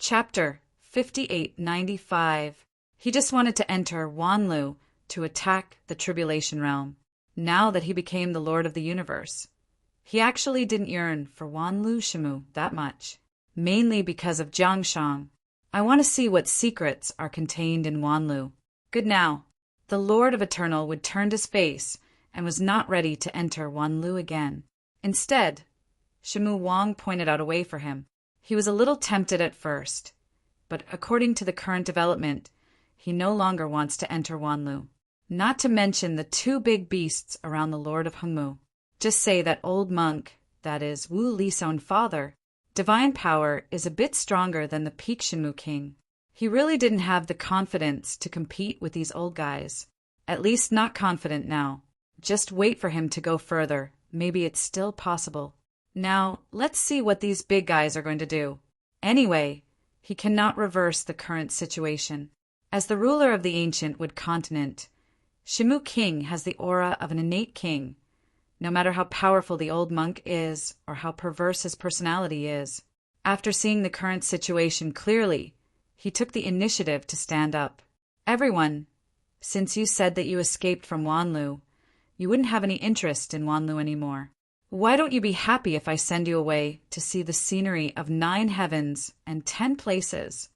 Chapter 5895. He just wanted to enter Wanlu to attack the Tribulation Realm, now that he became the Lord of the Universe. He actually didn't yearn for Wanlu Shimu that much, mainly because of Jiangshang. I want to see what secrets are contained in Wanlu. Good now. The Lord of Eternal would turned his face and was not ready to enter Wanlu again. Instead, Shimu Wang pointed out a way for him. He was a little tempted at first, but according to the current development, he no longer wants to enter Wanlu. Not to mention the two big beasts around the Lord of Hongmu. Just say that old monk, that is Wu Li's own father, divine power is a bit stronger than the peak Shinmu king. He really didn't have the confidence to compete with these old guys. At least not confident now. Just wait for him to go further. Maybe it's still possible. Now, let's see what these big guys are going to do. Anyway, he cannot reverse the current situation. As the ruler of the ancient Wood continent, Shimu King has the aura of an innate king, no matter how powerful the old monk is or how perverse his personality is. After seeing the current situation clearly, he took the initiative to stand up. Everyone, since you said that you escaped from Wanlu, you wouldn't have any interest in Wanlu anymore. Why don't you be happy if I send you away to see the scenery of 9 heavens and 10 places?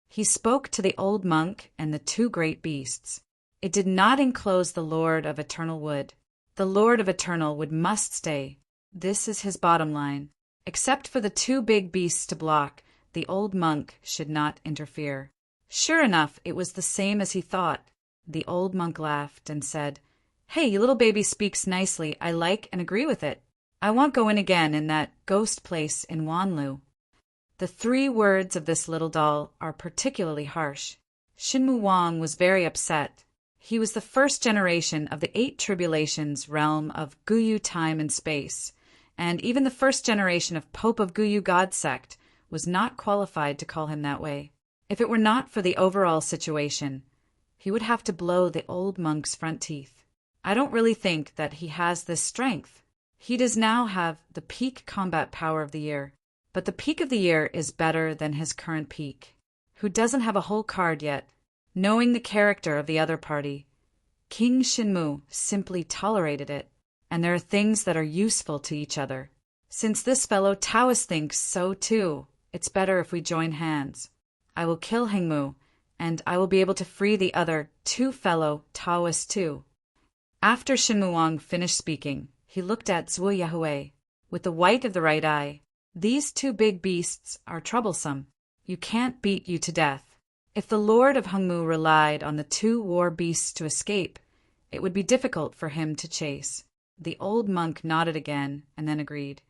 He spoke to the old monk and the 2 great beasts. It did not enclose the Lord of Eternal Wood. The Lord of Eternal Wood must stay. This is his bottom line. Except for the 2 big beasts to block, the old monk should not interfere. Sure enough, it was the same as he thought. The old monk laughed and said, "Hey, you little baby speaks nicely. I like and agree with it. I won't go in again in that ghost place in Wanlu." The 3 words of this little doll are particularly harsh. Shinmu Wang was very upset. He was the first generation of the 8 tribulations realm of Guyu time and space, and even the first generation of Pope of Guyu God sect was not qualified to call him that way. If it were not for the overall situation, he would have to blow the old monk's front teeth. I don't really think that he has this strength. He does now have the peak combat power of the year, but the peak of the year is better than his current peak, who doesn't have a whole card yet. Knowing the character of the other party, King Shinmu simply tolerated it, and there are things that are useful to each other. Since this fellow Taoist thinks so too, it's better if we join hands. I will kill Hengmu, and I will be able to free the other 2 fellow Taoists too. After Shinmu Wang finished speaking, he looked at Zhuo Yahui with the white of the right eye. These 2 big beasts are troublesome. You can't beat you to death. If the Lord of Hongmu relied on the 2 war beasts to escape, it would be difficult for him to chase. The old monk nodded again and then agreed.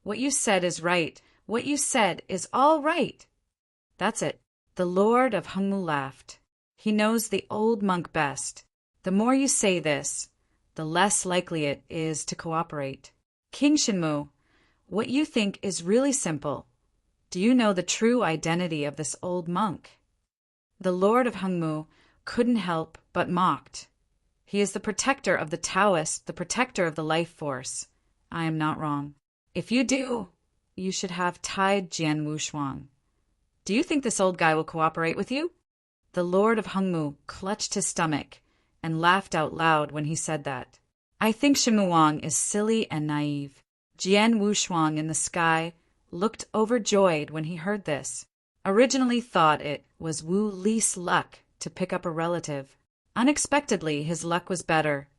What you said is right. What you said is all right. That's it. The Lord of Hongmu laughed. He knows the old monk best. The more you say this, the less likely it is to cooperate. King Shinmu, what you think is really simple. Do you know the true identity of this old monk? The Lord of Hongmu couldn't help but mocked. He is the protector of the Taoist, the protector of the life force. I am not wrong. If you do, you should have tied Jian Wushuang. Do you think this old guy will cooperate with you? The Lord of Hongmu clutched his stomach and laughed out loud when he said that. I think Shinmu Wang is silly and naive. Jian Wushuang in the sky looked overjoyed when he heard this. Originally thought it was Wu Li's luck to pick up a relative. Unexpectedly, his luck was better,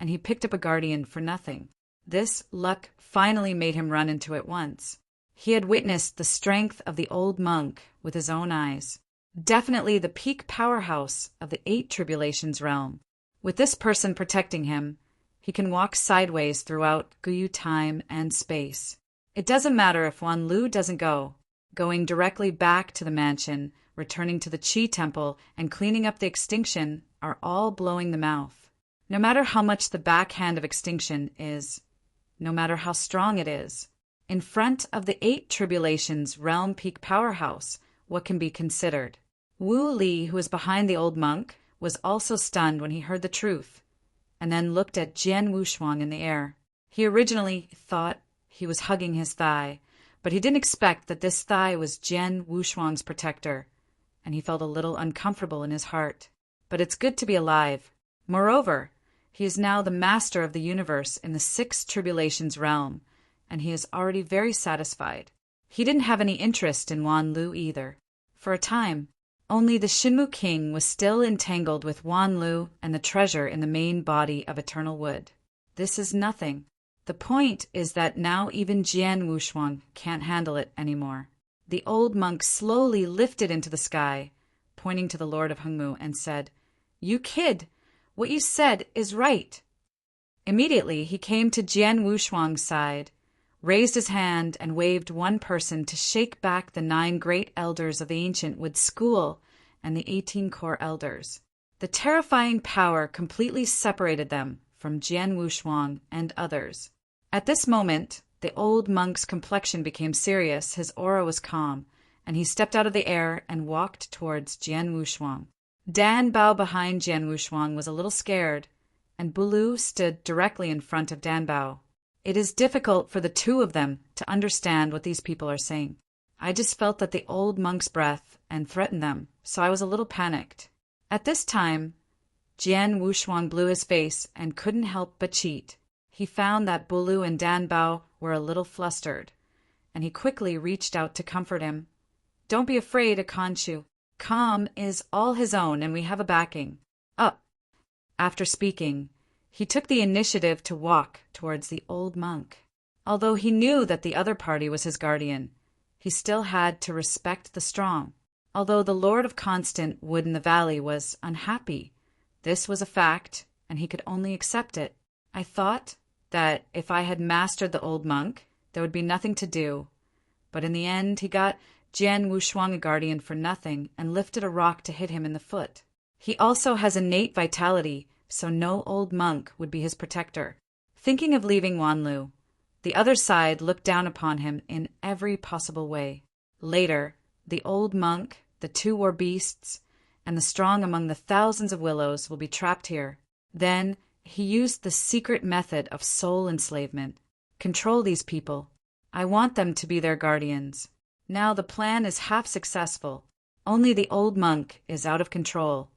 and he picked up a guardian for nothing. This luck finally made him run into it once. He had witnessed the strength of the old monk with his own eyes. Definitely the peak powerhouse of the 8 tribulations realm. With this person protecting him, he can walk sideways throughout Guyu time and space. It doesn't matter if Wanlu doesn't go. Going directly back to the mansion, returning to the Qi temple, and cleaning up the extinction are all blowing the mouth. No matter how much the backhand of extinction is, no matter how strong it is, in front of the 8 tribulations realm peak powerhouse, what can be considered? Wu Li, who was behind the old monk, was also stunned when he heard the truth, and then looked at Jian Wushuang in the air. He originally thought he was hugging his thigh, But he didn't expect that this thigh was Jian Wushuang's protector, and he felt a little uncomfortable in his heart. But it's good to be alive. Moreover, he is now the master of the universe in the 6 tribulations realm, and he is already very satisfied. He didn't have any interest in Wanlu either. For a time, only the Shinmu king was still entangled with Wanlu and the treasure in the main body of eternal wood. This is nothing. The point is that now even Jian Wushuang can't handle it anymore. The old monk slowly lifted into the sky, pointing to the Lord of Hengmu, and said, "You kid! What you said is right." Immediately he came to Jian Wushuang's side, raised his hand, and waved one person to shake back the 9 great elders of the ancient wood school and the 18 core elders. The terrifying power completely separated them from Jian Wushuang and others. At this moment, the old monk's complexion became serious, his aura was calm, and he stepped out of the air and walked towards Jian Wushuang. Dan Bao behind Jian Wushuang was a little scared, and Bulu stood directly in front of Dan Bao. It is difficult for the two of them to understand what these people are saying. I just felt that the old monk's breath and threatened them, so I was a little panicked. At this time, Jian Wushuang blew his face and couldn't help but cheat. He found that Bulu and Dan Bao were a little flustered, and he quickly reached out to comfort him. "Don't be afraid, Akanshu. Calm is all his own, and we have a backing. Up." After speaking, he took the initiative to walk towards the old monk. Although he knew that the other party was his guardian, he still had to respect the strong. Although the Lord of Constant Wood in the Valley was unhappy, this was a fact, and he could only accept it. I thought that if I had mastered the old monk, there would be nothing to do. But in the end, he got Jian Wushuang a guardian for nothing and lifted a rock to hit him in the foot. He also has innate vitality, so no old monk would be his protector. Thinking of leaving Wanlu, the other side looked down upon him in every possible way. Later, the old monk, the 2 war beasts, and the strong among the thousands of willows will be trapped here. Then he used the secret method of soul enslavement. Control these people. I want them to be their guardians. Now the plan is half successful. Only the old monk is out of control,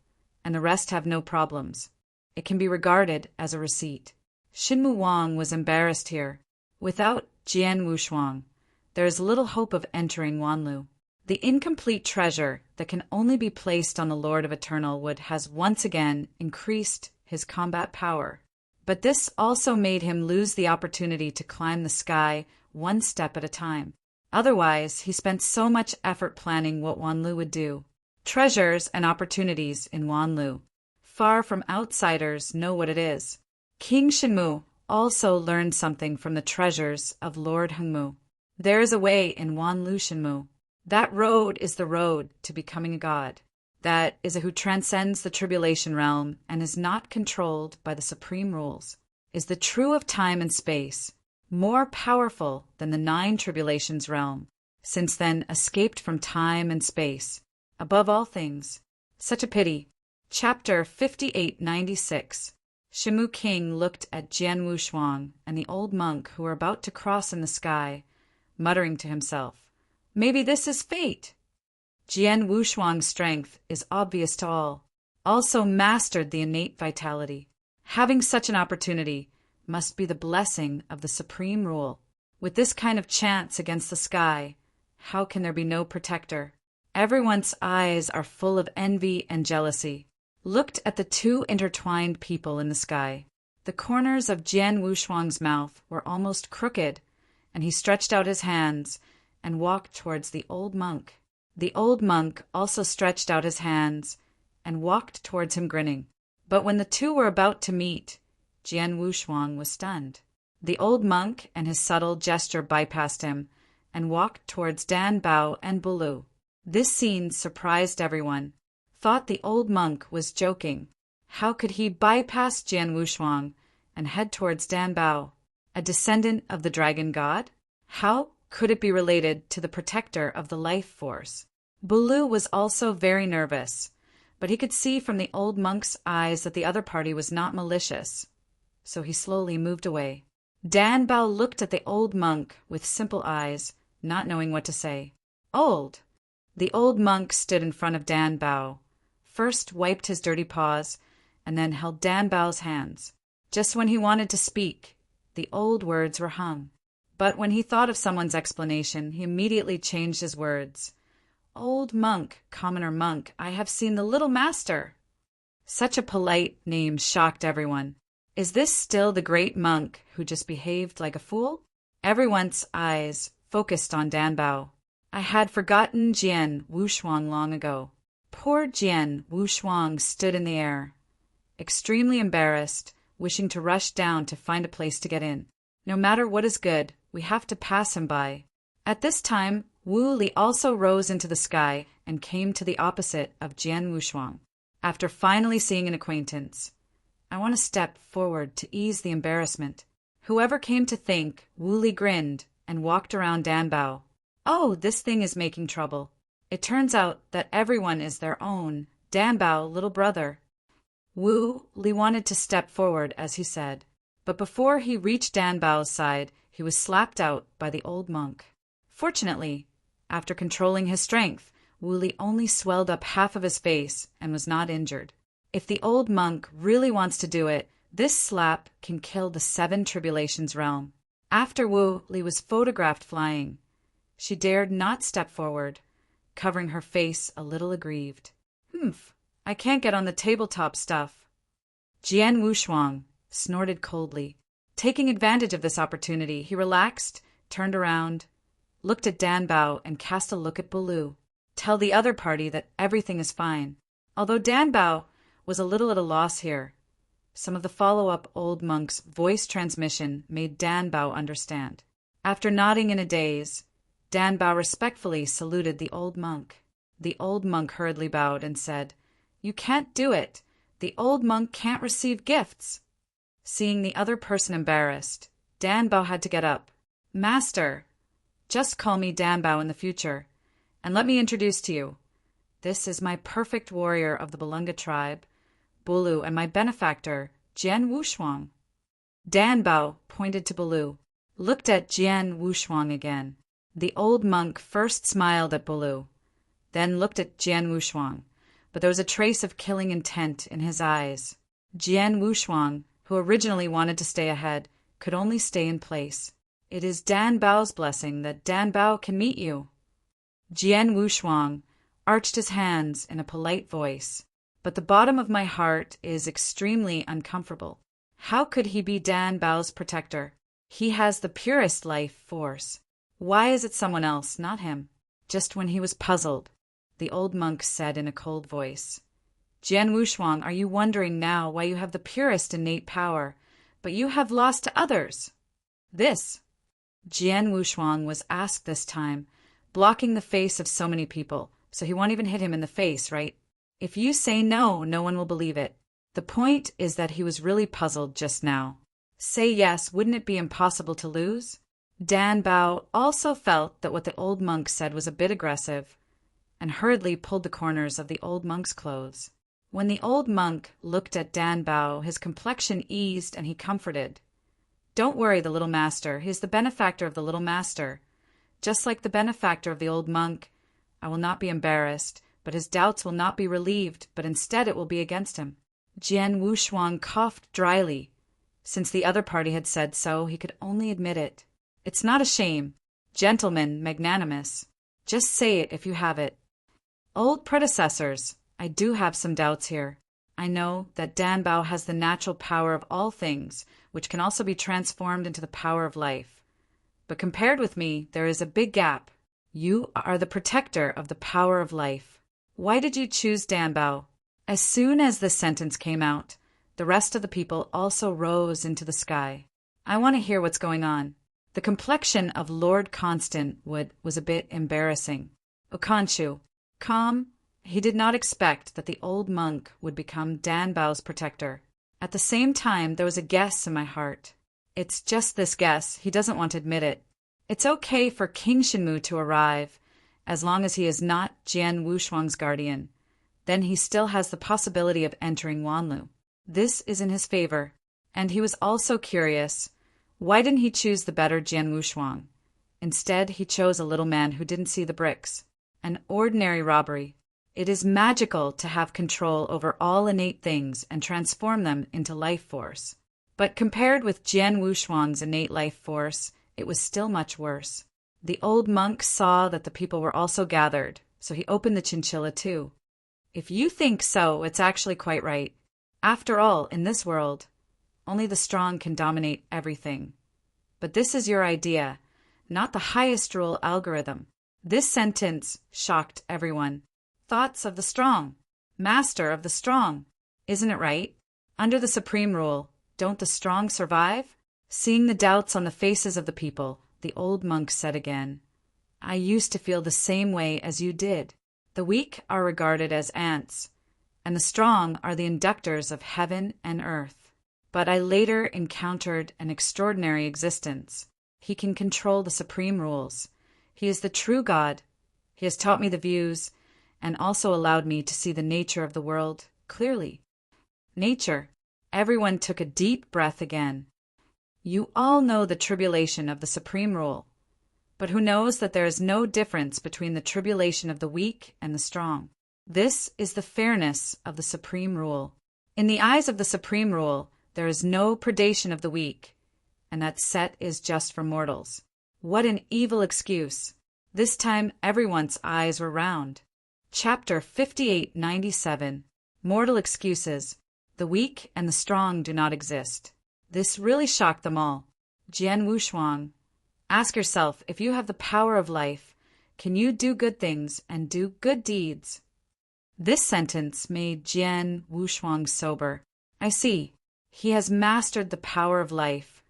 and the rest have no problems. It can be regarded as a receipt. Shinmu Wang was embarrassed here. Without Jian Wushuang, there is little hope of entering Wanlu. The incomplete treasure that can only be placed on the Lord of Eternal Wood has once again increased his combat power. But this also made him lose the opportunity to climb the sky one step at a time. Otherwise, he spent so much effort planning what Wanlu would do. Treasures and opportunities in Wanlu. Far from outsiders know what it is. King Shinmu also learned something from the treasures of Lord Hengmu. There is a way in Wanlu Shinmu. That road is the road to becoming a god. That is who transcends the tribulation realm and is not controlled by the supreme rules, is the true of time and space, more powerful than the 9 tribulations realm, since then escaped from time and space, above all things. Such a pity. Chapter 5896. Shimu King looked at Jian Wushuang and the old monk who were about to cross in the sky, muttering to himself, "Maybe this is fate." Jian Wushuang's strength is obvious to all, also mastered the innate vitality. Having such an opportunity must be the blessing of the supreme rule. With this kind of chance against the sky, how can there be no protector? Everyone's eyes are full of envy and jealousy. Looked at the 2 intertwined people in the sky. The corners of Jian Wushuang's mouth were almost crooked, and he stretched out his hands and walked towards the old monk. The old monk also stretched out his hands and walked towards him grinning. But when the 2 were about to meet, Jian Wushuang was stunned. The old monk and his subtle gesture bypassed him and walked towards Dan Bao and Bulu. This scene surprised everyone. Thought the old monk was joking. How could he bypass Jian Wushuang and head towards Dan Bao, a descendant of the dragon god? How could it be related to the protector of the life force? Bulu was also very nervous, but he could see from the old monk's eyes that the other party was not malicious, so he slowly moved away. Dan Bao looked at the old monk with simple eyes, not knowing what to say. Old! The old monk stood in front of Dan Bao, first wiped his dirty paws, and then held Dan Bao's hands. Just when he wanted to speak, the old words were hung. But when he thought of someone's explanation, he immediately changed his words. Old monk, commoner monk, I have seen the little master. Such a polite name shocked everyone. Is this still the great monk who just behaved like a fool? Everyone's eyes focused on Dan Bao. I had forgotten Jian Wushuang long ago. Poor Jian Wushuang stood in the air, extremely embarrassed, wishing to rush down to find a place to get in. No matter what is good, we have to pass him by. At this time, Wu Li also rose into the sky and came to the opposite of Jian Wushuang. After finally seeing an acquaintance, I want to step forward to ease the embarrassment. Whoever came to think, Wu Li grinned and walked around Dan Bao. Oh, this thing is making trouble. It turns out that everyone is their own Dan Bao little brother. Wu Li wanted to step forward as he said, but before he reached Dan Bao's side, he was slapped out by the old monk. Fortunately, after controlling his strength, Wu Li only swelled up half of his face and was not injured. If the old monk really wants to do it, this slap can kill the 7 tribulations realm. After Wu Li was photographed flying, she dared not step forward, covering her face a little aggrieved. I can't get on the tabletop stuff. Jian Wushuang snorted coldly. Taking advantage of this opportunity, he relaxed, turned around, looked at Dan Bao, and cast a look at Bulu. Tell the other party that everything is fine. Although Dan Bao was a little at a loss here, some of the follow-up old monk's voice transmission made Dan Bao understand. After nodding in a daze, Dan Bao respectfully saluted the old monk. The old monk hurriedly bowed and said, "You can't do it. The old monk can't receive gifts." Seeing the other person embarrassed, Dan Bao had to get up. "Master, just call me Dan Bao in the future, and let me introduce to you. This is my perfect warrior of the Balunga tribe, Bulu, and my benefactor, Jian Wushuang." Dan Bao pointed to Bulu, looked at Jian Wushuang again. The old monk first smiled at Bulu, then looked at Jian Wushuang, but there was a trace of killing intent in his eyes. Jian Wushuang, who originally wanted to stay ahead, could only stay in place. "It is Dan Bao's blessing that Dan Bao can meet you." Jian Wushuang arched his hands in a polite voice, "But the bottom of my heart is extremely uncomfortable. How could he be Dan Bao's protector? He has the purest life force. Why is it someone else, not him?" Just when he was puzzled, the old monk said in a cold voice, "Jian Wushuang, are you wondering now why you have the purest innate power, but you have lost to others?" This, Jian Wushuang was asked this time, blocking the face of so many people, so he won't even hit him in the face, right? If you say no, no one will believe it. The point is that he was really puzzled just now. Say yes, wouldn't it be impossible to lose? Dan Bao also felt that what the old monk said was a bit aggressive, and hurriedly pulled the corners of the old monk's clothes. When the old monk looked at Dan Bao, his complexion eased and he comforted. "Don't worry, the little master. He is the benefactor of the little master. Just like the benefactor of the old monk, I will not be embarrassed, but his doubts will not be relieved, but instead it will be against him." Jian Wushuang coughed dryly. Since the other party had said so, he could only admit it. "It's not a shame. Gentlemen, magnanimous. Just say it if you have it. Old predecessors, I do have some doubts here. I know that Dan Bao has the natural power of all things, which can also be transformed into the power of life. But compared with me, there is a big gap. You are the protector of the power of life. Why did you choose Dan Bao?" As soon as this sentence came out, the rest of the people also rose into the sky. I want to hear what's going on. The complexion of Lord Constantwood was a bit embarrassing. Okanshu, calm. He did not expect that the old monk would become Dan Bao's protector. At the same time, there was a guess in my heart. It's just this guess. He doesn't want to admit it. It's okay for King Shinmu to arrive, as long as he is not Jian Wushuang's guardian. Then he still has the possibility of entering Wanlu. This is in his favor. And he was also curious. Why didn't he choose the better Jian Wushuang? Instead, he chose a little man who didn't see the bricks. An ordinary robbery. It is magical to have control over all innate things and transform them into life force. But compared with Jian Wushuang's innate life force, it was still much worse. The old monk saw that the people were also gathered, so he opened the chinchilla too. If you think so, it's actually quite right. After all, in this world, only the strong can dominate everything. But this is your idea, not the highest rule algorithm. This sentence shocked everyone. Thoughts of the strong. Master of the strong. Isn't it right? Under the supreme rule, don't the strong survive? Seeing the doubts on the faces of the people, the old monk said again, I used to feel the same way as you did. The weak are regarded as ants, and the strong are the inductors of heaven and earth. But I later encountered an extraordinary existence. He can control the supreme rules. He is the true God. He has taught me the views, and also allowed me to see the nature of the world clearly. Nature. Everyone took a deep breath again. You all know the tribulation of the supreme rule. But who knows that there is no difference between the tribulation of the weak and the strong? This is the fairness of the supreme rule. In the eyes of the supreme rule, there is no predation of the weak, and that set is just for mortals. What an evil excuse! This time everyone's eyes were round. Chapter 5897. Mortal Excuses. The weak and the strong do not exist. This really shocked them all. Jian Wushuang, ask yourself, if you have the power of life, can you do good things and do good deeds? This sentence made Jian Wushuang sober. I see. He has mastered the power of life,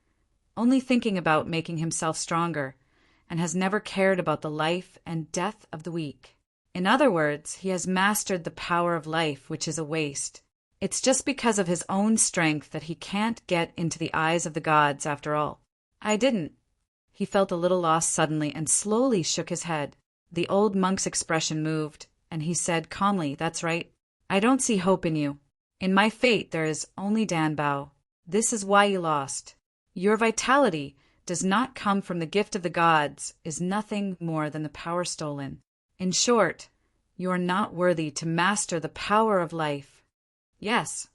only thinking about making himself stronger, and has never cared about the life and death of the weak. In other words, he has mastered the power of life, which is a waste. It's just because of his own strength that he can't get into the eyes of the gods after all. I didn't. He felt a little lost suddenly and slowly shook his head. The old monk's expression moved, and he said calmly, That's right. I don't see hope in you. In my fate there is only Danbao. This is why you lost. Your vitality does not come from the gift of the gods, is nothing more than the power stolen. In short, you are not worthy to master the power of life. Yes.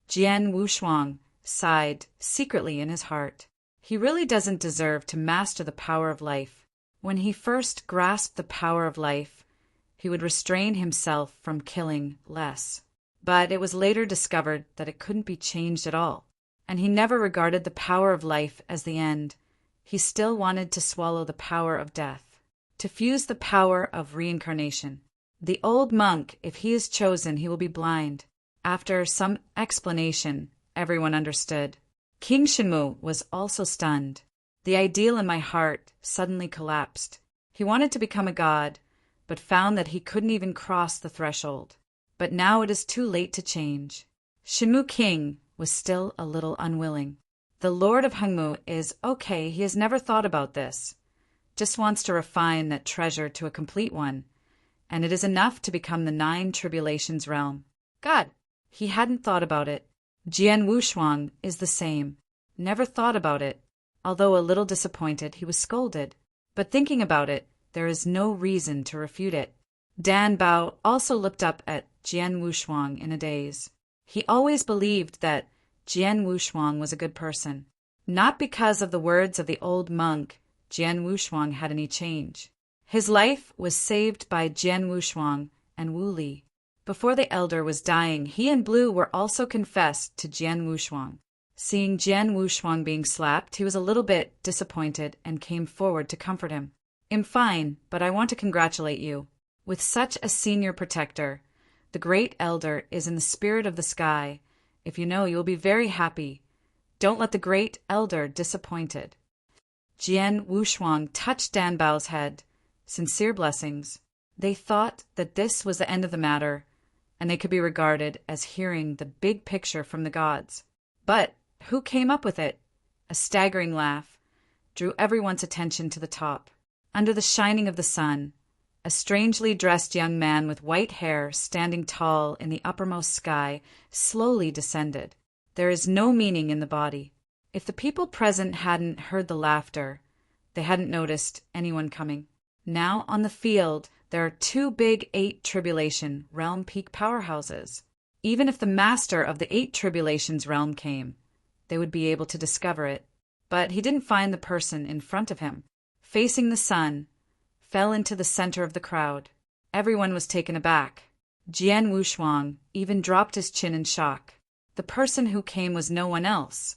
Jian Wushuang sighed secretly in his heart. He really doesn't deserve to master the power of life. When he first grasped the power of life, he would restrain himself from killing less. But it was later discovered that it couldn't be changed at all, and he never regarded the power of life as the end. He still wanted to swallow the power of death, to fuse the power of reincarnation. The old monk, if he is chosen, he will be blind. After some explanation, everyone understood. King Shenmu was also stunned. The ideal in my heart suddenly collapsed. He wanted to become a god, but found that he couldn't even cross the threshold. But now it is too late to change. Shenmu King was still a little unwilling. The Lord of Hengmu is okay, he has never thought about this. Just wants to refine that treasure to a complete one, and it is enough to become the 9 tribulations realm. God, he hadn't thought about it. Jian Wushuang is the same. Never thought about it. Although a little disappointed, he was scolded. But thinking about it, there is no reason to refute it. Dan Bao also looked up at Jian Wushuang in a daze. He always believed that Jian Wushuang was a good person. Not because of the words of the old monk, Jian Wushuang had any change. His life was saved by Jian Wushuang and Wu Li. Before the elder was dying, he and Blue were also confessed to Jian Wushuang. Seeing Jian Wushuang being slapped, he was a little bit disappointed and came forward to comfort him. I'm fine, but I want to congratulate you. With such a senior protector, the great elder is in the spirit of the sky. If you know, you'll be very happy. Don't let the great elder disappointed. Jian Wushuang touched Dan Bao's head. Sincere blessings. They thought that this was the end of the matter, and they could be regarded as hearing the big picture from the gods. But who came up with it? A staggering laugh drew everyone's attention to the top. Under the shining of the sun, a strangely dressed young man with white hair standing tall in the uppermost sky slowly descended. There is no meaning in the body. If the people present hadn't heard the laughter, They hadn't noticed anyone coming. Now on the field, there are two big 8 Tribulation realm peak powerhouses. Even if the master of the 8 Tribulations realm came, they would be able to discover it. But he didn't find the person in front of him. Facing the sun, fell into the center of the crowd. Everyone was taken aback. Jian Wushuang even dropped his chin in shock. The person who came was no one else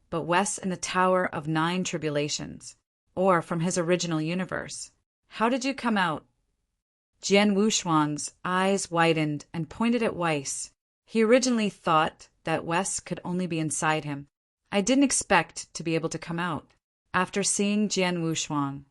but Wes in the Tower of 9 Tribulations, or from his original universe. How did you come out? Jian Wushuang's eyes widened and pointed at Weiss. He originally thought that Wes could only be inside him. I didn't expect to be able to come out. After seeing Jian Wushuang,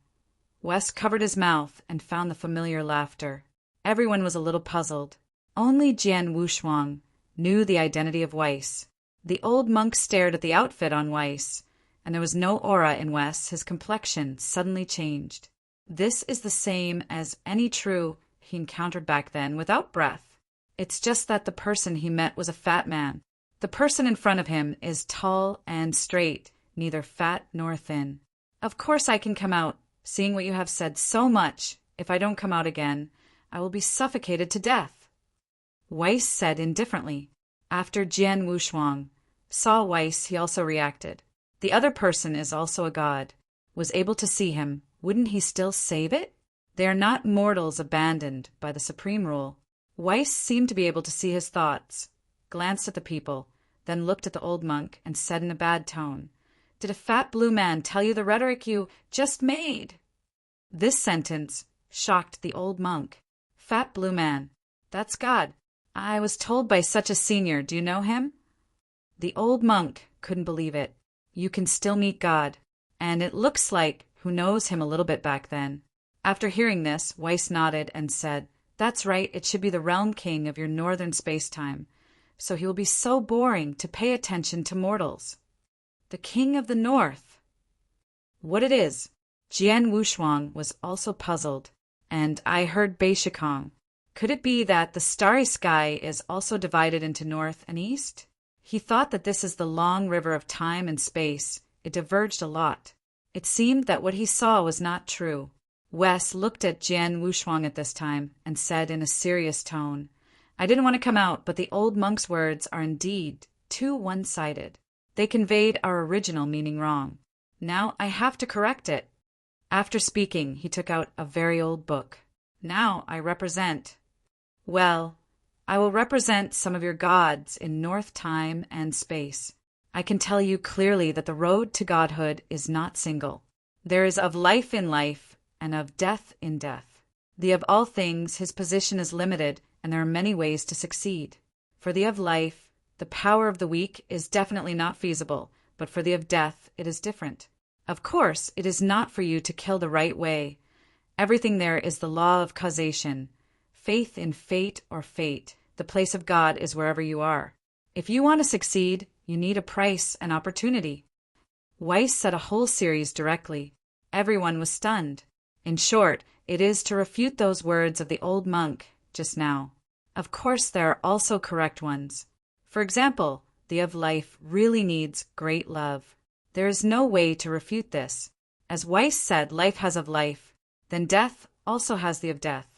Wes covered his mouth and found the familiar laughter. Everyone was a little puzzled. Only Jian Wushuang knew the identity of Weiss. The old monk stared at the outfit on Weiss, and there was no aura in Wes. His complexion suddenly changed. This is the same as any true he encountered back then, without breath. It's just that the person he met was a fat man. The person in front of him is tall and straight, neither fat nor thin. Of course I can come out, seeing what you have said so much. If I don't come out again, I will be suffocated to death. Weiss said indifferently. After Jian Wushuang saw Weiss, he also reacted. The other person is also a god. Was able to see him. Wouldn't he still save it? They are not mortals abandoned by the supreme rule. Weiss seemed to be able to see his thoughts, glanced at the people, then looked at the old monk and said in a bad tone, "Did a fat blue man tell you the rhetoric you just made?" This sentence shocked the old monk. Fat blue man. That's God. I was told by such a senior. Do you know him? The old monk couldn't believe it. You can still meet God. And it looks like who knows him a little bit back then. After hearing this, Weiss nodded and said, "That's right, it should be the realm king of your northern space-time. So he will be so boring to pay attention to mortals." The king of the north. What it is. Jian Wushuang was also puzzled. And I heard Beishikong. Could it be that the starry sky is also divided into north and east? He thought that this is the long river of time and space. It diverged a lot. It seemed that what he saw was not true. Wes looked at Jian Wushuang at this time and said in a serious tone, "I didn't want to come out, but the old monk's words are indeed too one-sided. They conveyed our original meaning wrong. Now I have to correct it." After speaking, he took out a very old book. "Now I represent. Well, I will represent some of your gods in north time and space. I can tell you clearly that the road to godhood is not single. There is of life in life and of death in death. The of all things, his position is limited, and there are many ways to succeed. For the of life, the power of the weak is definitely not feasible, but for the of death, it is different. Of course, it is not for you to kill the right way. Everything there is the law of causation. Faith in fate or fate. The place of God is wherever you are. If you want to succeed, you need a price and opportunity." Weiss said a whole series directly. Everyone was stunned. In short, it is to refute those words of the old monk just now. Of course, there are also correct ones. For example, the of life really needs great love. There is no way to refute this. As Weiss said, life has of life, then death also has the of death.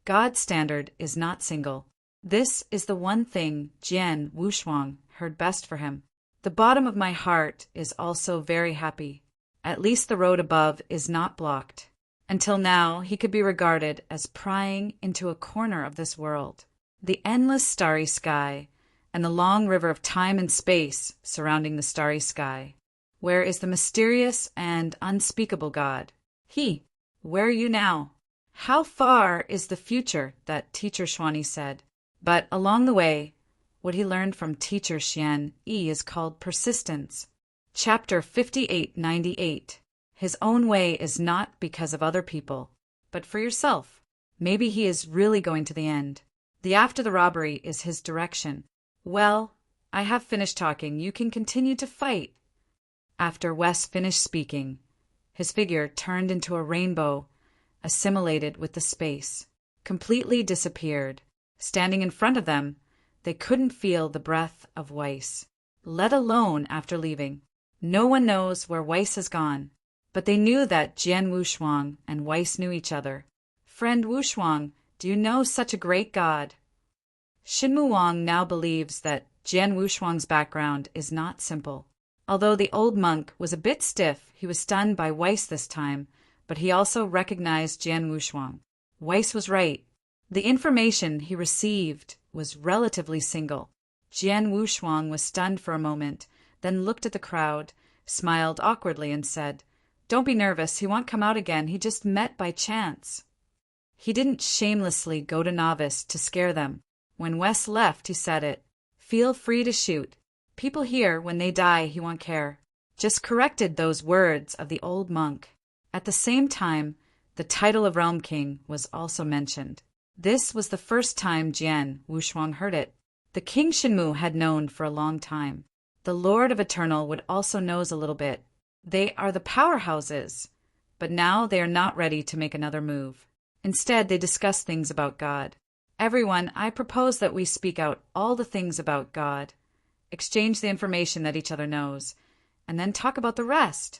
God's standard is not single. This is the one thing Jian Wushuang heard best for him. The bottom of my heart is also very happy. At least the road above is not blocked. Until now, he could be regarded as prying into a corner of this world. The endless starry sky, and the long river of time and space surrounding the starry sky. Where is the mysterious and unspeakable God? Where are you now? How far is the future that Teacher Xuani said? But along the way, what he learned from Teacher Xian Yi is called persistence. Chapter 5898. His own way is not because of other people, but for yourself. Maybe he is really going to the end. The after the robbery is his direction. Well, I have finished talking. You can continue to fight. After Wes finished speaking, his figure turned into a rainbow, assimilated with the space, completely disappeared. Standing in front of them, they couldn't feel the breath of Weiss, let alone after leaving. No one knows where Weiss has gone, but they knew that Jian Wushuang and Weiss knew each other. "Friend Wushuang, do you know such a great god?" Shinmu Wang now believes that Jian Wushuang's background is not simple. Although the old monk was a bit stiff, he was stunned by Weiss this time, but he also recognized Jian Wushuang. Weiss was right. The information he received was relatively single. Jian Wushuang was stunned for a moment, then looked at the crowd, smiled awkwardly, and said, "Don't be nervous, he won't come out again, he just met by chance." He didn't shamelessly go to novice to scare them. When Wes left, he said it. "Feel free to shoot. People here, when they die, he won't care." Just corrected those words of the old monk. At the same time, the title of Realm King was also mentioned. This was the first time Jian Wushuang heard it. The King Shinmu had known for a long time. The Lord of Eternal would also knows a little bit. They are the powerhouses, but now they are not ready to make another move. Instead, they discuss things about God. "Everyone, I propose that we speak out all the things about God, exchange the information that each other knows, and then talk about the rest."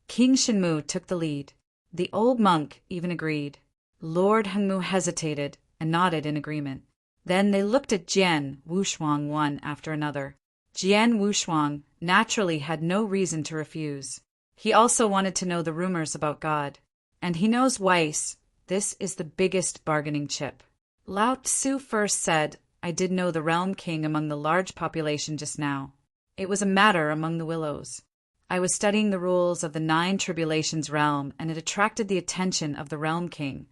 King Shinmu took the lead. The old monk even agreed. Lord Hengmu hesitated and nodded in agreement. Then they looked at Jian Wushuang one after another. Jian Wushuang naturally had no reason to refuse. He also wanted to know the rumors about God. And he knows Weiss. This is the biggest bargaining chip. Lao Tzu first said, "I did know the realm king among the large population just now. It was a matter among the willows. I was studying the rules of the 9 tribulations realm, and it attracted the attention of the realm king."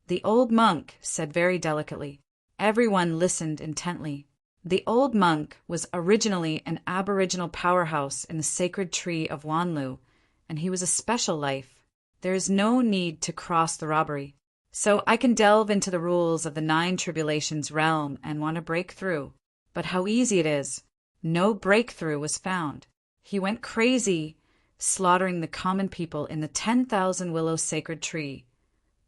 The old monk said very delicately. Everyone listened intently. The old monk was originally an aboriginal powerhouse in the sacred tree of Wanlu, and he was a special life. There is no need to cross the robbery. So I can delve into the rules of the 9 tribulations realm and want to break through. But how easy it is. No breakthrough was found. He went crazy, slaughtering the common people in the 10,000 willow sacred tree,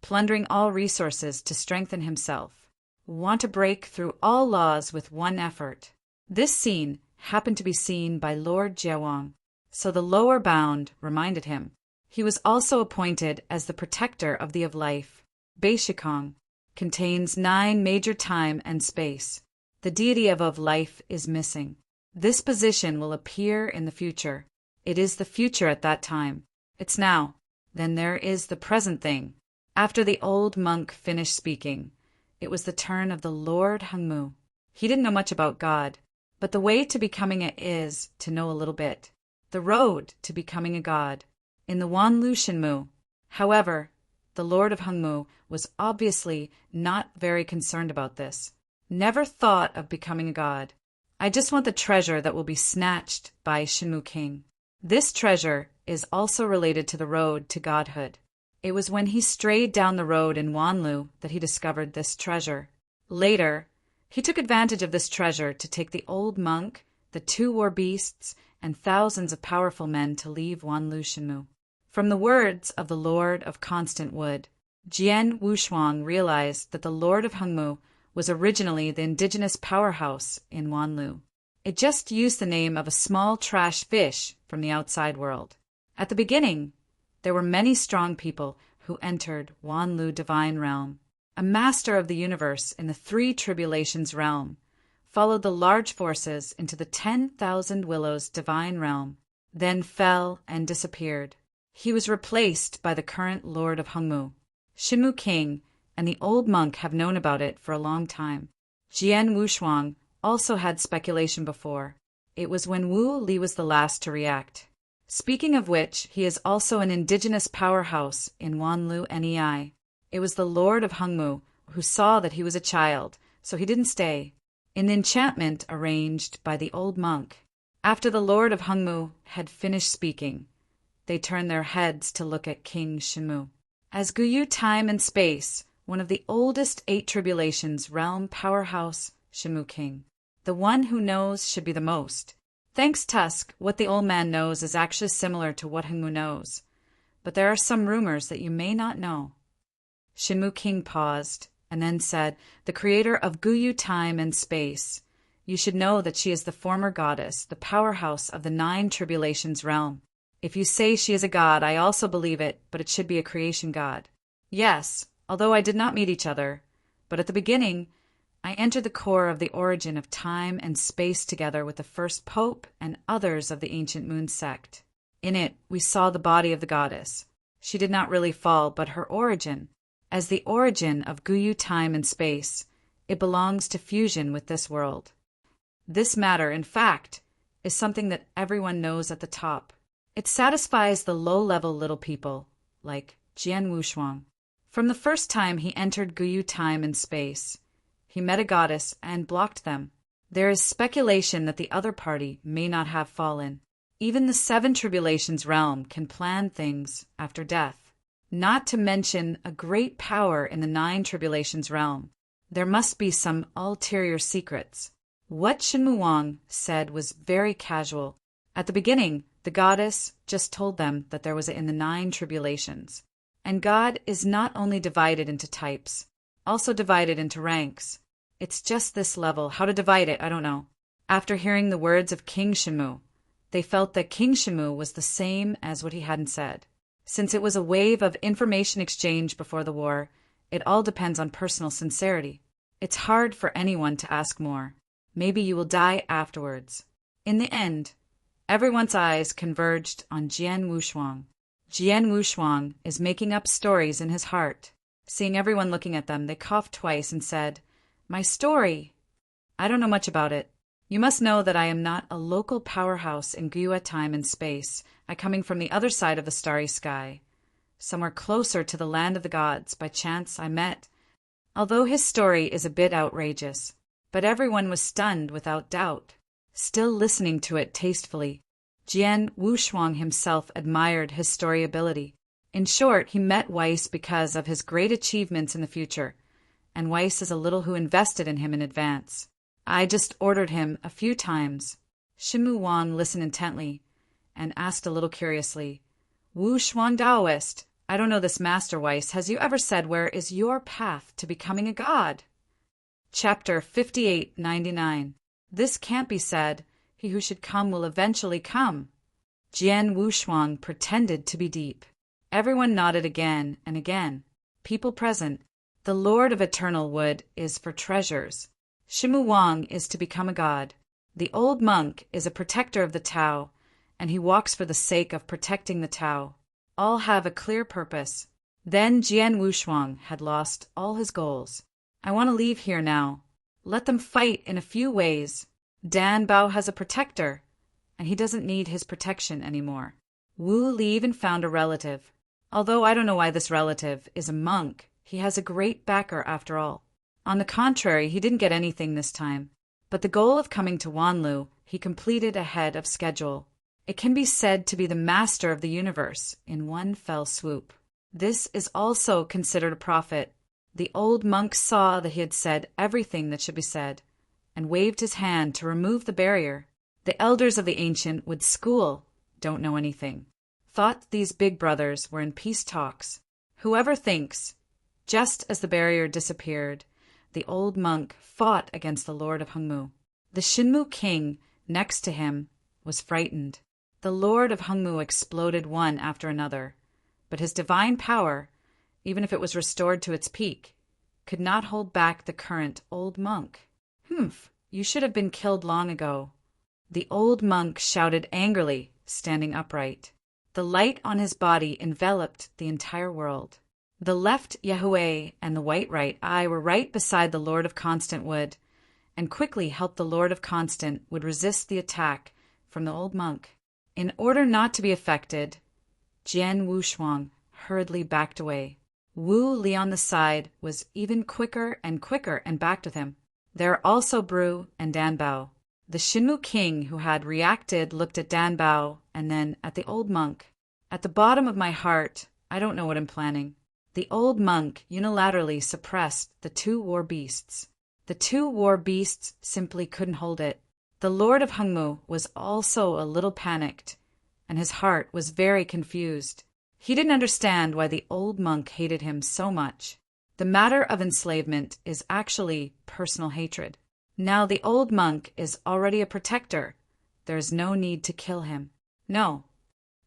plundering all resources to strengthen himself. Want to break through all laws with one effort. This scene happened to be seen by Lord Jiawang, so the lower bound reminded him. He was also appointed as the protector of the of life. Beishikong contains 9 major time and space. The deity of life is missing. This position will appear in the future. It is the future at that time. It's now. Then there is the present thing. After the old monk finished speaking, it was the turn of the Lord Hengmu. He didn't know much about God, but the way to becoming it is to know a little bit. The road to becoming a god. In the Wanlu Shinmu. However, the Lord of Hengmu was obviously not very concerned about this. Never thought of becoming a god. "I just want the treasure that will be snatched by Shinmu King." This treasure is also related to the road to godhood. It was when he strayed down the road in Wanlu that he discovered this treasure. Later, he took advantage of this treasure to take the old monk, the 2 war beasts, and thousands of powerful men to leave Wanlu Shinmu. From the words of the Lord of Constant Wood, Jian Wushuang realized that the Lord of Hengmu was originally the indigenous powerhouse in Wanlu. It just used the name of a small trash fish from the outside world. At the beginning, there were many strong people who entered Wanlu Divine Realm. A master of the universe in the 3 tribulations realm followed the large forces into the 10,000 willows Divine Realm, then fell and disappeared. He was replaced by the current Lord of Hengmu. Shinmu King and the old monk have known about it for a long time. Jian Wushuang also had speculation before. It was when Wu Li was the last to react. Speaking of which, he is also an indigenous powerhouse in Wanlu Nei. It was the Lord of Hengmu who saw that he was a child, so he didn't stay. In the enchantment arranged by the old monk, after the Lord of Hengmu had finished speaking, they turned their heads to look at King Shinmu. As Guyu Time and Space, one of the oldest 8 tribulations realm powerhouse, Shinmu King. The one who knows should be the most. Thanks Tusk, what the old man knows is actually similar to what Hengmu knows. But there are some rumors that you may not know. Shinmu King paused, and then said, "The creator of Guyu Time and Space. You should know that she is the former goddess, the powerhouse of the 9 tribulations realm. If you say she is a god, I also believe it, but it should be a creation god. Yes, although I did not meet each other, but at the beginning, I entered the core of the origin of time and space together with the first pope and others of the ancient moon sect. In it, we saw the body of the goddess. She did not really fall, but her origin. As the origin of Guyu time and space, it belongs to fusion with this world. This matter, in fact, is something that everyone knows at the top. It satisfies the low-level little people, like Jian Wushuang. From the first time he entered Guyu time and space, he met a goddess and blocked them. There is speculation that the other party may not have fallen. Even the 7 tribulations realm can plan things after death. Not to mention a great power in the 9 tribulations realm. There must be some ulterior secrets. What Shenmu Wang said was very casual. At the beginning, the goddess just told them that there was in the 9 tribulations. And God is not only divided into types, also divided into ranks. It's just this level. How to divide it, I don't know. After hearing the words of King Shenmu, they felt that King Shenmu was the same as what he hadn't said. Since it was a wave of information exchange before the war, it all depends on personal sincerity. It's hard for anyone to ask more. Maybe you will die afterwards. In the end, everyone's eyes converged on Jian Wushuang. Jian Wushuang is making up stories in his heart. Seeing everyone looking at them, they coughed twice and said, "My story? I don't know much about it. You must know that I am not a local powerhouse in Guyu time and space. I coming from the other side of the starry sky. Somewhere closer to the land of the gods, by chance I met. Although his story is a bit outrageous, but everyone was stunned without doubt, still listening to it tastefully. Jian Wushuang himself admired his story ability. In short, he met Weiss because of his great achievements in the future, and Weiss is a little who invested in him in advance. I just ordered him a few times." Shenmu Wang listened intently and asked a little curiously, "Wu Shuang Daoist, I don't know this Master Weiss. Has you ever said where is your path to becoming a god?" Chapter 5899. This can't be said. He who should come will eventually come. Jian Wushuang pretended to be deep. Everyone nodded again and again. People present. The Lord of Eternal Wood is for treasures. Shenmu Wang is to become a god. The old monk is a protector of the Tao, and he walks for the sake of protecting the Tao. All have a clear purpose. Then Jian Wushuang had lost all his goals. "I want to leave here now. Let them fight in a few ways. Dan Bao has a protector, and he doesn't need his protection anymore." Wu leave and found a relative. Although I don't know why this relative is a monk, he has a great backer after all. On the contrary, he didn't get anything this time. But the goal of coming to Wanlu, he completed ahead of schedule. It can be said to be the master of the universe in one fell swoop. This is also considered a prophet. The old monk saw that he had said everything that should be said, and waved his hand to remove the barrier. The elders of the ancient would school, don't know anything. Thought these big brothers were in peace talks. Whoever thinks, just as the barrier disappeared, the old monk fought against the Lord of Hongmu. The Shenmu king, next to him, was frightened. The Lord of Hongmu exploded one after another, but his divine power, even if it was restored to its peak, could not hold back the current old monk. "Humph, you should have been killed long ago." The old monk shouted angrily, standing upright. The light on his body enveloped the entire world. The left Yahweh and the white right eye were right beside the Lord of Constant Wood, and quickly helped the Lord of Constant would resist the attack from the old monk. In order not to be affected, Jian Wushuang hurriedly backed away. Wu Li on the side was even quicker and backed with him. There are also Bru and Dan Bao. The Shenmu king who had reacted looked at Dan Bao and then at the old monk. At the bottom of my heart, I don't know what I'm planning. The old monk unilaterally suppressed the 2 war beasts. The 2 war beasts simply couldn't hold it. The Lord of Hongmu was also a little panicked, and his heart was very confused. He didn't understand why the old monk hated him so much. The matter of enslavement is actually personal hatred. Now the old monk is already a protector. There is no need to kill him. No.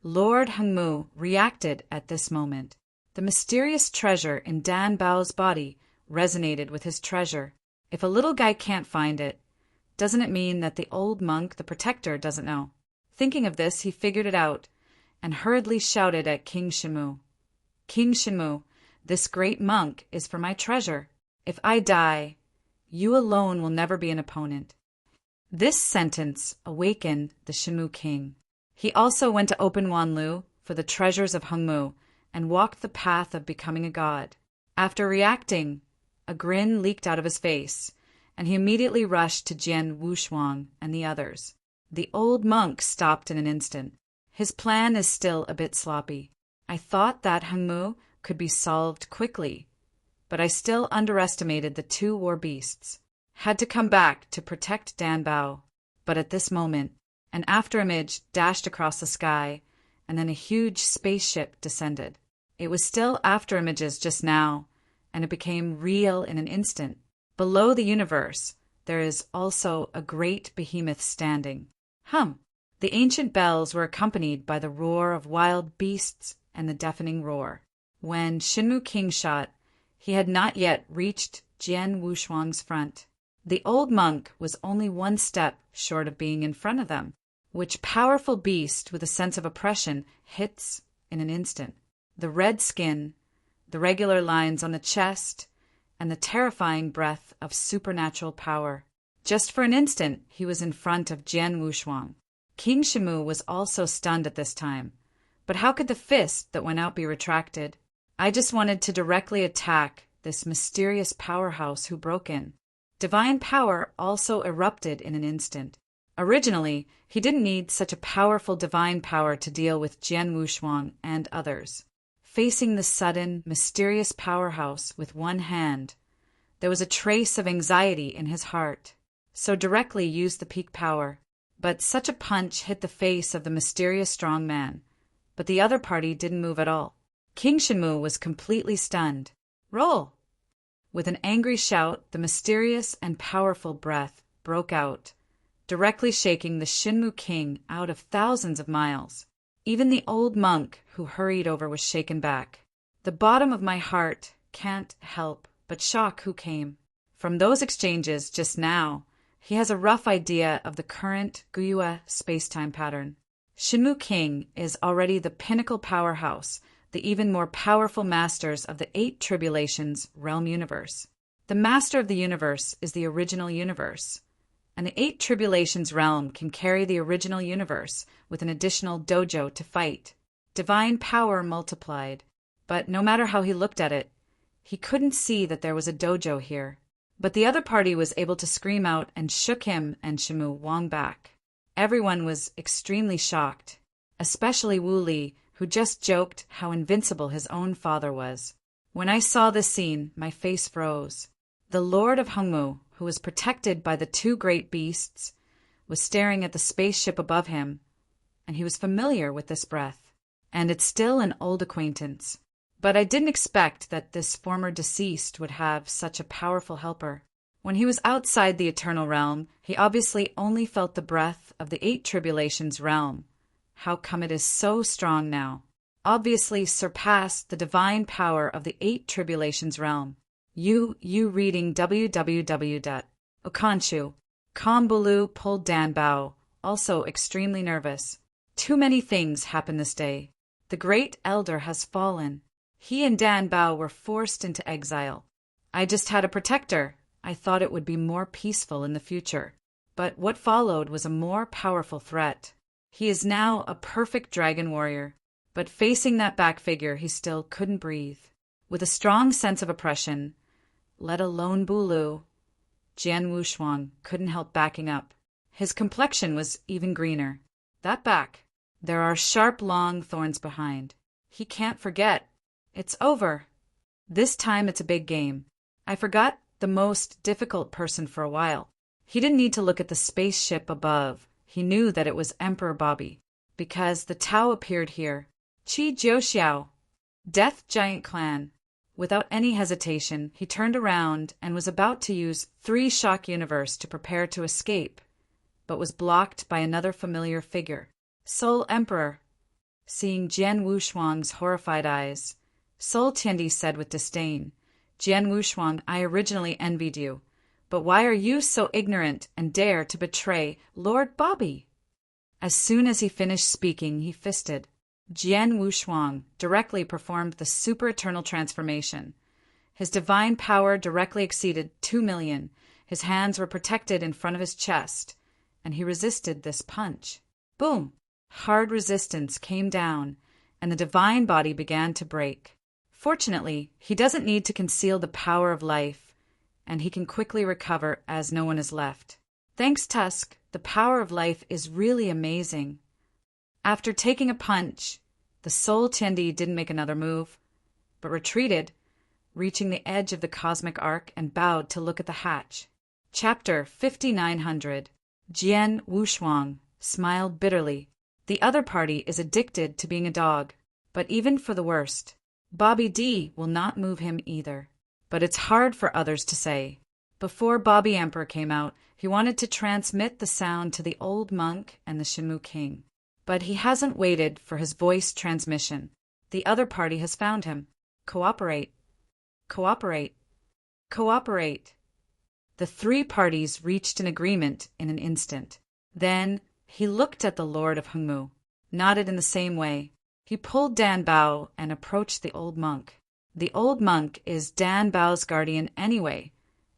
Lord Hongmu reacted at this moment. The mysterious treasure in Dan Bao's body resonated with his treasure. If a little guy can't find it, doesn't it mean that the old monk, the protector, doesn't know? Thinking of this, he figured it out and hurriedly shouted at King Shimu. King Shimu, this great monk is for my treasure. If I die, you alone will never be an opponent. This sentence awakened the Shimu king. He also went to open Wanlu for the treasures of Hongmu and walked the path of becoming a god. After reacting, a grin leaked out of his face, and he immediately rushed to Jian Wushuang and the others. The old monk stopped in an instant. His plan is still a bit sloppy. I thought that Hongmu could be solved quickly, but I still underestimated the two war beasts. Had to come back to protect Dan Bao. But at this moment, an afterimage dashed across the sky, and then a huge spaceship descended. It was still afterimages just now, and it became real in an instant. Below the universe, there is also a great behemoth standing. The ancient bells were accompanied by the roar of wild beasts and the deafening roar. When Shinmu King shot, he had not yet reached Jian Wushuang's front. The old monk was only one step short of being in front of them. Which powerful beast with a sense of oppression hits in an instant? The red skin, the regular lines on the chest, and the terrifying breath of supernatural power. Just for an instant, he was in front of Jian Wushuang. King Shimu was also stunned at this time. But how could the fist that went out be retracted? I just wanted to directly attack this mysterious powerhouse who broke in. Divine power also erupted in an instant. Originally, he didn't need such a powerful divine power to deal with Jian Wushuang and others. Facing the sudden, mysterious powerhouse with one hand, there was a trace of anxiety in his heart, so directly used the peak power. But such a punch hit the face of the mysterious strong man. But the other party didn't move at all. King Shinmu was completely stunned. Roll! With an angry shout, the mysterious and powerful breath broke out, directly shaking the Shinmu king out of thousands of miles. Even the old monk who hurried over was shaken back. The bottom of my heart can't help but shock who came. From those exchanges just now, he has a rough idea of the current Guyue space-time pattern. Shinmu King is already the pinnacle powerhouse, the even more powerful masters of the 8 Tribulations realm universe. The master of the universe is the original universe, and the 8 Tribulations realm can carry the original universe with an additional dojo to fight. Divine power multiplied, but no matter how he looked at it, he couldn't see that there was a dojo here. But the other party was able to scream out and shook him and Shimu Wang back. Everyone was extremely shocked, especially Wu Li, who just joked how invincible his own father was. When I saw this scene, my face froze. The Lord of Hongmu, who was protected by the 2 great beasts, was staring at the spaceship above him, and he was familiar with this breath. And it's still an old acquaintance. But I didn't expect that this former deceased would have such a powerful helper. When he was outside the Eternal Realm, he obviously only felt the breath of the 8 Tribulations realm. How come it is so strong now? Obviously surpassed the divine power of the 8 Tribulations realm. You reading www.okanshu. Kambulu pulled Dan Bao, also extremely nervous. Too many things happened this day. The great elder has fallen. He and Dan Bao were forced into exile. I just had a protector. I thought it would be more peaceful in the future. But what followed was a more powerful threat. He is now a perfect dragon warrior, but facing that back figure he still couldn't breathe. With a strong sense of oppression, let alone Bulu, Jian Wushuang couldn't help backing up. His complexion was even greener. That back. There are sharp long thorns behind. He can't forget. It's over. This time it's a big game. I forgot the most difficult person for a while. He didn't need to look at the spaceship above. He knew that it was Emperor Bobby, because the Tao appeared here. Qi Jiuxiao, Death Giant Clan. Without any hesitation, he turned around and was about to use 3 Shock Universe to prepare to escape, but was blocked by another familiar figure. Soul Emperor. Seeing Jian Wushuang's horrified eyes, Sol Tiandi said with disdain, "Jian Wushuang, I originally envied you, but why are you so ignorant and dare to betray Lord Bobby?" As soon as he finished speaking, he fisted. Jian Wushuang directly performed the super-eternal transformation. His divine power directly exceeded 2,000,000. His hands were protected in front of his chest, and he resisted this punch. Boom! Hard resistance came down, and the divine body began to break. Fortunately, he doesn't need to conceal the power of life, and he can quickly recover as no one is left. Thanks, Tusk, the power of life is really amazing. After taking a punch, the Sol Tiandi didn't make another move, but retreated, reaching the edge of the cosmic arc and bowed to look at the hatch. Chapter 5900. Jian Wushuang smiled bitterly. The other party is addicted to being a dog, but even for the worst, Bobby D will not move him either. But it's hard for others to say. Before Bobby Emperor came out, he wanted to transmit the sound to the old monk and the Shenmue King. But he hasn't waited for his voice transmission. The other party has found him. Cooperate. Cooperate. Cooperate. The three parties reached an agreement in an instant. Then he looked at the Lord of Hongmu, nodded in the same way. He pulled Dan Bao and approached the old monk. The old monk is Dan Bao's guardian anyway,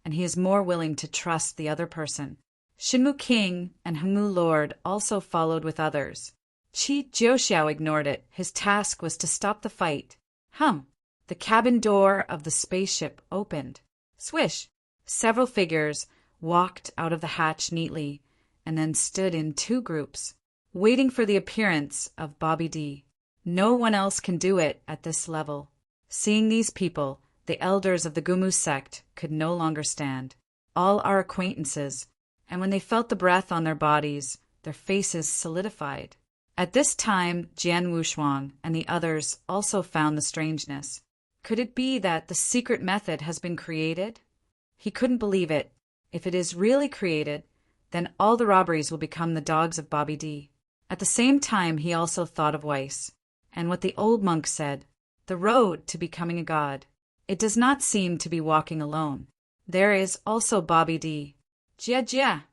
and he is more willing to trust the other person. Shenmue King and Hongmu Lord also followed with others. Qi Jiuxiao ignored it. His task was to stop the fight. The cabin door of the spaceship opened. Swish! Several figures walked out of the hatch neatly and then stood in two groups, waiting for the appearance of Bobby D. No one else can do it at this level. Seeing these people, the elders of the Gumu sect could no longer stand. All are acquaintances, and when they felt the breath on their bodies, their faces solidified. At this time, Jian Wushuang and the others also found the strangeness. Could it be that the secret method has been created? He couldn't believe it. If it is really created, then all the robberies will become the dogs of Bobby D. At the same time, he also thought of Weiss, and what the old monk said, the road to becoming a god. It does not seem to be walking alone. There is also Bobby D. Jia Jia.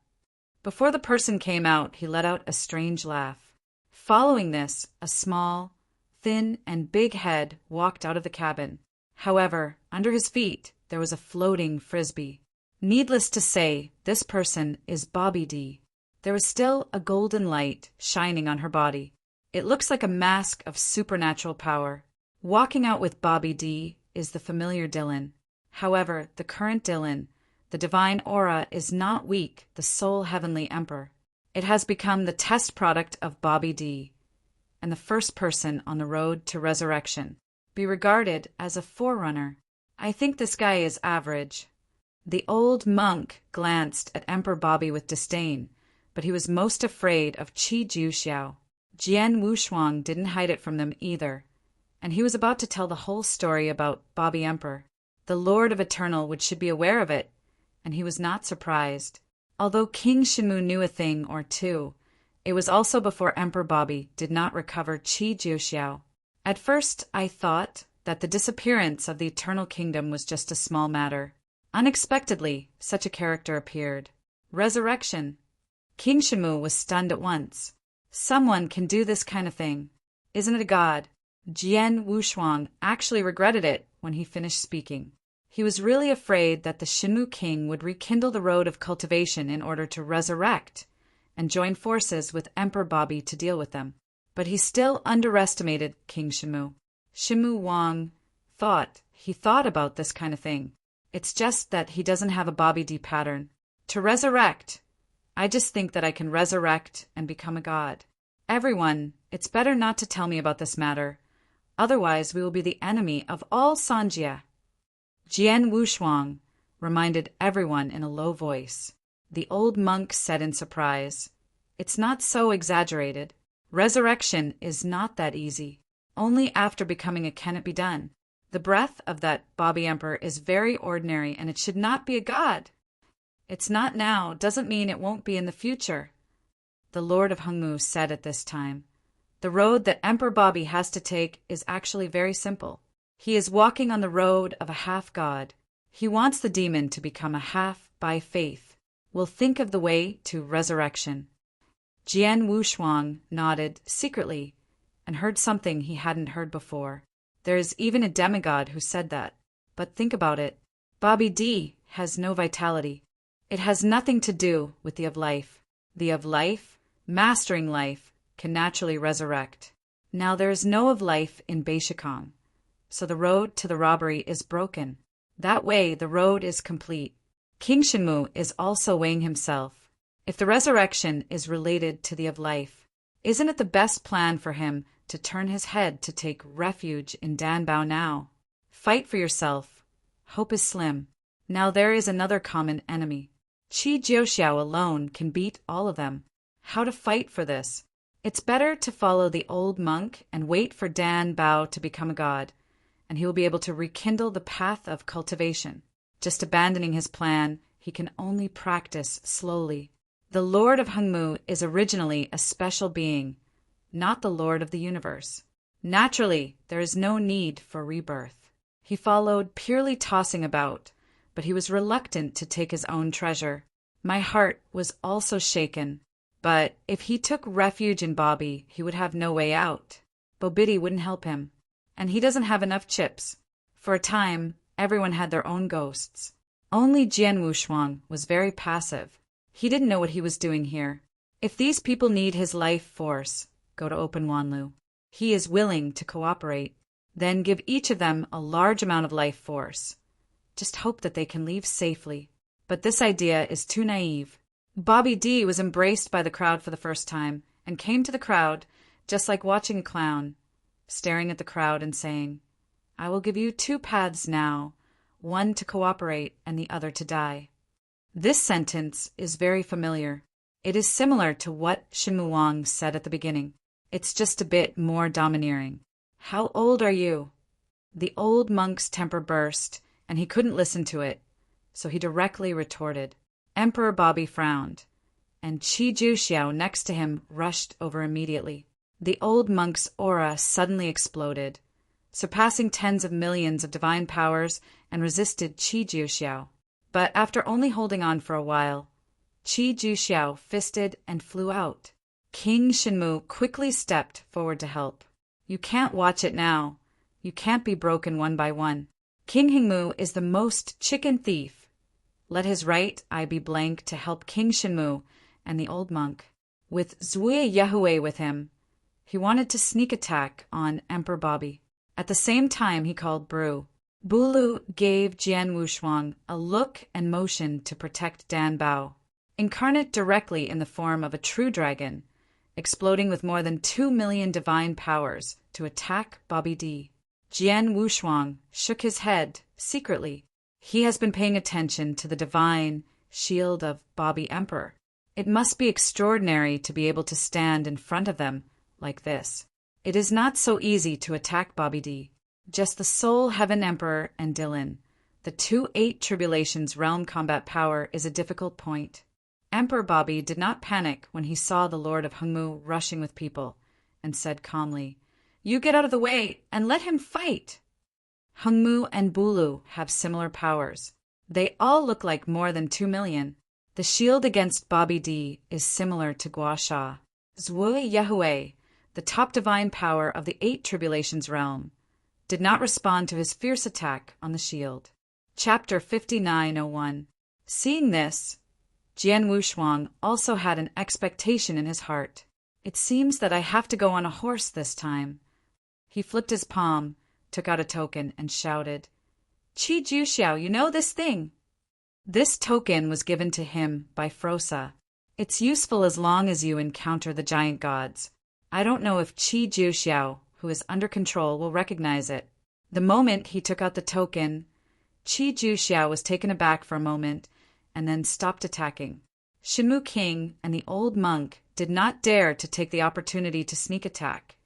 Before the person came out, he let out a strange laugh. Following this, a small, thin, and big head walked out of the cabin. However, under his feet, there was a floating frisbee. Needless to say, this person is Bobby D. There is still a golden light shining on her body. It looks like a mask of supernatural power. Walking out with Bobby D is the familiar Dylan. However, the current Dylan, the divine aura, is not weak, the sole heavenly emperor. It has become the test product of Bobby D, and the first person on the road to resurrection. Be regarded as a forerunner. I think this guy is average. The old monk glanced at Emperor Bobby with disdain, but he was most afraid of Qi Jiuxiao. Jian Wushuang didn't hide it from them either, and he was about to tell the whole story about Bobby Emperor. The Lord of Eternal should be aware of it, and he was not surprised. Although King Shenmue knew a thing or two, it was also before Emperor Bobby did not recover Qi Jiuxiao. At first, I thought that the disappearance of the Eternal Kingdom was just a small matter. Unexpectedly, such a character appeared. Resurrection. King Shenmue was stunned at once. Someone can do this kind of thing. Isn't it a god? Jian Wushuang actually regretted it when he finished speaking. He was really afraid that the Shenmue King would rekindle the road of cultivation in order to resurrect and join forces with Emperor Bobby to deal with them. But he still underestimated King Shenmue. Shenmue Wang thought about this kind of thing. It's just that he doesn't have a Bobby D pattern. To resurrect. I just think that I can resurrect and become a god. Everyone, it's better not to tell me about this matter. Otherwise, we will be the enemy of all Sanjia. Jian Wushuang reminded everyone in a low voice. The old monk said in surprise, "It's not so exaggerated. Resurrection is not that easy. Only after becoming a can it be done. The breath of that Bobby Emperor is very ordinary, and it should not be a god. It's not now doesn't mean it won't be in the future," the Lord of Hongmu said at this time. The road that Emperor Bobby has to take is actually very simple. He is walking on the road of a half-god. He wants the demon to become a half by faith. We'll think of the way to resurrection. Jian Wushuang nodded secretly and heard something he hadn't heard before. There is even a demigod who said that. But think about it. Bobby D has no vitality. It has nothing to do with the of life. The of life, mastering life, can naturally resurrect. Now there is no of life in Beishikong, so the road to the robbery is broken. That way the road is complete. King Shenmu is also weighing himself. If the resurrection is related to the of life, isn't it the best plan for him to turn his head to take refuge in Danbao now? Fight for yourself. Hope is slim. Now there is another common enemy. Qi Jiuxiao alone can beat all of them. How to fight for this? It's better to follow the old monk and wait for Dan Bao to become a god, and he will be able to rekindle the path of cultivation. Just abandoning his plan, he can only practice slowly. The Lord of Hengmu is originally a special being, not the Lord of the universe. Naturally, there is no need for rebirth. He followed purely tossing about, but he was reluctant to take his own treasure. My heart was also shaken. But if he took refuge in Bobby, he would have no way out. Bobidi wouldn't help him, and he doesn't have enough chips. For a time, everyone had their own ghosts. Only Jian Wushuang was very passive. He didn't know what he was doing here. If these people need his life force, go to Open Wanlu. He is willing to cooperate. Then give each of them a large amount of life force. Just hope that they can leave safely. But this idea is too naive. Bobby D was embraced by the crowd for the first time and came to the crowd just like watching a clown, staring at the crowd and saying, "I will give you two paths now, one to cooperate and the other to die." This sentence is very familiar. It is similar to what Shenmu Wang said at the beginning. It's just a bit more domineering. "How old are you?" The old monk's temper burst, and he couldn't listen to it, so he directly retorted. Emperor Bobby frowned, and Qi Jiuxiao next to him rushed over immediately. The old monk's aura suddenly exploded, surpassing tens of millions of divine powers, and resisted Qi Jiuxiao. But after only holding on for a while, Qi Jiuxiao fisted and flew out. King Shenmu quickly stepped forward to help. "You can't watch it now. You can't be broken one by one. King Hengmu is the most chicken thief. Let his right eye be blank to help King Shenmu and the old monk. With Zui Yahweh with him, he wanted to sneak attack on Emperor Bobby. At the same time, he called Bru. Bulu gave Jian Wushuang a look and motion to protect Dan Bao, incarnate directly in the form of a true dragon, exploding with more than 2 million divine powers to attack Bobby D. Jian Wushuang shook his head secretly. He has been paying attention to the divine shield of Bobby Emperor. It must be extraordinary to be able to stand in front of them like this. It is not so easy to attack Bobby D. Just the Soul Heaven Emperor and Dylan, the 2-8 Tribulations realm combat power, is a difficult point. Emperor Bobby did not panic when he saw the Lord of Hengmu rushing with people, and said calmly, "You get out of the way and let him fight." Hengmu and Bulu have similar powers. They all look like more than 2 million. The shield against Bobby D is similar to Guasha. Zui Yahweh, the top divine power of the 8 Tribulations realm, did not respond to his fierce attack on the shield. Chapter 59:01. Seeing this, Jian Wushuang also had an expectation in his heart. "It seems that I have to go on a horse this time." He flipped his palm, took out a token, and shouted, "Qi Jiuxiao, you know this thing?" This token was given to him by Frosa. It's useful as long as you encounter the giant gods. I don't know if Qi Jiuxiao, who is under control, will recognize it. The moment he took out the token, Qi Jiuxiao was taken aback for a moment and then stopped attacking. Shenmu King and the old monk did not dare to take the opportunity to sneak attack.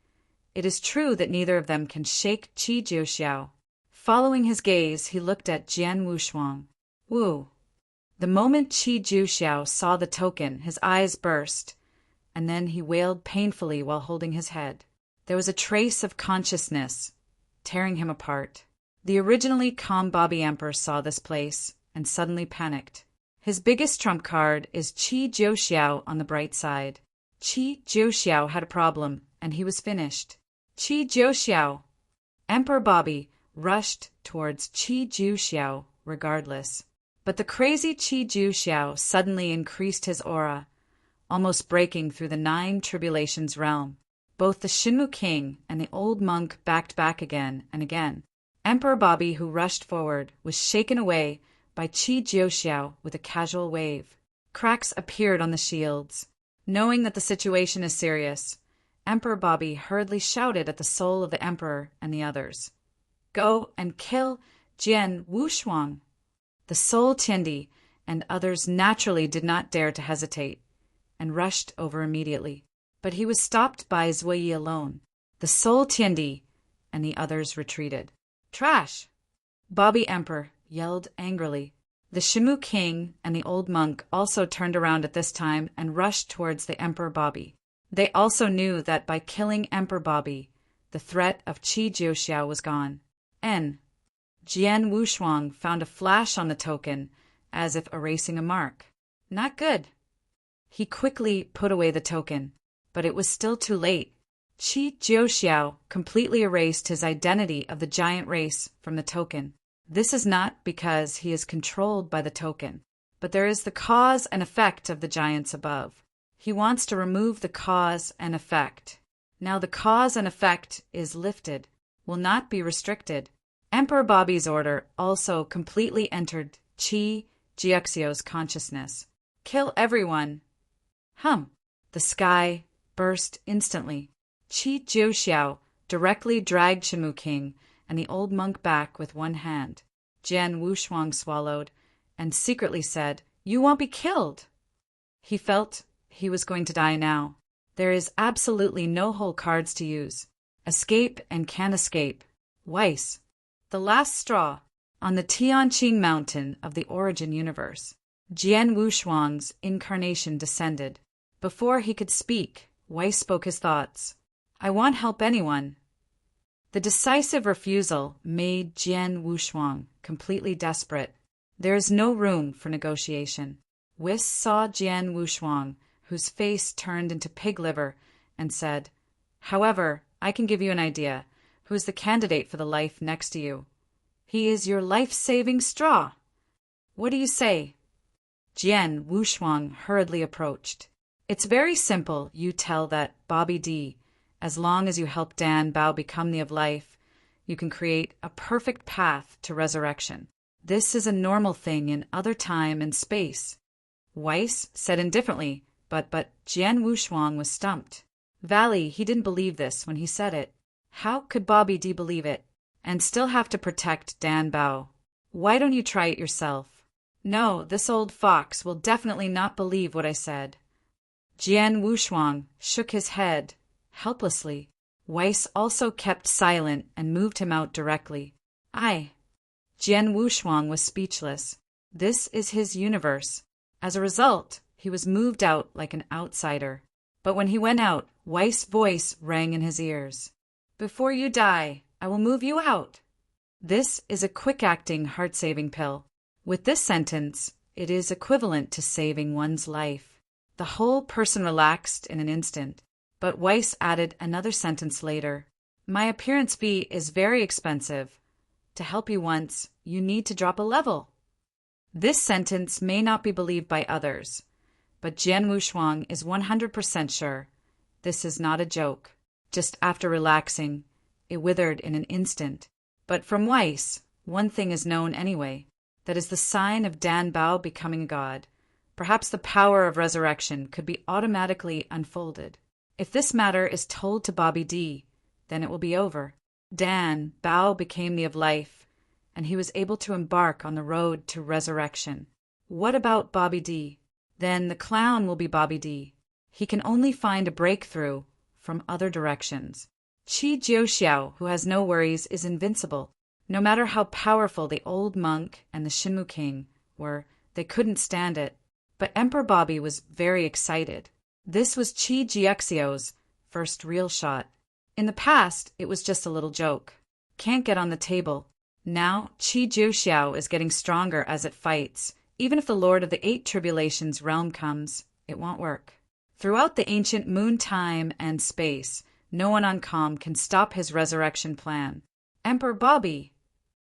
It is true that neither of them can shake Qi Jiuxiao. Following his gaze, he looked at Jian Wushuang. Wu. The moment Qi Jiuxiao saw the token, his eyes burst, and then he wailed painfully while holding his head. There was a trace of consciousness, tearing him apart. The originally calm Bobby Emperor saw this place and suddenly panicked. His biggest trump card is Qi Jiuxiao on the bright side. Qi Jiuxiao had a problem, and he was finished. Qi Jiuxiao! Emperor Bobby rushed towards Qi Jiuxiao regardless. But the crazy Qi Jiuxiao suddenly increased his aura, almost breaking through the 9 tribulations realm. Both the Shinmu King and the old monk backed back again and again. Emperor Bobby, who rushed forward, was shaken away by Qi Jiuxiao with a casual wave. Cracks appeared on the shields. Knowing that the situation is serious, Emperor Bobby hurriedly shouted at the soul of the Emperor and the others. "Go and kill Jian Wushuang." The soul Tiandi and others naturally did not dare to hesitate, and rushed over immediately. But he was stopped by Zuoyi alone. The soul Tiandi and the others retreated. "Trash!" Bobby Emperor yelled angrily. The Shimu King and the old monk also turned around at this time and rushed towards the Emperor Bobby. They also knew that by killing Emperor Bobby, the threat of Qi Jiuxiao was gone. Jian Wushuang found a flash on the token, as if erasing a mark. Not good. He quickly put away the token, but it was still too late. Qi Jiuxiao completely erased his identity of the giant race from the token. This is not because he is controlled by the token, but there is the cause and effect of the giants above. He wants to remove the cause and effect. Now the cause and effect is lifted, will not be restricted. Emperor Bobby's order also completely entered Qi Jiuxiao's consciousness. Kill everyone. The sky burst instantly. Qi Jiuxiao directly dragged Shimu King and the old monk back with one hand. Jian Wushuang swallowed and secretly said, "You won't be killed." He felt he was going to die now. There is absolutely no whole cards to use. Escape and can't escape. Weiss. The last straw. On the Tianqing mountain of the origin universe, Jian Wushuang's incarnation descended. Before he could speak, Weiss spoke his thoughts. "I won't help anyone." The decisive refusal made Jian Wushuang completely desperate. There is no room for negotiation. Weiss saw Jian Wushuang, whose face turned into pig liver, and said, "However, I can give you an idea. Who is the candidate for the life next to you? He is your life-saving straw. What do you say?" Jian Wushuang hurriedly approached. "It's very simple. You tell that Bobby D, as long as you help Dan Bao become the of life, you can create a perfect path to resurrection. This is a normal thing in other time and space." Weiss said indifferently, but Jian Wushuang was stumped. Valley, he didn't believe this when he said it. How could Bobby D believe it and still have to protect Dan Bao? Why don't you try it yourself? No, this old fox will definitely not believe what I said. Jian Wushuang shook his head helplessly. Weiss also kept silent and moved him out directly. Jian Wushuang was speechless. This is his universe. As a result, he was moved out like an outsider. But when he went out, Weiss' voice rang in his ears. "Before you die, I will move you out." This is a quick-acting, heart-saving pill. With this sentence, it is equivalent to saving one's life. The whole person relaxed in an instant. But Weiss added another sentence later. "My appearance fee is very expensive. To help you once, you need to drop a level." This sentence may not be believed by others, but Jian Wushuang is 100% sure. This is not a joke. Just after relaxing, it withered in an instant. But from Weiss, one thing is known anyway. That is the sign of Dan Bao becoming a god. Perhaps the power of resurrection could be automatically unfolded. If this matter is told to Bobby D, then it will be over. Dan Bao became the of life, and he was able to embark on the road to resurrection. What about Bobby D? Then the clown will be Bobby D. He can only find a breakthrough from other directions. Qi Jiuxiao, who has no worries, is invincible. No matter how powerful the old monk and the Shinmu King were, they couldn't stand it. But Emperor Bobby was very excited. This was Qi Jiexio's first real shot. In the past, it was just a little joke. Can't get on the table. Now, Qi Jiuxiao is getting stronger as it fights. Even if the Lord of the Eight Tribulations realm comes, it won't work. Throughout the ancient moon time and space, no one on Calm can stop his resurrection plan. Emperor Bobby,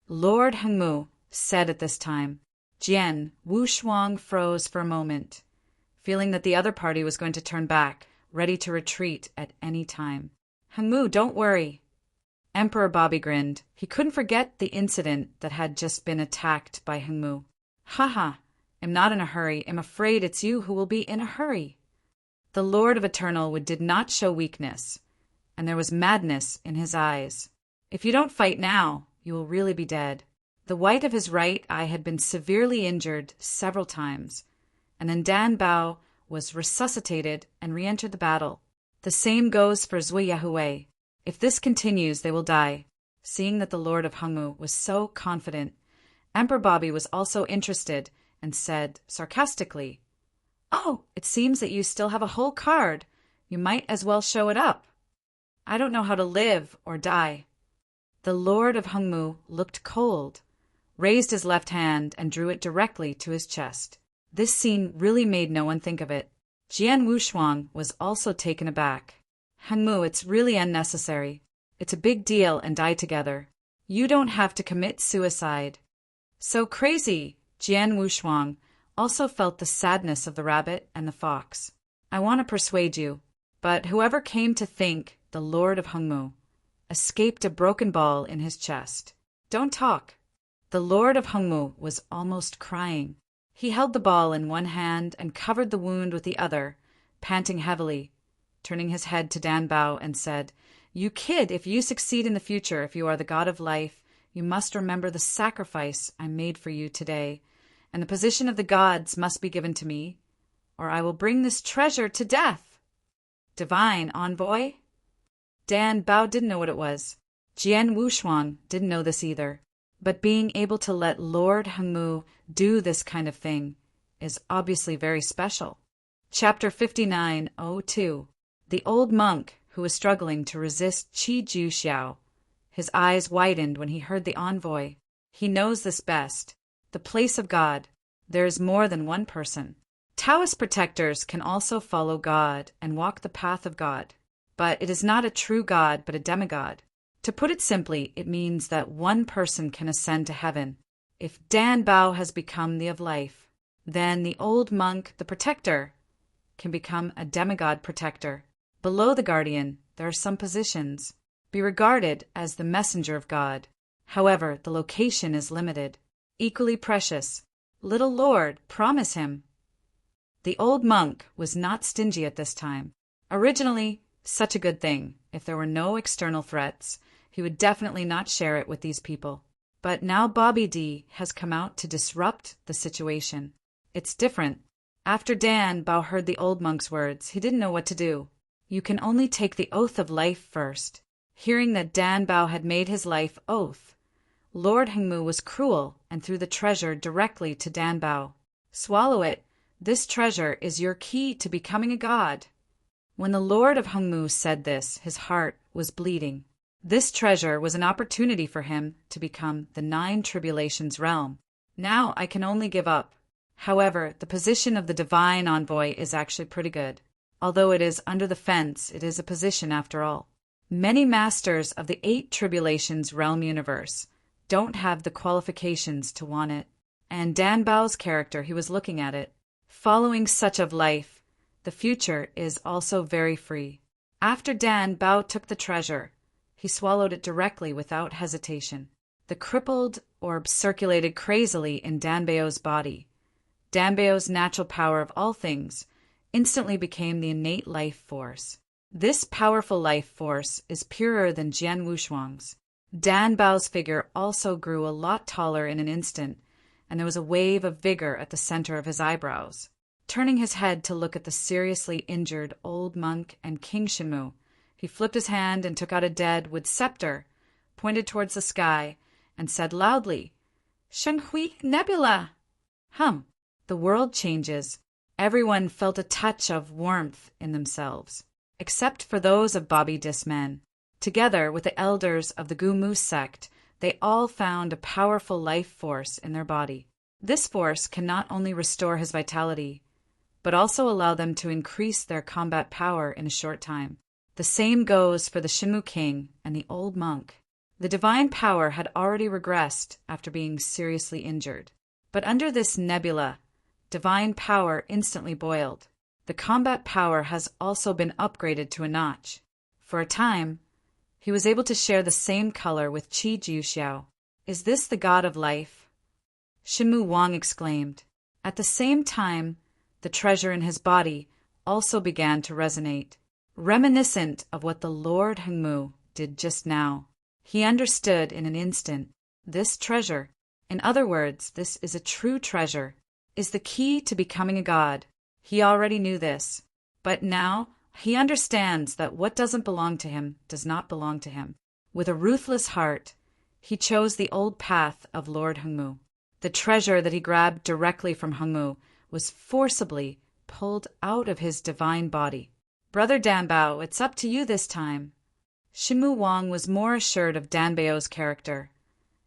Lord Hengmu, said at this time. Jian Wushuang froze for a moment, feeling that the other party was going to turn back, ready to retreat at any time. Hengmu, don't worry. Emperor Bobby grinned. He couldn't forget the incident that had just been attacked by Hengmu. Haha, I'm not in a hurry. I'm afraid it's you who will be in a hurry. The Lord of Eternal did not show weakness, and there was madness in his eyes. If you don't fight now, you will really be dead. The white of his right eye had been severely injured several times, and then Dan Bao was resuscitated and re-entered the battle. The same goes for Zui Yahui. If this continues, they will die. Seeing that the Lord of Hengmu was so confident, Emperor Bobby was also interested and said sarcastically, "Oh, it seems that you still have a whole card. You might as well show it up. I don't know how to live or die." The Lord of Hengmu looked cold, raised his left hand, and drew it directly to his chest. This scene really made no one think of it. Jian Wushuang was also taken aback. Hengmu, it's really unnecessary. It's a big deal and die together. You don't have to commit suicide. So crazy, Jian Wushuang also felt the sadness of the rabbit and the fox. I want to persuade you, but whoever came to think the Lord of Hengmu escaped a broken ball in his chest. Don't talk. The Lord of Hengmu was almost crying. He held the ball in one hand and covered the wound with the other, panting heavily, turning his head to Dan Bao and said, "You kid, if you succeed in the future, if you are the god of life, you must remember the sacrifice I made for you today, and the position of the gods must be given to me, or I will bring this treasure to death." Divine envoy? Dan Bao didn't know what it was. Jian Wushuang didn't know this either. But being able to let Lord Hengmu do this kind of thing is obviously very special. Chapter 59:02. The old monk who was struggling to resist Qi Jiuxiao. His eyes widened when he heard the envoy. He knows this best. The place of God. There is more than one person. Taoist protectors can also follow God and walk the path of God. But it is not a true God, but a demigod. To put it simply, it means that one person can ascend to heaven. If Dan Bao has become the of life, then the old monk, the protector, can become a demigod protector. Below the guardian, there are some positions. Be regarded as the messenger of God. However, the location is limited. Equally precious. Little Lord, promise him. The old monk was not stingy at this time. Originally, such a good thing. If there were no external threats, he would definitely not share it with these people. But now Bobby D has come out to disrupt the situation. It's different. After Dan Bao heard the old monk's words, he didn't know what to do. You can only take the oath of life first. Hearing that Dan Bao had made his life oath, Lord Hengmu was cruel and threw the treasure directly to Dan Bao. Swallow it. This treasure is your key to becoming a god. When the Lord of Hengmu said this, his heart was bleeding. This treasure was an opportunity for him to become the 9 Tribulations realm. Now I can only give up. However, the position of the divine envoy is actually pretty good. Although it is under the fence, it is a position after all. Many masters of the 8 Tribulations realm universe don't have the qualifications to want it. And Dan Bao's character, he was looking at it. Following such of life, the future is also very free. After Dan Bao took the treasure, he swallowed it directly without hesitation. The crippled orb circulated crazily in Dan Bao's body. Dan Bao's natural power of all things instantly became the innate life force. This powerful life force is purer than Jian Wushuang's. Dan Bao's figure also grew a lot taller in an instant, and there was a wave of vigor at the center of his eyebrows. Turning his head to look at the seriously injured old monk and King Shenmu, he flipped his hand and took out a dead wood scepter, pointed towards the sky, and said loudly, "Shenhui Nebula!" The world changes. Everyone felt a touch of warmth in themselves, except for those of Bobby Disman. Together with the elders of the Gumu sect, they all found a powerful life force in their body. This force can not only restore his vitality, but also allow them to increase their combat power in a short time. The same goes for the Shimu King and the old monk. The divine power had already regressed after being seriously injured. But under this nebula, divine power instantly boiled. The combat power has also been upgraded to a notch. For a time, he was able to share the same color with Qi Jiuxiao. Is this the god of life? Shimu Wang exclaimed. At the same time, the treasure in his body also began to resonate, reminiscent of what the Lord Hengmu did just now. He understood in an instant. This treasure, in other words, this is a true treasure, is the key to becoming a god. He already knew this, but now he understands that what doesn't belong to him does not belong to him. With a ruthless heart, he chose the old path of Lord Hengmu. The treasure that he grabbed directly from Hengmu was forcibly pulled out of his divine body. Brother Danbao, it's up to you this time. Shimu Wang was more assured of Danbao's character,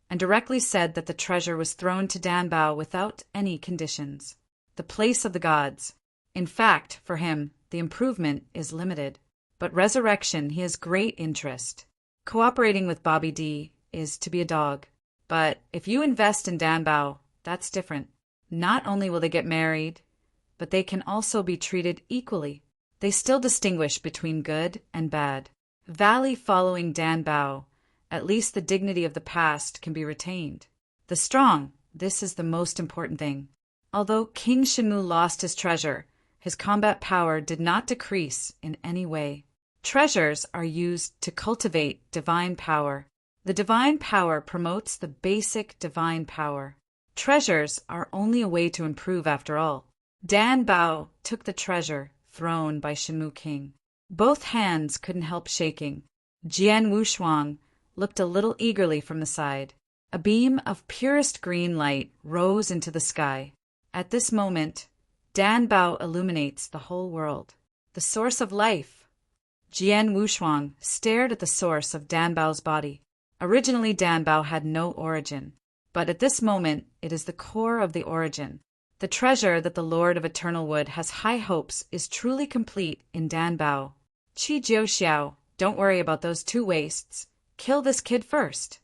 and directly said that the treasure was thrown to Danbao without any conditions. The place of the gods. In fact, for him, the improvement is limited, but resurrection he has great interest. Cooperating with Bobby D is to be a dog. But if you invest in Danbao, that's different. Not only will they get married, but they can also be treated equally. They still distinguish between good and bad. Valley following Danbao, at least the dignity of the past can be retained. The strong, this is the most important thing. Although King Shimu lost his treasure, his combat power did not decrease in any way. Treasures are used to cultivate divine power. The divine power promotes the basic divine power. Treasures are only a way to improve after all. Danbao took the treasure thrown by Shimu King. Both hands couldn't help shaking. Jian Wushuang looked a little eagerly from the side. A beam of purest green light rose into the sky. At this moment, Danbao illuminates the whole world. The source of life. Jian Wushuang stared at the source of Danbao's body. Originally, Danbao had no origin, but at this moment, it is the core of the origin. The treasure that the Lord of Eternal Wood has high hopes is truly complete in Danbao. Qi Jiuxiao, don't worry about those two wastes. Kill this kid first.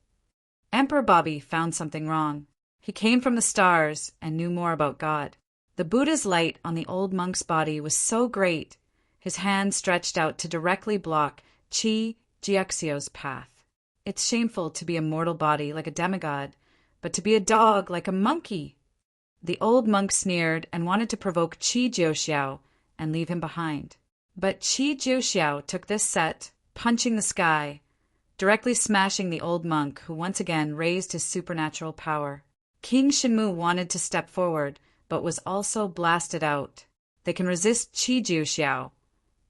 Emperor Bobby found something wrong. He came from the stars and knew more about God. The Buddha's light on the old monk's body was so great, his hand stretched out to directly block Qi Jiuxiao's path. It's shameful to be a mortal body like a demigod, but to be a dog like a monkey. The old monk sneered and wanted to provoke Qi Jiuxiao and leave him behind. But Qi Jiuxiao took this set, punching the sky, directly smashing the old monk, who once again raised his supernatural power. King Shimu wanted to step forward, but was also blasted out. They can resist Qi Jiuxiao,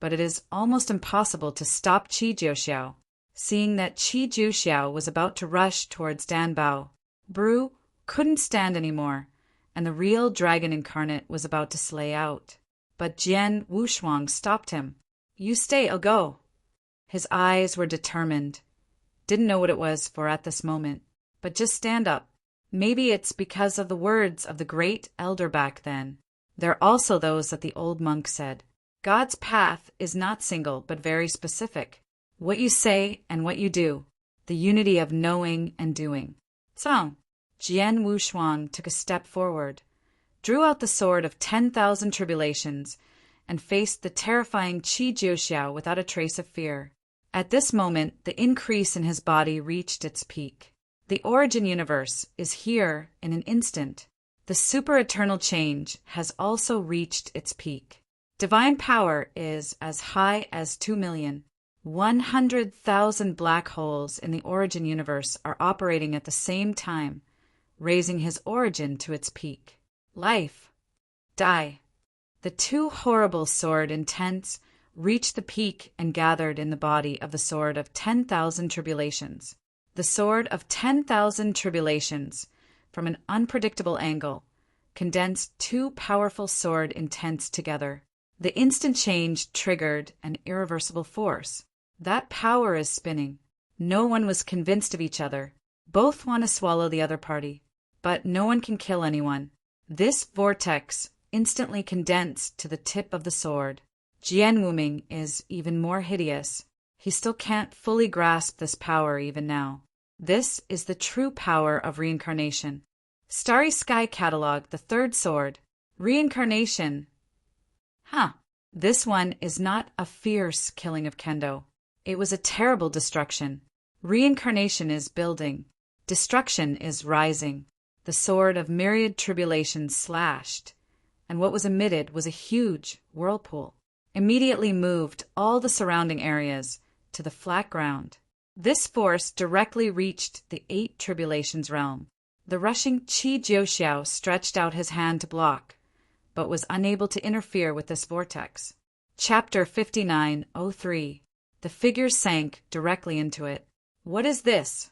but it is almost impossible to stop Qi Jiuxiao. Seeing that Qi Jiuxiao was about to rush towards Danbao, Bru couldn't stand anymore, and the real dragon incarnate was about to slay out. But Jian Wushuang stopped him. You stay, I'll go. His eyes were determined. Didn't know what it was for at this moment, but just stand up. Maybe it's because of the words of the great elder back then. There are also those that the old monk said. God's path is not single, but very specific. What you say and what you do. The unity of knowing and doing. So, Jian Wushuang took a step forward, drew out the sword of 10,000 tribulations, and faced the terrifying Qi Jiuxiao without a trace of fear. At this moment, the increase in his body reached its peak. The origin universe is here in an instant. The super-eternal change has also reached its peak. Divine power is as high as 2,100,000 black holes in the origin universe are operating at the same time, raising his origin to its peak. Life. Die. The two horrible sword intents reached the peak and gathered in the body of the sword of 10,000 tribulations. The sword of 10,000 tribulations, from an unpredictable angle, condensed two powerful sword intents together. The instant change triggered an irreversible force. That power is spinning. No one was convinced of each other. Both want to swallow the other party, but no one can kill anyone. This vortex instantly condensed to the tip of the sword. Jian Wuming is even more hideous. He still can't fully grasp this power even now. This is the true power of reincarnation. Starry Sky Catalog, the third sword. Reincarnation. This one is not a fierce killing of Kendo. It was a terrible destruction. Reincarnation is building. Destruction is rising. The sword of myriad tribulations slashed, and what was emitted was a huge whirlpool. Immediately moved all the surrounding areas to the flat ground. This force directly reached the 8 tribulations realm. The rushing Qi Jiuxiao stretched out his hand to block, but was unable to interfere with this vortex. Chapter 59:03. The figure sank directly into it. What is this?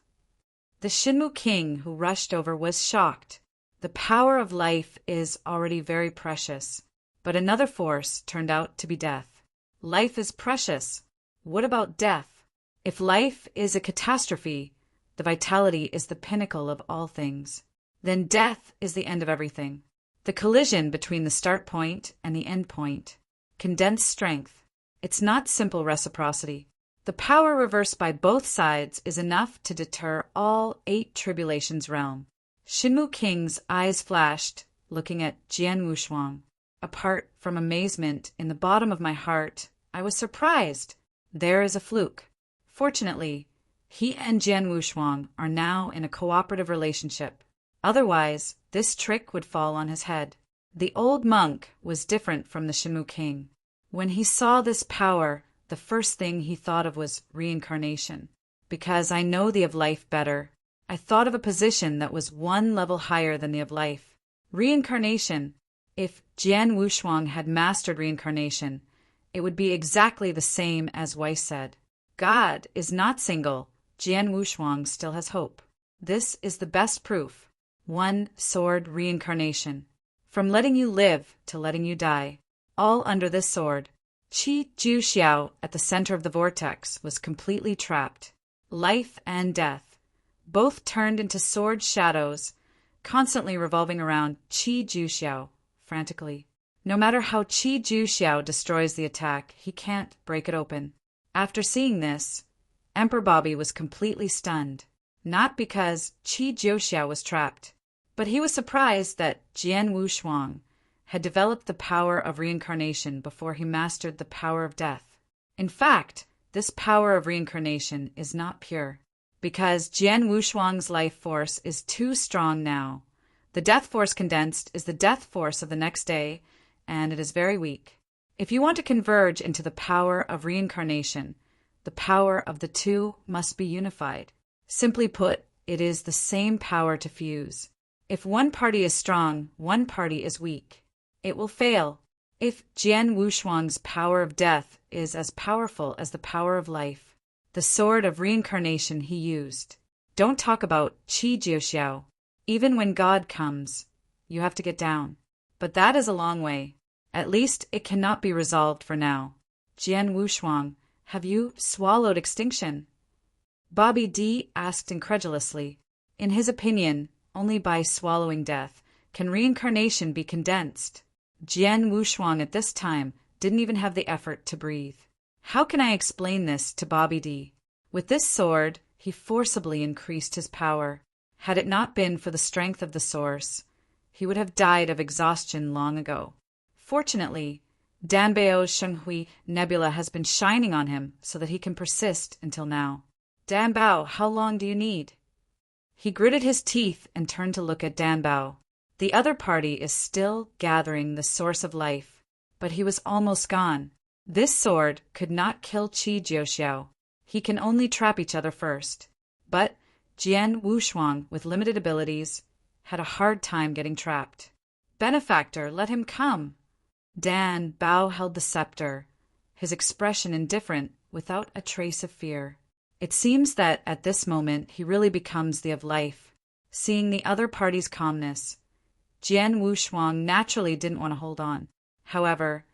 The Shinmu king who rushed over was shocked. The power of life is already very precious, but another force turned out to be death. Life is precious. What about death? If life is a catastrophe, the vitality is the pinnacle of all things. Then death is the end of everything. The collision between the start point and the end point. Condensed strength. It's not simple reciprocity. The power reversed by both sides is enough to deter all 8 tribulations realm. Shinmu King's eyes flashed, looking at Jian Wushuang. Apart from amazement in the bottom of my heart, I was surprised. There is a fluke. Fortunately, he and Jian Wushuang are now in a cooperative relationship. Otherwise, this trick would fall on his head. The old monk was different from the Shinmu King. When he saw this power, the first thing he thought of was reincarnation. Because I know the of life better, I thought of a position that was one level higher than the of life. Reincarnation. If Jian Wushuang had mastered reincarnation, it would be exactly the same as Weiss said. God is not single. Jian Wushuang still has hope. This is the best proof. One sword reincarnation. From letting you live to letting you die. All under this sword. Qi Jiuxiao at the center of the vortex was completely trapped. Life and death. Both turned into sword shadows, constantly revolving around Qi Jiuxiao, frantically. No matter how Qi Jiuxiao destroys the attack, he can't break it open. After seeing this, Emperor Bobby was completely stunned. Not because Qi Jiuxiao was trapped, but he was surprised that Jian Wushuang had developed the power of reincarnation before he mastered the power of death. In fact, this power of reincarnation is not pure, because Jian Wushuang's life force is too strong now. The death force condensed is the death force of the next day, and it is very weak. If you want to converge into the power of reincarnation, the power of the two must be unified. Simply put, it is the same power to fuse. If one party is strong, one party is weak. It will fail. If Jian Wushuang's power of death is as powerful as the power of life, the sword of reincarnation he used. Don't talk about Qi Jiuxiao. Even when God comes, you have to get down. But that is a long way. At least it cannot be resolved for now. Jian Wushuang, have you swallowed extinction? Bobby D asked incredulously. In his opinion, only by swallowing death can reincarnation be condensed. Jian Wushuang at this time didn't even have the effort to breathe. How can I explain this to Bobby D? With this sword, he forcibly increased his power. Had it not been for the strength of the source, he would have died of exhaustion long ago. Fortunately, Danbao's Shenghui Nebula has been shining on him so that he can persist until now. Danbao, how long do you need? He gritted his teeth and turned to look at Danbao. The other party is still gathering the source of life, but he was almost gone. This sword could not kill Qi Jiuxiao. He can only trap each other first. But Jian Wushuang, with limited abilities, had a hard time getting trapped. Benefactor, let him come. Dan Bao held the scepter, his expression indifferent, without a trace of fear. It seems that at this moment he really becomes the of life. Seeing the other party's calmness, Jian Wushuang naturally didn't want to hold on. However,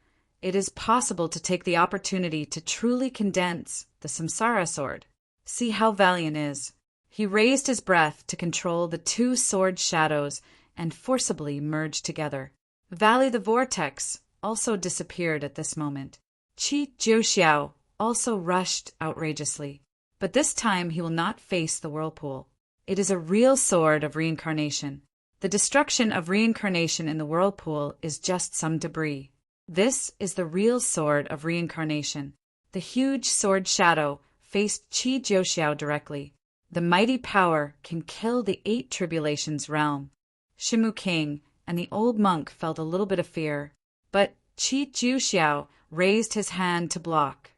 it is possible to take the opportunity to truly condense the samsara sword. See how valiant is. He raised his breath to control the two sword shadows and forcibly merged together. Valley the Vortex also disappeared at this moment. Qi Jiuxiao also rushed outrageously. But this time he will not face the whirlpool. It is a real sword of reincarnation. The destruction of reincarnation in the whirlpool is just some debris. This is the real sword of reincarnation. The huge sword shadow faced Qi Jiuxiao directly. The mighty power can kill the 8 tribulations realm. Shimu King and the old monk felt a little bit of fear, but Qi Jiuxiao raised his hand to block,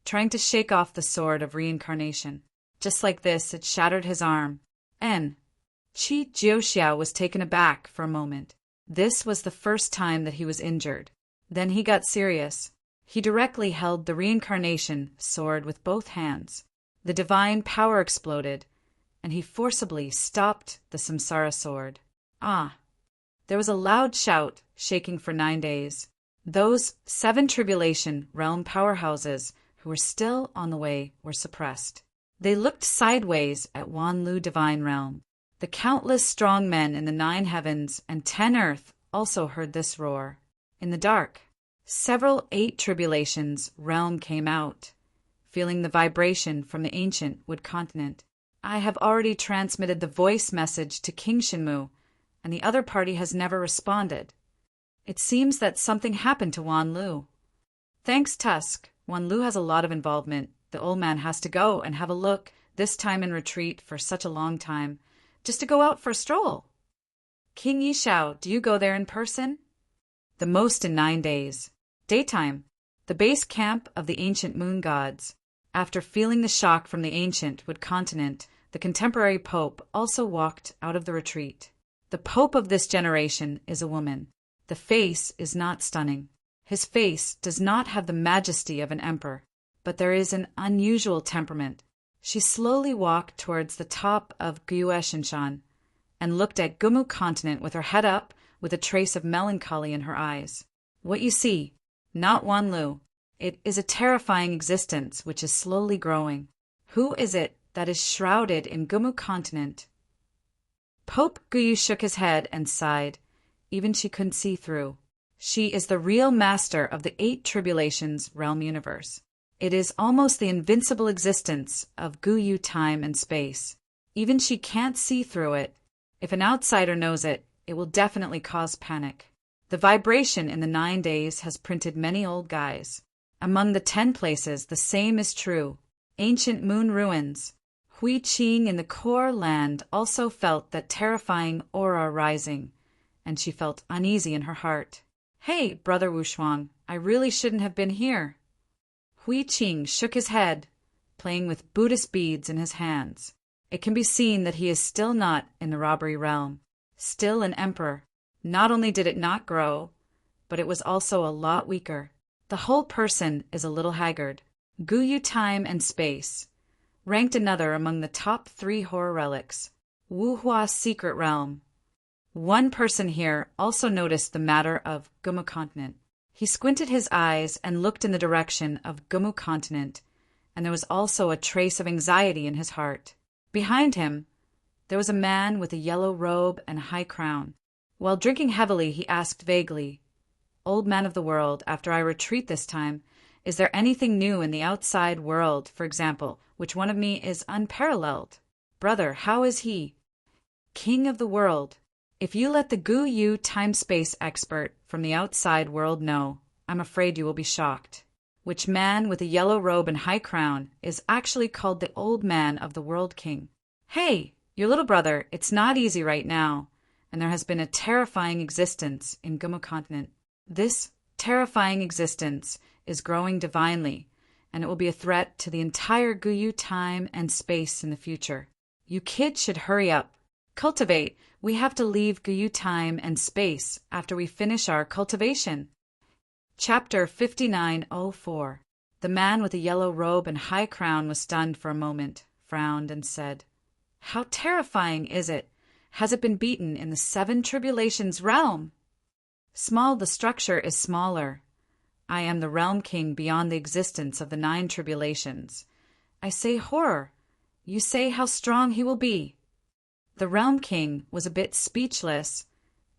trying to shake off the sword of reincarnation. Just like this, it shattered his arm. Qi Jiuxiao was taken aback for a moment. This was the first time that he was injured. Then he got serious. He directly held the reincarnation sword with both hands. The divine power exploded, and he forcibly stopped the samsara sword. There was a loud shout, shaking for 9 days. Those 7 tribulation realm powerhouses who were still on the way were suppressed. They looked sideways at Wanlu divine realm. The countless strong men in the 9 heavens and 10 earth also heard this roar. In the dark, several 8 tribulations realm came out, feeling the vibration from the ancient wood continent. I have already transmitted the voice message to King Shinmu, and the other party has never responded. It seems that something happened to Wanlu. Thanks, Tusk. Wanlu has a lot of involvement. The old man has to go and have a look, this time in retreat for such a long time, just to go out for a stroll. King Yishao, do you go there in person? The most in 9 days. Daytime, the base camp of the ancient moon gods. After feeling the shock from the ancient wood continent, the contemporary pope also walked out of the retreat. The pope of this generation is a woman. The face is not stunning. His face does not have the majesty of an emperor, but there is an unusual temperament. She slowly walked towards the top of Gyueshinshan and looked at Gumu continent with her head up, with a trace of melancholy in her eyes. What you see, not Wanlu. It is a terrifying existence which is slowly growing. Who is it that is shrouded in Gumu continent? Pope Guyu shook his head and sighed. Even she couldn't see through. She is the real master of the 8 tribulations realm universe. It is almost the invincible existence of Guyu time and space. Even she can't see through it. If an outsider knows it, it will definitely cause panic. The vibration in the 9 days has printed many old guys. Among the 10 places, the same is true. Ancient moon ruins. Hui Qing in the core land also felt that terrifying aura rising, and she felt uneasy in her heart. Hey, Brother Wushuang, I really shouldn't have been here. Hui Qing shook his head, playing with Buddhist beads in his hands. It can be seen that he is still not in the robbery realm, still an emperor. Not only did it not grow, but it was also a lot weaker. The whole person is a little haggard. Guyu time and space ranked another among the top 3 horror relics. Wuhua secret realm. One person here also noticed the matter of Gumu continent. He squinted his eyes and looked in the direction of Gumu continent, and there was also a trace of anxiety in his heart. Behind him, there was a man with a yellow robe and a high crown. While drinking heavily, he asked vaguely, "Old man of the world, after I retreat this time, is there anything new in the outside world, for example, which one of me is unparalleled? Brother, how is he?" King of the world, if you let the Guyu time-space expert from the outside world know, I'm afraid you will be shocked. Which man with a yellow robe and high crown is actually called the old man of the world king. Hey, your little brother, it's not easy right now, and there has been a terrifying existence in Gumu continent. This terrifying existence is growing divinely, and it will be a threat to the entire Guyu time and space in the future. You kids should hurry up. Cultivate. We have to leave Guyu time and space after we finish our cultivation. Chapter 5904. The man with a yellow robe and high crown was stunned for a moment, frowned, and said, "How terrifying is it? has it been beaten in the 7 tribulations realm? Small the structure is smaller. I am the realm king beyond the existence of the 9 tribulations. I say horror. You say how strong he will be. The realm king was a bit speechless,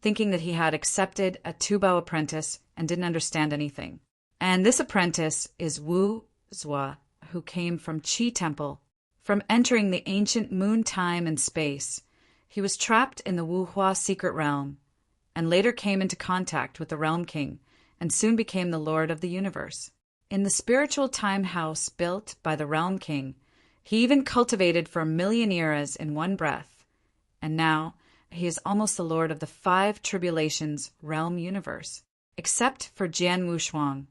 thinking that he had accepted a Tubao apprentice and didn't understand anything. And this apprentice is Wu Zua, who came from Qi Temple. From entering the ancient moon time and space, he was trapped in the Wuhua secret realm, and later came into contact with the Realm King, and soon became the Lord of the Universe. In the spiritual time house built by the Realm King, he even cultivated for 1,000,000 eras in one breath, and now he is almost the Lord of the 5 tribulations realm universe, except for Jian Wushuang.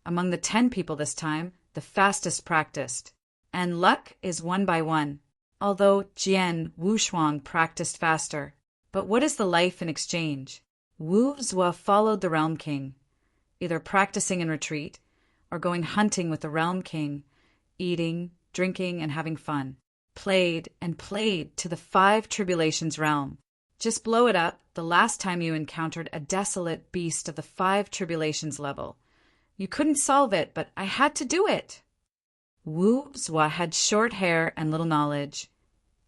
Among the 10 people this time, the fastest practiced. And luck is 1 by 1, although Jian Wushuang practiced faster. But what is the life in exchange? Wu Zua followed the Realm King, either practicing in retreat or going hunting with the Realm King, eating, drinking, and having fun. Played and played to the 5 tribulations realm. Just blow it up the last time you encountered a desolate beast of the 5 tribulations level. You couldn't solve it, but I had to do it. Wu Zua had short hair and little knowledge,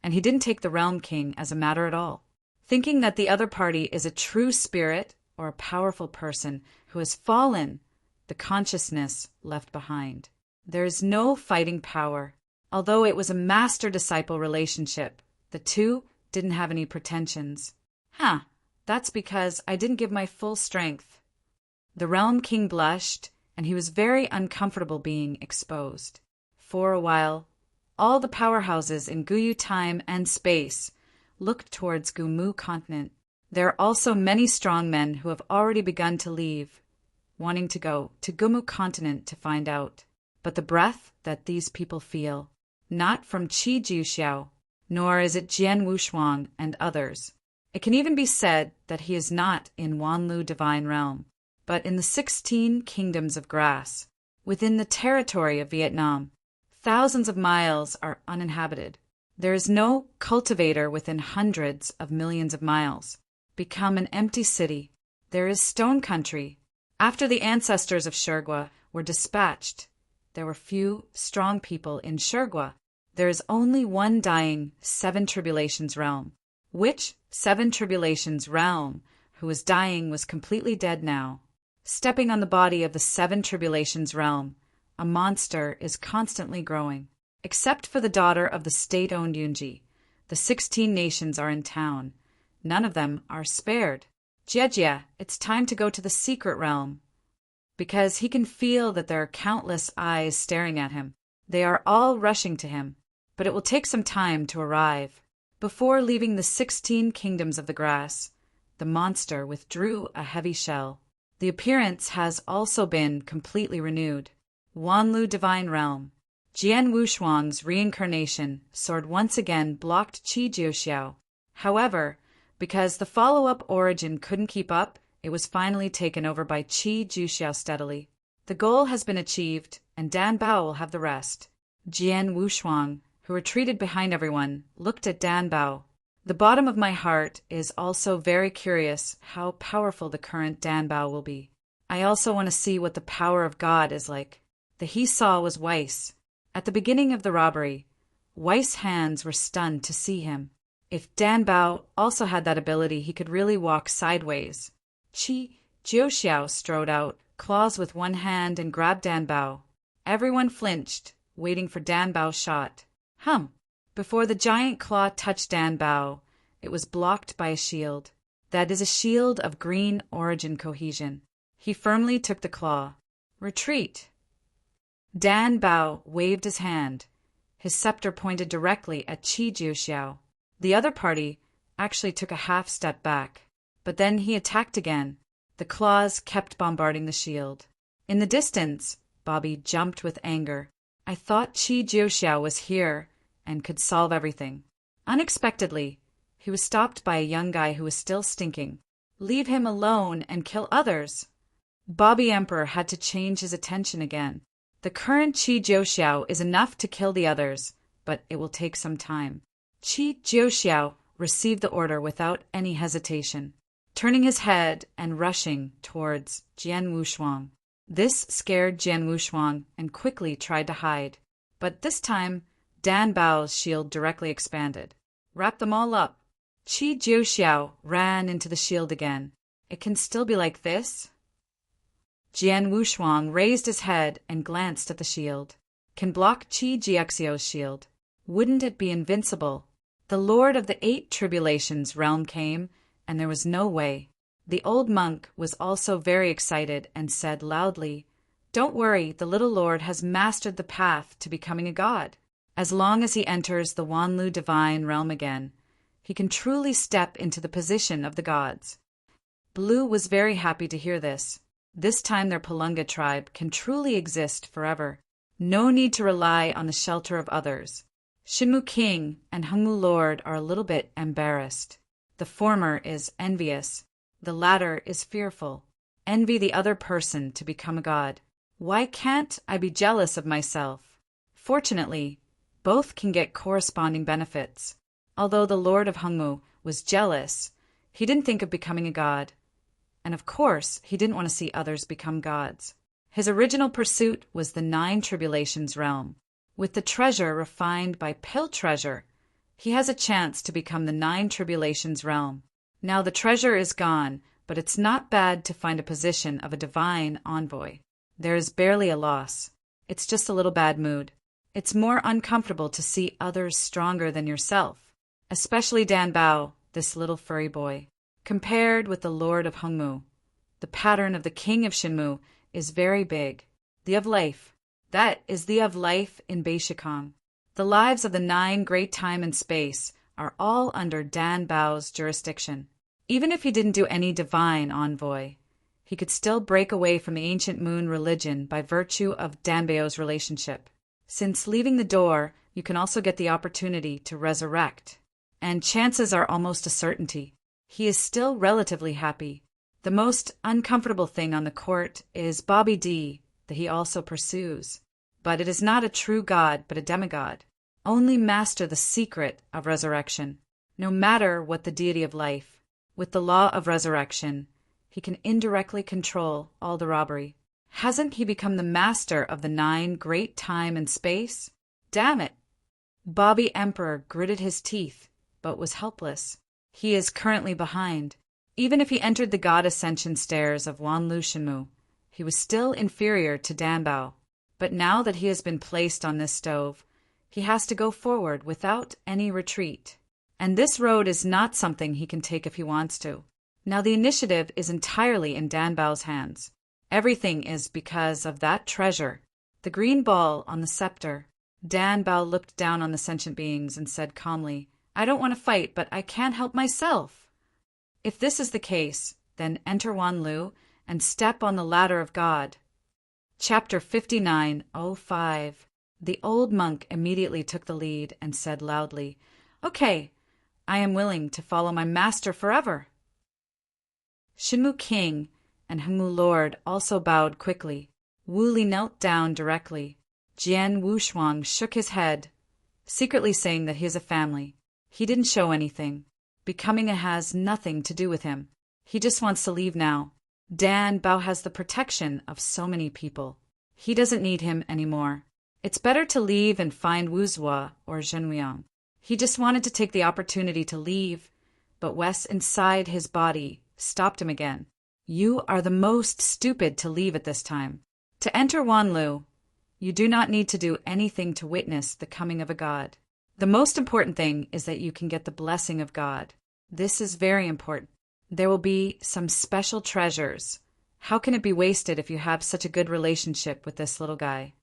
and he didn't take the Realm King as a matter at all. Thinking that the other party is a true spirit or a powerful person who has fallen, the consciousness left behind. There is no fighting power. Although it was a master-disciple relationship, the two didn't have any pretensions. That's because I didn't give my full strength. The Realm King blushed, and he was very uncomfortable being exposed. For a while, all the powerhouses in Guyu time and space looked towards Gumu continent. There are also many strong men who have already begun to leave, wanting to go to Gumu continent to find out. But the breath that these people feel, not from Qi Jiuxiao, nor is it Jian Wushuang and others. It can even be said that he is not in Wanlu divine realm, but in the 16 kingdoms of grass, within the territory of Vietnam. Thousands of miles are uninhabited. There is no cultivator within hundreds of millions of miles. Become an empty city. There is stone country. After the ancestors of Shurgua were dispatched, there were few strong people in Shurgua. There is only one dying 7 tribulations realm. Which 7 tribulations realm who was dying was completely dead now. Stepping on the body of the 7 tribulations realm, a monster is constantly growing. Except for the daughter of the state-owned Yunji, the 16 nations are in town. None of them are spared. Jiejie, it's time to go to the secret realm. Because he can feel that there are countless eyes staring at him. They are all rushing to him, but it will take some time to arrive. Before leaving the 16 kingdoms of the grass, the monster withdrew a heavy shell. The appearance has also been completely renewed. Wanlu Divine Realm. Jian Wushuang's reincarnation sword once again blocked Qi Jiuxiao. However, because the follow-up origin couldn't keep up, it was finally taken over by Qi Jiuxiao steadily. The goal has been achieved, and Dan Bao will have the rest. Jian Wushuang, who retreated behind everyone, looked at Dan Bao. The bottom of my heart is also very curious how powerful the current Dan Bao will be. I also want to see what the power of God is like. The he saw was Weiss. At the beginning of the robbery, Weiss' hands were stunned to see him. If Dan Bao also had that ability, he could really walk sideways. Qi Jiuxiao strode out, claws with one hand, and grabbed Dan Bao. Everyone flinched, waiting for Dan Bao's shot. Before the giant claw touched Dan Bao, it was blocked by a shield. That is a shield of green origin cohesion. He firmly took the claw. Retreat. Dan Bao waved his hand. His scepter pointed directly at Qi Jiuxiao. The other party actually took a half step back, but then he attacked again. The claws kept bombarding the shield. In the distance, Bobby jumped with anger. I thought Qi Jiuxiao was here and could solve everything. Unexpectedly, he was stopped by a young guy who was still stinking. Leave him alone and kill others. Bobby Emperor had to change his attention again. The current Qi Jiuxiao is enough to kill the others, but it will take some time. Qi Jiuxiao received the order without any hesitation, turning his head and rushing towards Jian Wushuang. This scared Jian Wushuang and quickly tried to hide. But this time, Dan Bao's shield directly expanded. Wrap them all up. Qi Jiuxiao ran into the shield again. It can still be like this? Jian Wushuang raised his head and glanced at the shield. Can block Qi Jiuxiao's shield. Wouldn't it be invincible? The Lord of the 8 Tribulations realm came, and there was no way. The old monk was also very excited and said loudly, "Don't worry, the little Lord has mastered the path to becoming a god. As long as he enters the Wanlu divine realm again, he can truly step into the position of the gods." Blue was very happy to hear this. This time their Palunga tribe can truly exist forever. No need to rely on the shelter of others. Shinmu King and Hengmu Lord are a little bit embarrassed. The former is envious. The latter is fearful. Envy the other person to become a god. Why can't I be jealous of myself? Fortunately, both can get corresponding benefits. Although the Lord of Hengmu was jealous, he didn't think of becoming a god. And of course, he didn't want to see others become gods. His original pursuit was the 9 Tribulations realm. With the treasure refined by Pill Treasure, he has a chance to become the 9 Tribulations realm. Now the treasure is gone, but it's not bad to find a position of a divine envoy. There is barely a loss. It's just a little bad mood. It's more uncomfortable to see others stronger than yourself, especially Dan Bao, this little furry boy. Compared with the Lord of Hengmu, the pattern of the King of Shinmu is very big. The of life. That is the of life in Beishikong. The lives of the 9 great time and space are all under Dan Bao's jurisdiction. Even if he didn't do any divine envoy, he could still break away from the ancient moon religion by virtue of Dan Bao's relationship. Since leaving the door, you can also get the opportunity to resurrect, and chances are almost a certainty. He is still relatively happy. The most uncomfortable thing on the court is Bobby D, that he also pursues. But it is not a true god, but a demigod. Only master the secret of resurrection, no matter what the deity of life. With the law of resurrection, he can indirectly control all the robbery. Hasn't he become the master of the 9 great time and space? Damn it! Bobby Emperor gritted his teeth, but was helpless. He is currently behind. Even if he entered the God Ascension stairs of Wanlu Shinmu, he was still inferior to Dan Bao. But now that he has been placed on this stove, he has to go forward without any retreat. And this road is not something he can take if he wants to. Now the initiative is entirely in Dan Bao's hands. Everything is because of that treasure, the green ball on the scepter. Dan Bao looked down on the sentient beings and said calmly, "I don't want to fight, but I can't help myself." If this is the case, then enter Wanlu and step on the ladder of God. Chapter 59:05. The old monk immediately took the lead and said loudly, "Okay, I am willing to follow my master forever." Shinmu King and Hengmu Lord also bowed quickly. Wu Li knelt down directly. Jian Wushuang shook his head, secretly saying that he is a family. He didn't show anything. Becoming a has nothing to do with him. He just wants to leave now. Dan Bao has the protection of so many people. He doesn't need him anymore. It's better to leave and find Wuzhua or Zhenwiang. He just wanted to take the opportunity to leave, but Wes inside his body stopped him again. You are the most stupid to leave at this time. To enter Wanlu, you do not need to do anything to witness the coming of a god. The most important thing is that you can get the blessing of God. This is very important. There will be some special treasures. How can it be wasted if you have such a good relationship with this little guy?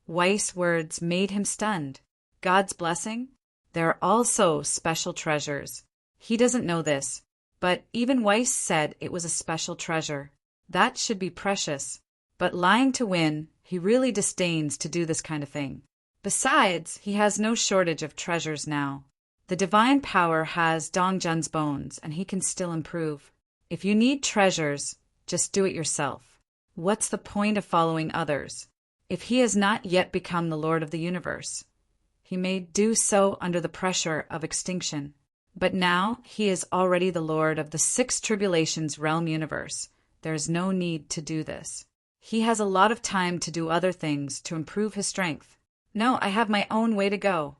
Weiss' words made him stunned. God's blessing? There are also special treasures. He doesn't know this, but even Weiss said it was a special treasure. That should be precious. But lying to win, he really disdains to do this kind of thing. Besides, he has no shortage of treasures now. The divine power has Dongjun's bones, and he can still improve. If you need treasures, just do it yourself. What's the point of following others? If he has not yet become the Lord of the universe, he may do so under the pressure of extinction. But now he is already the lord of the six tribulations realm universe. There is no need to do this. He has a lot of time to do other things to improve his strength. No, I have my own way to go.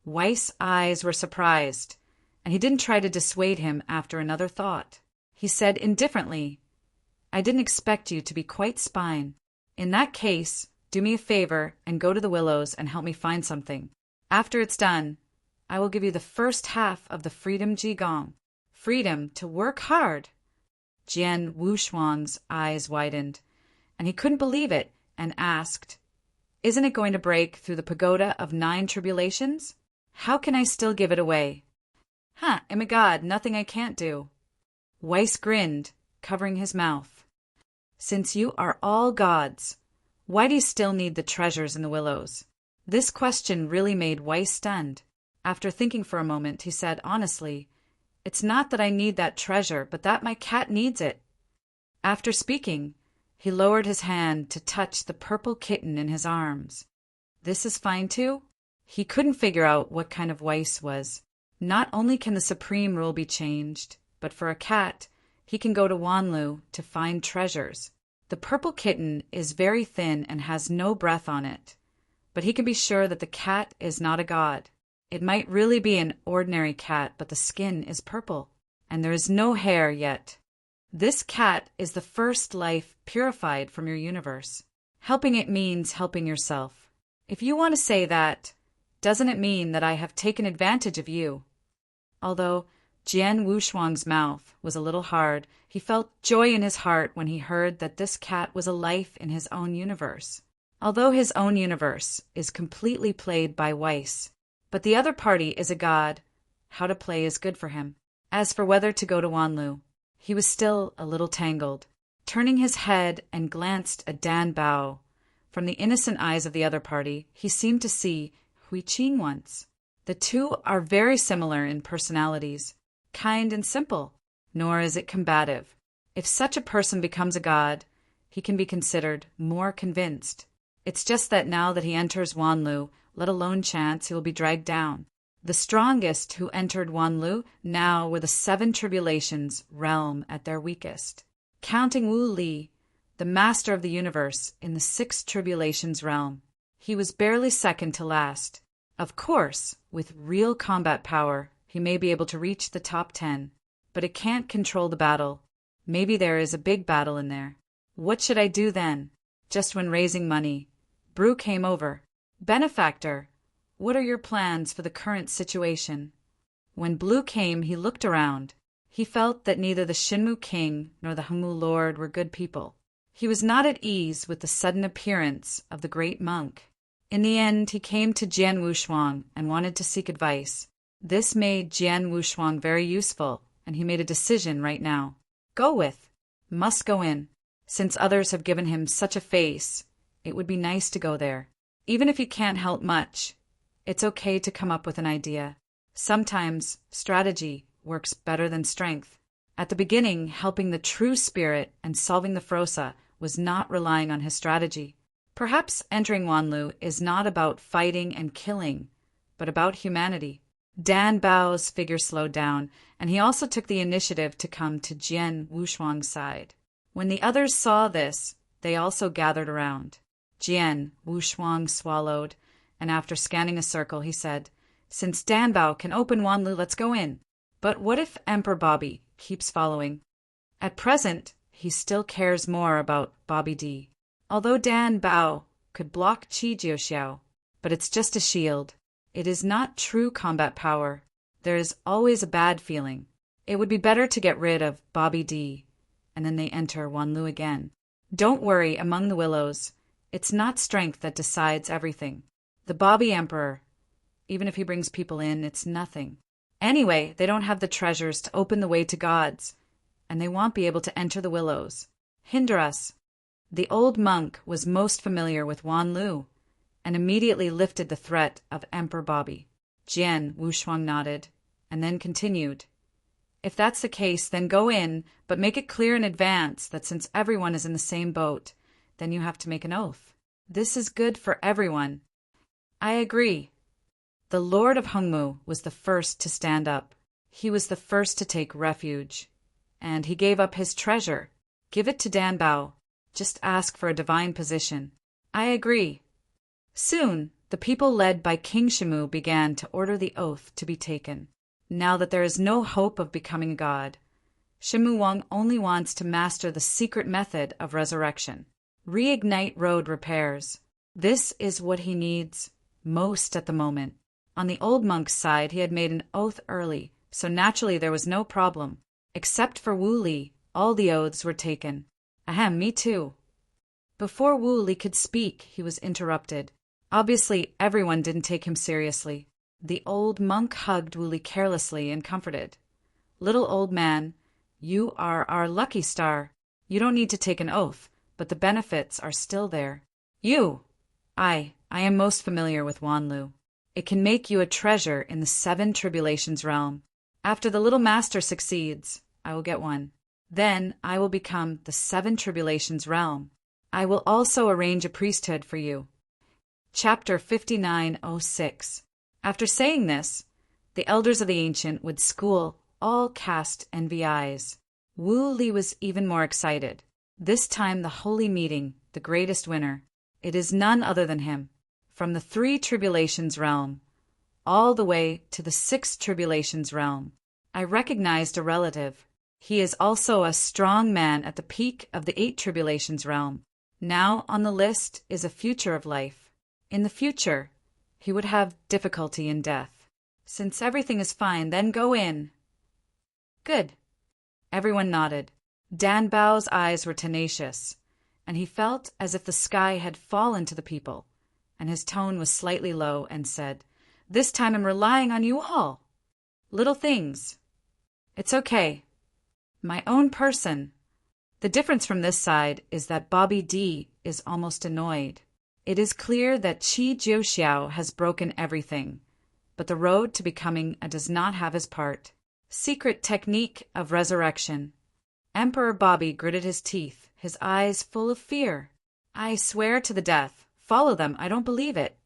Weiss's eyes were surprised, and he didn't try to dissuade him after another thought. He said indifferently, I didn't expect you to be quite spine. In that case, do me a favor and go to the Willows and help me find something. After it's done, I will give you the first half of the Freedom Jigong. Freedom to work hard. Jian Wushuang's eyes widened, and he couldn't believe it and asked, Isn't it going to break through the pagoda of 9 tribulations? How can I still give it away? I'm a god, nothing I can't do. Weiss grinned, covering his mouth. Since you are all gods, why do you still need the treasures in the Willows? This question really made Weiss stunned. After thinking for a moment, he said honestly, It's not that I need that treasure, but that my cat needs it. After speaking, he lowered his hand to touch the purple kitten in his arms. This is fine too? He couldn't figure out what kind of Weiss was. Not only can the supreme rule be changed, but for a cat, he can go to Wanlu to find treasures. The purple kitten is very thin and has no breath on it, but he can be sure that the cat is not a god. It might really be an ordinary cat, but the skin is purple, and there is no hair yet. This cat is the first life purified from your universe. Helping it means helping yourself. If you want to say that, doesn't it mean that I have taken advantage of you? Although Jian Wushuang's mouth was a little hard, he felt joy in his heart when he heard that this cat was a life in his own universe. Although his own universe is completely played by Weiss, but the other party is a god, how to play is good for him. As for whether to go to Wanlu, he was still a little tangled. Turning his head and glanced at Dan Bao. From the innocent eyes of the other party, he seemed to see Hui Qing once. The two are very similar in personalities, kind and simple, nor is it combative. If such a person becomes a god, he can be considered more convinced. It's just that now that he enters Wanlu, let alone chance, he will be dragged down. The strongest who entered Wanlu now were the 7 tribulations realm at their weakest. Counting Wu Li, the master of the universe in the 6 tribulations realm, he was barely second to last. Of course, with real combat power, he may be able to reach the top 10, but it can't control the battle. Maybe there is a big battle in there. What should I do then? Just when raising money, Brew came over. Benefactor, what are your plans for the current situation? When Blue came, he looked around. He felt that neither the Shinmu King nor the Hengmu Lord were good people. He was not at ease with the sudden appearance of the great monk. In the end, he came to Jian Wushuang and wanted to seek advice. This made Jian Wushuang very useful, and he made a decision right now. Go with. Must go in. Since others have given him such a face, it would be nice to go there. Even if you can't help much, it's okay to come up with an idea. Sometimes strategy works better than strength. At the beginning, helping the true spirit and solving the Frosa was not relying on his strategy. Perhaps entering Wanlu is not about fighting and killing, but about humanity. Dan Bao's figure slowed down, and he also took the initiative to come to Jian Wushuang's side. When the others saw this, they also gathered around. Jian Wushuang swallowed, and after scanning a circle, he said, Since Dan Bao can open Wanlu, let's go in. But what if Emperor Bobby keeps following? At present, he still cares more about Bobby D. Although Dan Bao could block Qi Jiuxiao, but it's just a shield. It is not true combat power. There is always a bad feeling. It would be better to get rid of Bobby D, and then they enter Wanlu again. Don't worry, among the Willows, it's not strength that decides everything. The Bobby Emperor, even if he brings people in, it's nothing. Anyway, they don't have the treasures to open the way to gods, and they won't be able to enter the Willows. Hinder us. The old monk was most familiar with Wanlu, and immediately lifted the threat of Emperor Bobby. Jian Wushuang nodded, and then continued. If that's the case, then go in, but make it clear in advance that since everyone is in the same boat, then you have to make an oath. This is good for everyone. I agree. The Lord of Hengmu was the first to stand up. He was the first to take refuge, and he gave up his treasure. Give it to Dan Bao. Just ask for a divine position. I agree. Soon, the people led by King Shimu began to order the oath to be taken. Now that there is no hope of becoming a god, Shimu Wang only wants to master the secret method of resurrection. Reignite road repairs. This is what he needs most at the moment. On the old monk's side, he had made an oath early, so naturally there was no problem. Except for Wu Li, all the oaths were taken. Ahem, me too. Before Wu Li could speak, he was interrupted. Obviously, everyone didn't take him seriously. The old monk hugged Wu Li carelessly and comforted. Little old man, you are our lucky star. You don't need to take an oath, but the benefits are still there. I am most familiar with Wanlu. It can make you a treasure in the 7 tribulations realm. After the little master succeeds, I will get one. Then I will become the 7 tribulations realm. I will also arrange a priesthood for you. Chapter 5906. After saying this, the elders of the ancient would school all cast envy eyes. Wu Li was even more excited. This time the holy meeting, the greatest winner. It is none other than him. From the 3 tribulations realm, all the way to the 6 tribulations realm. I recognized a relative. He is also a strong man at the peak of the 8 tribulations realm. Now on the list is a future of life. In the future, he would have difficulty in death. Since everything is fine, then go in. Good. Everyone nodded. Dan Bao's eyes were tenacious, and he felt as if the sky had fallen to the people, and his tone was slightly low and said, "This time I'm relying on you all. Little things. It's okay. My own person." The difference from this side is that Bobby D is almost annoyed. It is clear that Qi Jiuxiao has broken everything, but the road to becoming a does not have his part. Secret technique of resurrection. Emperor Bobby gritted his teeth, his eyes full of fear. "I swear to the death. Follow them. I don't believe it."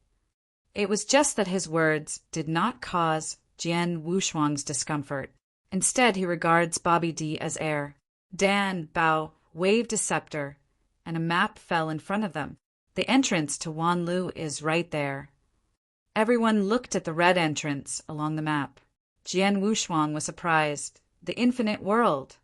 It was just that his words did not cause Jian Wushuang's discomfort. Instead, he regards Bobby D as heir. Dan Bao waved a scepter, and a map fell in front of them. The entrance to Wanlu is right there. Everyone looked at the red entrance along the map. Jian Wushuang was surprised. The infinite world.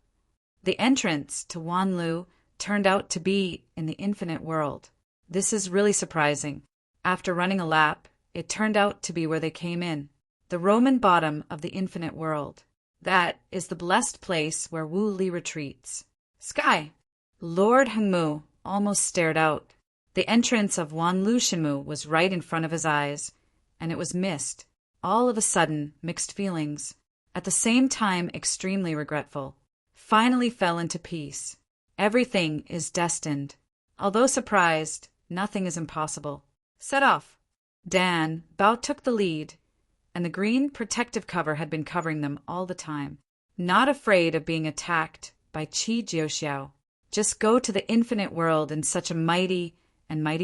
The entrance to Wanlu turned out to be in the infinite world. This is really surprising. After running a lap, it turned out to be where they came in. The Roman bottom of the infinite world. That is the blessed place where Wu Li retreats. Sky! Lord Hengmu almost stared out. The entrance of Wanlu Shimu was right in front of his eyes, and it was missed. All of a sudden, mixed feelings. At the same time, extremely regretful. Finally fell into peace. Everything is destined. Although surprised, nothing is impossible. Set off. Dan Bao took the lead, and the green protective cover had been covering them all the time. Not afraid of being attacked by Qi Jiuxiao. Just go to the infinite world in such a mighty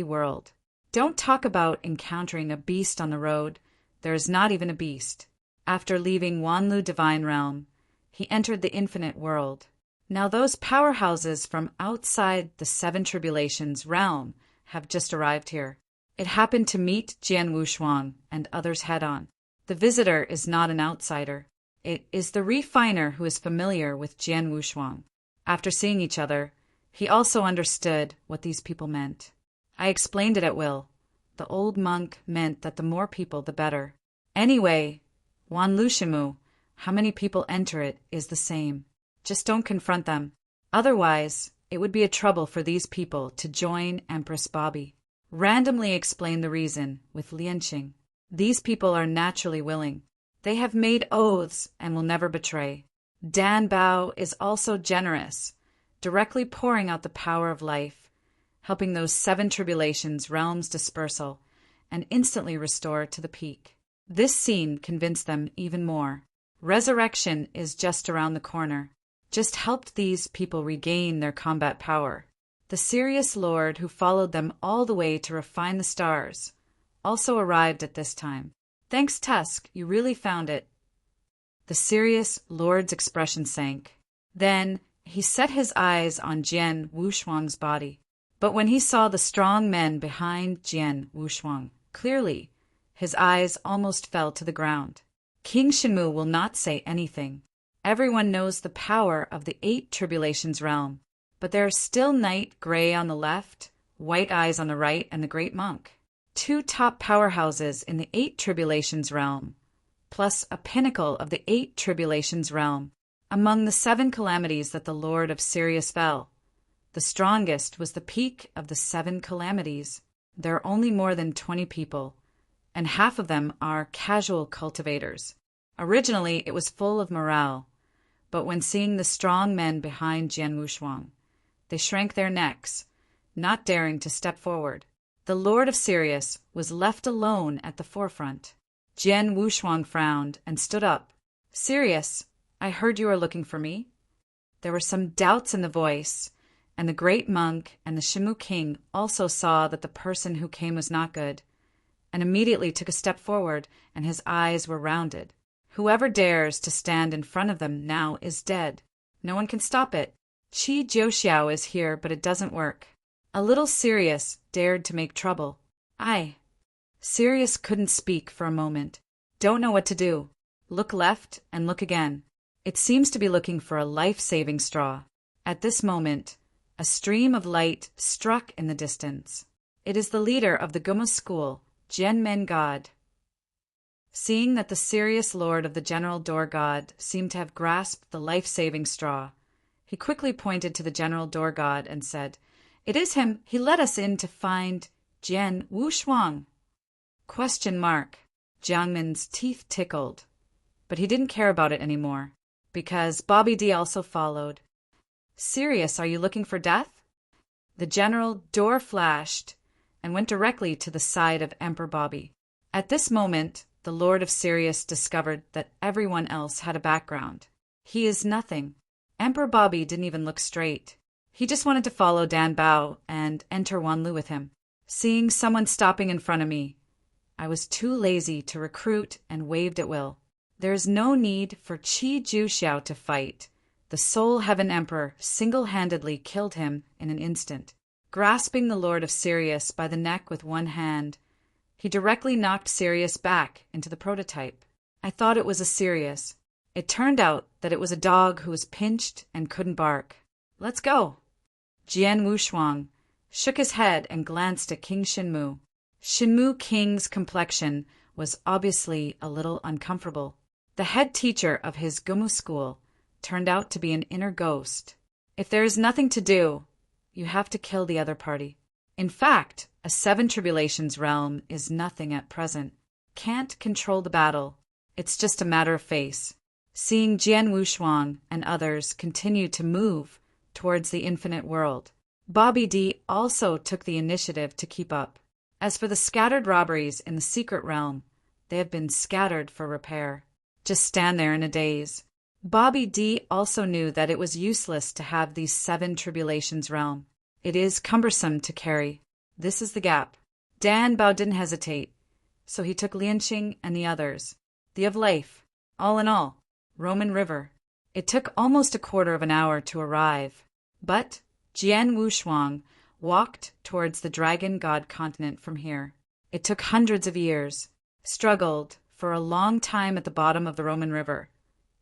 world. Don't talk about encountering a beast on the road. There is not even a beast. After leaving Wanlu Divine Realm, he entered the infinite world. Now those powerhouses from outside the 7 tribulations realm have just arrived here. It happened to meet Jian Wushuang and others head-on. The visitor is not an outsider. It is the refiner who is familiar with Jian Wushuang. After seeing each other, he also understood what these people meant. I explained it at will. The old monk meant that the more people, the better. Anyway, Wanlu Shimu, how many people enter it is the same. Just don't confront them. Otherwise, it would be a trouble for these people to join Empress Bobby. Randomly explain the reason with Lianqing. These people are naturally willing. They have made oaths and will never betray. Dan Bao is also generous, directly pouring out the power of life, helping those 7 tribulations realms dispersal, and instantly restore to the peak. This scene convinced them even more. Resurrection is just around the corner. Just helped these people regain their combat power. The serious lord who followed them all the way to refine the stars also arrived at this time. Thanks, Tusk, you really found it. The serious lord's expression sank. Then he set his eyes on Jian Wushuang's body. But when he saw the strong men behind Jian Wushuang clearly, his eyes almost fell to the ground. King Shenmu will not say anything. Everyone knows the power of the 8 tribulations realm, but there are still Knight Gray on the left, White Eyes on the right, and the Great Monk. 2 top powerhouses in the 8 tribulations realm, plus a pinnacle of the 8 tribulations realm. Among the 7 calamities that the Lord of Sirius fell, the strongest was the peak of the 7 calamities. There are only more than 20 people, and half of them are casual cultivators. Originally, it was full of morale, but when seeing the strong men behind Jian Wushuang, they shrank their necks, not daring to step forward. The Lord of Sirius was left alone at the forefront. Jian Wushuang frowned and stood up. "Sirius, I heard you are looking for me." There were some doubts in the voice, and the Great Monk and the Shimu King also saw that the person who came was not good, and immediately took a step forward, and his eyes were rounded. Whoever dares to stand in front of them now is dead. No one can stop it. Qi Jiuxiao is here, but it doesn't work. A little Sirius dared to make trouble. Sirius couldn't speak for a moment. Don't know what to do. Look left and look again. It seems to be looking for a life-saving straw. At this moment, a stream of light struck in the distance. It is the leader of the Guma school, Jian Men God. Seeing that the serious lord of the General Door God seemed to have grasped the life-saving straw, he quickly pointed to the General Door God and said, "It is him. He let us in to find Jian Wushuang." ? Jiangman's teeth tickled, but he didn't care about it anymore, because Bobby D also followed. "Sirius, are you looking for death?" The General Door flashed and went directly to the side of Emperor Bobby. At this moment, the Lord of Sirius discovered that everyone else had a background. He is nothing. Emperor Bobby didn't even look straight. He just wanted to follow Dan Bao and enter Wanlu with him. Seeing someone stopping in front of me, I was too lazy to recruit and waved at will. There is no need for Qi Jiuxiao to fight. The Soul Heaven Emperor single-handedly killed him in an instant. Grasping the Lord of Sirius by the neck with one hand, he directly knocked Sirius back into the prototype. I thought it was a Sirius. It turned out that it was a dog who was pinched and couldn't bark. "Let's go." Jian Wushuang shook his head and glanced at King Shenmu. Shenmu King's complexion was obviously a little uncomfortable. The head teacher of his Gumu school turned out to be an inner ghost. If there is nothing to do, you have to kill the other party. In fact, a 7 tribulations realm is nothing at present. Can't control the battle. It's just a matter of face. Seeing Jian Wushuang and others continue to move towards the infinite world, Bobby D also took the initiative to keep up. As for the scattered robberies in the secret realm, they have been scattered for repair. Just stand there in a daze. Bobby D also knew that it was useless to have these 7 tribulations realm. It is cumbersome to carry. This is the gap. Dan Bao didn't hesitate, so he took Lianqing and the others. The of Life. All in all, Roman River. It took almost a quarter of an hour to arrive, but Jian Wushuang walked towards the Dragon God continent from here. It took hundreds of years, struggled for a long time at the bottom of the Roman River,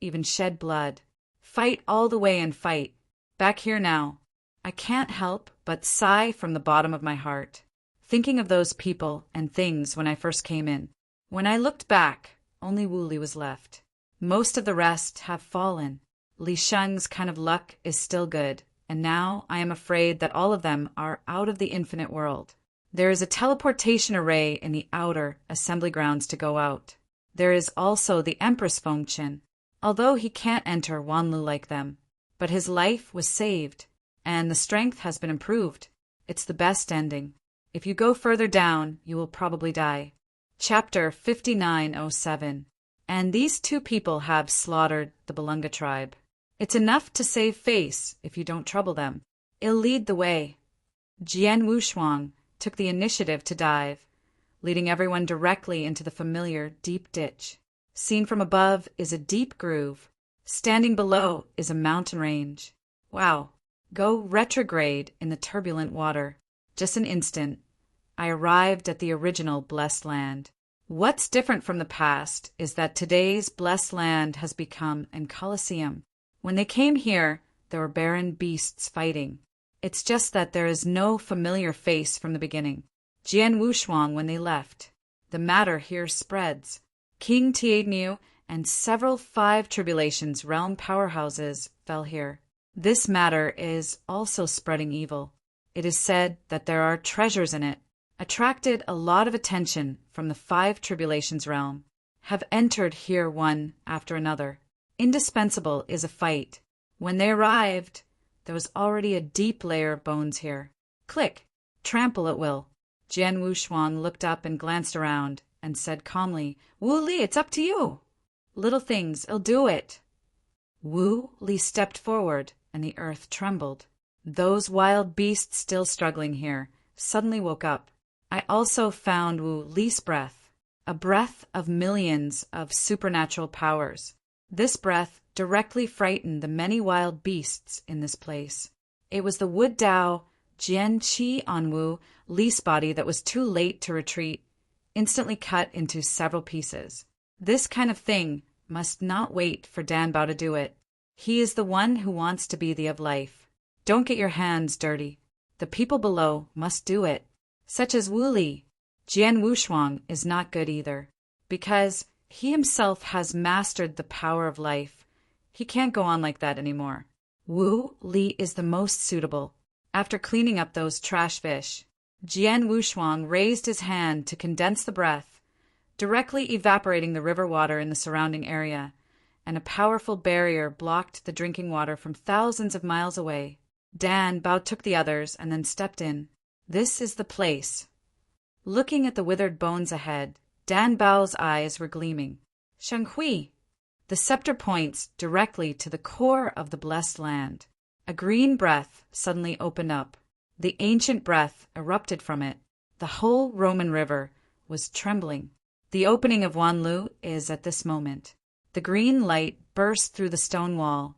even shed blood. Fight all the way and fight. Back here now. I can't help but sigh from the bottom of my heart, thinking of those people and things when I first came in. When I looked back, only Wuli was left. Most of the rest have fallen. Li Sheng's kind of luck is still good, and now I am afraid that all of them are out of the infinite world. There is a teleportation array in the outer assembly grounds to go out. There is also the Empress Fengchen, although he can't enter Wanlu like them. But his life was saved, and the strength has been improved. It's the best ending. If you go further down, you will probably die. Chapter 5907. And these 2 people have slaughtered the Balunga tribe. It's enough to save face if you don't trouble them. It'll lead the way. Jian Wushuang took the initiative to dive, leading everyone directly into the familiar deep ditch. Seen from above is a deep groove. Standing below is a mountain range. Wow. Go retrograde in the turbulent water. Just an instant. I arrived at the original blessed land. What's different from the past is that today's blessed land has become a coliseum. When they came here, there were barren beasts fighting. It's just that there is no familiar face from the beginning. Jian Wushuang when they left. The matter here spreads. King Tianyu and several 5 tribulations realm powerhouses fell here. This matter is also spreading evil. It is said that there are treasures in it. Attracted a lot of attention from the 5 tribulations realm. Have entered here one after another. Indispensable is a fight. When they arrived, there was already a deep layer of bones here. Click. Trample at will. Jian Wushuang looked up and glanced around and said calmly, Wu Li, it's up to you. Little things, I'll do it. Wu Li stepped forward and the earth trembled. Those wild beasts still struggling here suddenly woke up. I also found Wu Li's breath, a breath of millions of supernatural powers. This breath directly frightened the many wild beasts in this place. It was the wood Dao Jian Qi on Wu Li's body that was too late to retreat, instantly cut into several pieces. This kind of thing must not wait for Dan Bao to do it. He is the one who wants to be the of life. Don't get your hands dirty. The people below must do it. Such as Wu Li. Jian Wushuang is not good either, because he himself has mastered the power of life. He can't go on like that anymore. Wu Li is the most suitable. After cleaning up those trash fish, Jian Wushuang raised his hand to condense the breath, directly evaporating the river water in the surrounding area, and a powerful barrier blocked the drinking water from thousands of miles away. Dan Bao took the others and then stepped in. This is the place. Looking at the withered bones ahead, Dan Bao's eyes were gleaming. Shanghui. The scepter points directly to the core of the blessed land. A green breath suddenly opened up. The ancient breath erupted from it. The whole Roman river was trembling. The opening of Wanlu is at this moment. The green light burst through the stone wall,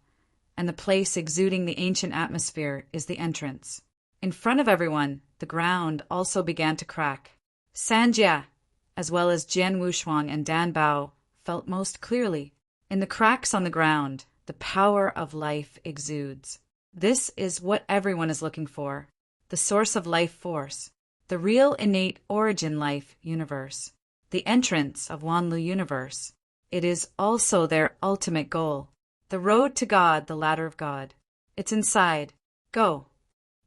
and the place exuding the ancient atmosphere is the entrance. In front of everyone, the ground also began to crack. Sanjia, as well as Jian Wushuang and Dan Bao, felt most clearly. In the cracks on the ground, the power of life exudes. This is what everyone is looking for. The source of life force. The real innate origin life universe. The entrance of Wanlu universe. It is also their ultimate goal. The road to God, the ladder of God. It's inside. Go.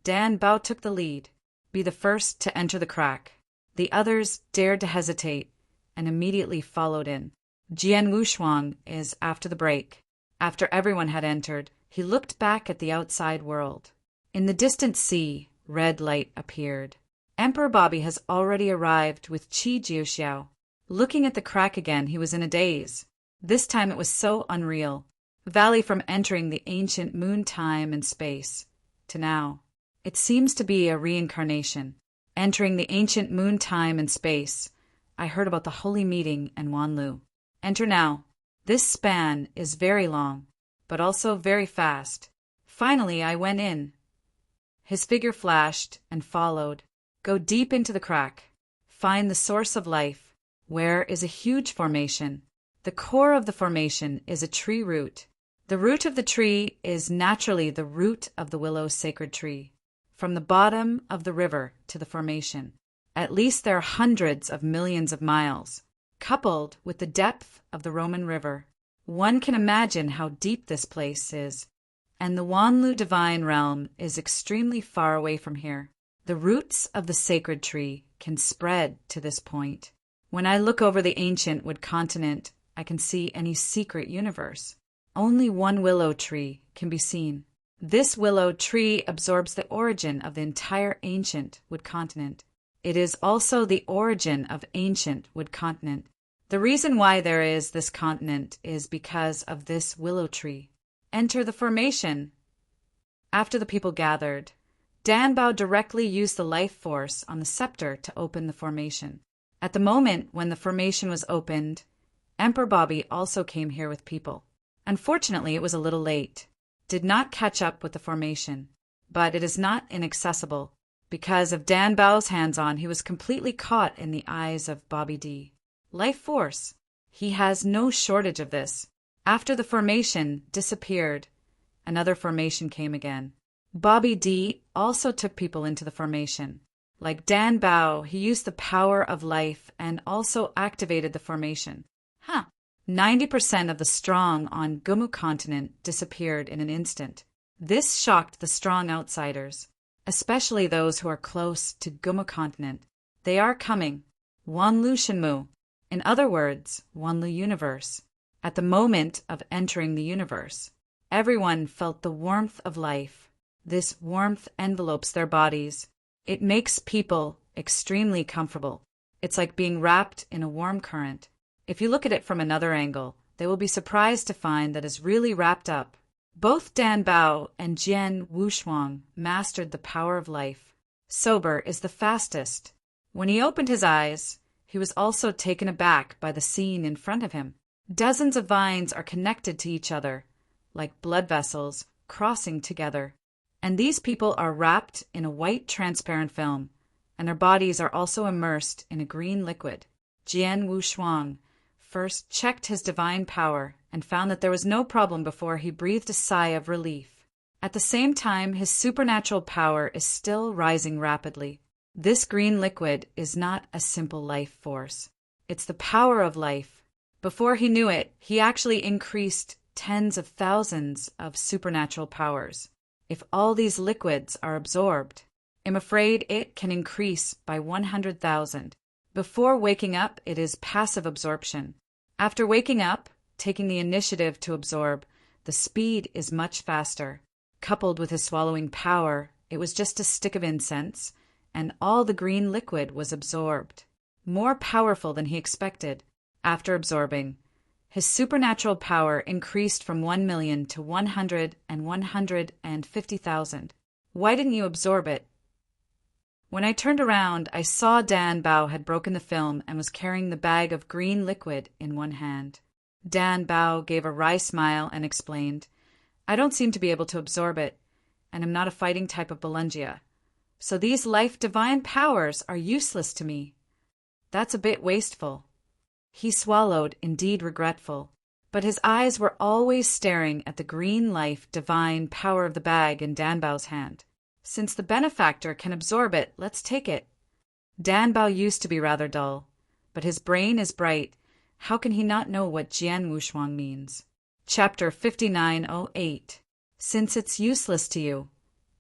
Dan Bao took the lead. Be the first to enter the crack. The others dared to hesitate and immediately followed in. Jian Wushuang is after the break. After everyone had entered, he looked back at the outside world. In the distant sea, red light appeared. Emperor Bobby has already arrived with Qi Jiuxiao. Looking at the crack again, he was in a daze. This time it was so unreal. Valley from entering the ancient moon time and space to now. It seems to be a reincarnation. Entering the ancient moon time and space, I heard about the holy meeting in Wanlu. Enter now. This span is very long, but also very fast. Finally, I went in. His figure flashed and followed. Go deep into the crack. Find the source of life, where is a huge formation. The core of the formation is a tree root. The root of the tree is naturally the root of the willow sacred tree. From the bottom of the river to the formation, at least there are hundreds of millions of miles. Coupled with the depth of the Roman River, one can imagine how deep this place is. And the Wanlu divine realm is extremely far away from here. The roots of the sacred tree can spread to this point. When I look over the ancient wood continent, I can see any secret universe. Only one willow tree can be seen. This willow tree absorbs the origin of the entire ancient wood continent. It is also the origin of ancient wood continent. The reason why there is this continent is because of this willow tree. Enter the formation. After the people gathered, Dan Bao directly used the life force on the scepter to open the formation. At the moment when the formation was opened, Emperor Bobby also came here with people. Unfortunately, it was a little late. Did not catch up with the formation. But it is not inaccessible. Because of Dan Bao's hands-on, he was completely caught in the eyes of Bobby D. Life force. He has no shortage of this. After the formation disappeared, another formation came again. Bobby D also took people into the formation. Like Dan Bao, he used the power of life and also activated the formation. 90% of the strong on Gumu continent disappeared in an instant. This shocked the strong outsiders, especially those who are close to Gumu continent. They are coming. Wanlu Shenmu. In other words, Wanlu universe. At the moment of entering the universe, everyone felt the warmth of life. This warmth envelopes their bodies. It makes people extremely comfortable. It's like being wrapped in a warm current. If you look at it from another angle, they will be surprised to find that it's really wrapped up. Both Dan Bao and Jian Wushuang mastered the power of life. Sober is the fastest. When he opened his eyes, he was also taken aback by the scene in front of him. Dozens of vines are connected to each other, like blood vessels crossing together. And these people are wrapped in a white transparent film, and their bodies are also immersed in a green liquid. Jian Wushuang first checked his divine power and found that there was no problem before he breathed a sigh of relief. At the same time, his supernatural power is still rising rapidly. This green liquid is not a simple life force. It's the power of life. Before he knew it, he actually increased tens of thousands of supernatural powers. If all these liquids are absorbed, I'm afraid it can increase by 100,000. Before waking up, it is passive absorption. After waking up, taking the initiative to absorb, the speed is much faster. Coupled with his swallowing power, it was just a stick of incense, and all the green liquid was absorbed. More powerful than he expected. After absorbing, his supernatural power increased from 1 million to 100 and 150,000. Why didn't you absorb it? When I turned around, I saw Dan Bao had broken the film and was carrying the bag of green liquid in one hand. Dan Bao gave a wry smile and explained, I don't seem to be able to absorb it, and am not a fighting type of Belungia. So these life divine powers are useless to me. That's a bit wasteful. He swallowed, indeed regretful, but his eyes were always staring at the green life divine power of the bag in Dan Bao's hand. Since the benefactor can absorb it, let's take it. Dan Bao used to be rather dull, but his brain is bright. How can he not know what Jian Wushuang means? Chapter 5908. Since it's useless to you,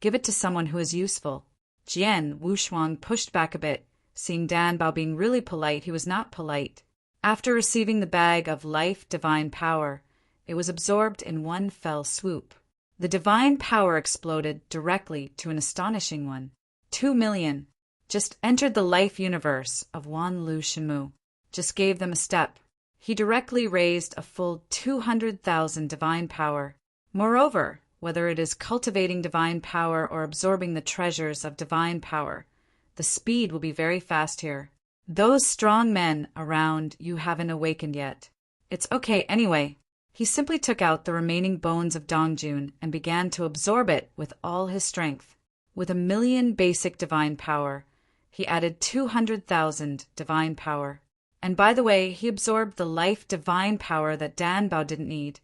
give it to someone who is useful. Jian Wushuang pushed back a bit. Seeing Dan Bao being really polite, he was not polite. After receiving the bag of life divine power, it was absorbed in one fell swoop. The divine power exploded directly to an astonishing one. 2 million. Just entered the life universe of Wanlu Shenmu. Just gave them a step. He directly raised a full 200,000 divine power. Moreover, whether it is cultivating divine power or absorbing the treasures of divine power, the speed will be very fast here. Those strong men around you haven't awakened yet. It's okay anyway. He simply took out the remaining bones of Dongjun and began to absorb it with all his strength. With 1 million basic divine power, he added 200,000 divine power. And by the way, he absorbed the life divine power that Dan Bao didn't need,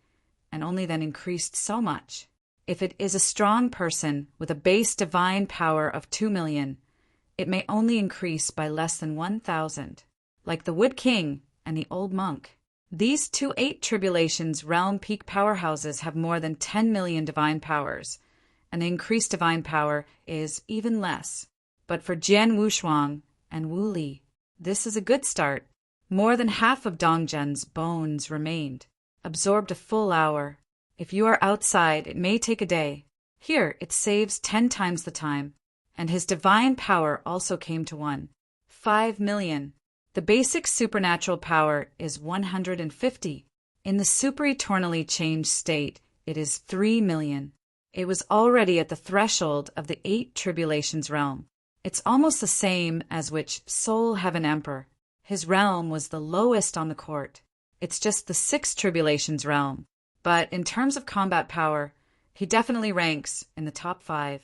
and only then increased so much. If it is a strong person with a base divine power of 2 million, it may only increase by less than 1,000, like the Wood King and the Old Monk. These 2-8 Tribulations realm peak powerhouses have more than 10 million divine powers, and the increased divine power is even less. But for Jian Wushuang and Wu Li, this is a good start. More than half of Dongzhen's bones remained, absorbed a full hour. If you are outside, it may take a day. Here, it saves 10 times the time. And his divine power also came to 5 million. The basic supernatural power is 150. In the super-eternally changed state, it is 3 million. It was already at the threshold of the 8 Tribulations realm. It's almost the same as which Soul Heaven Emperor. His realm was the lowest on the court. It's just the sixth tribulations realm. But in terms of combat power, he definitely ranks in the top 5.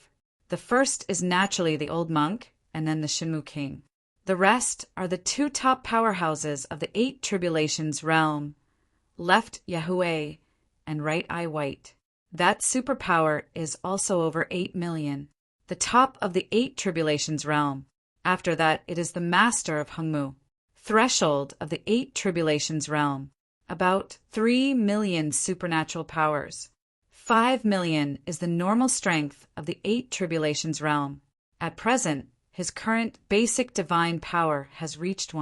The first is naturally the old monk, and then the Shinmu king. The rest are the 2 top powerhouses of the 8 tribulations realm, left Yahui and right eye white. That superpower is also over 8 million. The top of the 8 tribulations realm. After that, it is the master of Hongmu. Threshold of the 8 tribulations realm. About 3 million supernatural powers. 5 million is the normal strength of the 8 tribulations realm. At present, his current basic divine power has reached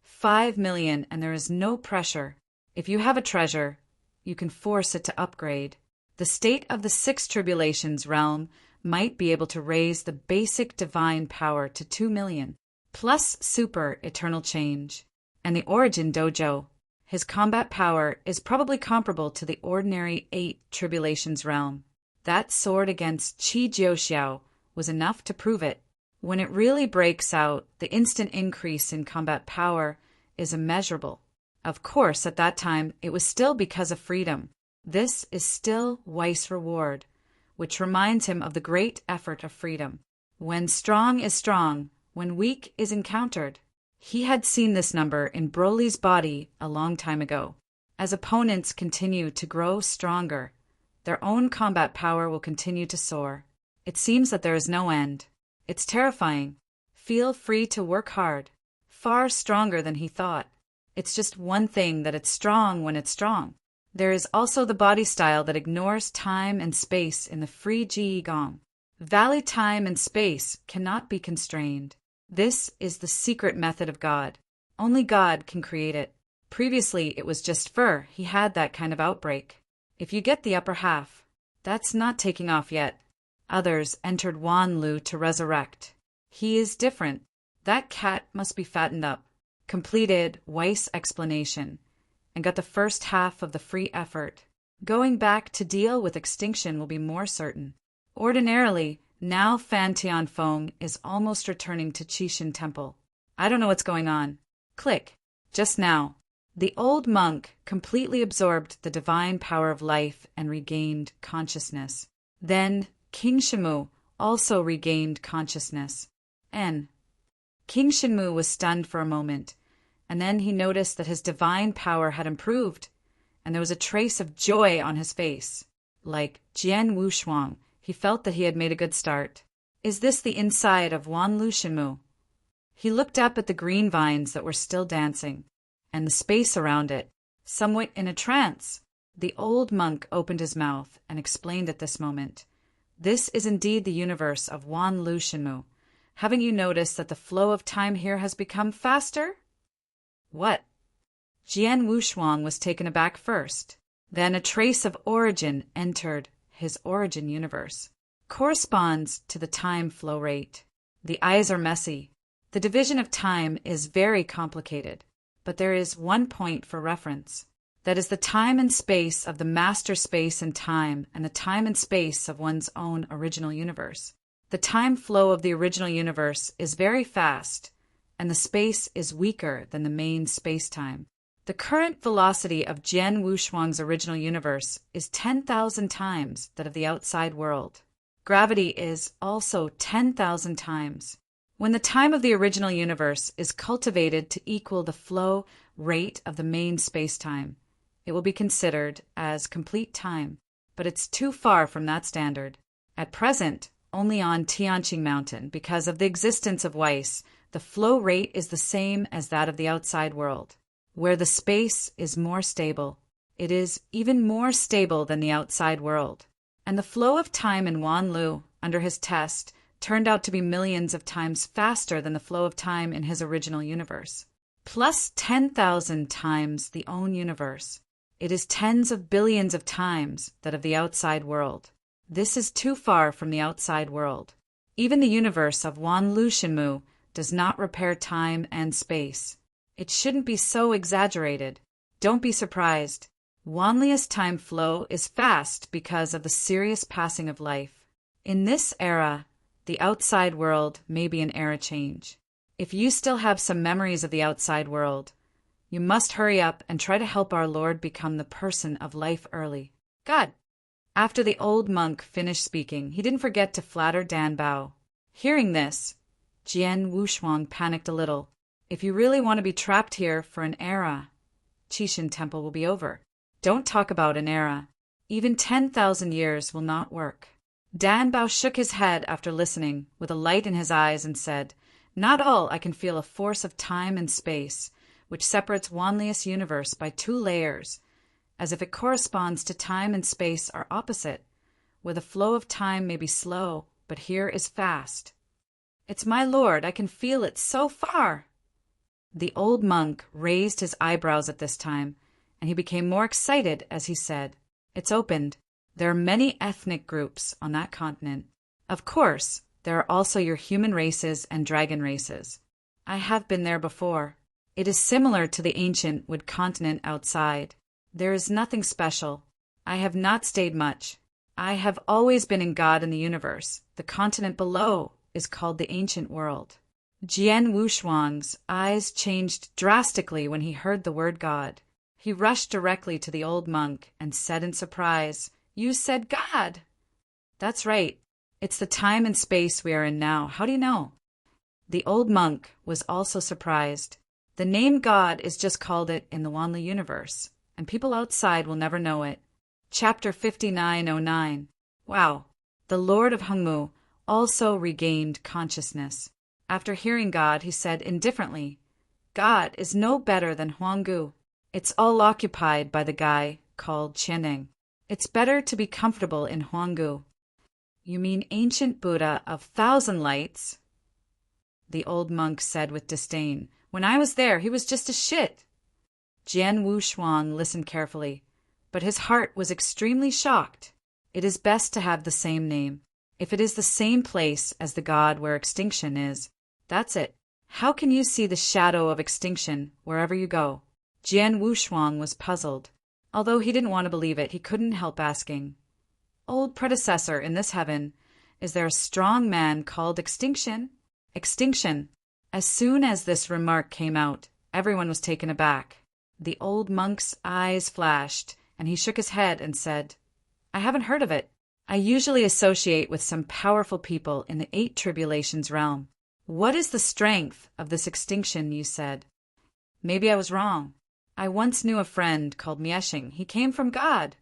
5 million, and there is no pressure. If you have a treasure, you can force it to upgrade. The state of the 6 tribulations realm might be able to raise the basic divine power to 2 million, plus super eternal change. And the origin dojo, his combat power is probably comparable to the ordinary 8 tribulations realm. That sword against Qi Jiuxiao was enough to prove it. When it really breaks out, the instant increase in combat power is immeasurable. Of course, at that time, it was still because of freedom. This is still Weiss' reward, which reminds him of the great effort of freedom. When strong is strong, when weak is encountered. He had seen this number in Broly's body a long time ago. As opponents continue to grow stronger, their own combat power will continue to soar. It seems that there is no end. It's terrifying. Feel free to work hard. Far stronger than he thought. It's just one thing that it's strong when it's strong. There is also the body style that ignores time and space in the free Ji Gong. Valid time and space cannot be constrained. This is the secret method of God. Only God can create it. Previously, it was just Fur. He had that kind of outbreak. If you get the upper half, that's not taking off yet. Others entered Wan Lu to resurrect. He is different. That cat must be fattened up. Completed Weiss' explanation, and got the first half of the free effort. Going back to deal with extinction will be more certain. Ordinarily, now Fan Tianfeng is almost returning to Qixin Temple. I don't know what's going on. Click. Just now. The old monk completely absorbed the divine power of life and regained consciousness. Then King Shimu also regained consciousness. King Shinmu was stunned for a moment, and then he noticed that his divine power had improved, and there was a trace of joy on his face. Like Jian Wushuang, he felt that he had made a good start. Is this the inside of Wanlu Shinmu? He looked up at the green vines that were still dancing, and the space around it, somewhat in a trance. The old monk opened his mouth and explained at this moment. This is indeed the universe of Wanlu Shinmu. Haven't you noticed that the flow of time here has become faster? What? Jian Wushuang was taken aback first. Then a trace of origin entered his origin universe. Corresponds to the time flow rate. The eyes are messy. The division of time is very complicated, but there is one point for reference. That is the time and space of the master space and time, and the time and space of one's own original universe. The time flow of the original universe is very fast, and the space is weaker than the main space-time. The current velocity of Jian Wushuang's original universe is 10,000 times that of the outside world. Gravity is also 10,000 times. When the time of the original universe is cultivated to equal the flow rate of the main space-time, it will be considered as complete time, but it's too far from that standard. At present, only on Tianqing Mountain, because of the existence of Weiss, the flow rate is the same as that of the outside world. Where the space is more stable, it is even more stable than the outside world. And the flow of time in Wanlu, under his test, turned out to be millions of times faster than the flow of time in his original universe. Plus 10,000 times the own universe. It is tens of billions of times that of the outside world. This is too far from the outside world. Even the universe of Wanlu Shinmu does not repair time and space. It shouldn't be so exaggerated. Don't be surprised. Wanlia's time flow is fast because of the serious passing of life. In this era, the outside world may be an era change. If you still have some memories of the outside world, You must hurry up and try to help our Lord become the person of life early. God. After the old monk finished speaking, he didn't forget to flatter Dan Bao. Hearing this, Jian Wushuang panicked a little. If you really want to be trapped here for an era, Qixin Temple will be over. Don't talk about an era. Even 10,000 years will not work. Dan Bao shook his head after listening, with a light in his eyes, and said, Not all I can feel a force of time and space, which separates Wanlius universe by 2 layers, as if it corresponds to time and space are opposite, where the flow of time may be slow, but here is fast. It's my Lord, I can feel it so far. The old monk raised his eyebrows at this time, and he became more excited as he said, It's opened. There are many ethnic groups on that continent. Of course, there are also your human races and dragon races. I have been there before. It is similar to the ancient wood continent outside. There is nothing special. I have not stayed much. I have always been in God in the universe. The continent below is called the ancient world. Jian Wushuang's eyes changed drastically when he heard the word God. He rushed directly to the old monk and said in surprise, You said God! That's right. It's the time and space we are in now. How do you know? The old monk was also surprised. The name God is just called it in the Wanli universe, and people outside will never know it. Chapter 5909. Wow. The Lord of Hengmu also regained consciousness. After hearing God, he said indifferently, God is no better than Huanggu. It's all occupied by the guy called Qianning. It's better to be comfortable in Huanggu. You mean ancient Buddha of 1,000 lights? The old monk said with disdain. When I was there, he was just a shit. Jian Wushuang listened carefully, but his heart was extremely shocked. It is best to have the same name. If it is the same place as the God where extinction is, that's it. How can you see the shadow of extinction wherever you go? Jian Wushuang was puzzled. Although he didn't want to believe it, he couldn't help asking, Old predecessor in this heaven, is there a strong man called Extinction? Extinction. As soon as this remark came out, everyone was taken aback. The old monk's eyes flashed, and he shook his head and said, I haven't heard of it. I usually associate with some powerful people in the 8 tribulations realm. What is the strength of this extinction, you said? Maybe I was wrong. I once knew a friend called Mieshing. He came from God.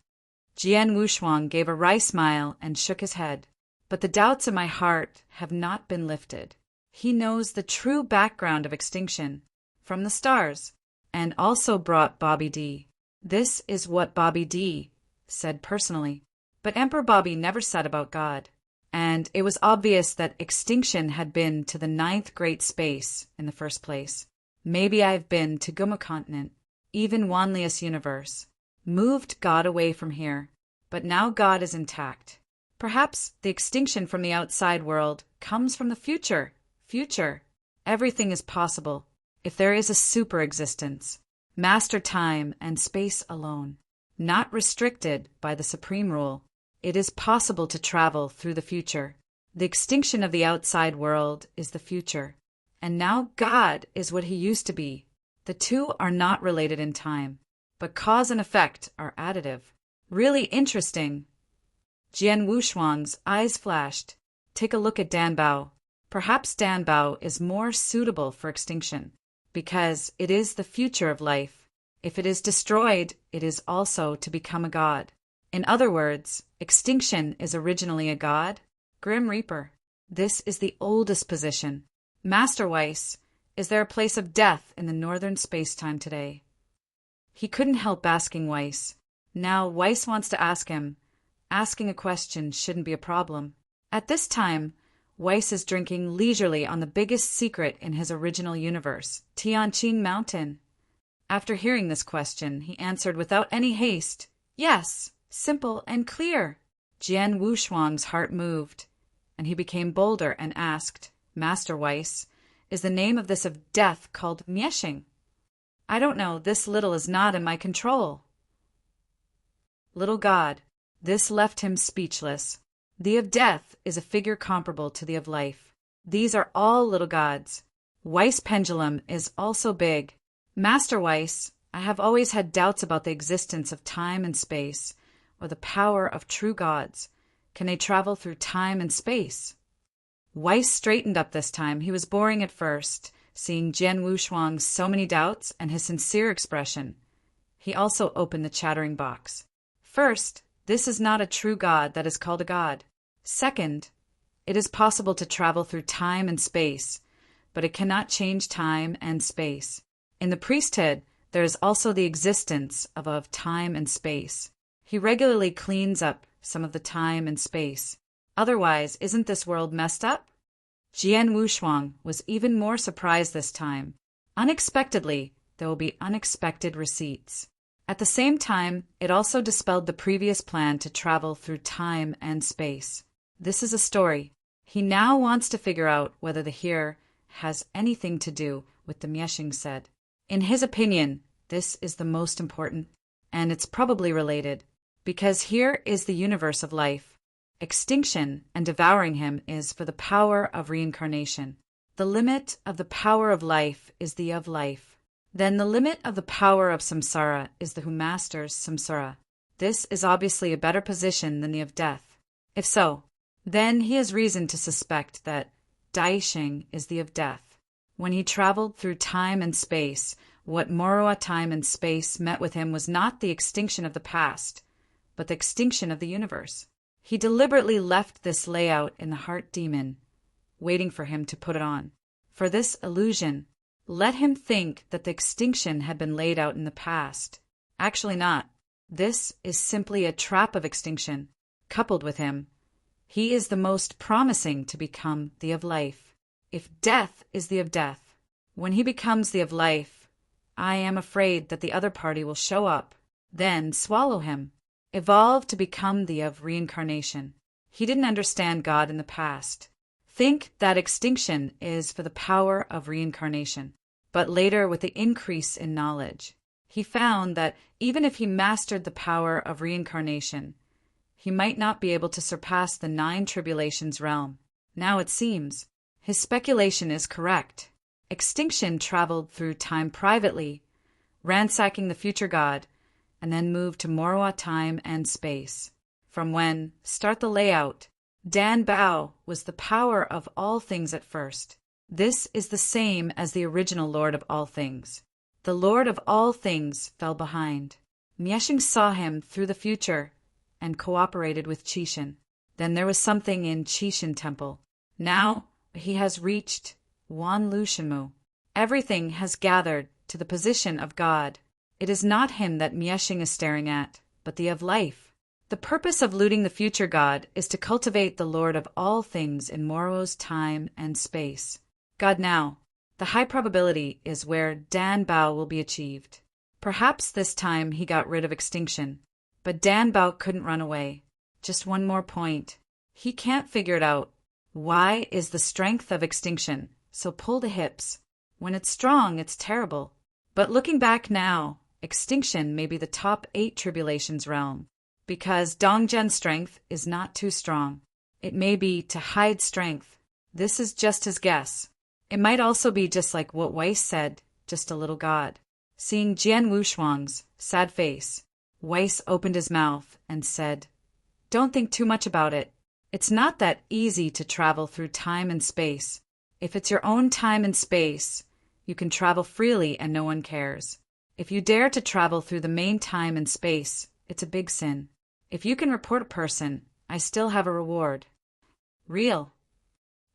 Jian Wushuang gave a wry smile and shook his head. But the doubts in my heart have not been lifted. He knows the true background of extinction from the stars, and also brought Bobby D. This is what Bobby D. said personally. But Emperor Bobby never said about God. And it was obvious that extinction had been to the 9th great space in the first place. Maybe I've been to Guma continent, even Wanlius universe, moved God away from here, but now God is intact. Perhaps the extinction from the outside world comes from the future. Future. Everything is possible if there is a super existence, master time and space alone, not restricted by the supreme rule. It is possible to travel through the future. The extinction of the outside world is the future, and now God is what he used to be. The two are not related in time, but cause and effect are additive. Really interesting. Jian Wushuang's eyes flashed. Take a look at Dan Bao. Perhaps Dan Bao is more suitable for extinction, because it is the future of life. If it is destroyed, it is also to become a god. In other words, extinction is originally a god, Grim Reaper. This is the oldest position. Master Weiss, is there a place of death in the northern space-time today? He couldn't help asking Weiss. Now Weiss wants to ask him. Asking a question shouldn't be a problem. At this time, Weiss is drinking leisurely on the biggest secret in his original universe, Tianqing Mountain. After hearing this question, he answered without any haste, Yes, simple and clear. Jian Wushuang's heart moved, and he became bolder and asked, Master Weiss, is the name of this of death called Mieshing? I don't know, this little is not in my control. Little God, this left him speechless. The of death is a figure comparable to the of life. These are all little gods. Weiss pendulum is also big. Master Weiss, I have always had doubts about the existence of time and space, or the power of true gods. Can they travel through time and space? Weiss straightened up this time. He was boring at first, seeing Jian Wushuang's so many doubts and his sincere expression. He also opened the chattering box. First, this is not a true god that is called a god. Second, it is possible to travel through time and space, but it cannot change time and space. In the priesthood, there is also the existence of time and space. He regularly cleans up some of the time and space. Otherwise, isn't this world messed up? Jian Wushuang was even more surprised this time. Unexpectedly, there will be unexpected receipts. At the same time, it also dispelled the previous plan to travel through time and space. This is a story. He now wants to figure out whether the here has anything to do with the Miexing said. In his opinion, this is the most important, and it's probably related, because here is the universe of life. Extinction and devouring him is for the power of reincarnation. The limit of the power of life is the of life. Then the limit of the power of samsara is the who masters samsara. This is obviously a better position than the of death. If so, then he has reason to suspect that Daixing is the of death. When he traveled through time and space, what Morua time and space met with him was not the extinction of the past, but the extinction of the universe. He deliberately left this layout in the heart demon, waiting for him to put it on. For this illusion, let him think that the extinction had been laid out in the past. Actually not. This is simply a trap of extinction. Coupled with him, he is the most promising to become the of life. If death is the of death, when he becomes the of life, I am afraid that the other party will show up, then swallow him, evolve to become the of reincarnation. He didn't understand God in the past. Think that extinction is for the power of reincarnation. But later, with the increase in knowledge, he found that even if he mastered the power of reincarnation, he might not be able to surpass the 9 tribulations realm. Now it seems his speculation is correct. Extinction traveled through time privately, ransacking the future god, and then moved to Morua time and space. From when, start the layout, Dan Bao was the power of all things at first. This is the same as the original Lord of all things. The Lord of all things fell behind. Miexing saw him through the future and cooperated with Qixin. Then there was something in Qixin Temple. Now he has reached Wanlu Shimu. Everything has gathered to the position of God. It is not him that Miexing is staring at, but the of life. The purpose of looting the future God is to cultivate the Lord of all things in Moro's time and space. God now, the high probability is where Dan Bao will be achieved. Perhaps this time he got rid of extinction, but Dan Bao couldn't run away. Just one more point. He can't figure it out. Why is the strength of extinction so pull the hips? When it's strong, it's terrible. But looking back now, extinction may be the top 8 tribulations realm, because Dongzhen's strength is not too strong. It may be to hide strength. This is just his guess. It might also be just like what Weiss said, just a little god. Seeing Jian Wushuang's sad face, Weiss opened his mouth and said, "Don't think too much about it. It's not that easy to travel through time and space. If it's your own time and space, you can travel freely and no one cares. If you dare to travel through the main time and space, it's a big sin. If you can report a person, I still have a reward." Real.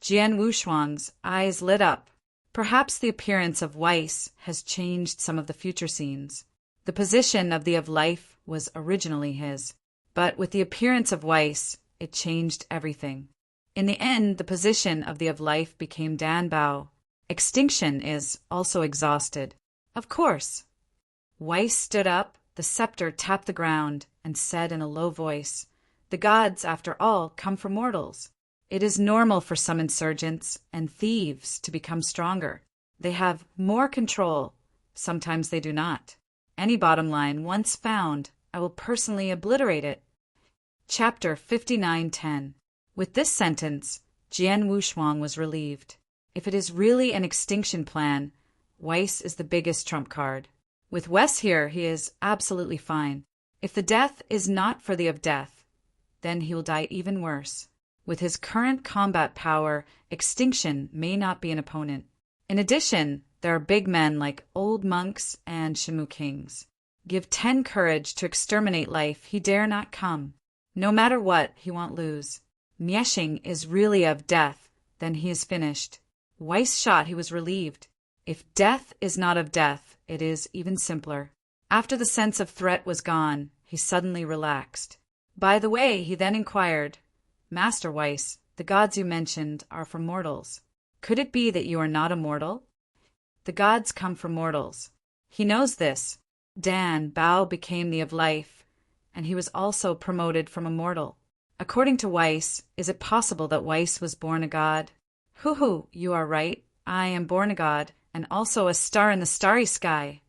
Jian Wushuang's eyes lit up. Perhaps the appearance of Weiss has changed some of the future scenes. The position of the of life was originally his, but with the appearance of Weiss, it changed everything. In the end, the position of the of life became Dan Bao. Extinction is also exhausted. Of course. Weiss stood up, the scepter tapped the ground, and said in a low voice, "The gods, after all, come from mortals. It is normal for some insurgents and thieves to become stronger. They have more control. Sometimes they do not. Any bottom line once found, I will personally obliterate it." Chapter 59:10. With this sentence, Jian Wushuang was relieved. If it is really an extinction plan, Weiss is the biggest trump card. With Wes here, he is absolutely fine. If the death is not for the of death, then he will die even worse. With his current combat power, extinction may not be an opponent. In addition, there are big men like old monks and Shamu kings. Give 10 courage to exterminate life, he dare not come. No matter what, he won't lose. Mieshing is really of death, then he is finished. Weiss shot, he was relieved. If death is not of death, it is even simpler. After the sense of threat was gone, he suddenly relaxed. By the way, he then inquired, Master Weiss, the gods you mentioned are for mortals. Could it be that you are not a mortal? The gods come for mortals. He knows this. Dan Bao became the of life, and he was also promoted from a mortal. According to Weiss, is it possible that Weiss was born a god? Hoo, you are right. I am born a god, and also a star in the starry sky.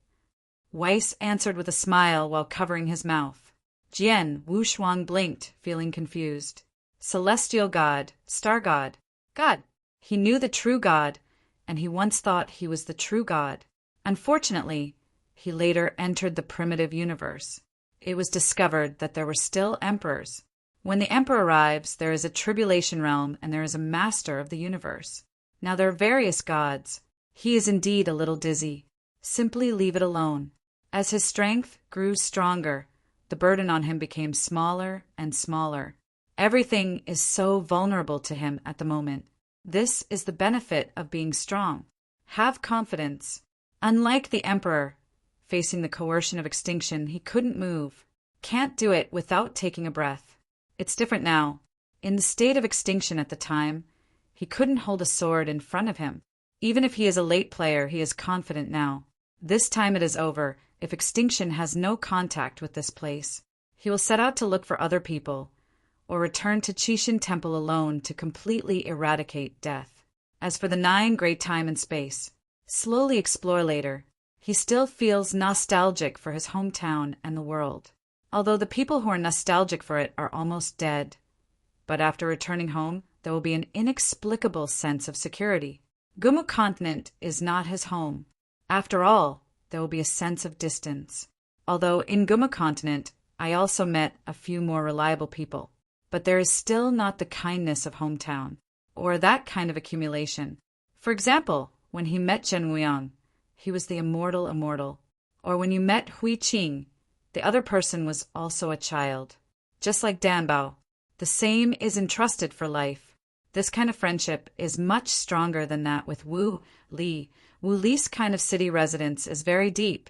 Weiss answered with a smile while covering his mouth. Jian Wu Shuang blinked, feeling confused. Celestial god, star god, god. He knew the true god, and he once thought he was the true god. Unfortunately, he later entered the primitive universe. It was discovered that there were still emperors. When the emperor arrives, there is a tribulation realm and there is a master of the universe. Now there are various gods. He is indeed a little dizzy. Simply leave it alone. As his strength grew stronger, the burden on him became smaller and smaller. Everything is so vulnerable to him at the moment. This is the benefit of being strong. Have confidence. Unlike the emperor, facing the coercion of extinction, he couldn't move. Can't do it without taking a breath. It's different now. In the state of extinction at the time, he couldn't hold a sword in front of him. Even if he is a late player, he is confident now. This time it is over. If extinction has no contact with this place, he will set out to look for other people, or return to Chishin Temple alone to completely eradicate death. As for the 9 great time and space, slowly explore later. He still feels nostalgic for his hometown and the world, although the people who are nostalgic for it are almost dead. But after returning home, there will be an inexplicable sense of security. Gumu continent is not his home. After all, there will be a sense of distance. Although in Gumu continent, I also met a few more reliable people. But there is still not the kindness of hometown, or that kind of accumulation. For example, when he met Zhen Wuyang, he was the immortal. Or when you met Hui Qing, the other person was also a child. Just like Dan Bao, the same is entrusted for life. This kind of friendship is much stronger than that with Wu Li. Wu Li's kind of city residence is very deep,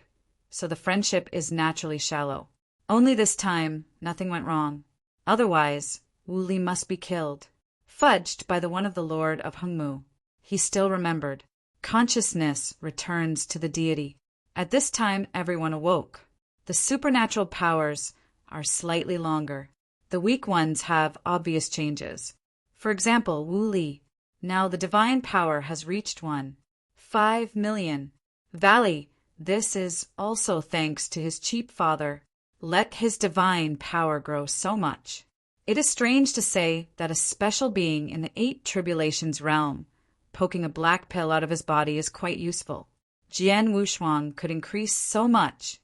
so the friendship is naturally shallow. Only this time, nothing went wrong. Otherwise, Wu Li must be killed. Fudged by the one of the Lord of Hengmu. He still remembered. Consciousness returns to the deity. At this time, everyone awoke. The supernatural powers are slightly longer. The weak ones have obvious changes. For example, Wu Li. Now the divine power has reached 1.5 million. Valley, this is also thanks to his cheap father. Let his divine power grow so much. It is strange to say that a special being in the 8 tribulations realm, poking a black pill out of his body is quite useful. Jian Wushuang could increase so much,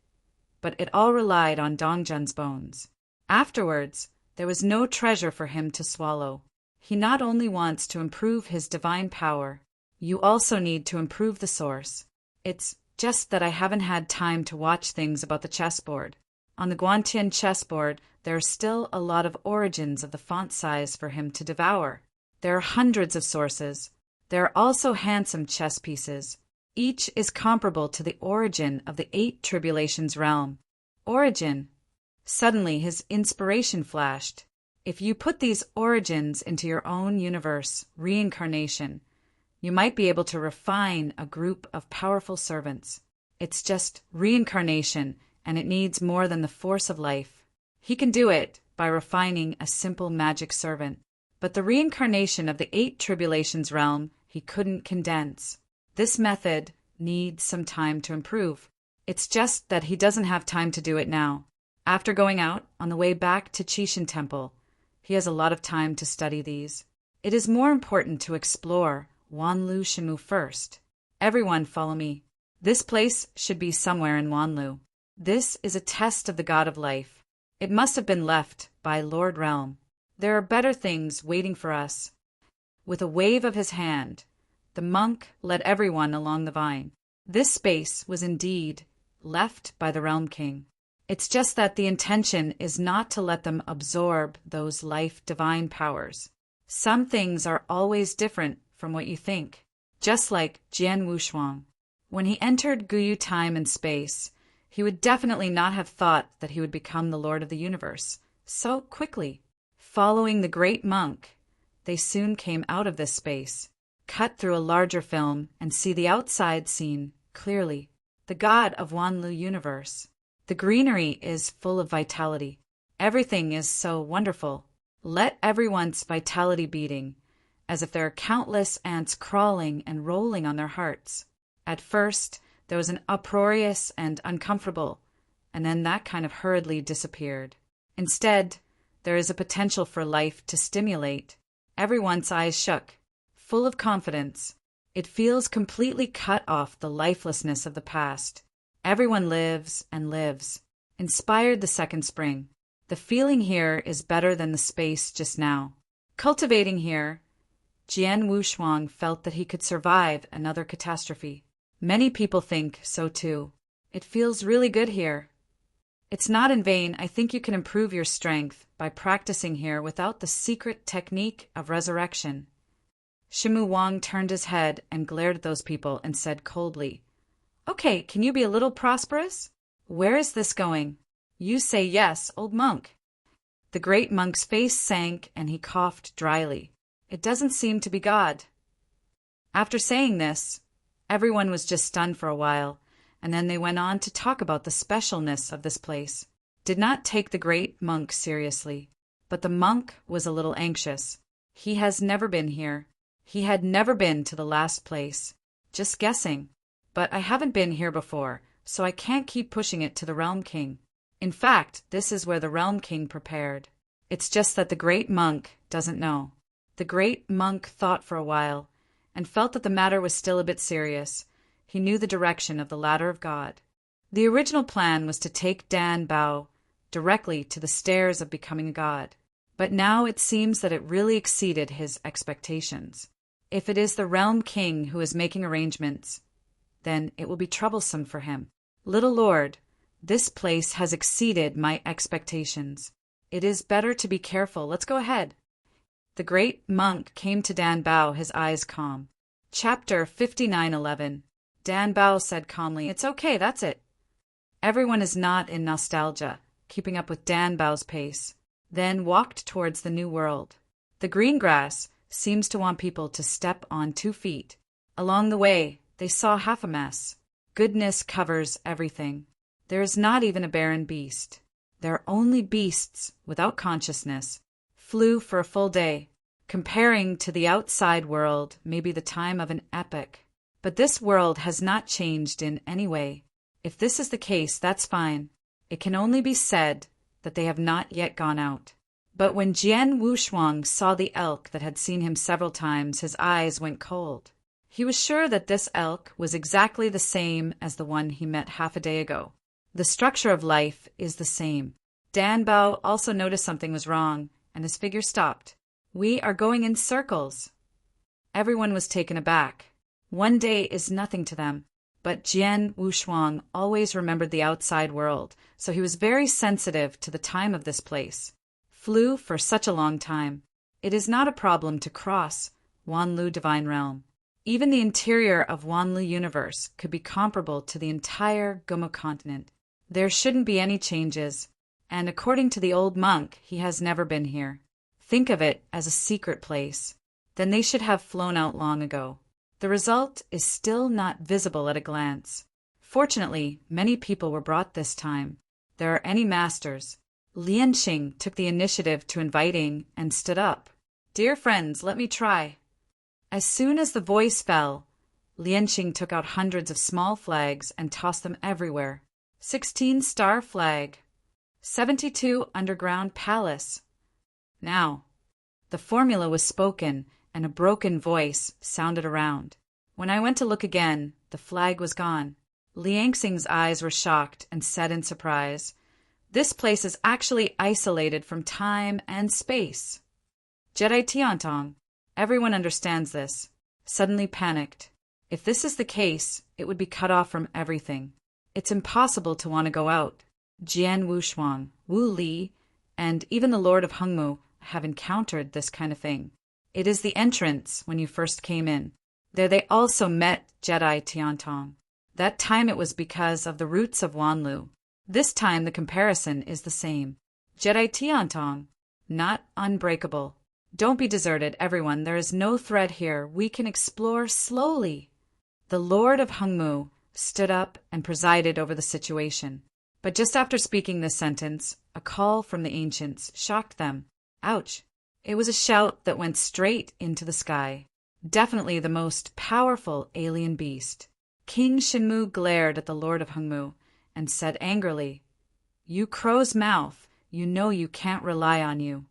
but it all relied on Dongjun's bones. Afterwards, there was no treasure for him to swallow. He not only wants to improve his divine power, you also need to improve the source. It's just that I haven't had time to watch things about the chessboard. On the Guantian chessboard, there are still a lot of origins of the font size for him to devour. There are hundreds of sources. There are also handsome chess pieces. Each is comparable to the origin of the 8 tribulations realm. Origin. Suddenly his inspiration flashed. If you put these origins into your own universe, reincarnation, you might be able to refine a group of powerful servants. It's just reincarnation, and it needs more than the force of life. He can do it by refining a simple magic servant. But the reincarnation of the 8 tribulations realm he couldn't condense. This method needs some time to improve. It's just that he doesn't have time to do it now. After going out, on the way back to Chishin Temple, he has a lot of time to study these. It is more important to explore Wanlu Shimu first. Everyone follow me. This place should be somewhere in Wanlu. This is a test of the god of life. It must have been left by Lord Realm. There are better things waiting for us. With a wave of his hand, the monk led everyone along the vine. This space was indeed left by the Realm King. It's just that the intention is not to let them absorb those life-divine powers. Some things are always different from what you think, just like Jian Wushuang. When he entered Guyu time and space, he would definitely not have thought that he would become the Lord of the Universe so quickly. Following the great monk, they soon came out of this space, cut through a larger film, and see the outside scene clearly. The god of Wanlu universe. The greenery is full of vitality. Everything is so wonderful. Let everyone's vitality beating, as if there are countless ants crawling and rolling on their hearts. At first, there was an uproarious and uncomfortable, and then that kind of hurriedly disappeared. Instead, there is a potential for life to stimulate. Everyone's eyes shook, full of confidence. It feels completely cut off the lifelessness of the past. Everyone lives and lives. Inspired the second spring. The feeling here is better than the space just now. Cultivating here, Jian Wushuang felt that he could survive another catastrophe. Many people think so too. It feels really good here. It's not in vain. I think you can improve your strength by practicing here without the secret technique of resurrection. Shimu Wang turned his head and glared at those people and said coldly, "Okay, can you be a little prosperous? Where is this going? You say yes, old monk." The great monk's face sank and he coughed dryly. It doesn't seem to be God. After saying this, everyone was just stunned for a while, and then they went on to talk about the specialness of this place. Did not take the great monk seriously, but the monk was a little anxious. He has never been here. He had never been to the last place. Just guessing. But I haven't been here before, so I can't keep pushing it to the Realm King. In fact, this is where the Realm King prepared. It's just that the great monk doesn't know. The great monk thought for a while, and felt that the matter was still a bit serious. He knew the direction of the ladder of God. The original plan was to take Dan Bao directly to the stairs of becoming a god. But now it seems that it really exceeded his expectations. If it is the Realm King who is making arrangements, then it will be troublesome for him. Little Lord, this place has exceeded my expectations. It is better to be careful. Let's go ahead. The great monk came to Dan Bao, his eyes calm. Chapter 59:11. Dan Bao said calmly, "It's okay, that's it." Everyone is not in nostalgia, keeping up with Dan Bao's pace, then walked towards the new world. The green grass seems to want people to step on 2 feet. Along the way, they saw half a mess. Goodness covers everything. There is not even a barren beast. There are only beasts without consciousness. Flew for a full day. Comparing to the outside world may be the time of an epoch. But this world has not changed in any way. If this is the case, that's fine. It can only be said that they have not yet gone out. But when Jian Wushuang saw the elk that had seen him several times, his eyes went cold. He was sure that this elk was exactly the same as the one he met half a day ago. The structure of life is the same. Dan Bao also noticed something was wrong, and his figure stopped. "We are going in circles." Everyone was taken aback. One day is nothing to them. But Jian Wushuang always remembered the outside world, so he was very sensitive to the time of this place. Flew for such a long time. It is not a problem to cross Wanlu Divine Realm. Even the interior of Wanlu Universe could be comparable to the entire Gomu continent. There shouldn't be any changes, and according to the old monk, he has never been here. Think of it as a secret place. Then they should have flown out long ago. The result is still not visible at a glance. Fortunately, many people were brought this time. There are any masters. Lianxing took the initiative to inviting and stood up. "Dear friends, let me try." As soon as the voice fell, Lianxing took out hundreds of small flags and tossed them everywhere. 16 star flag. 72 underground palace. Now, the formula was spoken, and a broken voice sounded around. When I went to look again, the flag was gone. Liangxing's eyes were shocked and said in surprise, "This place is actually isolated from time and space." Jedi Tiantong, everyone understands this, suddenly panicked. If this is the case, it would be cut off from everything. It's impossible to want to go out. Jian Wushuang, Wu Li, and even the Lord of Hongmu have encountered this kind of thing. It is the entrance when you first came in. There they also met Jedi Tiantong. That time it was because of the roots of Wanlu. This time the comparison is the same. Jedi Tiantong, not unbreakable. Don't be deserted, everyone. There is no threat here. We can explore slowly. The Lord of Hongmu stood up and presided over the situation. But just after speaking this sentence, a call from the ancients shocked them. Ouch! It was a shout that went straight into the sky. Definitely the most powerful alien beast. King Shenmu glared at the Lord of Hongmu and said angrily, "You crow's mouth, you know you can't rely on you."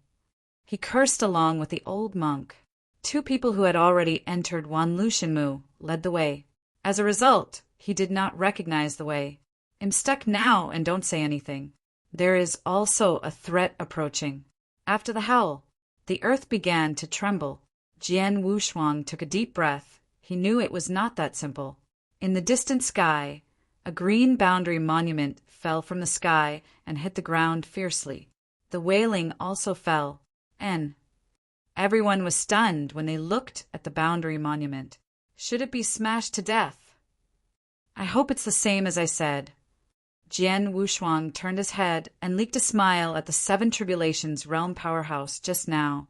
He cursed along with the old monk. Two people who had already entered Wanlu Shenmu led the way. As a result, he did not recognize the way. "I'm stuck now and don't say anything. There is also a threat approaching." After the howl, the earth began to tremble. Jian Wushuang took a deep breath. He knew it was not that simple. In the distant sky, a green boundary monument fell from the sky and hit the ground fiercely. The wailing also fell, and everyone was stunned when they looked at the boundary monument. Should it be smashed to death? I hope it's the same as I said. Jian Wushuang turned his head and leaked a smile at the Seven Tribulations realm powerhouse just now,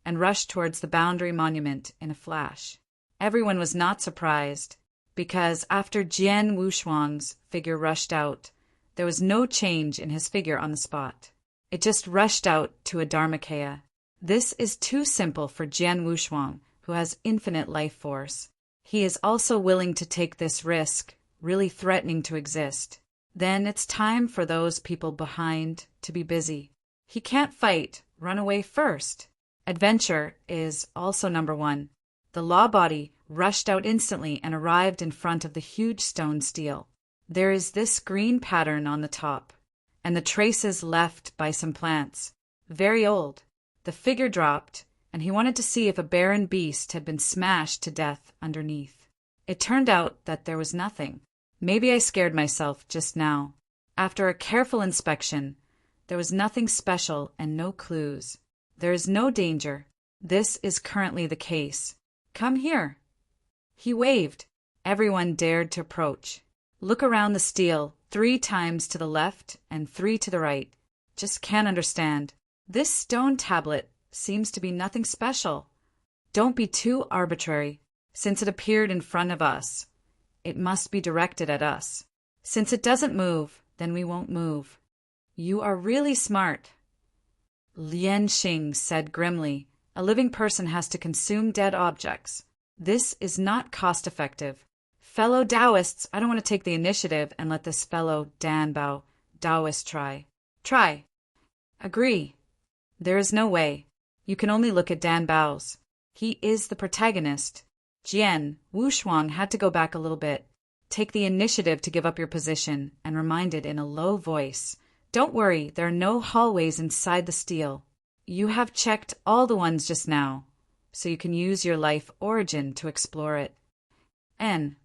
and rushed towards the boundary monument in a flash. Everyone was not surprised, because after Jian Wushuang's figure rushed out, there was no change in his figure on the spot. It just rushed out to a Dharmakaya. This is too simple for Jian Wushuang, who has infinite life force. He is also willing to take this risk, really threatening to exist. Then it's time for those people behind to be busy. He can't fight, run away first. Adventure is also number one. The law body rushed out instantly and arrived in front of the huge stone stele. There is this green pattern on the top, and the traces left by some plants. Very old. The figure dropped, and he wanted to see if a barren beast had been smashed to death underneath. It turned out that there was nothing. Maybe I scared myself just now. After a careful inspection, there was nothing special and no clues. There is no danger. This is currently the case. Come here. He waved. Everyone dared to approach. Look around the stele, 3 times to the left and 3 to the right. Just can't understand. This stone tablet seems to be nothing special. Don't be too arbitrary. Since it appeared in front of us, it must be directed at us. Since it doesn't move, then we won't move. You are really smart. Lian Xing said grimly, "A living person has to consume dead objects. This is not cost-effective. Fellow Taoists, I don't want to take the initiative and let this fellow Danbao Taoist try. Try. Agree. There is no way. You can only look at Danbao's. He is the protagonist." Jian Wushuang had to go back a little bit. Take the initiative to give up your position, and reminded in a low voice, "Don't worry, there are no hallways inside the stele. You have checked all the ones just now, so you can use your life origin to explore it." N.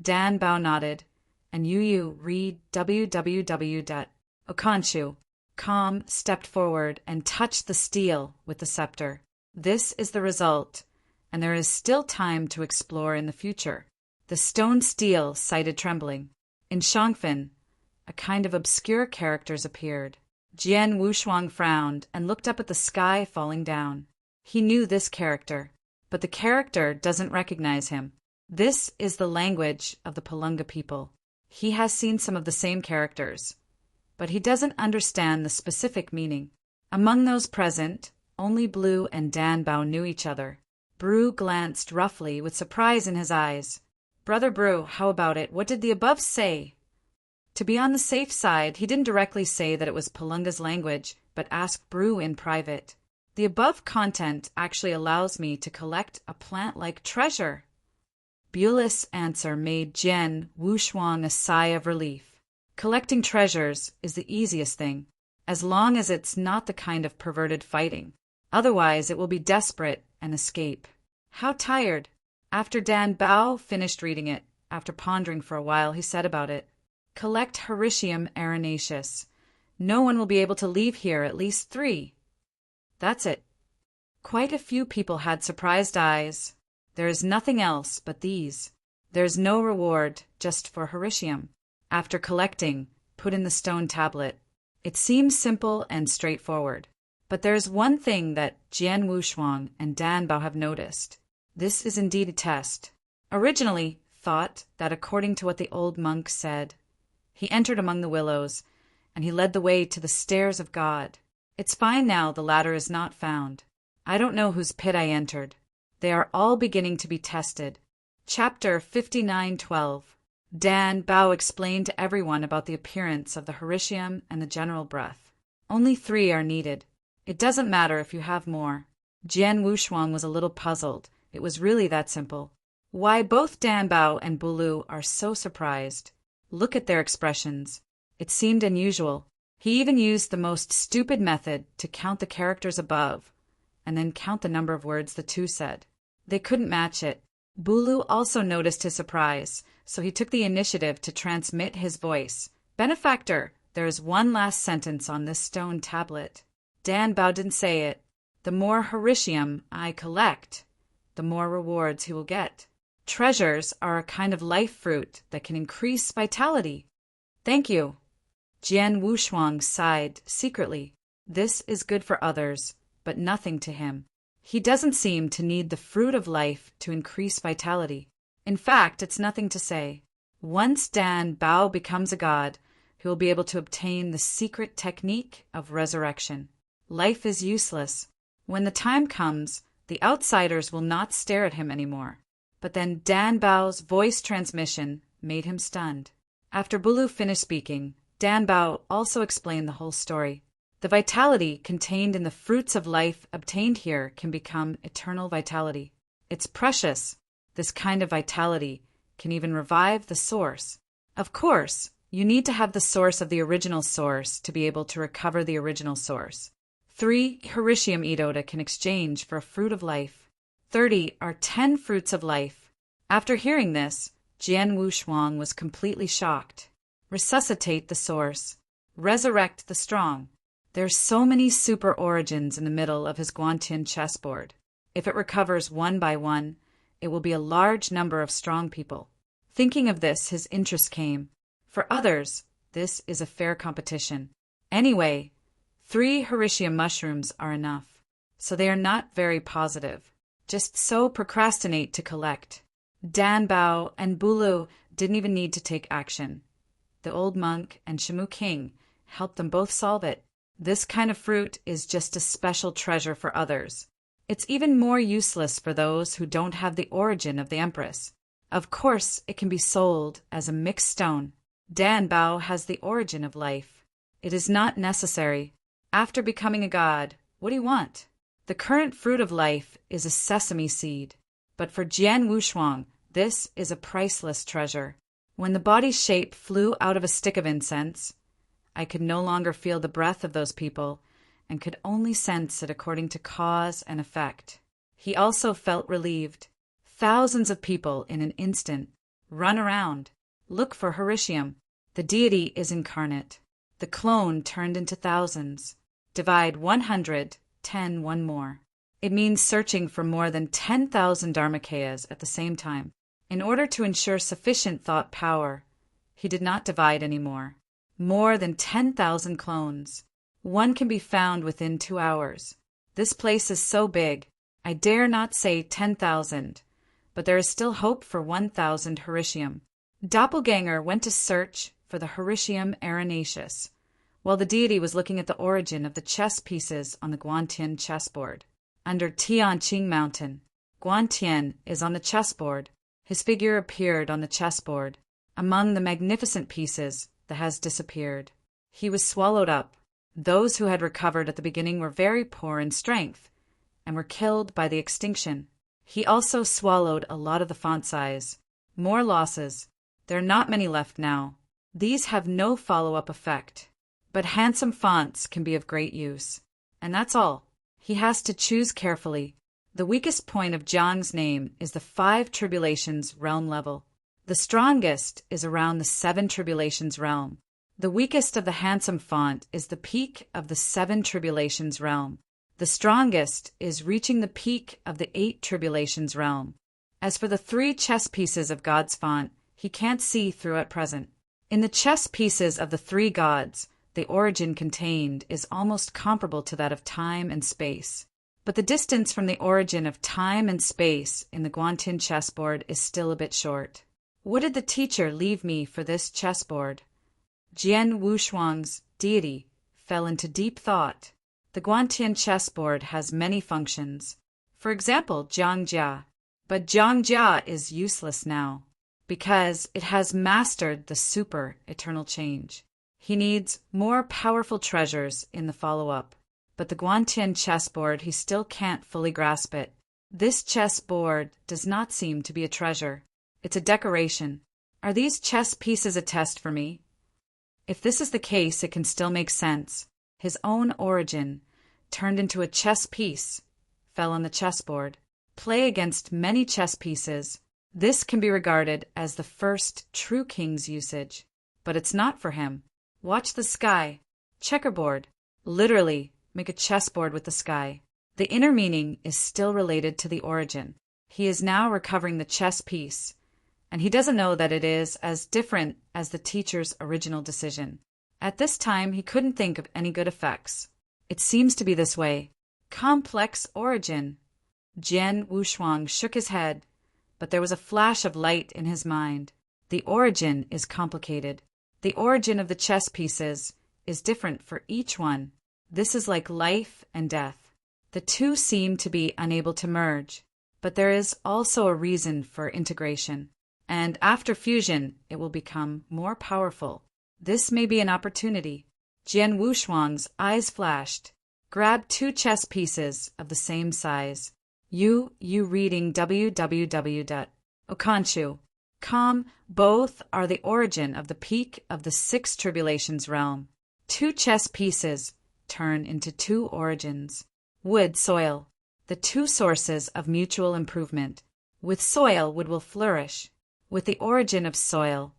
Dan Bao nodded, and Yu read www.okanshu.com stepped forward and touched the stele with the scepter. This is the result, and there is still time to explore in the future. The stone stele cited trembling. In Shangfin, a kind of obscure characters appeared. Jian Wushuang frowned and looked up at the sky falling down. He knew this character, but the character doesn't recognize him. This is the language of the Palunga people. He has seen some of the same characters, but he doesn't understand the specific meaning. Among those present, only Blue and Dan Bao knew each other. Brew glanced roughly with surprise in his eyes. "Brother Brew, how about it? What did the above say?" To be on the safe side, he didn't directly say that it was Palunga's language, but asked Brew in private. "The above content actually allows me to collect a plant-like treasure." Bulis' answer made Jian Wushuang a sigh of relief. Collecting treasures is the easiest thing, as long as it's not the kind of perverted fighting. Otherwise, it will be desperate and escape. How tired! After Dan Bao finished reading it, after pondering for a while, he said about it, "Collect Hericium arenaceus. No one will be able to leave here at least 3. That's it." Quite a few people had surprised eyes. There is nothing else but these. There is no reward, just for Hericium. After collecting, put in the stone tablet. It seems simple and straightforward. But there is one thing that Jian Wushuang and Dan Bao have noticed. This is indeed a test. Originally thought that according to what the old monk said, he entered among the willows, and he led the way to the stairs of God. It's fine now the ladder is not found. I don't know whose pit I entered. They are all beginning to be tested. Chapter 59:12. Dan Bao explained to everyone about the appearance of the Hericium and the general breath. Only 3 are needed. It doesn't matter if you have more. Jian Wushuang was a little puzzled. It was really that simple. Why both Dan Bao and Bulu are so surprised. Look at their expressions. It seemed unusual. He even used the most stupid method to count the characters above, and then count the number of words the two said. They couldn't match it. Bulu also noticed his surprise, so he took the initiative to transmit his voice. "Benefactor, there is one last sentence on this stone tablet." Dan Bao didn't say it. "The more Hericium I collect, the more rewards he will get. Treasures are a kind of life fruit that can increase vitality." "Thank you." Jian Wushuang sighed secretly. This is good for others, but nothing to him. He doesn't seem to need the fruit of life to increase vitality. In fact, it's nothing to say. Once Dan Bao becomes a god, he will be able to obtain the secret technique of resurrection. Life is useless. When the time comes, the outsiders will not stare at him anymore. But then Dan Bao's voice transmission made him stunned. After Bulu finished speaking, Dan Bao also explained the whole story. The vitality contained in the fruits of life obtained here can become eternal vitality. It's precious. This kind of vitality can even revive the source. Of course, you need to have the source of the original source to be able to recover the original source. 3 Hericium Edoda can exchange for a fruit of life. 30 are 10 fruits of life. After hearing this, Jian Wushuang was completely shocked. Resuscitate the source. Resurrect the strong. There's so many super origins in the middle of his Guantian chessboard. If it recovers one by one, it will be a large number of strong people. Thinking of this, his interest came. For others, this is a fair competition. Anyway, 3 Hericium mushrooms are enough. So they are not very positive. Just so procrastinate to collect. Dan Bao and Bulu didn't even need to take action. The old monk and Shamu King helped them both solve it. This kind of fruit is just a special treasure for others. It's even more useless for those who don't have the origin of the Empress. Of course, it can be sold as a mixed stone. Dan Bao has the origin of life. It is not necessary. After becoming a god, what do you want? The current fruit of life is a sesame seed. But for Jian Wushuang, this is a priceless treasure. When the body's shape flew out of a stick of incense, I could no longer feel the breath of those people and could only sense it according to cause and effect. He also felt relieved. Thousands of people in an instant. Run around. Look for Hericium. The deity is incarnate. The clone turned into thousands. Divide 100, 10 one more. It means searching for more than 10,000 Dharmakayas at the same time. In order to ensure sufficient thought power, he did not divide anymore. More than 10,000 clones. One can be found within 2 hours. This place is so big, I dare not say 10,000, but there is still hope for 1,000 Hericium. Doppelganger went to search for the Hericium arenaceus, while the deity was looking at the origin of the chess pieces on the Guantian chessboard. Under Tianqing Mountain, Guantian is on the chessboard. His figure appeared on the chessboard, among the magnificent pieces that has disappeared. He was swallowed up. Those who had recovered at the beginning were very poor in strength and were killed by the extinction. He also swallowed a lot of the font size. More losses. There are not many left now. These have no follow-up effect. But handsome fonts can be of great use. And that's all. He has to choose carefully. The weakest point of Jiang's name is the 5 tribulations realm level. The strongest is around the 7 tribulations realm. The weakest of the handsome font is the peak of the 7 tribulations realm. The strongest is reaching the peak of the 8 tribulations realm. As for the 3 chess pieces of God's font, he can't see through at present. In the chess pieces of the 3 gods, the origin contained is almost comparable to that of time and space. But the distance from the origin of time and space in the Guantin chessboard is still a bit short. What did the teacher leave me for this chessboard? Jian Wushuang's deity fell into deep thought. The Guantin chessboard has many functions. For example, Jiangjia. But Jiangjia is useless now, because it has mastered the super eternal change. He needs more powerful treasures in the follow-up. But the Guantin chessboard, he still can't fully grasp it. This chessboard does not seem to be a treasure. It's a decoration. Are these chess pieces a test for me? If this is the case, it can still make sense. His own origin, turned into a chess piece, fell on the chessboard. Play against many chess pieces. This can be regarded as the first true king's usage. But it's not for him. Watch the sky. Checkerboard. Literally, make a chessboard with the sky. The inner meaning is still related to the origin. He is now recovering the chess piece, and he doesn't know that it is as different as the teacher's original decision. At this time, he couldn't think of any good effects. It seems to be this way. Complex origin. Jian Wushuang shook his head, but there was a flash of light in his mind. The origin is complicated. The origin of the chess pieces is different for each one. This is like life and death. The two seem to be unable to merge, but there is also a reason for integration. And after fusion, it will become more powerful. This may be an opportunity. Jian Wushuang's eyes flashed. Grab 2 chess pieces of the same size. You reading www.okanshu.com. Both are the origin of the peak of the 6 tribulations realm. 2 chess pieces turn into 2 origins. Wood, soil. The 2 sources of mutual improvement. With soil, wood will flourish. With the origin of soil,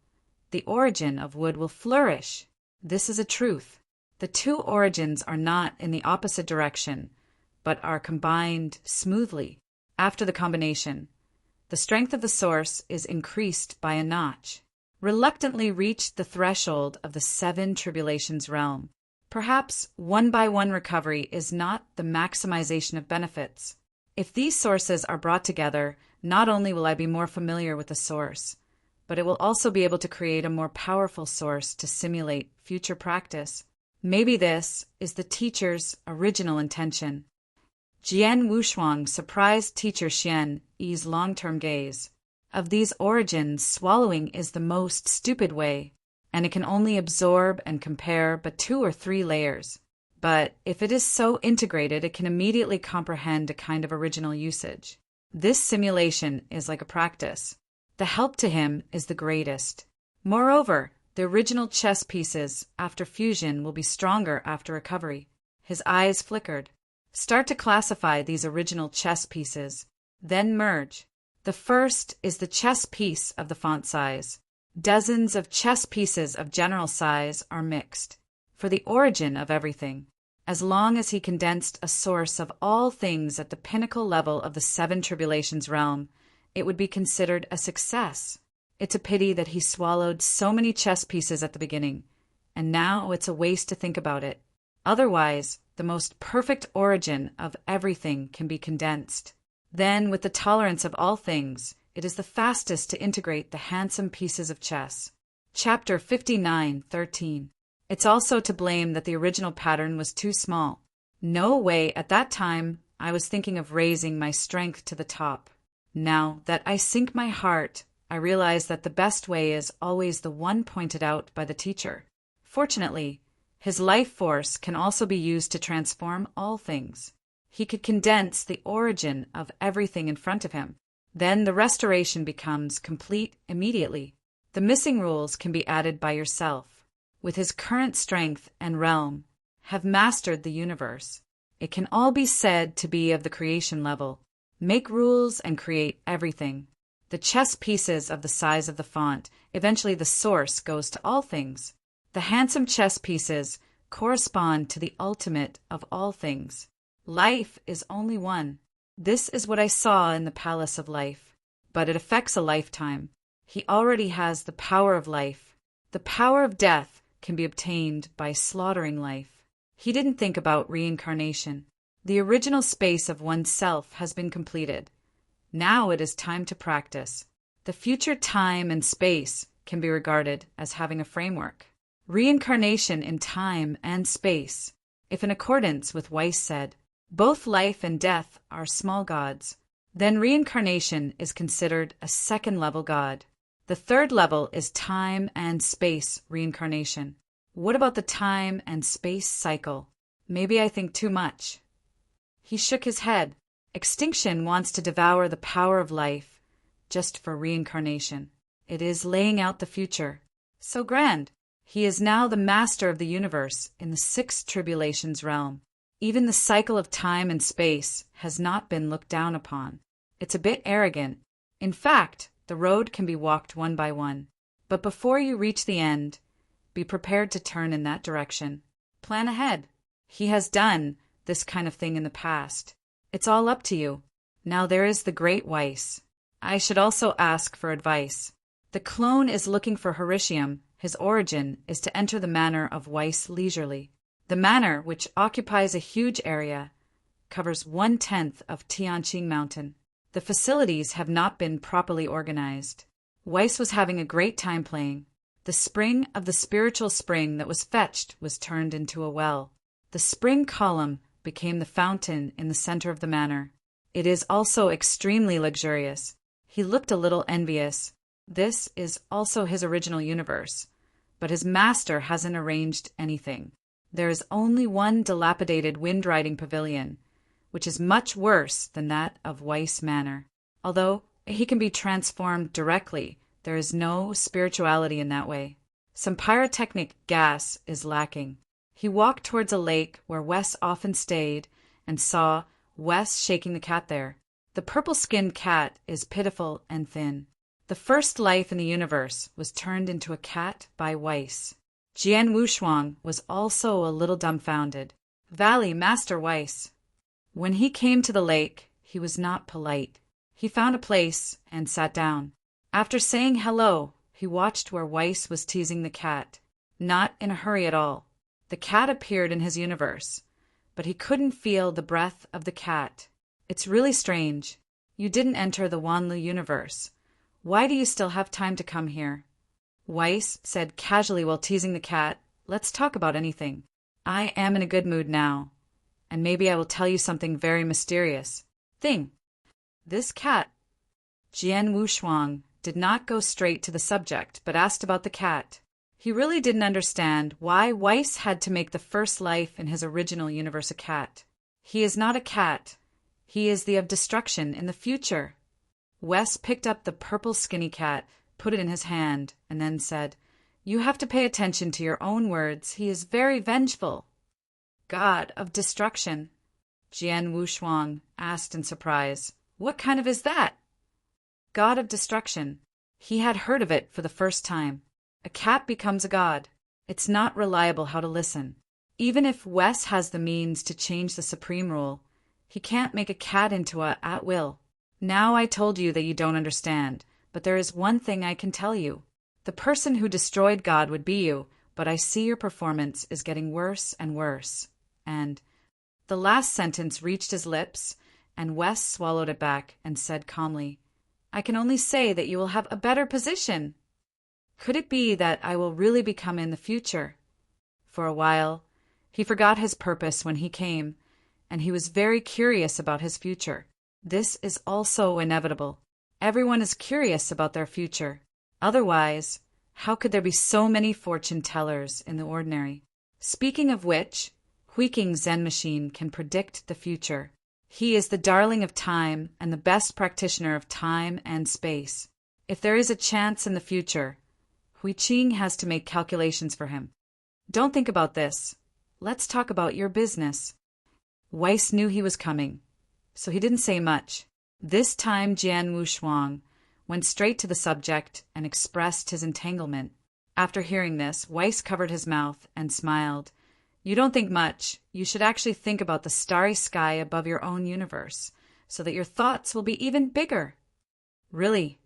the origin of wood will flourish. This is a truth. The 2 origins are not in the opposite direction, but are combined smoothly. After the combination, the strength of the source is increased by a notch. Reluctantly reached the threshold of the 7 tribulations realm. Perhaps one-by-one recovery is not the maximization of benefits. If these sources are brought together, not only will I be more familiar with the source, but it will also be able to create a more powerful source to simulate future practice. Maybe this is the teacher's original intention. Jian Wushuang surprised teacher Xian Yi's long-term gaze. Of these origins, swallowing is the most stupid way, and it can only absorb and compare but 2 or 3 layers. But if it is so integrated, it can immediately comprehend a kind of original usage. This simulation is like a practice. The help to him is the greatest. Moreover, the original chess pieces after fusion will be stronger after recovery. His eyes flickered. Start to classify these original chess pieces, then merge. The first is the chess piece of the font size. Dozens of chess pieces of general size are mixed for the origin of everything. As long as he condensed a source of all things at the pinnacle level of the 7 tribulations realm, it would be considered a success. It's a pity that he swallowed so many chess pieces at the beginning, and now it's a waste to think about it. Otherwise, the most perfect origin of everything can be condensed. Then, with the tolerance of all things, it is the fastest to integrate the handsome pieces of chess. Chapter 59:13. It's also to blame that the original pattern was too small. No way, at that time, I was thinking of raising my strength to the top. Now that I sink my heart, I realize that the best way is always the one pointed out by the teacher. Fortunately, his life force can also be used to transform all things. He could condense the origin of everything in front of him. Then the restoration becomes complete immediately. The missing rules can be added by yourself. With his current strength and realm, have mastered the universe. It can all be said to be of the creation level. Make rules and create everything. The chess pieces of the size of the font, eventually the source goes to all things. The handsome chess pieces correspond to the ultimate of all things. Life is only one. This is what I saw in the palace of life. But it affects a lifetime. He already has the power of life. The power of death can be obtained by slaughtering life. He didn't think about reincarnation. The original space of oneself has been completed. Now it is time to practice. The future time and space can be regarded as having a framework. Reincarnation in time and space. If in accordance with Weiss said, both life and death are small gods, then reincarnation is considered a second-level god. The third level is time and space reincarnation. What about the time and space cycle? Maybe I think too much. He shook his head. Extinction wants to devour the power of life just for reincarnation. It is laying out the future. So grand. He is now the master of the universe in the sixth tribulations realm. Even the cycle of time and space has not been looked down upon. It's a bit arrogant. In fact, the road can be walked one by one. But before you reach the end, be prepared to turn in that direction. Plan ahead. He has done this kind of thing in the past. It's all up to you. Now there is the great Weiss. I should also ask for advice. The clone is looking for Horitium. His origin is to enter the manor of Weiss leisurely. The manor, which occupies a huge area, covers 1/10 of Tianqing Mountain. The facilities have not been properly organized. Weiss was having a great time playing. The spring of the spiritual spring that was fetched was turned into a well. The spring column became the fountain in the center of the manor. It is also extremely luxurious. He looked a little envious. This is also his original universe, but his master hasn't arranged anything. There is only one dilapidated wind-riding pavilion, which is much worse than that of Weiss Manor. Although he can be transformed directly, there is no spirituality in that way. Some pyrotechnic gas is lacking. He walked towards a lake where Wes often stayed and saw Wes shaking the cat there. The purple-skinned cat is pitiful and thin. The first life in the universe was turned into a cat by Weiss. Jian Wushuang was also a little dumbfounded. Valley Master Weiss. When he came to the lake, he was not polite. He found a place and sat down. After saying hello, he watched where Weiss was teasing the cat. Not in a hurry at all. The cat appeared in his universe, but he couldn't feel the breath of the cat. It's really strange. You didn't enter the Wanlu universe. Why do you still have time to come here? Weiss said casually while teasing the cat, let's talk about anything. I am in a good mood now, and maybe I will tell you something very mysterious. This cat. Jian Wushuang did not go straight to the subject, but asked about the cat. He really didn't understand why Weiss had to make the first life in his original universe a cat. He is not a cat. He is the of destruction in the future. Wes picked up the purple skinny cat, put it in his hand, and then said, You have to pay attention to your own words. He is very vengeful. God of destruction. Jian Wushuang asked in surprise, What kind of is that? God of destruction. He had heard of it for the first time. A cat becomes a god. It's not reliable how to listen. Even if Wes has the means to change the supreme rule, he can't make a cat into a at will. Now I told you that you don't understand, but there is one thing I can tell you. The person who destroyed God would be you, but I see your performance is getting worse and worse. And the last sentence reached his lips, and Wes swallowed it back and said calmly, I can only say that you will have a better position. Could it be that I will really become in the future? For a while, he forgot his purpose when he came, and he was very curious about his future. This is also inevitable. Everyone is curious about their future. Otherwise, how could there be so many fortune-tellers in the ordinary? Speaking of which, Huiqing's Zen machine can predict the future. He is the darling of time and the best practitioner of time and space. If there is a chance in the future, Hui Qing has to make calculations for him. Don't think about this. Let's talk about your business. Weiss knew he was coming, so he didn't say much. This time Jian Wushuang went straight to the subject and expressed his entanglement. After hearing this, Weiss covered his mouth and smiled. You don't think much. You should actually think about the starry sky above your own universe, so that your thoughts will be even bigger. Really?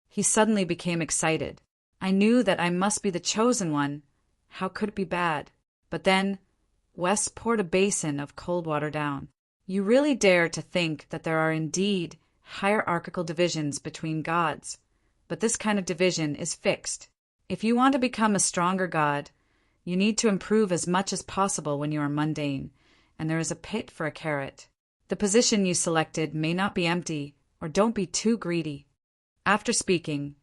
He suddenly became excited. I knew that I must be the chosen one. How could it be bad? But then, Wes poured a basin of cold water down. You really dare to think that there are indeed hierarchical divisions between gods, but this kind of division is fixed. If you want to become a stronger god, you need to improve as much as possible when you are mundane, and there is a pit for a carrot. The position you selected may not be empty, or don't be too greedy. After speaking,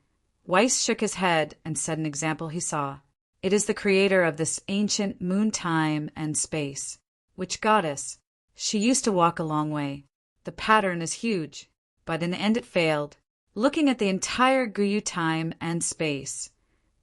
Weiss shook his head and said an example he saw. It is the creator of this ancient moon time and space. Which goddess? She used to walk a long way. The pattern is huge, but in the end it failed. Looking at the entire Guyu time and space,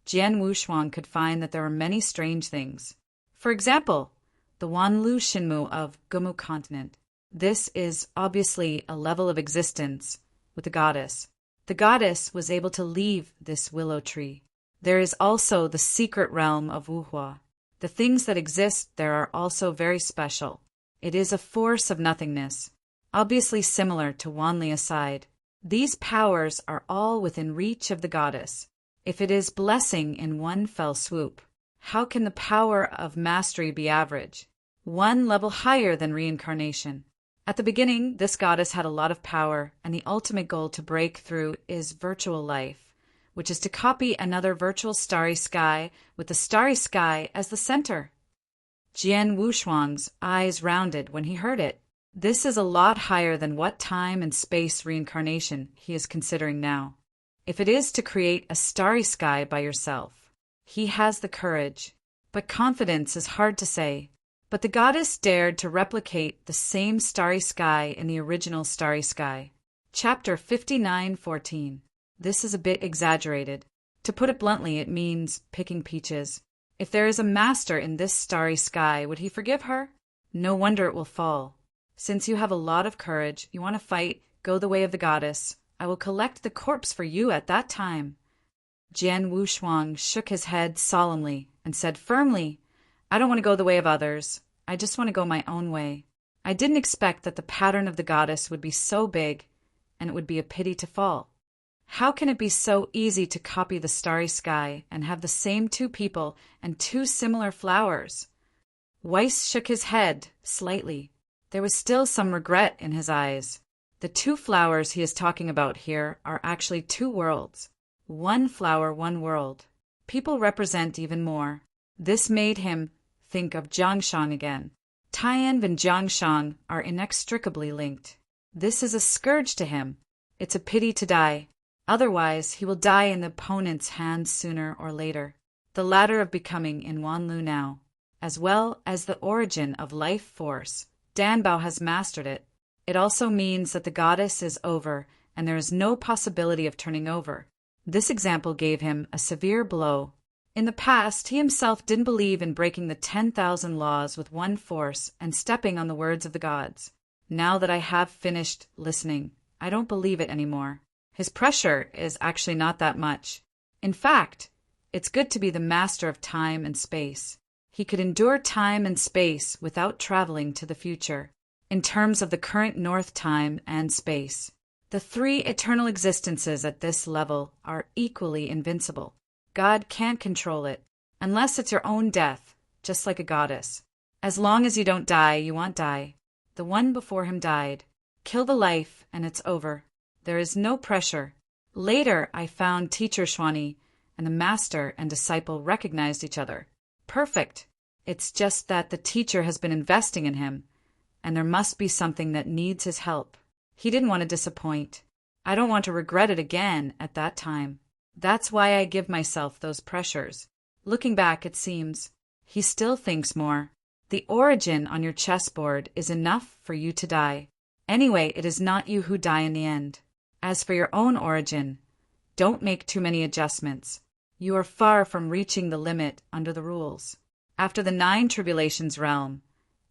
Jian Wushuang could find that there were many strange things. For example, the Wanlu Shinmu of Gumu continent. This is obviously a level of existence with the goddess. The goddess was able to leave this willow tree. There is also the secret realm of Wuhua. The things that exist there are also very special. It is a force of nothingness, obviously similar to Wanli aside. These powers are all within reach of the goddess. If it is blessing in one fell swoop, how can the power of mastery be average? One level higher than reincarnation. At the beginning, this goddess had a lot of power, and the ultimate goal to break through is virtual life, which is to copy another virtual starry sky with the starry sky as the center. Jian Wushuang's eyes rounded when he heard it. This is a lot higher than what time and space reincarnation he is considering now. If it is to create a starry sky by yourself, he has the courage. But confidence is hard to say. But the goddess dared to replicate the same starry sky in the original starry sky. Chapter 59:14. This is a bit exaggerated. To put it bluntly, it means picking peaches. If there is a master in this starry sky, would he forgive her? No wonder it will fall. Since you have a lot of courage, you want to fight, go the way of the goddess. I will collect the corpse for you at that time. Jian Wushuang shook his head solemnly and said firmly, I don't want to go the way of others. I just want to go my own way. I didn't expect that the pattern of the goddess would be so big, and it would be a pity to fall. How can it be so easy to copy the starry sky and have the same two people and two similar flowers? Weiss shook his head slightly. There was still some regret in his eyes. The two flowers he is talking about here are actually two worlds. One flower, one world. People represent even more. This made him think of Jiangshan again. Tianwen and Jiangshan are inextricably linked. This is a scourge to him. It's a pity to die. Otherwise, he will die in the opponent's hands sooner or later. The ladder of becoming in Wanlu now, as well as the origin of life force. Danbao has mastered it. It also means that the goddess is over, and there is no possibility of turning over. This example gave him a severe blow. In the past, he himself didn't believe in breaking the 10,000 laws with one force and stepping on the words of the gods. Now that I have finished listening, I don't believe it anymore. His pressure is actually not that much. In fact, it's good to be the master of time and space. He could endure time and space without traveling to the future. In terms of the current north time and space, the three eternal existences at this level are equally invincible. God can't control it, unless it's your own death, just like a goddess. As long as you don't die, you won't die. The one before him died. Kill the life, and it's over. There is no pressure. Later, I found Teacher Xuanyi, and the master and disciple recognized each other. Perfect. It's just that the teacher has been investing in him, and there must be something that needs his help. He didn't want to disappoint. I don't want to regret it again at that time. That's why I give myself those pressures. Looking back, it seems, he still thinks more. The origin on your chessboard is enough for you to die. Anyway, it is not you who die in the end. As for your own origin, don't make too many adjustments. You are far from reaching the limit under the rules. After the 9 tribulations realm,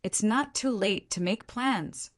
it's not too late to make plans.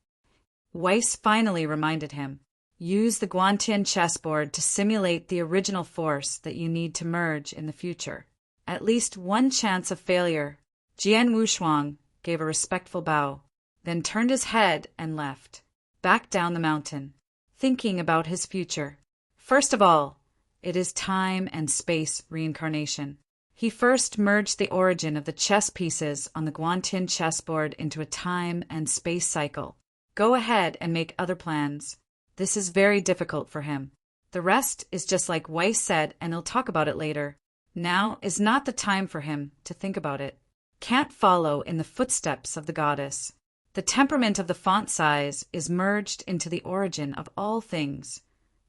Weiss finally reminded him. Use the Guantian chessboard to simulate the original force that you need to merge in the future. At least one chance of failure. Jian Wushuang gave a respectful bow, then turned his head and left, back down the mountain, thinking about his future. First of all, it is time and space reincarnation. He first merged the origin of the chess pieces on the Guantian chessboard into a time and space cycle. Go ahead and make other plans. This is very difficult for him. The rest is just like Weiss said, and he'll talk about it later. Now is not the time for him to think about it. Can't follow in the footsteps of the goddess. The temperament of the font size is merged into the origin of all things,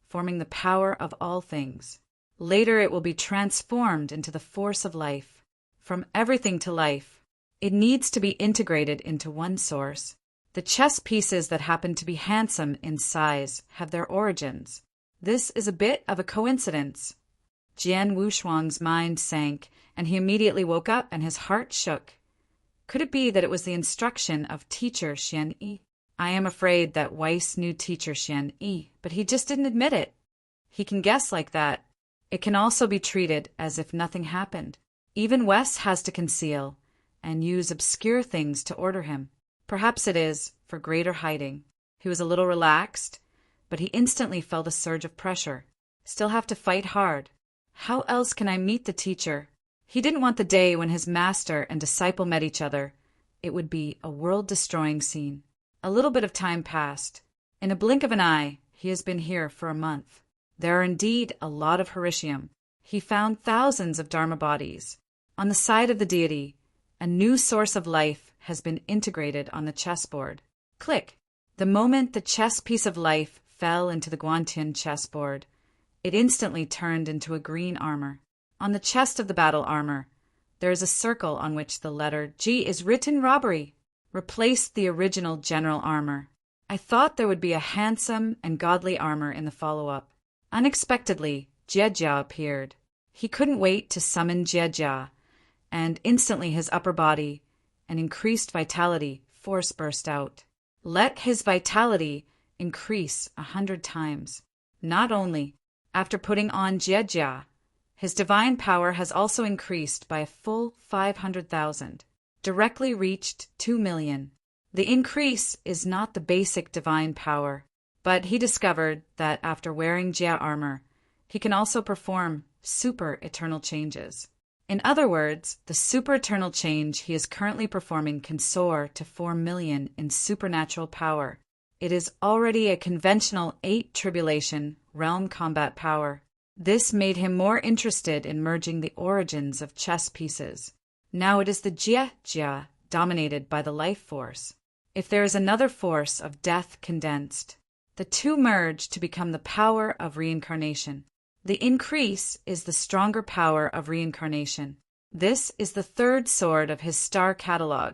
forming the power of all things. Later it will be transformed into the force of life. From everything to life, it needs to be integrated into one source. The chess pieces that happen to be handsome in size have their origins. This is a bit of a coincidence. Jian Wushuang's mind sank, and he immediately woke up and his heart shook. Could it be that it was the instruction of teacher Xian Yi? I am afraid that Weiss knew teacher Xian Yi, but he just didn't admit it. He can guess like that. It can also be treated as if nothing happened. Even Weiss has to conceal and use obscure things to order him. Perhaps it is for greater hiding. He was a little relaxed, but he instantly felt a surge of pressure. Still have to fight hard. How else can I meet the teacher? He didn't want the day when his master and disciple met each other. It would be a world-destroying scene. A little bit of time passed. In a blink of an eye, he has been here for a month. There are indeed a lot of Horitium. He found thousands of Dharma bodies. On the side of the deity, a new source of life has been integrated on the chessboard. Click! The moment the chess piece of life fell into the Guantian chessboard, it instantly turned into a green armor. On the chest of the battle armor, there is a circle on which the letter G is written robbery. Replace the original general armor. I thought there would be a handsome and godly armor in the follow-up. Unexpectedly, Jiejia appeared. He couldn't wait to summon Jiejia, and instantly his upper body, an increased vitality, force burst out. Let his vitality increase 100 times. Not only, after putting on Jiejia, his divine power has also increased by a full 500,000, directly reached 2 million. The increase is not the basic divine power, but he discovered that after wearing Jia armor, he can also perform super eternal changes. In other words, the super eternal change he is currently performing can soar to 4 million in supernatural power. It is already a conventional 8 tribulation realm combat power. This made him more interested in merging the origins of chess pieces. Now it is the Jia dominated by the life force. If there is another force of death condensed, the two merge to become the power of reincarnation. The increase is the stronger power of reincarnation. This is the third sword of his star catalog,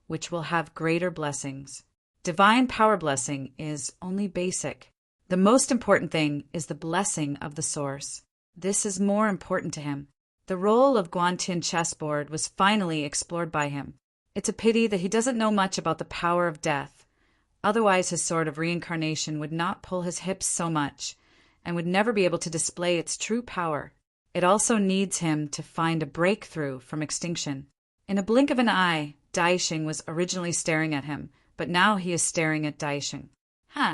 which will have greater blessings. Divine power blessing is only basic. The most important thing is the blessing of the source. This is more important to him. The role of Guantian chessboard was finally explored by him. It's a pity that he doesn't know much about the power of death. Otherwise his sword of reincarnation would not pull his hips so much, and would never be able to display its true power. It also needs him to find a breakthrough from extinction. In a blink of an eye, Daixing was originally staring at him, but now he is staring at Daixing.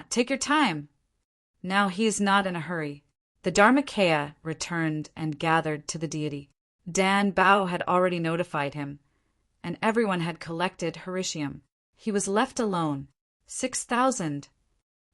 Take your time. Now he is not in a hurry. The Dharmakaya returned and gathered to the deity. Dan Bao had already notified him, and everyone had collected Horitium. He was left alone. 6,000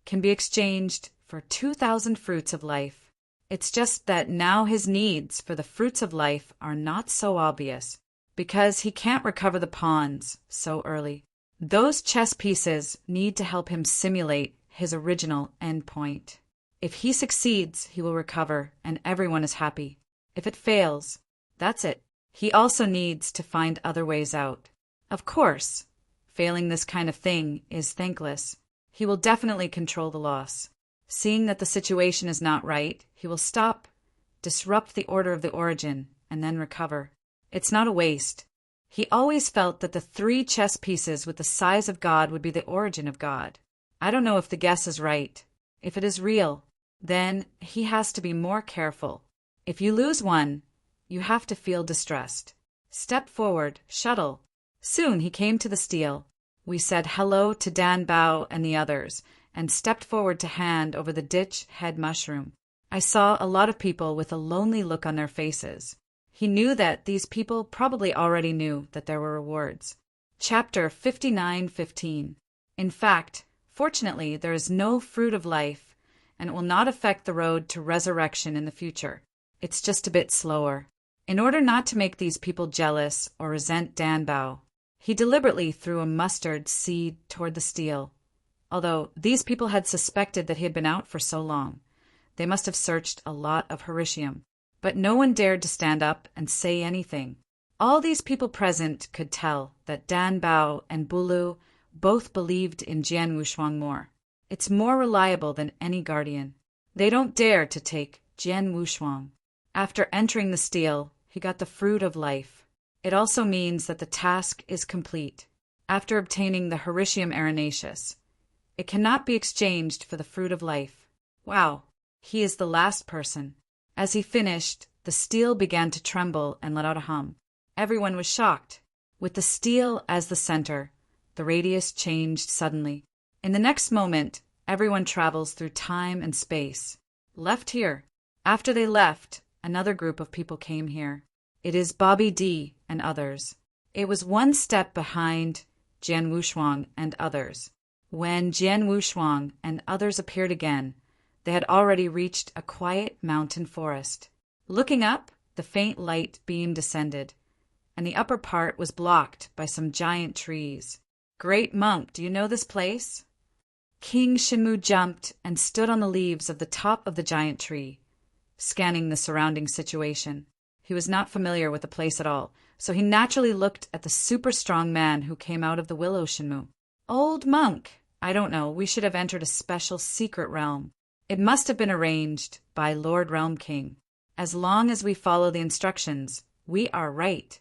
can be exchanged for 2,000 fruits of life. It's just that now his needs for the fruits of life are not so obvious, because he can't recover the pawns so early. Those chess pieces need to help him simulate his original endpoint. If he succeeds, he will recover, and everyone is happy. If it fails, that's it. He also needs to find other ways out. Of course, failing this kind of thing is thankless. He will definitely control the loss. Seeing that the situation is not right, he will stop, disrupt the order of the origin, and then recover. It's not a waste. He always felt that the 3 chess pieces with the size of God would be the origin of God. I don't know if the guess is right. If it is real, then he has to be more careful. If you lose one, you have to feel distressed. Step forward, shuttle. Soon he came to the steel. We said hello to Dan Bao and the others, and stepped forward to hand over the ditch head mushroom. I saw a lot of people with a lonely look on their faces. He knew that these people probably already knew that there were rewards. Chapter 59:15. In fact, fortunately, there is no fruit of life, and it will not affect the road to resurrection in the future. It's just a bit slower. In order not to make these people jealous or resent Dan Bao, he deliberately threw a mustard seed toward the steel. Although these people had suspected that he had been out for so long, they must have searched a lot of Hericium. But no one dared to stand up and say anything. All these people present could tell that Dan Bao and Bulu both believed in Jian Wushuang more. It's more reliable than any guardian. They don't dare to take Jian Wushuang. After entering the steel, he got the fruit of life. It also means that the task is complete. After obtaining the Hericium arenaceus, it cannot be exchanged for the fruit of life. Wow, he is the last person. As he finished, the steel began to tremble and let out a hum. Everyone was shocked. With the steel as the center, the radius changed suddenly. In the next moment, everyone travels through time and space. Left here. After they left, another group of people came here. It is Bobby D and others. It was one step behind Jian Wushuang and others. When Jian Wushuang and others appeared again, they had already reached a quiet mountain forest. Looking up, the faint light beam descended, and the upper part was blocked by some giant trees. Great monk, do you know this place? King Shenmu jumped and stood on the leaves of the top of the giant tree, scanning the surrounding situation. He was not familiar with the place at all, so he naturally looked at the super strong man who came out of the willow. Shenmu. Old monk, I don't know, we should have entered a special secret realm. It must have been arranged by Lord Realm King. As long as we follow the instructions, we are right.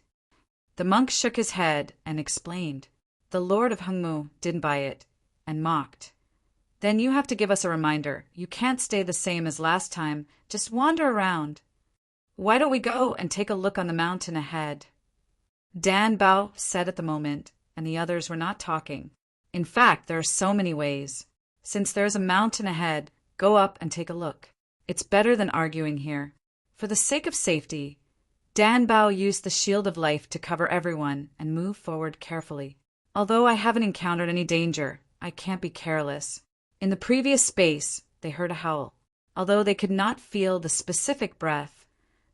The monk shook his head and explained. The Lord of Hengmu didn't buy it and mocked. Then you have to give us a reminder. You can't stay the same as last time. Just wander around. Why don't we go and take a look on the mountain ahead? Dan Bao said at the moment, and the others were not talking. In fact, there are so many ways. Since there's a mountain ahead, go up and take a look. It's better than arguing here. For the sake of safety, Dan Bao used the shield of life to cover everyone and move forward carefully. Although I haven't encountered any danger, I can't be careless. In the previous space, they heard a howl. Although they could not feel the specific breath,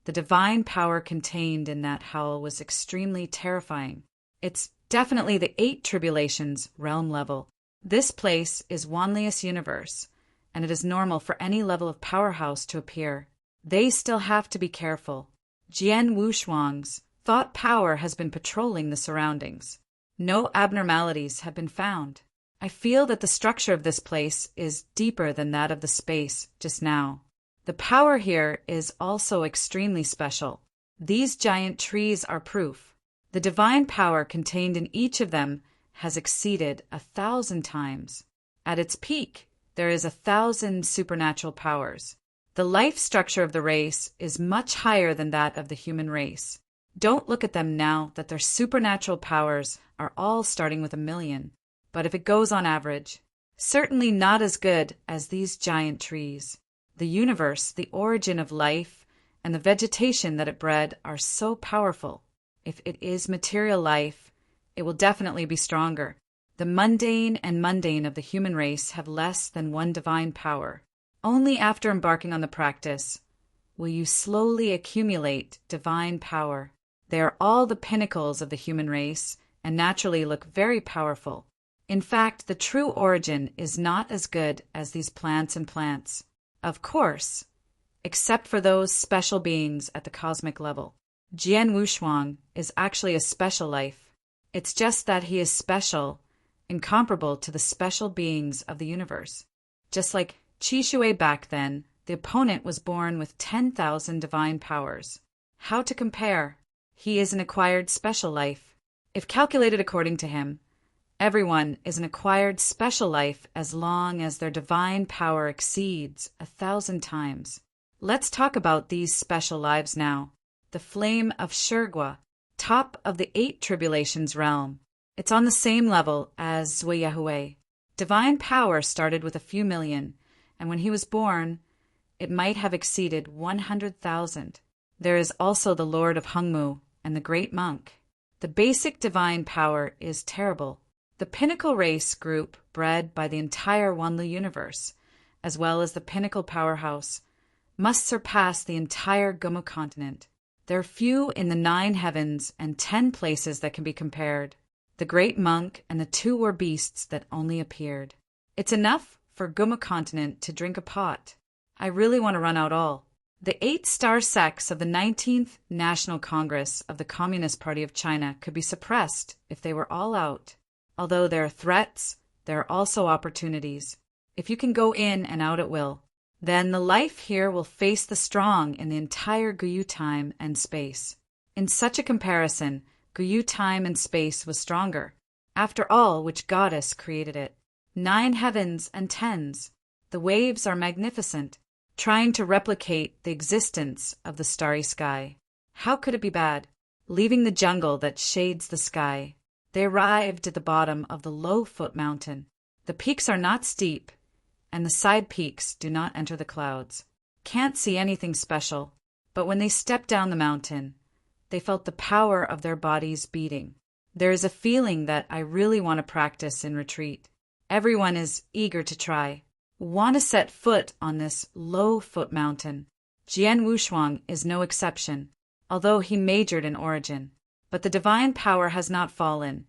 the divine power contained in that howl was extremely terrifying. It's definitely the 8 tribulations realm level. This place is Wanlius Universe, and it is normal for any level of powerhouse to appear. They still have to be careful. Jian Wushuang's thought power has been patrolling the surroundings. No abnormalities have been found. I feel that the structure of this place is deeper than that of the space just now. The power here is also extremely special. These giant trees are proof. The divine power contained in each of them has exceeded 1,000 times. At its peak, there is 1,000 supernatural powers. The life structure of the race is much higher than that of the human race. Don't look at them now that their supernatural powers are all starting with 1 million. But if it goes on average, certainly not as good as these giant trees. The universe, the origin of life, and the vegetation that it bred are so powerful. If it is material life, it will definitely be stronger. The mundane and mundane of the human race have less than 1 divine power. Only after embarking on the practice will you slowly accumulate divine power. They are all the pinnacles of the human race and naturally look very powerful. In fact, the true origin is not as good as these plants and plants. Of course, except for those special beings at the cosmic level. Jian Wushuang is actually a special life. It's just that he is special incomparable to the special beings of the universe. Just like Qi Shui back then, the opponent was born with 10,000 divine powers. How to compare? He is an acquired special life. If calculated according to him, everyone is an acquired special life as long as their divine power exceeds 1,000 times. Let's talk about these special lives now. The flame of Shurgwa, top of the 8 tribulations realm. It's on the same level as Zui-Yahuwei. Divine power started with a few million, and when he was born, it might have exceeded 100,000. There is also the Lord of Hongmu and the Great Monk. The basic divine power is terrible. The pinnacle race group bred by the entire Wanlu universe, as well as the pinnacle powerhouse, must surpass the entire Gomu continent. There are few in the 9 heavens and 10 places that can be compared. The Great Monk and the 2 were beasts that only appeared. It's enough for Gomu continent to drink a pot. I really want to run out all. The 8 star sects of the 19th National Congress of the Communist Party of China could be suppressed if they were all out. Although there are threats, there are also opportunities. If you can go in and out at will, then the life here will face the strong in the entire Guyu time and space. In such a comparison, Guyu time and space was stronger. After all, which goddess created it? 9 heavens and 10s. The waves are magnificent, trying to replicate the existence of the starry sky. How could it be bad? Leaving the jungle that shades the sky, they arrived at the bottom of the low-foot mountain. The peaks are not steep, and the side peaks do not enter the clouds. Can't see anything special, but when they stepped down the mountain, they felt the power of their bodies beating. There is a feeling that I really want to practice in retreat. Everyone is eager to try, want to set foot on this low-foot mountain. Jian Wushuang is no exception, although he majored in origin. But the divine power has not fallen,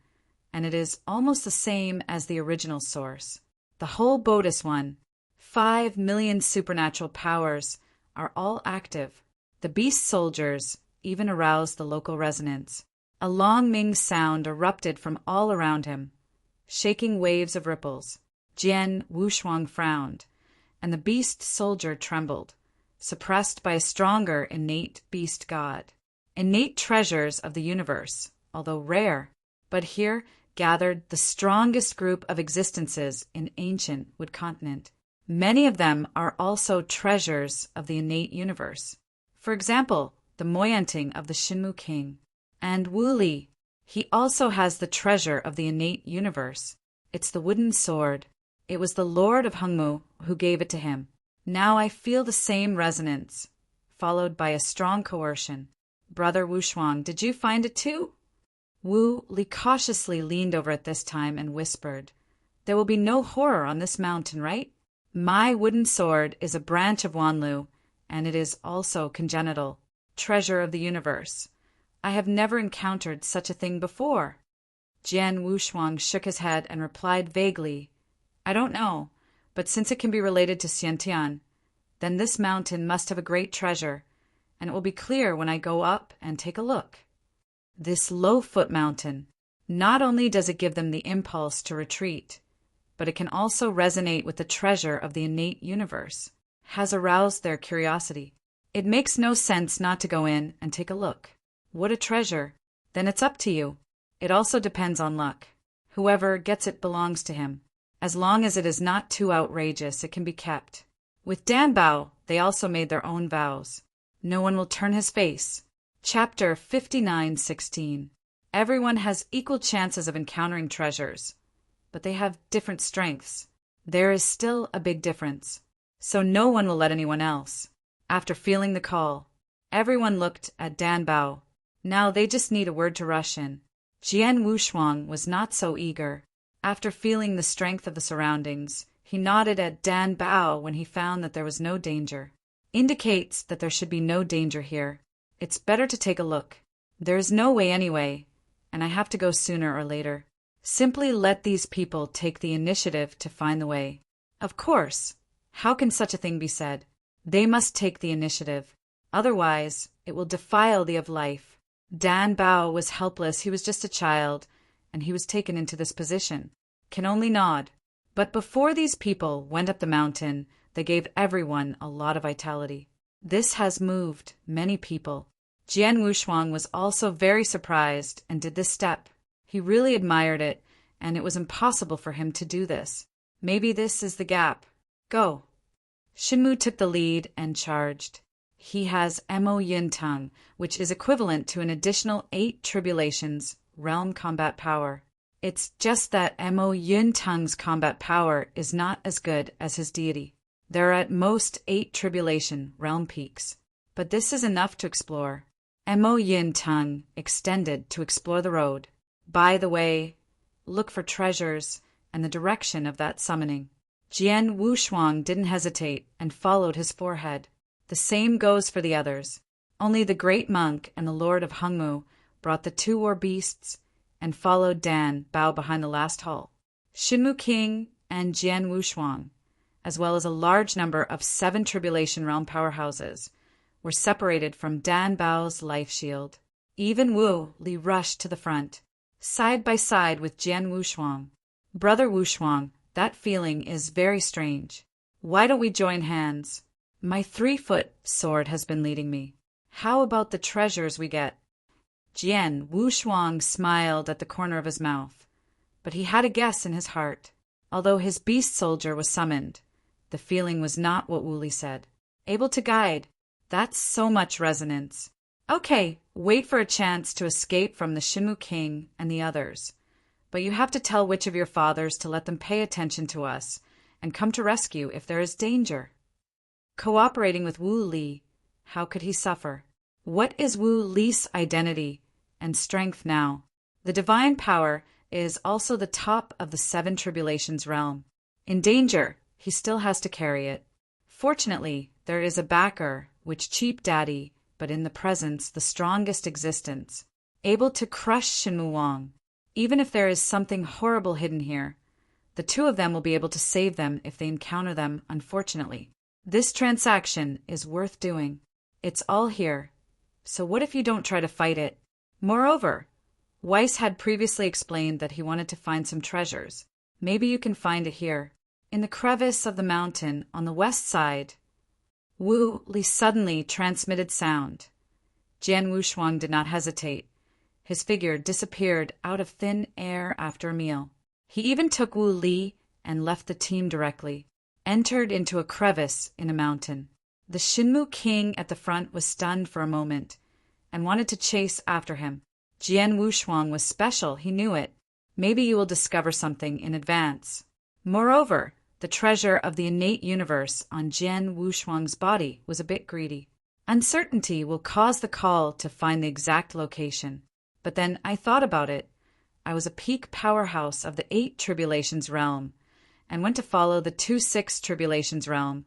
and it is almost the same as the original source. The whole Bodhis one, 5 million supernatural powers, are all active. The beast soldiers even aroused the local resonance. A long Ming sound erupted from all around him, shaking waves of ripples. Jian Wushuang frowned, and the beast soldier trembled, suppressed by a stronger innate beast god. Innate treasures of the universe, although rare, but here gathered the strongest group of existences in ancient Wood continent. Many of them are also treasures of the innate universe. For example, the Moyanting of the Shinmu King. And Wu Li, he also has the treasure of the innate universe. It's the wooden sword. It was the Lord of Hongmu who gave it to him. Now I feel the same resonance, followed by a strong coercion. Brother Wushuang, did you find it too? Wu Li cautiously leaned over at this time and whispered, "There will be no horror on this mountain, right? My wooden sword is a branch of Wanlu, and it is also congenital, treasure of the universe. I have never encountered such a thing before." Jian Wushuang shook his head and replied vaguely, "I don't know, but since it can be related to Xiantian, then this mountain must have a great treasure, and it will be clear when I go up and take a look." This low-foot mountain, not only does it give them the impulse to retreat, but it can also resonate with the treasure of the innate universe, has aroused their curiosity. It makes no sense not to go in and take a look. What a treasure! Then it's up to you. It also depends on luck. Whoever gets it belongs to him. As long as it is not too outrageous, it can be kept. With Dan Bao, they also made their own vows. No one will turn his face. Chapter 59:16. Everyone has equal chances of encountering treasures, but they have different strengths. There is still a big difference. So no one will let anyone else. After feeling the call, everyone looked at Dan Bao. Now they just need a word to rush in. Jian Wushuang was not so eager. After feeling the strength of the surroundings, he nodded at Dan Bao when he found that there was no danger. Indicates that there should be no danger here. It's better to take a look. There is no way anyway, and I have to go sooner or later. Simply let these people take the initiative to find the way. Of course, how can such a thing be said? They must take the initiative. Otherwise, it will defile the of life. Dan Bao was helpless. He was just a child, and he was taken into this position. can only nod. But before these people went up the mountain, they gave everyone a lot of vitality. This has moved many people. Jian Wushuang was also very surprised and did this step. He really admired it, and it was impossible for him to do this. Maybe this is the gap. Go. Shinmu took the lead and charged. He has Mo Yin Tongue, which is equivalent to an additional 8 tribulations realm combat power. It's just that Mo Yin Tongue's combat power is not as good as his deity. There are at most 8 tribulation realm peaks. But this is enough to explore. Mo Yin Tongue extended to explore the road. By the way, look for treasures and the direction of that summoning. Jian Wushuang didn't hesitate and followed his forehead. The same goes for the others. Only the great monk and the lord of Hengmu brought the 2 war beasts and followed Dan Bao behind the last hull. Shinmu King and Jian Wushuang, as well as a large number of 7 Tribulation Realm powerhouses, were separated from Dan Bao's life shield. Even Wu Li rushed to the front, side by side with Jian Wushuang. Brother Wushuang, that feeling is very strange. Why don't we join hands? My 3-foot sword has been leading me. How about the treasures we get? Jian Wushuang smiled at the corner of his mouth, but he had a guess in his heart. Although his beast soldier was summoned, the feeling was not what Wu Li said. Able to guide. That's so much resonance. Okay, wait for a chance to escape from the Shinmu King and the others. But you have to tell which of your fathers to let them pay attention to us and come to rescue if there is danger. Cooperating with Wu Li, how could he suffer? What is Wu Li's identity and strength now? The divine power is also the top of the 7 tribulations realm. In danger, he still has to carry it. Fortunately, there is a backer, which cheap daddy, but in the presence the strongest existence, able to crush Shinmu Wang. Even if there is something horrible hidden here, the 2 of them will be able to save them if they encounter them, unfortunately. This transaction is worth doing. It's all here. So what if you don't try to fight it? Moreover, Weiss had previously explained that he wanted to find some treasures. Maybe you can find it here. In the crevice of the mountain on the west side. Wu Li suddenly transmitted sound. Jian Wushuang did not hesitate. His figure disappeared out of thin air after a meal. He even took Wu Li and left the team directly, entered into a crevice in a mountain. The Shinmu King at the front was stunned for a moment and wanted to chase after him. Jian Wushuang was special, he knew it. Maybe you will discover something in advance. Moreover, the treasure of the innate universe on Jian Wushuang's body was a bit greedy. Uncertainty will cause the call to find the exact location. But then I thought about it. I was a peak powerhouse of the 8 Tribulations realm and went to follow the 2-6 Tribulations realm,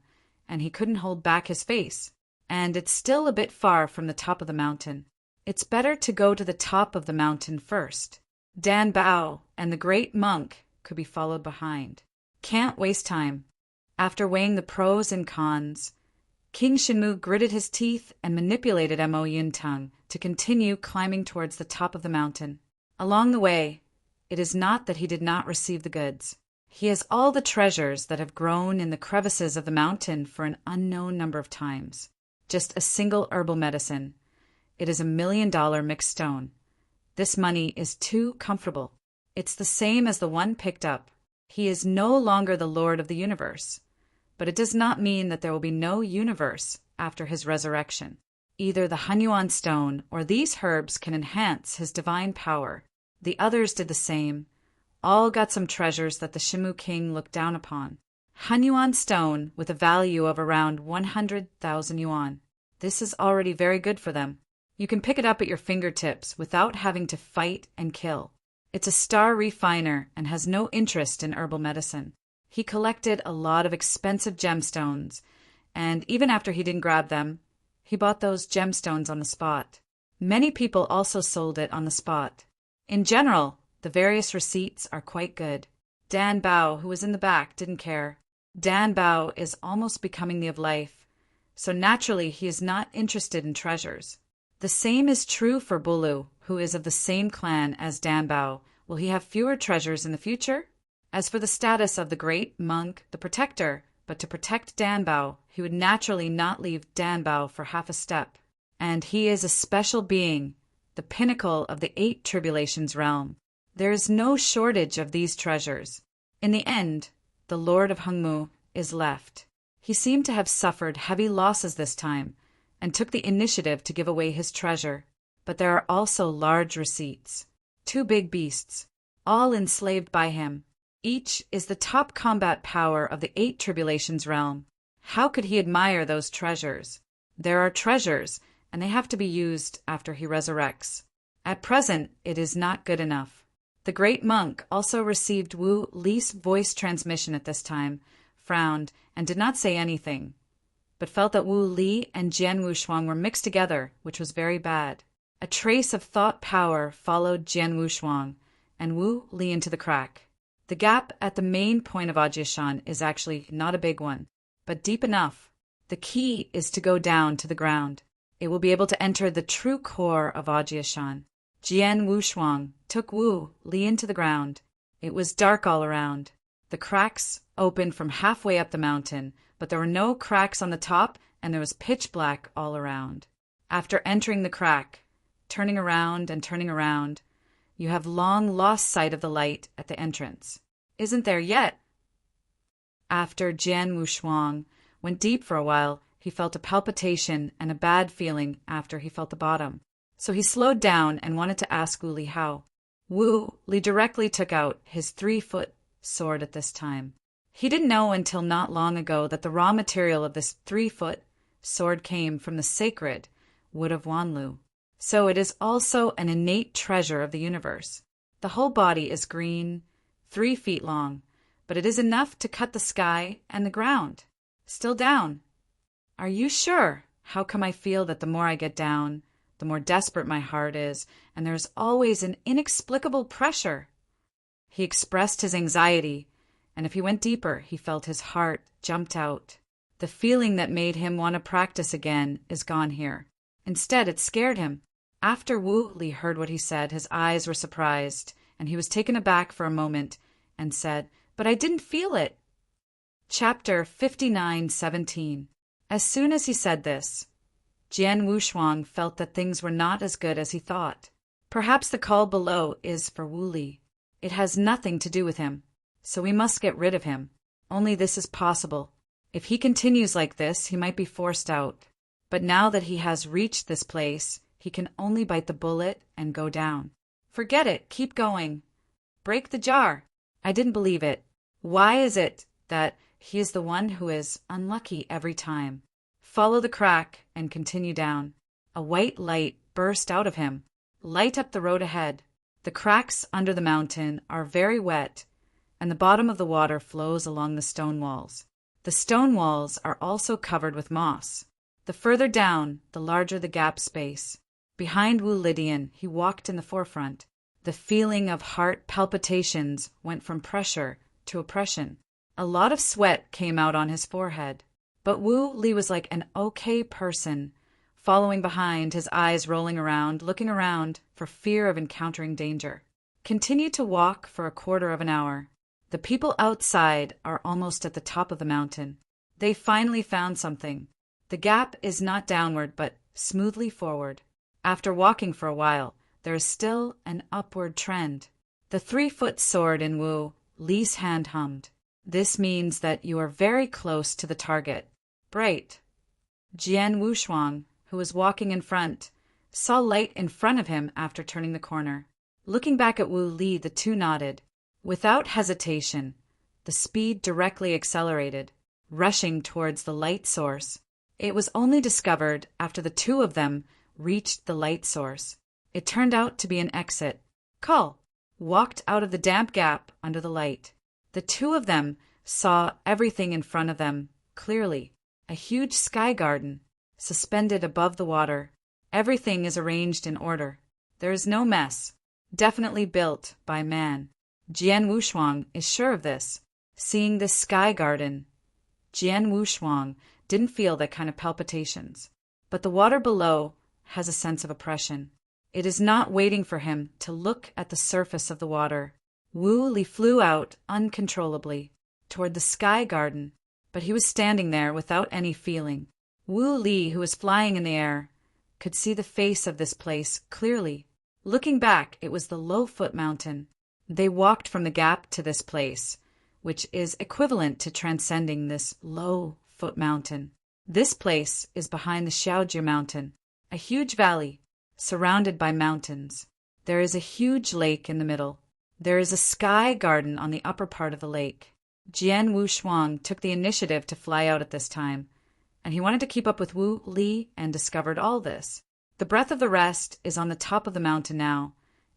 and he couldn't hold back his face. And it's still a bit far from the top of the mountain. It's better to go to the top of the mountain first. Dan Bao and the great monk could be followed behind. Can't waste time. After weighing the pros and cons, King Shinmu gritted his teeth and manipulated Mo Yin Tongue to continue climbing towards the top of the mountain. Along the way, it is not that he did not receive the goods. He has all the treasures that have grown in the crevices of the mountain for an unknown number of times. Just a single herbal medicine. It is $1 million mixed stone. This money is too comfortable. It's the same as the one picked up. He is no longer the Lord of the universe. But it does not mean that there will be no universe after his resurrection. Either the Hunyuan stone or these herbs can enhance his divine power. The others did the same. All got some treasures that the Shinmu King looked down upon. Hunyuan stone with a value of around 100,000 yuan. This is already very good for them. You can pick it up at your fingertips without having to fight and kill. It's a star refiner and has no interest in herbal medicine. He collected a lot of expensive gemstones, and even after he didn't grab them, he bought those gemstones on the spot. Many people also sold it on the spot. In general, the various receipts are quite good. Dan Bao, who was in the back, didn't care. Dan Bao is almost becoming the of life, so naturally he is not interested in treasures. The same is true for Bulu, who is of the same clan as Dan Bao. Will he have fewer treasures in the future? As for the status of the great monk, the protector, but to protect Danbao, he would naturally not leave Danbao for half a step. And he is a special being, the pinnacle of the 8 tribulations realm. There is no shortage of these treasures. In the end, the Lord of Hengmu is left. He seemed to have suffered heavy losses this time, and took the initiative to give away his treasure. But there are also large receipts. 2 big beasts, all enslaved by him. Each is the top combat power of the 8 tribulations realm. How could he admire those treasures? There are treasures, and they have to be used after he resurrects. At present, it is not good enough. The great monk also received Wu Li's voice transmission at this time, frowned, and did not say anything, but felt that Wu Li and Jian Wushuang were mixed together, which was very bad. A trace of thought power followed Jian Wushuang and Wu Li into the crack. The gap at the main point of Ajiashan is actually not a big one, but deep enough. The key is to go down to the ground. It will be able to enter the true core of Ajiashan. Jian Wushuang took Wu Li into the ground. It was dark all around. The cracks opened from halfway up the mountain, but there were no cracks on the top, and there was pitch black all around. After entering the crack, turning around and turning around, you have long lost sight of the light at the entrance. Isn't there yet? After Jian Wushuang went deep for a while, he felt a palpitation and a bad feeling after he felt the bottom. So he slowed down and wanted to ask Wu Li how. Wu Li directly took out his 3-foot sword at this time. He didn't know until not long ago that the raw material of this 3-foot sword came from the sacred wood of Wanlu. So it is also an innate treasure of the universe. The whole body is green, 3 feet long, but it is enough to cut the sky and the ground. Still down. Are you sure? How come I feel that the more I get down, the more desperate my heart is, and there is always an inexplicable pressure? He expressed his anxiety, and if he went deeper, he felt his heart jumped out. The feeling that made him want to practice again is gone here. Instead, it scared him. After Wu Li heard what he said, his eyes were surprised, and he was taken aback for a moment and said, "But I didn't feel it." Chapter 59:17. As soon as he said this, Jian Wushuang felt that things were not as good as he thought. Perhaps the call below is for Wu Li. It has nothing to do with him, so we must get rid of him. Only this is possible. If he continues like this, he might be forced out. But now that he has reached this place, he can only bite the bullet and go down. Forget it. Keep going. Break the jar. I didn't believe it. Why is it that he is the one who is unlucky every time? Follow the crack and continue down. A white light burst out of him. Light up the road ahead. The cracks under the mountain are very wet, and the bottom of the water flows along the stone walls. The stone walls are also covered with moss. The further down, the larger the gap space. Behind Wu Lidian, he walked in the forefront. The feeling of heart palpitations went from pressure to oppression. A lot of sweat came out on his forehead. But Wu Li was like an okay person, following behind, his eyes rolling around, looking around for fear of encountering danger. Continue to walk for a quarter of an hour. The people outside are almost at the top of the mountain. They finally found something. The gap is not downward, but smoothly forward. After walking for a while, there is still an upward trend. The 3-foot sword in Wu Li's hand hummed. This means that you are very close to the target. Bright. Jian Wushuang, who was walking in front, saw light in front of him after turning the corner. Looking back at Wu Li, the two nodded. Without hesitation, the speed directly accelerated, rushing towards the light source. It was only discovered after the two of them reached the light source. It turned out to be an exit. Call walked out of the damp gap under the light. The two of them saw everything in front of them clearly. A huge sky garden, suspended above the water. Everything is arranged in order. There is no mess. Definitely built by man. Jian Wushuang is sure of this. Seeing this sky garden, Jian Wushuang didn't feel that kind of palpitations. But the water below has a sense of oppression. It is not waiting for him to look at the surface of the water. Wu Li flew out uncontrollably toward the sky garden, but he was standing there without any feeling. Wu Li, who was flying in the air, could see the face of this place clearly. Looking back, it was the Low-Foot Mountain. They walked from the gap to this place, which is equivalent to transcending this Low-Foot Mountain. This place is behind the Xiaoju Mountain, a huge valley surrounded by mountains. There is a huge lake in the middle. There is a sky garden on the upper part of the lake. Jian Wushuang took the initiative to fly out at this time, and he wanted to keep up with Wu Li and discovered all this. The breath of the rest is on the top of the mountain now,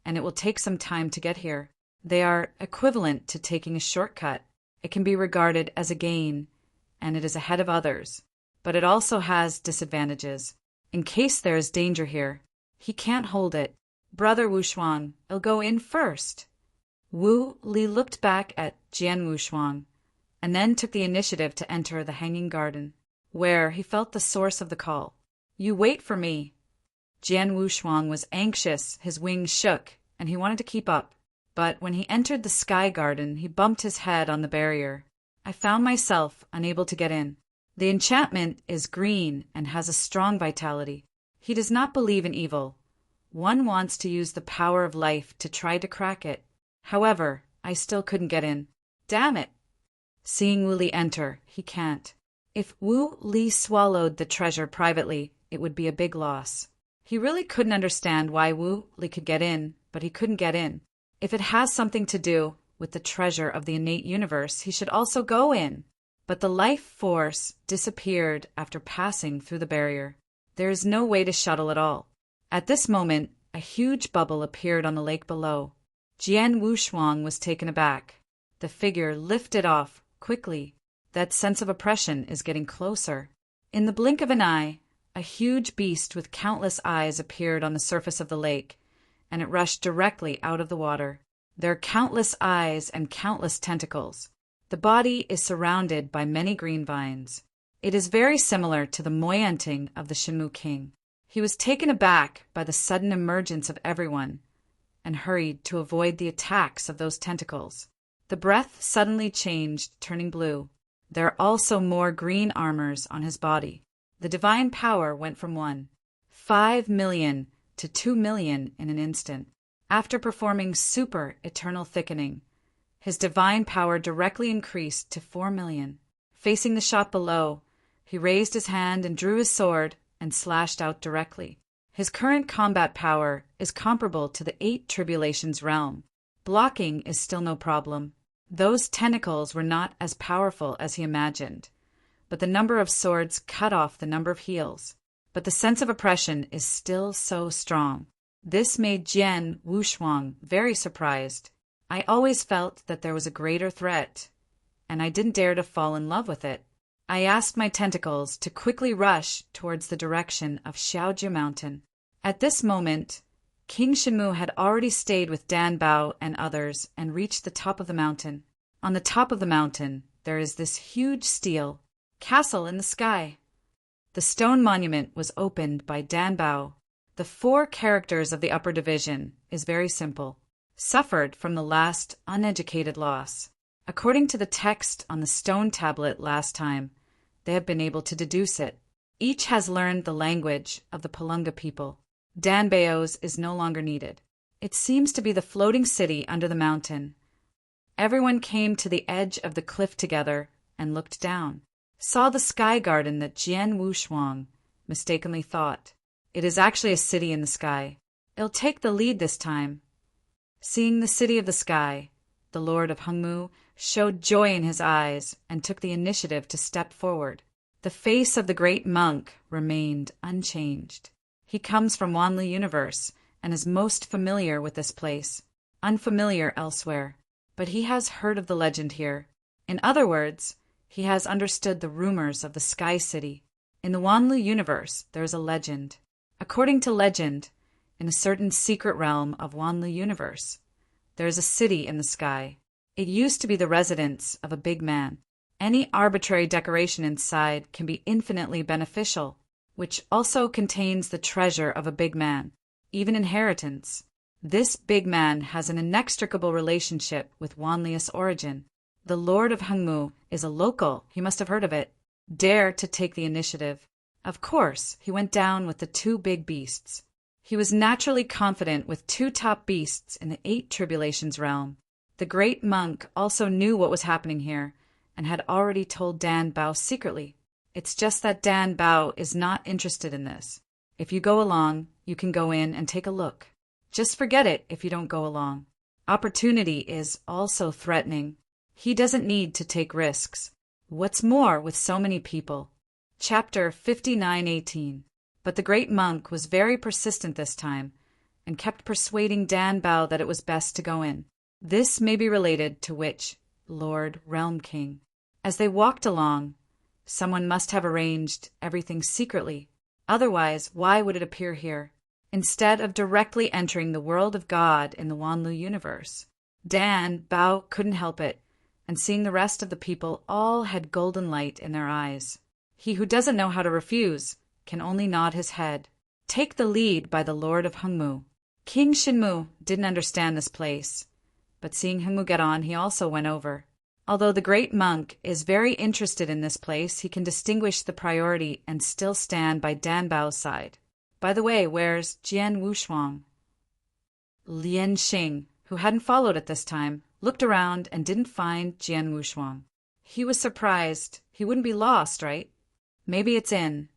and it will take some time to get here. They are equivalent to taking a shortcut. It can be regarded as a gain, and it is ahead of others. But it also has disadvantages. In case there is danger here, he can't hold it. Brother Wushuang, I'll go in first. Wu Li looked back at Jian Wushuang, and then took the initiative to enter the hanging garden, where he felt the source of the call. You wait for me. Jian Wushuang was anxious, his wings shook, and he wanted to keep up. But when he entered the sky garden, he bumped his head on the barrier. I found myself unable to get in. The enchantment is green and has a strong vitality. He does not believe in evil. One wants to use the power of life to try to crack it. However, I still couldn't get in. Damn it! Seeing Wu Li enter, he can't. If Wu Li swallowed the treasure privately, it would be a big loss. He really couldn't understand why Wu Li could get in, but he couldn't get in. If it has something to do with the treasure of the innate universe, he should also go in. But the life force disappeared after passing through the barrier. There is no way to shuttle at all. At this moment, a huge bubble appeared on the lake below. Jian Wushuang was taken aback. The figure lifted off quickly. That sense of oppression is getting closer. In the blink of an eye, a huge beast with countless eyes appeared on the surface of the lake, and it rushed directly out of the water. There are countless eyes and countless tentacles. The body is surrounded by many green vines. It is very similar to the Moyanting of the Shenmu King. He was taken aback by the sudden emergence of everyone, and hurried to avoid the attacks of those tentacles. The breath suddenly changed, turning blue. There are also more green armors on his body. The divine power went from 1.5 million to 2 million in an instant. After performing super eternal thickening, his divine power directly increased to 4 million. Facing the shot below, he raised his hand and drew his sword and slashed out directly. His current combat power is comparable to the 8 Tribulations realm. Blocking is still no problem. Those tentacles were not as powerful as he imagined, but the number of swords cut off the number of heals. But the sense of oppression is still so strong. This made Jian Wushuang very surprised. I always felt that there was a greater threat, and I didn't dare to fall in love with it. I asked my tentacles to quickly rush towards the direction of Xiaoju Mountain. At this moment, King Shenmu had already stayed with Dan Bao and others and reached the top of the mountain. On the top of the mountain, there is this huge steel castle in the sky. The stone monument was opened by Dan Bao. The 4 characters of the upper division is very simple. Suffered from the last uneducated loss. According to the text on the stone tablet last time, they have been able to deduce it. Each has learned the language of the Palunga people. Dan Bao's is no longer needed. It seems to be the floating city under the mountain. Everyone came to the edge of the cliff together and looked down. Saw the sky garden that Jian Wushuang mistakenly thought. It is actually a city in the sky. It'll take the lead this time. Seeing the city of the sky, the Lord of Hengmu showed joy in his eyes and took the initiative to step forward. The face of the great monk remained unchanged. He comes from Wanli Universe and is most familiar with this place, unfamiliar elsewhere, but he has heard of the legend here. In other words, he has understood the rumors of the Sky City. In the Wanli Universe, there is a legend. According to legend, in a certain secret realm of Wanli Universe, there is a city in the sky. It used to be the residence of a big man. Any arbitrary decoration inside can be infinitely beneficial, which also contains the treasure of a big man, even inheritance. This big man has an inextricable relationship with Wanlius origin. The Lord of Hengmu is a local, he must have heard of it. Dare to take the initiative. Of course, he went down with the two big beasts. He was naturally confident with two top beasts in the 8 Tribulations realm. The great monk also knew what was happening here, and had already told Dan Bao secretly. It's just that Dan Bao is not interested in this. If you go along, you can go in and take a look. Just forget it if you don't go along. Opportunity is also threatening. He doesn't need to take risks. What's more with so many people? Chapter 59:18. But the great monk was very persistent this time, and kept persuading Dan Bao that it was best to go in. This may be related to which Lord Realm King. As they walked along, someone must have arranged everything secretly. Otherwise, why would it appear here, instead of directly entering the world of God in the Wanlu universe? Dan Bao couldn't help it, and seeing the rest of the people all had golden light in their eyes. He who doesn't know how to refuse can only nod his head. Take the lead by the Lord of Hengmu. King Shinmu didn't understand this place, but seeing Hengmu get on, he also went over. Although the great monk is very interested in this place, he can distinguish the priority and still stand by Dan Bao's side. By the way, where's Jian Wushuang? Lian Xing, who hadn't followed at this time, looked around and didn't find Jian Wushuang. He was surprised. He wouldn't be lost, right? Maybe it's in.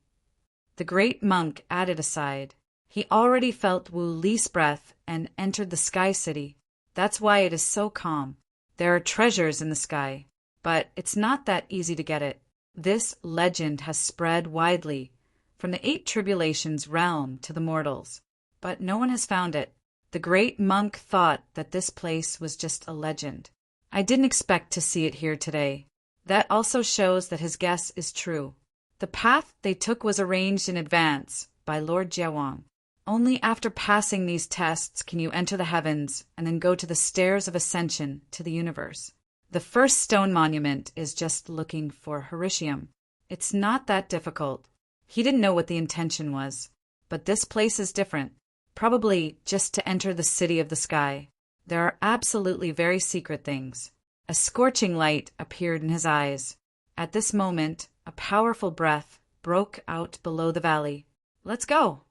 The great monk added aside. He already felt Wu Li's breath and entered the Sky City. That's why it is so calm. There are treasures in the sky, but it's not that easy to get it. This legend has spread widely, from the 8 Tribulations realm to the mortals, but no one has found it. The great monk thought that this place was just a legend. I didn't expect to see it here today. That also shows that his guess is true. The path they took was arranged in advance by Lord Jiawang. Only after passing these tests can you enter the heavens and then go to the stairs of ascension to the universe. The first stone monument is just looking for Horitium. It's not that difficult. He didn't know what the intention was, but this place is different. Probably just to enter the city of the sky. There are absolutely very secret things. A scorching light appeared in his eyes. At this moment, a powerful breath broke out below the valley. Let's go.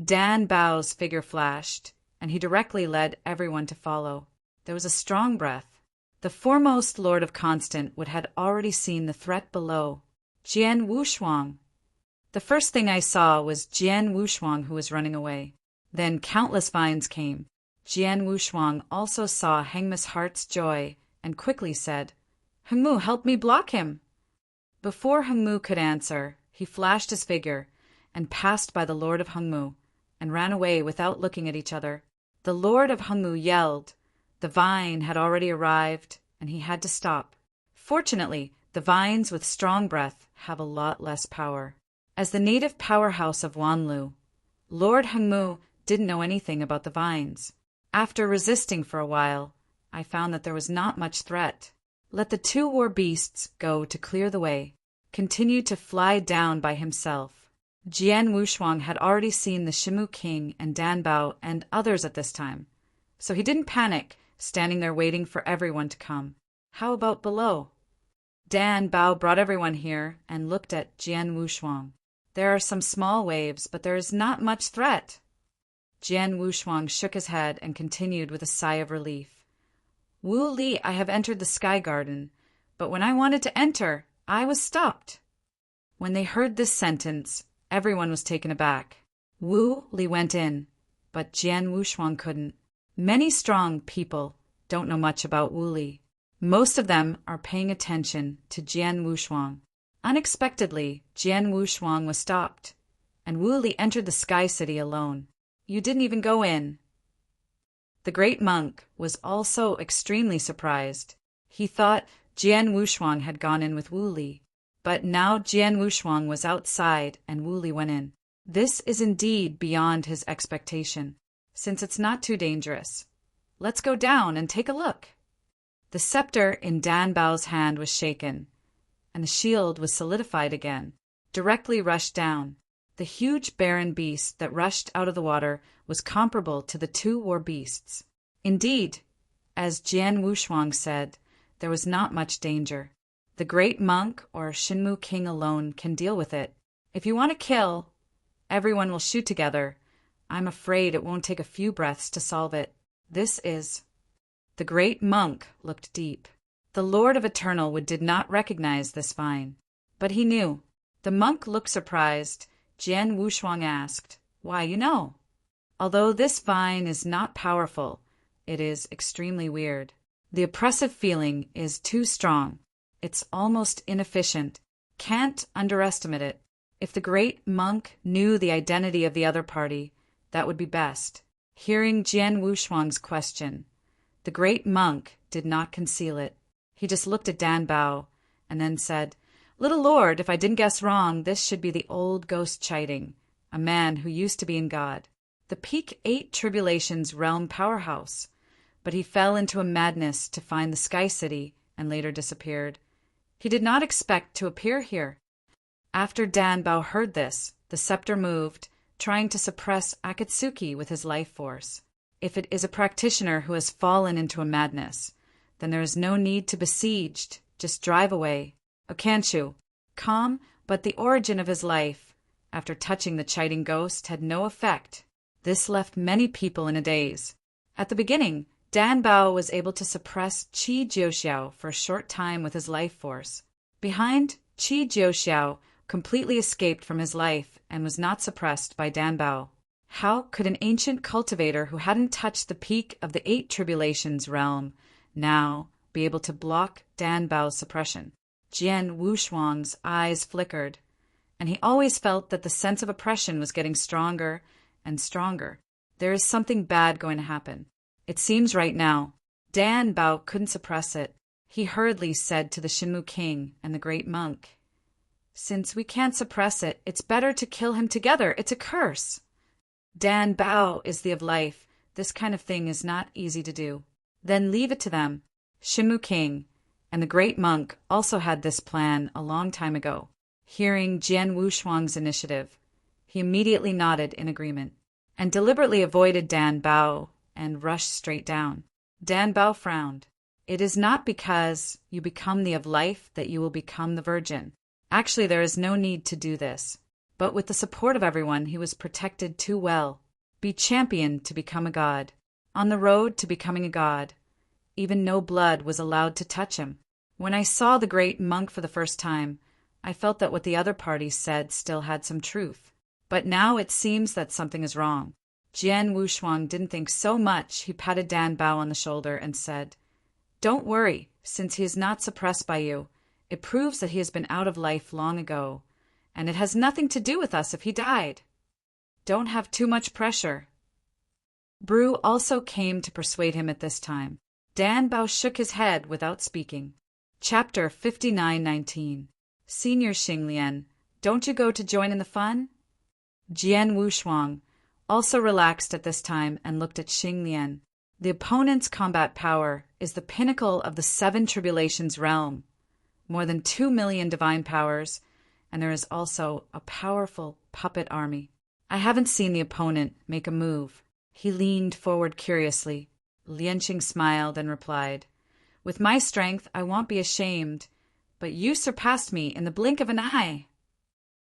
Dan Bao's figure flashed, and he directly led everyone to follow. There was a strong breath. The foremost Lord of Constant had already seen the threat below. Jian Wushuang. The first thing I saw was Jian Wushuang, who was running away. Then countless vines came. Jian Wushuang also saw Hengmu's heart's joy and quickly said, "Hengmu, help me block him." Before Hengmu could answer, he flashed his figure and passed by the Lord of Hengmu and ran away without looking at each other. The Lord of Hengmu yelled. The vine had already arrived, and he had to stop. Fortunately, the vines with strong breath have a lot less power. As the native powerhouse of Wanlu, Lord Hengmu didn't know anything about the vines. After resisting for a while, I found that there was not much threat. Let the 2 war beasts go to clear the way. Continued to fly down by himself. Jian Wushuang had already seen the Shimu King and Dan Bao and others at this time, so he didn't panic, standing there waiting for everyone to come. How about below? Dan Bao brought everyone here and looked at Jian Wushuang. There are some small waves, but there is not much threat. Jian Wushuang shook his head and continued with a sigh of relief. Wu Li, I have entered the Sky Garden, but when I wanted to enter, I was stopped. When they heard this sentence, everyone was taken aback. Wu Li went in, but Jian Wushuang couldn't. Many strong people don't know much about Wu Li. Most of them are paying attention to Jian Wushuang. Unexpectedly, Jian Wushuang was stopped, and Wu Li entered the Sky City alone. You didn't even go in. The great monk was also extremely surprised. He thought Jian Wushuang had gone in with Wu Li, but now Jian Wushuang was outside and Wu Li went in. This is indeed beyond his expectation, since it's not too dangerous. Let's go down and take a look. The scepter in Dan Bao's hand was shaken, and the shield was solidified again. Directly rushed down. The huge barren beast that rushed out of the water was comparable to the two war beasts. Indeed, as Jian Wushuang said, there was not much danger. The great monk or Shinmu King alone can deal with it. If you want to kill, everyone will shoot together. I'm afraid it won't take a few breaths to solve it. This is... The great monk looked deep. The Lord of Eternal did not recognize this vine. But he knew. The monk looked surprised. Jian Wushuang asked, "Why, you know?" "Although this vine is not powerful, it is extremely weird. The oppressive feeling is too strong. It's almost inefficient. Can't underestimate it. If the great monk knew the identity of the other party, that would be best." Hearing Jian Wushuang's question, the great monk did not conceal it. He just looked at Dan Bao and then said, "Little Lord, if I didn't guess wrong, this should be the old ghost Chiding, a man who used to be in God, the peak 8 tribulations realm powerhouse. But he fell into a madness to find the Sky City and later disappeared. He did not expect to appear here." After Dan Bao heard this, the scepter moved, trying to suppress Akatsuki with his life force. If it is a practitioner who has fallen into a madness, then there is no need to besiege, just drive away. Okanshu, calm, but the origin of his life, after touching the chiding ghost, had no effect. This left many people in a daze. At the beginning, Dan Bao was able to suppress Qi Jiuxiao for a short time with his life force. Behind, Qi Jiuxiao completely escaped from his life and was not suppressed by Dan Bao. How could an ancient cultivator who hadn't touched the peak of the 8 tribulations realm now be able to block Dan Bao's suppression? Jian Wushuang's eyes flickered, and he always felt that the sense of oppression was getting stronger and stronger. There is something bad going to happen. It seems right now. Dan Bao couldn't suppress it. He hurriedly said to the Shinmu King and the great monk, "Since we can't suppress it, it's better to kill him together. It's a curse." Dan Bao is the of life. This kind of thing is not easy to do. Then leave it to them. Shinmu King and the great monk also had this plan a long time ago. Hearing Jian Wushuang's initiative, he immediately nodded in agreement and deliberately avoided Dan Bao and rushed straight down. Dan Bao frowned. "It is not because you become the of life that you will become the virgin. Actually, there is no need to do this." But with the support of everyone, he was protected too well. Be championed to become a god. On the road to becoming a god, even no blood was allowed to touch him. When I saw the great monk for the first time, I felt that what the other party said still had some truth. But now it seems that something is wrong. Jian Wushuang didn't think so much. He patted Dan Bao on the shoulder and said, "Don't worry, since he is not suppressed by you. It proves that he has been out of life long ago, and it has nothing to do with us if he died. Don't have too much pressure." Bru also came to persuade him at this time. Dan Bao shook his head without speaking. Chapter 59:19. Senior Xinglian, don't you go to join in the fun? Jian Wushuang also relaxed at this time and looked at Xinglian. The opponent's combat power is the pinnacle of the 7 tribulations realm. More than 2 million divine powers, and there is also a powerful puppet army. I haven't seen the opponent make a move. He leaned forward curiously. Lianqing smiled and replied, "With my strength, I won't be ashamed, but you surpassed me in the blink of an eye."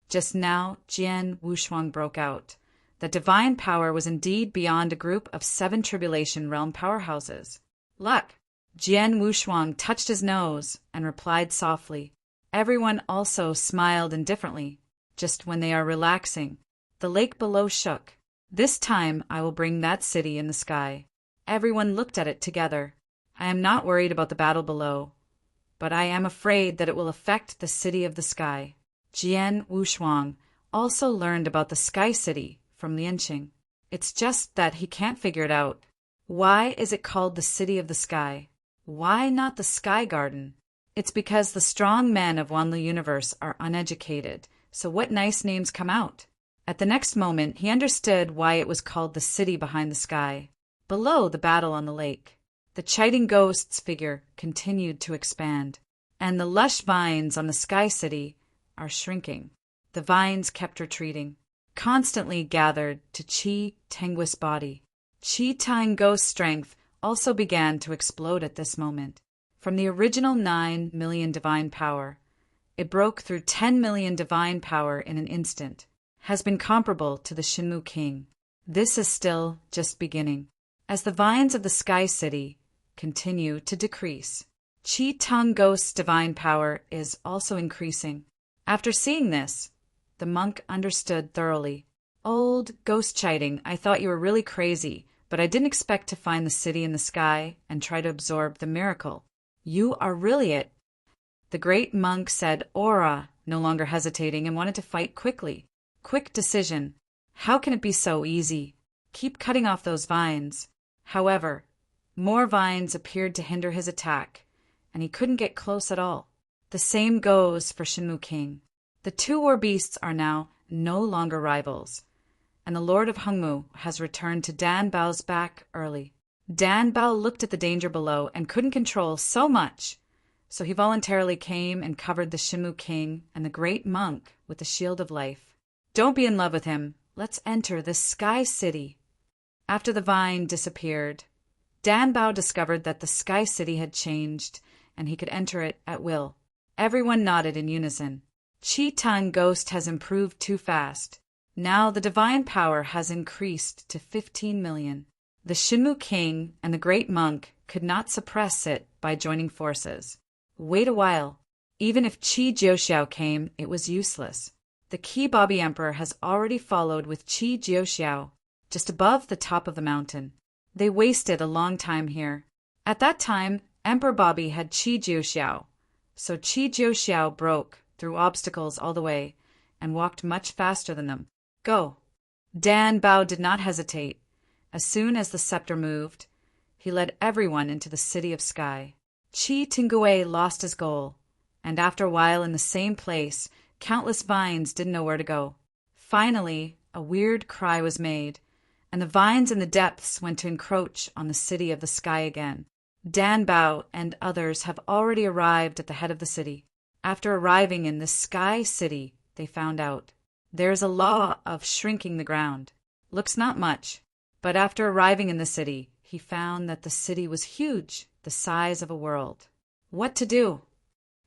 Just now, Jian Wushuang broke out. The divine power was indeed beyond a group of 7 tribulation realm powerhouses. "Luck." Jian Wushuang touched his nose and replied softly. Everyone also smiled indifferently, just when they are relaxing. The lake below shook. "This time I will bring that city in the sky." Everyone looked at it together. I am not worried about the battle below, but I am afraid that it will affect the city of the sky. Jian Wushuang also learned about the Sky City from Lianqing. It's just that he can't figure it out. Why is it called the City of the Sky? Why not the Sky Garden? It's because the strong men of Wanlu Universe are uneducated, so what nice names come out? At the next moment, he understood why it was called the city behind the sky. Below the battle on the lake, the chiding ghost's figure continued to expand, and the lush vines on the Sky City are shrinking. The vines kept retreating. constantly gathered to Chi Tenguis' body. Chi Tango's strength also began to explode at this moment. From the original 9 million divine power, it broke through 10 million divine power in an instant, has been comparable to the Shinmu King. This is still just beginning. As the vines of the Sky City continue to decrease, Chi Tango's divine power is also increasing. After seeing this, the monk understood thoroughly. Old ghost chiding, I thought you were really crazy, but I didn't expect to find the city in the sky and try to absorb the miracle. You are really it. The great monk said Aura, no longer hesitating, and wanted to fight quickly. Quick decision. How can it be so easy? Keep cutting off those vines. However, more vines appeared to hinder his attack, and he couldn't get close at all. The same goes for Shinmu King. The two war beasts are now no longer rivals, and the Lord of Hongmu has returned to Dan Bao's back early. Dan Bao looked at the danger below and couldn't control so much, so he voluntarily came and covered the Shinmu King and the great monk with the shield of life. Don't be in love with him. Let's enter the Sky City. After the vine disappeared, Dan Bao discovered that the Sky City had changed, and he could enter it at will. Everyone nodded in unison. Chi Tang Ghost has improved too fast. Now the divine power has increased to 15 million. The Shinmu King and the great monk could not suppress it by joining forces. Wait a while. Even if Qi Jiuxiao came, it was useless. The Qi Bobby Emperor has already followed with Qi Jiuxiao, just above the top of the mountain. They wasted a long time here. At that time, Emperor Bobby had Qi Jiuxiao, so Qi Jiuxiao broke through obstacles all the way and walked much faster than them. Go. Dan Bao did not hesitate. As soon as the scepter moved, he led everyone into the City of Sky. Qi Tingue lost his goal, and after a while in the same place, countless vines didn't know where to go. Finally, a weird cry was made, and the vines in the depths went to encroach on the City of the Sky again. Dan Bao and others have already arrived at the head of the city. After arriving in the Sky City, they found out there is a law of shrinking the ground. Looks not much, but after arriving in the city, he found that the city was huge, the size of a world. What to do?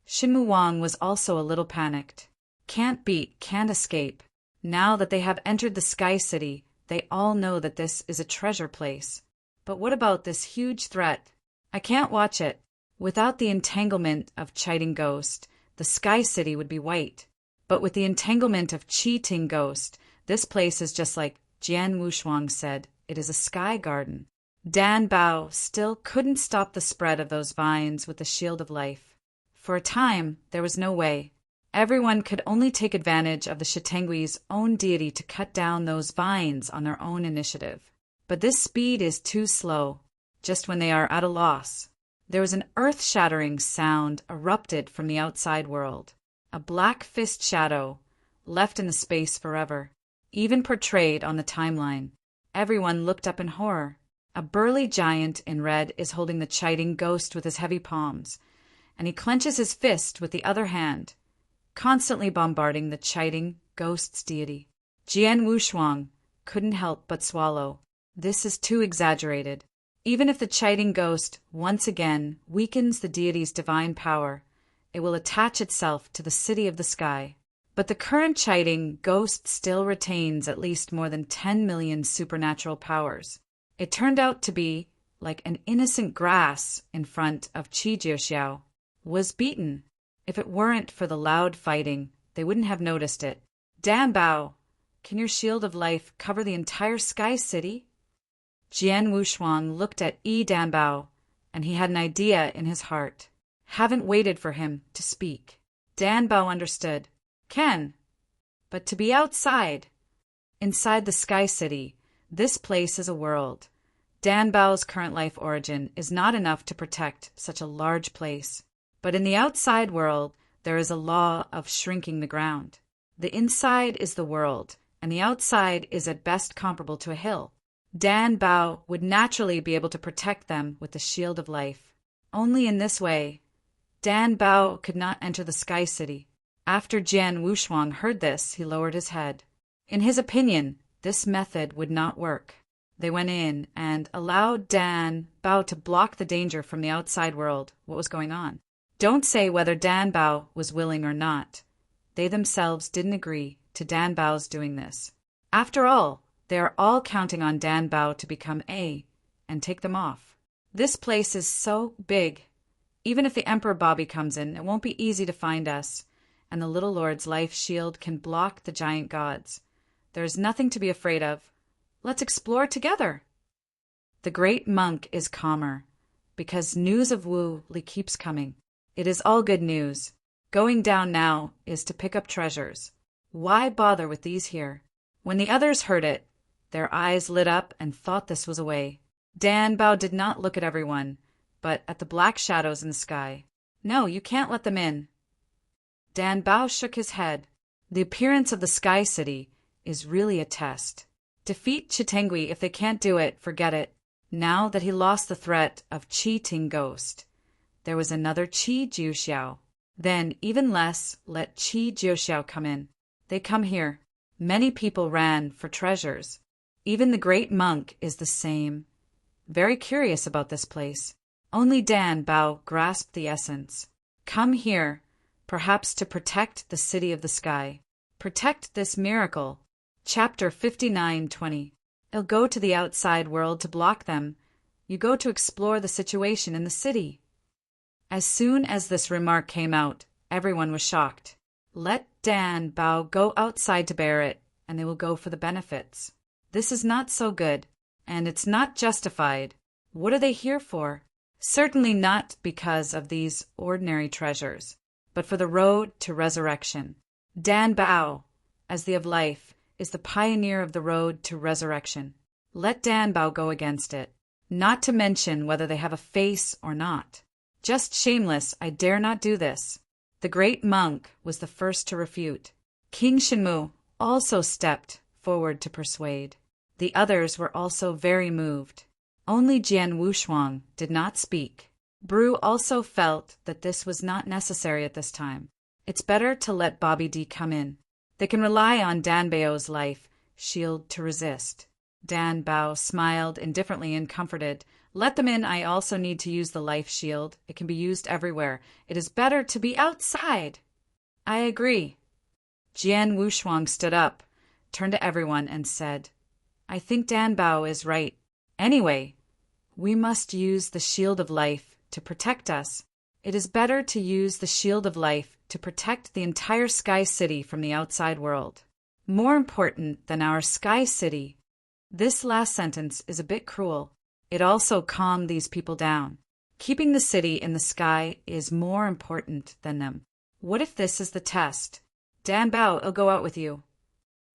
Shinmu Wang was also a little panicked. Can't beat, can't escape. Now that they have entered the Sky City, they all know that this is a treasure place. But what about this huge threat? I can't watch it. Without the entanglement of Chiding Ghost, the Sky City would be white. But with the entanglement of Cheating Ghost, this place is just like Jian Wushuang said, it is a sky garden. Dan Bao still couldn't stop the spread of those vines with the shield of life. For a time, there was no way. Everyone could only take advantage of the Shitengui's own deity to cut down those vines on their own initiative. But this speed is too slow. Just when they are at a loss, there was an earth-shattering sound erupted from the outside world. A black fist shadow, left in the space forever, even portrayed on the timeline. Everyone looked up in horror. A burly giant in red is holding the Chiding Ghost with his heavy palms, and he clenches his fist with the other hand, constantly bombarding the Chiding Ghost's deity. Jian Wushuang couldn't help but swallow. This is too exaggerated. Even if the Chiding Ghost once again weakens the deity's divine power, it will attach itself to the City of the Sky. But the current Chiding Ghost still retains at least more than 10 million supernatural powers. It turned out to be like an innocent grass in front of Qi Jiuxiao. Was beaten. If it weren't for the loud fighting, they wouldn't have noticed it. Dan Bao, can your shield of life cover the entire Sky City? Jian Wushuang looked at Dan Bao, and he had an idea in his heart. Haven't waited for him to speak. Dan Bao understood. Can. But to be outside, inside the Sky City, this place is a world. Dan Bao's current life origin is not enough to protect such a large place. But in the outside world, there is a law of shrinking the ground. The inside is the world, and the outside is at best comparable to a hill. Dan Bao would naturally be able to protect them with the shield of life. Only in this way, Dan Bao could not enter the Sky City. After Jian Wushuang heard this, he lowered his head. In his opinion, this method would not work. They went in and allowed Dan Bao to block the danger from the outside world, what was going on. Don't say whether Dan Bao was willing or not. They themselves didn't agree to Dan Bao's doing this. After all, they are all counting on Dan Bao to become A and take them off. This place is so big. Even if the Emperor Bobby comes in, it won't be easy to find us, and the Little Lord's life shield can block the giant gods. There is nothing to be afraid of. Let's explore together. The great monk is calmer, because news of Wu Li keeps coming. It is all good news. Going down now is to pick up treasures. Why bother with these here? When the others heard it, their eyes lit up and thought this was a way. Dan Bao did not look at everyone, but at the black shadows in the sky. No, you can't let them in. Dan Bao shook his head. The appearance of the Sky City is really a test. Defeat Chitengui. If they can't do it, forget it. Now that he lost the threat of Qi Ting Ghost, there was another Qi Jiuxiao. Then, even less, let Qi Jiuxiao come in. They come here. Many people ran for treasures. Even the great monk is the same. Very curious about this place. Only Dan Bao grasped the essence. Come here, perhaps to protect the city of the sky. Protect this miracle. Chapter 59:20. I'll go to the outside world to block them. You go to explore the situation in the city. As soon as this remark came out, everyone was shocked. Let Dan Bao go outside to bear it, and they will go for the benefits. This is not so good, and it's not justified. What are they here for? Certainly not because of these ordinary treasures, but for the road to resurrection. Dan Bao, as the of life, is the pioneer of the road to resurrection. Let Dan Bao go against it, not to mention whether they have a face or not. Just shameless, I dare not do this. The great monk was the first to refute. King Shenmu also stepped forward to persuade. The others were also very moved. Only Jian Wushuang did not speak. Bru also felt that this was not necessary at this time. It's better to let Bobby D come in. They can rely on Dan Bao's life shield to resist. Dan Bao smiled indifferently and comforted. Let them in. I also need to use the life shield. It can be used everywhere. It is better to be outside. I agree. Jian Wushuang stood up, turned to everyone, and said, I think Dan Bao is right. Anyway, we must use the shield of life to protect us. It is better to use the shield of life to protect the entire Sky City from the outside world. More important than our Sky City. This last sentence is a bit cruel. It also calmed these people down. Keeping the city in the sky is more important than them. What if this is the test? Dan Bao, I'll go out with you.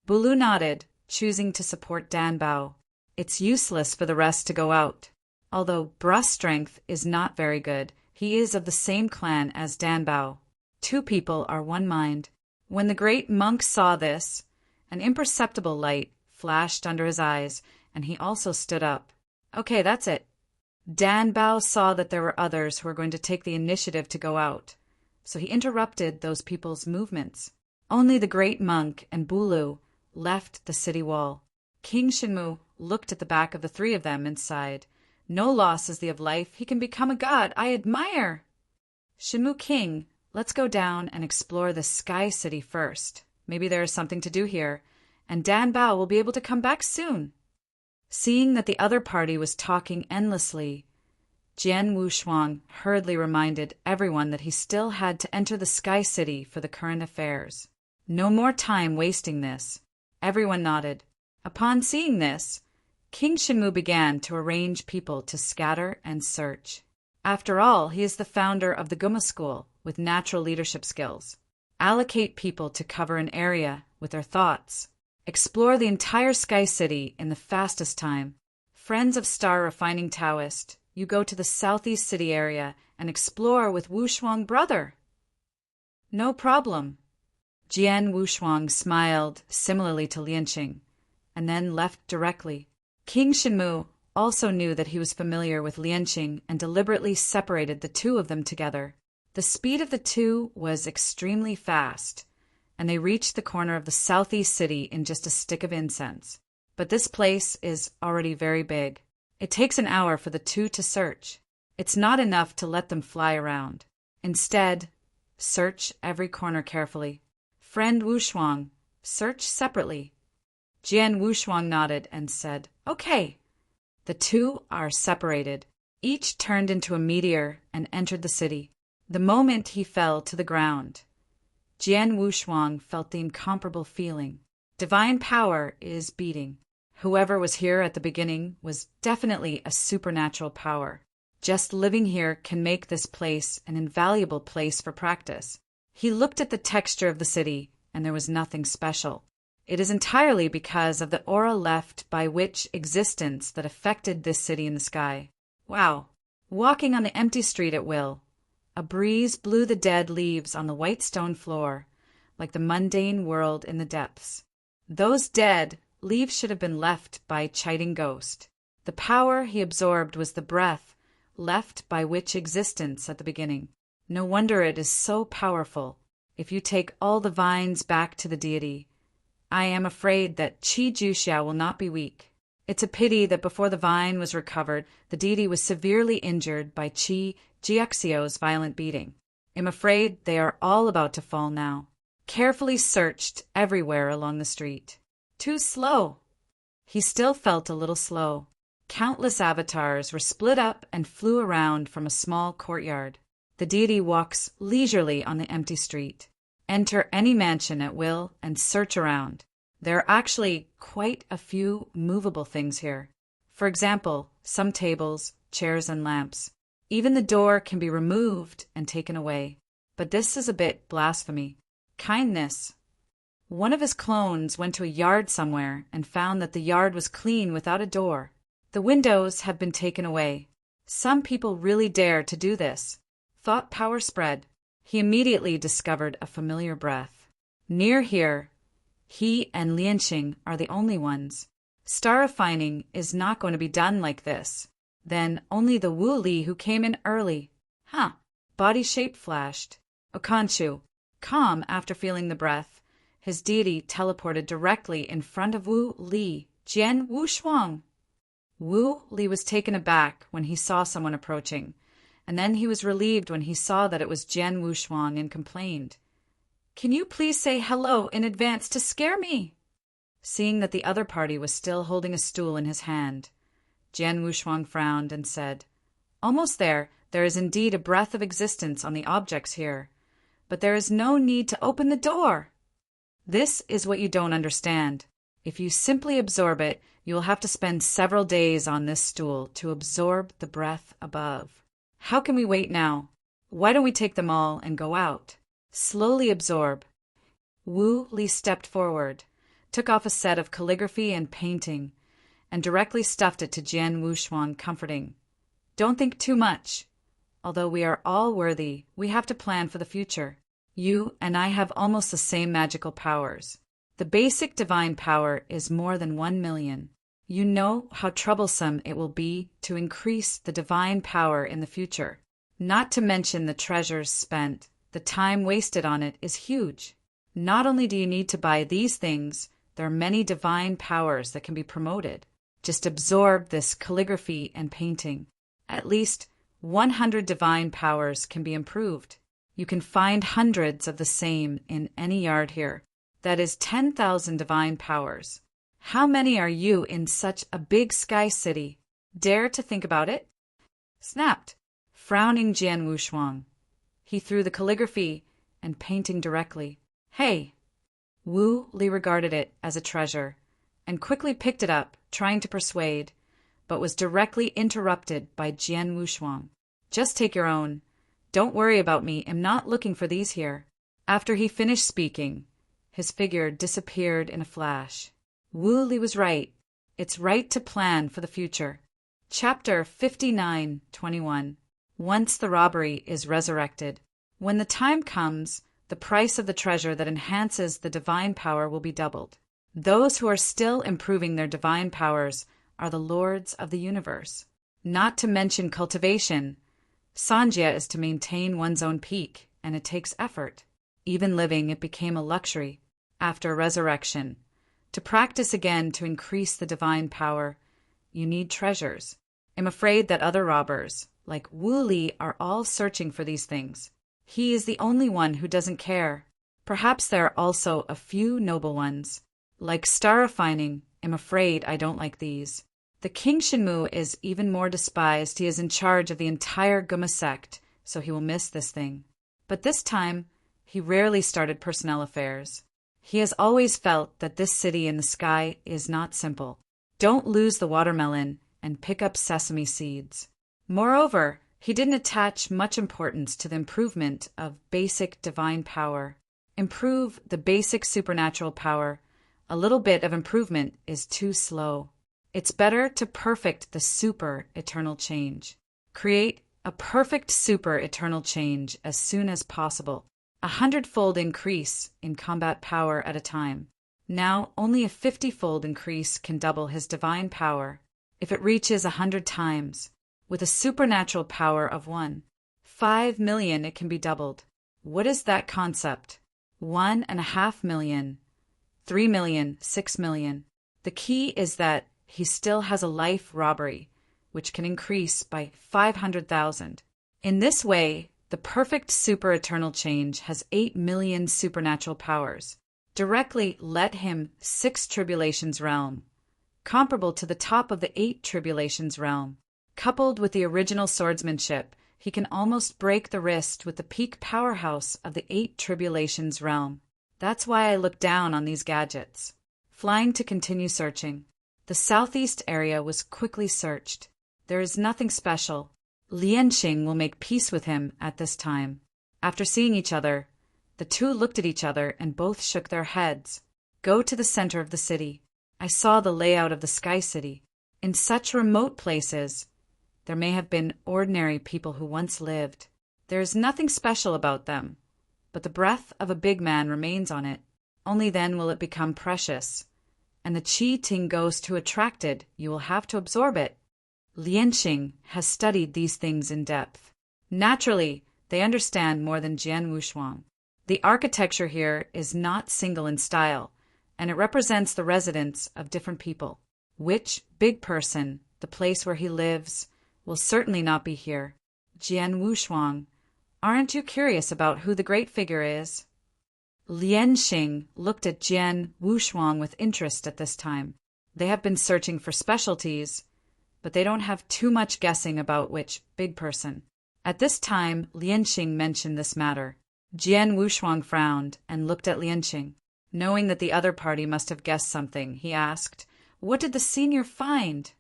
Bulu nodded, choosing to support Dan Bao. It's useless for the rest to go out. Although Bra's strength is not very good, he is of the same clan as Dan Bao. Two people are one mind. When the great monk saw this, an imperceptible light flashed under his eyes, and he also stood up. Okay, that's it. Dan Bao saw that there were others who were going to take the initiative to go out, so he interrupted those people's movements. Only the great monk and Bulu left the city wall. King Shenmu looked at the back of the three of them and sighed. No loss is the of life. He can become a god. I admire. Shenmu King, let's go down and explore the Sky City first. Maybe there is something to do here, and Dan Bao will be able to come back soon. Seeing that the other party was talking endlessly, Jian Wushuang hurriedly reminded everyone that he still had to enter the Sky City for the current affairs. No more time wasting this. Everyone nodded. Upon seeing this, King Shenmu began to arrange people to scatter and search. After all, he is the founder of the Guma School with natural leadership skills. Allocate people to cover an area with their thoughts. Explore the entire Sky City in the fastest time. Friends of Star Refining Taoist, you go to the Southeast City area and explore with Wushuang brother. No problem. Jian Wushuang smiled similarly to Lianqing, and then left directly. King Shenmu also knew that he was familiar with Lianqing and deliberately separated the two of them together. The speed of the two was extremely fast. and they reached the corner of the southeast city in just a stick of incense. But this place is already very big. It takes an hour for the two to search. It's not enough to let them fly around. Instead, search every corner carefully. Friend Wushuang, search separately. Jian Wushuang nodded and said, "Okay." The two are separated. Each turned into a meteor and entered the city. The moment he fell to the ground, Jian Wushuang felt the incomparable feeling. Divine power is beating. Whoever was here at the beginning was definitely a supernatural power. Just living here can make this place an invaluable place for practice. He looked at the texture of the city, and there was nothing special. It is entirely because of the aura left by which existence that affected this city in the sky. Wow! Walking on the empty street at will. A breeze blew the dead leaves on the white stone floor, like the mundane world in the depths. Those dead leaves should have been left by chiding ghost. The power he absorbed was the breath left by which existence at the beginning. No wonder it is so powerful. If you take all the vines back to the deity, I am afraid that Qi Juxia will not be weak. It's a pity that before the vine was recovered, the deity was severely injured by Qi Jiexio's violent beating. I'm afraid they are all about to fall now. Carefully searched everywhere along the street. Too slow. He still felt a little slow. Countless avatars were split up and flew around from a small courtyard. The deity walks leisurely on the empty street. Enter any mansion at will and search around. There are actually quite a few movable things here. For example, some tables, chairs, and lamps. Even the door can be removed and taken away. But this is a bit blasphemy. Kindness. One of his clones went to a yard somewhere and found that the yard was clean without a door. The windows have been taken away. Some people really dare to do this. Thought power spread. He immediately discovered a familiar breath. Near here, he and Lianxing are the only ones. Star refining is not going to be done like this. Then only the Wu Li who came in early. Body shape flashed. Okanchu, calm after feeling the breath, his deity teleported directly in front of Wu Li, Jian Wushuang. Wu Li was taken aback when he saw someone approaching, and then he was relieved when he saw that it was Jian Wushuang and complained, "Can you please say hello in advance to scare me?" Seeing that the other party was still holding a stool in his hand, Jian Wushuang frowned and said, "Almost there is indeed a breath of existence on the objects here, but there is no need to open the door. This is what you don't understand. If you simply absorb it, you will have to spend several days on this stool to absorb the breath above. How can we wait now? Why don't we take them all and go out? Slowly absorb." Wu Li stepped forward, took off a set of calligraphy and painting, and directly stuffed it to Jian Wushuang, comforting. "Don't think too much. Although we are all worthy, we have to plan for the future. You and I have almost the same magical powers. The basic divine power is more than 1 million. You know how troublesome it will be to increase the divine power in the future. Not to mention the treasures spent, the time wasted on it is huge. Not only do you need to buy these things, there are many divine powers that can be promoted. Just absorb this calligraphy and painting. At least 100 divine powers can be improved. You can find hundreds of the same in any yard here. That is 10,000 divine powers. How many are you in such a big sky city? Dare to think about it?" Snapped, frowning Jian Wushuang. He threw the calligraphy and painting directly. "Hey!" Wu Li regarded it as a treasure and quickly picked it up, trying to persuade, but was directly interrupted by Jian Wushuang. "Just take your own. Don't worry about me. I'm not looking for these here." After he finished speaking, his figure disappeared in a flash. Wu Li was right. It's right to plan for the future. Chapter 59:21. Once the robbery is resurrected. When the time comes, the price of the treasure that enhances the divine power will be doubled. Those who are still improving their divine powers are the lords of the universe. Not to mention cultivation. Sanjia is to maintain one's own peak, and it takes effort. Even living, it became a luxury. After resurrection, to practice again to increase the divine power, you need treasures. I'm afraid that other robbers, like Wu Li, are all searching for these things. He is the only one who doesn't care. Perhaps there are also a few noble ones. Like star refining, I'm afraid I don't like these. The King Shenmu is even more despised. He is in charge of the entire Guma sect, so he will miss this thing. But this time, he rarely started personnel affairs. He has always felt that this city in the sky is not simple. Don't lose the watermelon and pick up sesame seeds. Moreover, he didn't attach much importance to the improvement of basic divine power. Improve the basic supernatural power. A little bit of improvement is too slow. It's better to perfect the super eternal change. Create a perfect super eternal change as soon as possible. 100-fold increase in combat power at a time. Now, only a 50-fold increase can double his divine power. If it reaches 100 times, with a supernatural power of 5 million, it can be doubled. What is that concept? 1.5 million, 3 million, 6 million. The key is that he still has a life robbery, which can increase by 500,000. In this way, the perfect super eternal change has 8 million supernatural powers. Directly let him 6 tribulations realm, comparable to the top of the 8 tribulations realm. Coupled with the original swordsmanship, he can almost break the wrist with the peak powerhouse of the 8 tribulations realm. That's why I look down on these gadgets. Flying to continue searching. The southeast area was quickly searched. There is nothing special. Lianxing will make peace with him at this time. After seeing each other, the two looked at each other and both shook their heads. Go to the center of the city. I saw the layout of the Sky City. In such remote places, there may have been ordinary people who once lived. There is nothing special about them, but the breath of a big man remains on it. Only then will it become precious. And the Qi Ting ghost who attracted, you will have to absorb it. Lianxing has studied these things in depth. Naturally, they understand more than Jian Wushuang. The architecture here is not single in style, and it represents the residence of different people. Which big person, the place where he lives, will certainly not be here. Jian Wushuang, aren't you curious about who the great figure is? Lianxing looked at Jian Wushuang with interest at this time. They have been searching for specialties, but they don't have too much guessing about which big person. At this time, Lianxing mentioned this matter. Jian Wushuang frowned and looked at Lianxing. Knowing that the other party must have guessed something, he asked, "What did the senior find?"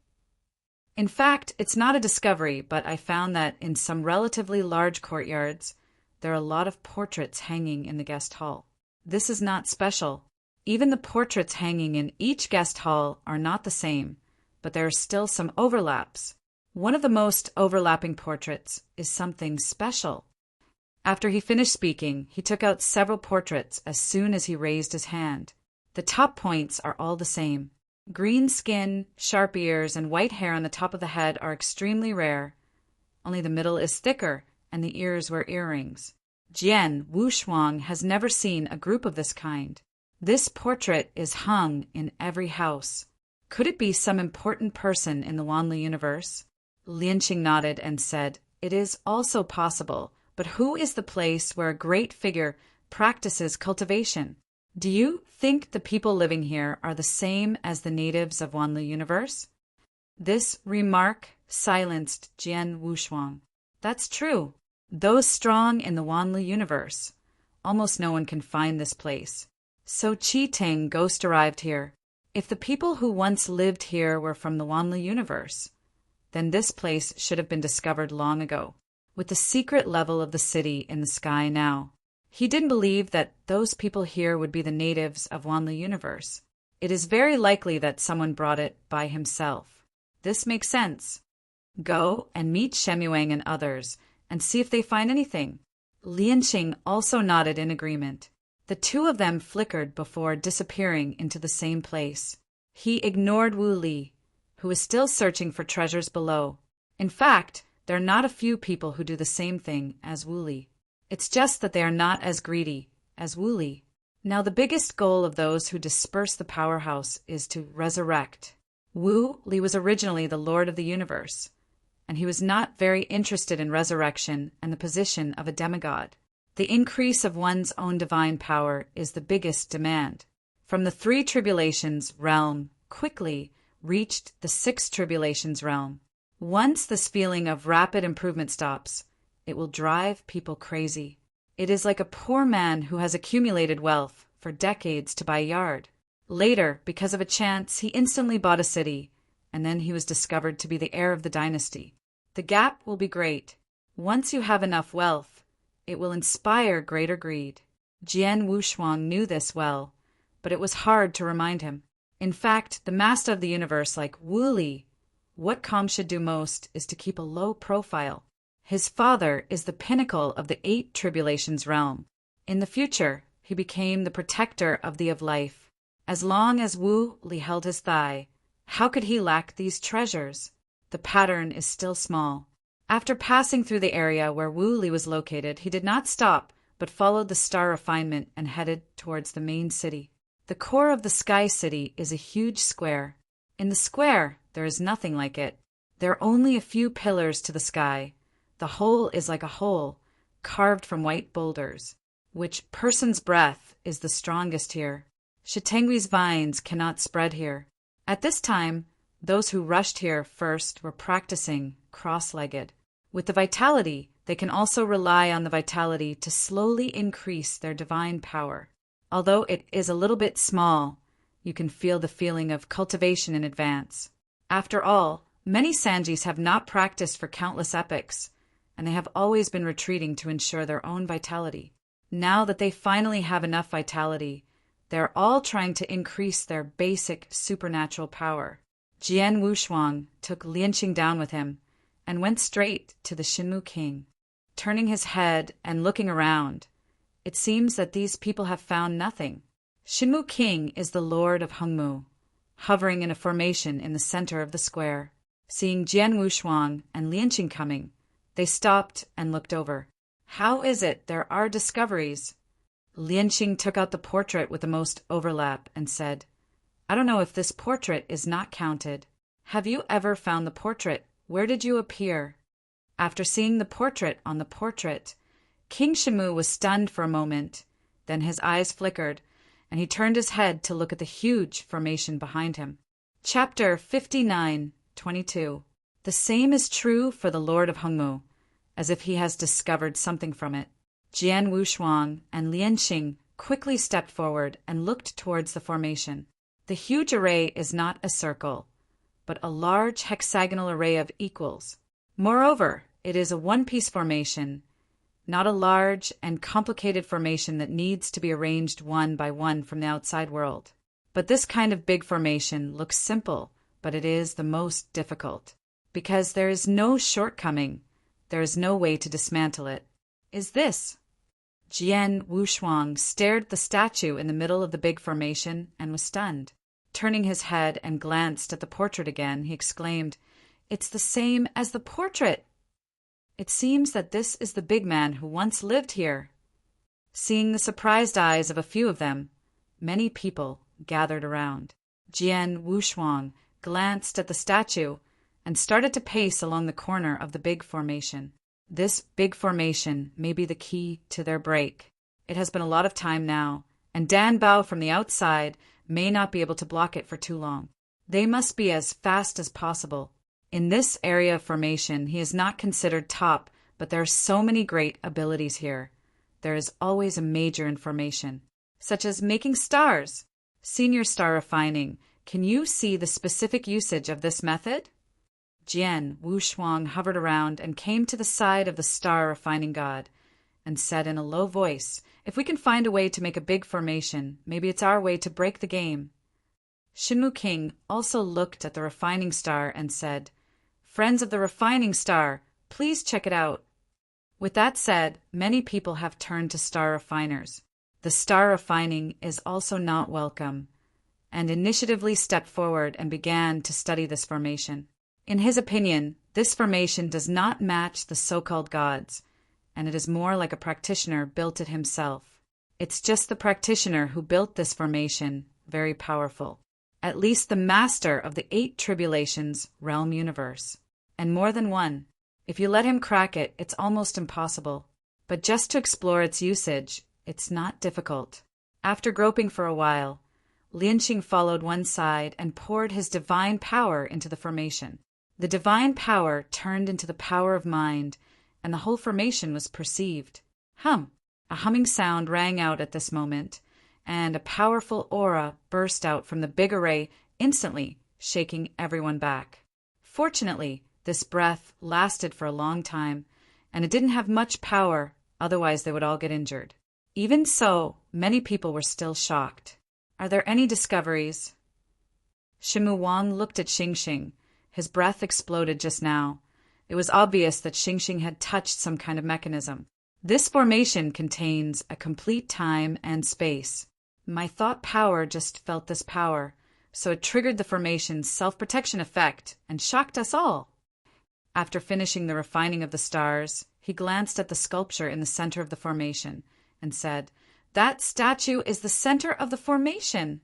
In fact, it's not a discovery, but I found that in some relatively large courtyards, there are a lot of portraits hanging in the guest hall. This is not special. Even the portraits hanging in each guest hall are not the same, but there are still some overlaps. One of the most overlapping portraits is something special. After he finished speaking, he took out several portraits as soon as he raised his hand. The top points are all the same. Green skin, sharp ears, and white hair on the top of the head are extremely rare. Only the middle is thicker, and the ears wear earrings. Jian Wushuang has never seen a group of this kind. This portrait is hung in every house. Could it be some important person in the Wanlu universe? Lianxing nodded and said, "It is also possible, but who is the place where a great figure practices cultivation? Do you think the people living here are the same as the natives of Wanlu universe?" This remark silenced Jian Wushuang. That's true. Those strong in the Wanlu universe. Almost no one can find this place. So Qi Ting ghost arrived here. If the people who once lived here were from the Wanlu universe, then this place should have been discovered long ago, with the secret level of the city in the sky now. He didn't believe that those people here would be the natives of Wanlu universe. It is very likely that someone brought it by himself. This makes sense. Go and meet Shemuang and others, and see if they find anything. Lianxing also nodded in agreement. The two of them flickered before disappearing into the same place. He ignored Wu Li, who was still searching for treasures below. In fact, there are not a few people who do the same thing as Wu Li. It's just that they are not as greedy as Wuli. Now the biggest goal of those who disperse the powerhouse is to resurrect. Wu Li was originally the Lord of the Universe, and he was not very interested in resurrection and the position of a demigod. The increase of one's own divine power is the biggest demand. From the 3 tribulations realm quickly reached the 6 tribulations realm. Once this feeling of rapid improvement stops, it will drive people crazy. It is like a poor man who has accumulated wealth for decades to buy a yard. Later, because of a chance, he instantly bought a city, and then he was discovered to be the heir of the dynasty. The gap will be great. Once you have enough wealth, it will inspire greater greed. Jian Wushuang knew this well, but it was hard to remind him. In fact, the master of the universe, like Wu Li, what Calm should do most is to keep a low profile. His father is the pinnacle of the 8 tribulations realm. In the future, he became the protector of life. As long as Wu Li held his thigh, how could he lack these treasures? The pattern is still small. After passing through the area where Wu Li was located, he did not stop, but followed the star refinement and headed towards the main city. The core of the Sky City is a huge square. In the square, there is nothing like it. There are only a few pillars to the sky. The whole is like a hole, carved from white boulders. Which person's breath is the strongest here? Shitengwi's vines cannot spread here. At this time, those who rushed here first were practicing cross-legged. With the vitality, they can also rely on the vitality to slowly increase their divine power. Although it is a little bit small, you can feel the feeling of cultivation in advance. After all, many Sanjis have not practiced for countless epochs, and they have always been retreating to ensure their own vitality. Now that they finally have enough vitality, they are all trying to increase their basic supernatural power. Jian Wushuang took Lianqing down with him and went straight to the Shinmu King. Turning his head and looking around, it seems that these people have found nothing. Shinmu King is the lord of Hongmu, hovering in a formation in the center of the square. Seeing Jian Wushuang and Lianqing coming, they stopped and looked over. How is it there are discoveries? Lianqing took out the portrait with the most overlap and said, I don't know if this portrait is not counted. Have you ever found the portrait? Where did you appear? After seeing the portrait on the portrait, King Shimu was stunned for a moment. Then his eyes flickered, and he turned his head to look at the huge formation behind him. Chapter 59:22. The same is true for the Lord of Hongmu, as if he has discovered something from it. Jian Wushuang and Lianqing quickly stepped forward and looked towards the formation. The huge array is not a circle, but a large hexagonal array of equals. Moreover, it is a one-piece formation, not a large and complicated formation that needs to be arranged one by one from the outside world. But this kind of big formation looks simple, but it is the most difficult. Because there is no shortcoming, there is no way to dismantle it. Is this? Jian Wushuang stared at the statue in the middle of the big formation and was stunned. Turning his head and glanced at the portrait again, he exclaimed, It's the same as the portrait! It seems that this is the big man who once lived here. Seeing the surprised eyes of a few of them, many people gathered around. Jian Wushuang glanced at the statue and started to pace along the corner of the big formation. This big formation may be the key to their break. It has been a lot of time now, and Dan Bao from the outside may not be able to block it for too long. They must be as fast as possible. In this area of formation, he is not considered top, but there are so many great abilities here. There is always a major in formation, such as making stars. Senior star refining. Can you see the specific usage of this method? Jian Wushuang hovered around and came to the side of the star refining god and said in a low voice, If we can find a way to make a big formation, maybe it's our way to break the game. Shinmu King also looked at the refining star and said, Friends of the refining star, please check it out. With that said, many people have turned to star refiners. The star refining is also not welcome, and initiatively stepped forward and began to study this formation. In his opinion, this formation does not match the so-called gods, and it is more like a practitioner built it himself. It's just the practitioner who built this formation, very powerful. At least the master of the 8 tribulations realm universe. And more than one. If you let him crack it, it's almost impossible. But just to explore its usage, it's not difficult. After groping for a while, Lianxing followed one side and poured his divine power into the formation. The divine power turned into the power of mind, and the whole formation was perceived. Hum! A humming sound rang out at this moment, and a powerful aura burst out from the big array, instantly shaking everyone back. Fortunately, this breath lasted for a long time, and it didn't have much power, otherwise they would all get injured. Even so, many people were still shocked. Are there any discoveries? Shimu Wang looked at Xingxing. His breath exploded just now. It was obvious that Xingxing had touched some kind of mechanism. This formation contains a complete time and space. My thought power just felt this power, so it triggered the formation's self-protection effect and shocked us all. After finishing the refining of the stars, he glanced at the sculpture in the center of the formation and said, "That statue is the center of the formation."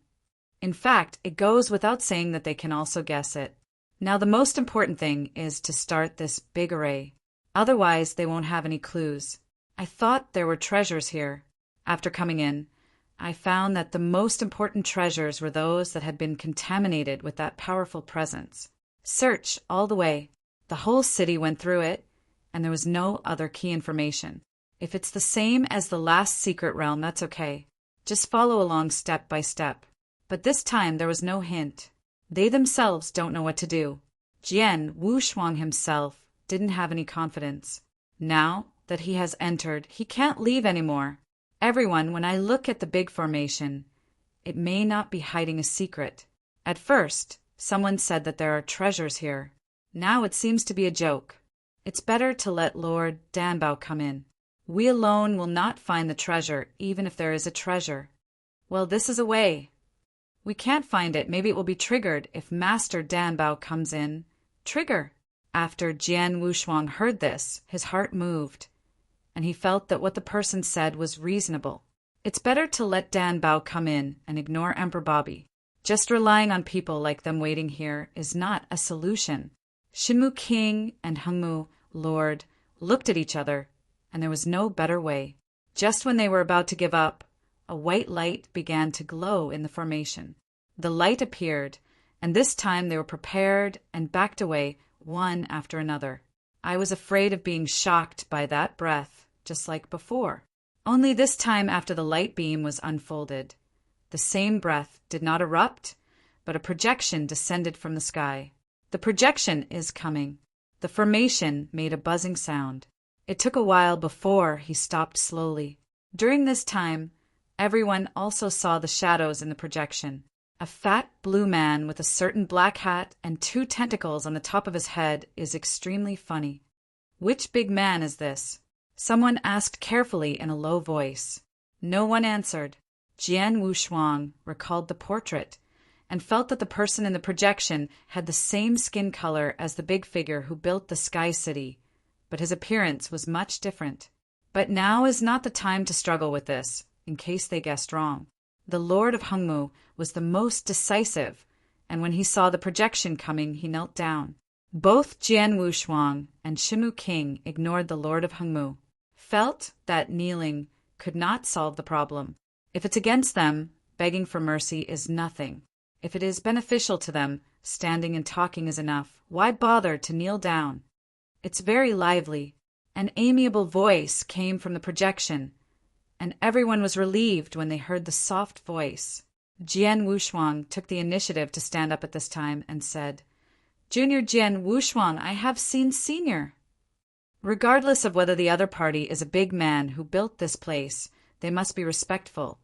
In fact, it goes without saying that they can also guess it. Now the most important thing is to start this big array. Otherwise, they won't have any clues. I thought there were treasures here. After coming in, I found that the most important treasures were those that had been contaminated with that powerful presence. Search all the way. The whole city went through it, and there was no other key information. If it's the same as the last secret realm, that's okay. Just follow along step by step. But this time there was no hint. They themselves don't know what to do. Jian Wushuang himself didn't have any confidence. Now that he has entered, he can't leave anymore. Everyone, when I look at the big formation, it may not be hiding a secret. At first, someone said that there are treasures here. Now it seems to be a joke. It's better to let Lord Danbao come in. We alone will not find the treasure, even if there is a treasure. Well, this is a way. We can't find it. Maybe it will be triggered if Master Danbao comes in. Trigger. After Jian Wushuang heard this, his heart moved, and he felt that what the person said was reasonable. It's better to let Danbao come in and ignore Emperor Bobby. Just relying on people like them waiting here is not a solution. Shinmu King and Hengmu Lord looked at each other, and there was no better way. Just when they were about to give up, a white light began to glow in the formation. The light appeared, and this time they were prepared and backed away, one after another. I was afraid of being shocked by that breath, just like before. Only this time after the light beam was unfolded. The same breath did not erupt, but a projection descended from the sky. The projection is coming. The formation made a buzzing sound. It took a while before he stopped slowly. During this time, everyone also saw the shadows in the projection. A fat blue man with a certain black hat and 2 tentacles on the top of his head is extremely funny. Which big man is this? Someone asked carefully in a low voice. No one answered. Jian Wushuang recalled the portrait and felt that the person in the projection had the same skin color as the big figure who built the Sky City, but his appearance was much different. But now is not the time to struggle with this, in case they guessed wrong. The Lord of Hengmu was the most decisive, and when he saw the projection coming, he knelt down. Both Jian Wushuang and Shimu King ignored the Lord of Hengmu, felt that kneeling could not solve the problem. If it's against them, begging for mercy is nothing. If it is beneficial to them, standing and talking is enough. Why bother to kneel down? It's very lively. An amiable voice came from the projection, and everyone was relieved when they heard the soft voice. Jian Wushuang took the initiative to stand up at this time and said, "Junior Jian Wushuang, I have seen Senior." Regardless of whether the other party is a big man who built this place, they must be respectful.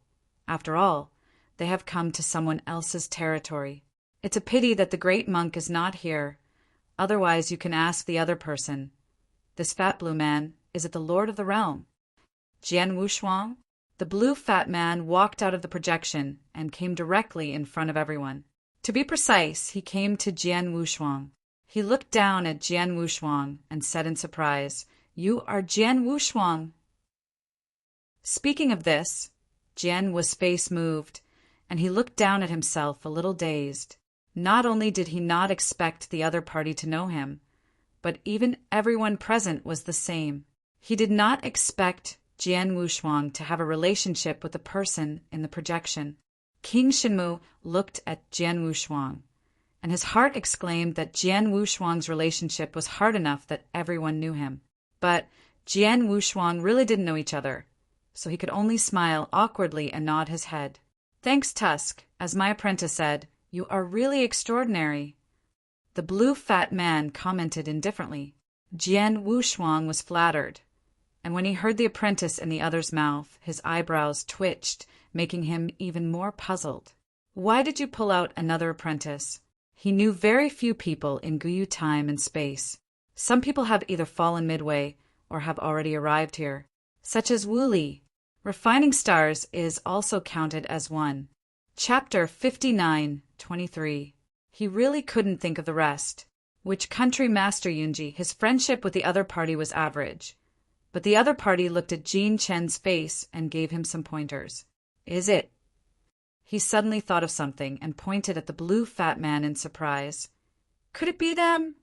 After all, they have come to someone else's territory. It's a pity that the great monk is not here. Otherwise, you can ask the other person. This fat blue man, is it the Lord of the Realm? Jian Wushuang? The blue fat man walked out of the projection and came directly in front of everyone. To be precise, he came to Jian Wushuang. He looked down at Jian Wushuang and said in surprise, "You are Jian Wushuang." Speaking of this, Jian Wu's face moved, and he looked down at himself a little dazed. Not only did he not expect the other party to know him, but even everyone present was the same. He did not expect Jian Wushuang to have a relationship with the person in the projection. King Shenmu looked at Jian Wushuang, and his heart exclaimed that Jian Wushuang's relationship was hard enough that everyone knew him. But Jian Wushuang really didn't know each other, so he could only smile awkwardly and nod his head. "Thanks, Tusk. As my apprentice said, you are really extraordinary," the blue fat man commented indifferently. Jian Wushuang was flattered, and when he heard the apprentice in the other's mouth, his eyebrows twitched, making him even more puzzled. Why did you pull out another apprentice? He knew very few people in Guyu time and space. Some people have either fallen midway or have already arrived here, such as Wu Li. Refining stars is also counted as one. Chapter 59:23. He really couldn't think of the rest. Which country Master Yunji? His friendship with the other party was average, but the other party looked at Jean Chen's face and gave him some pointers. Is it? He suddenly thought of something and pointed at the blue fat man in surprise. Could it be them?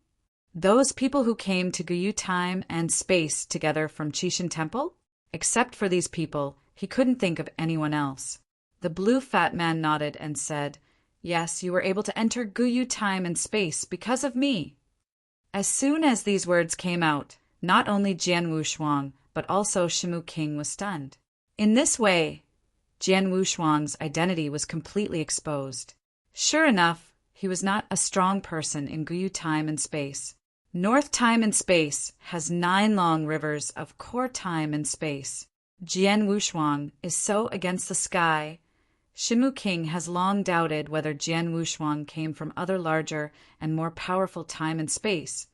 Those people who came to Guyu time and space together from Qishan Temple? Except for these people, he couldn't think of anyone else. The blue fat man nodded and said, "Yes, you were able to enter Guyu time and space because of me." As soon as these words came out, not only Jian Wushuang, but also Shimu King was stunned. In this way, Jian Wushuang's identity was completely exposed. Sure enough, he was not a strong person in Guyu time and space. North time and space has 9 long rivers of core time and space. Jian Wushuang is so against the sky. Shimu King has long doubted whether Jian Wushuang came from other larger and more powerful time and space,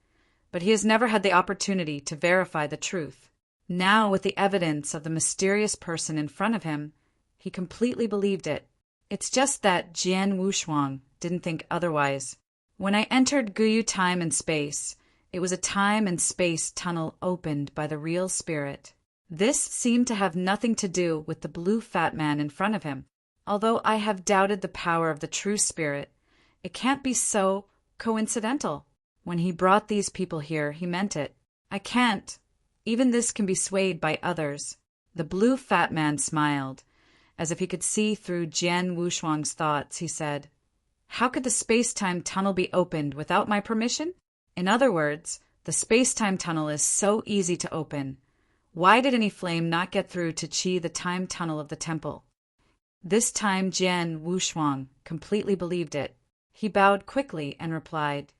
but he has never had the opportunity to verify the truth. Now, with the evidence of the mysterious person in front of him, he completely believed it. It's just that Jian Wushuang didn't think otherwise. When I entered Guyu time and space, it was a time and space tunnel opened by the real spirit. This seemed to have nothing to do with the blue fat man in front of him. Although I have doubted the power of the true spirit, it can't be so coincidental. When he brought these people here, he meant it. I can't. Even this can be swayed by others. The blue fat man smiled. As if he could see through Jian Wushuang's thoughts, he said, "How could the space-time tunnel be opened without my permission? In other words, the space-time tunnel is so easy to open. Why did any flame not get through to Qi, the time tunnel of the temple?" This time Jian Wushuang completely believed it. He bowed quickly and replied,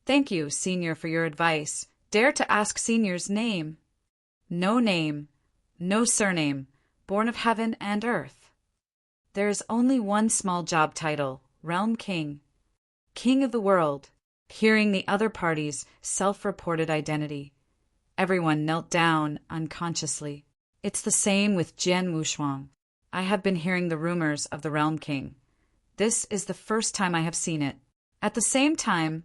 "Thank you, Senior, for your advice. Dare to ask Senior's name?" "No name, no surname, born of heaven and earth. There is only one small job title, Realm King, King of the world." Hearing the other party's self-reported identity, everyone knelt down unconsciously. It's the same with Jian Wushuang. I have been hearing the rumors of the Realm King. This is the first time I have seen it. At the same time,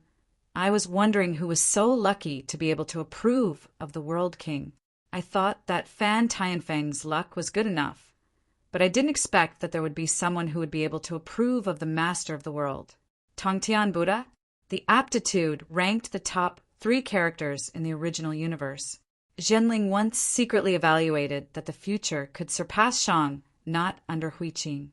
I was wondering who was so lucky to be able to approve of the World King. I thought that Fan Tianfeng's luck was good enough, but I didn't expect that there would be someone who would be able to approve of the Master of the World. Tongtian Buddha? The aptitude ranked the top 3 characters in the original universe. Zhenling once secretly evaluated that the future could surpass Shang, not under Hui Qing.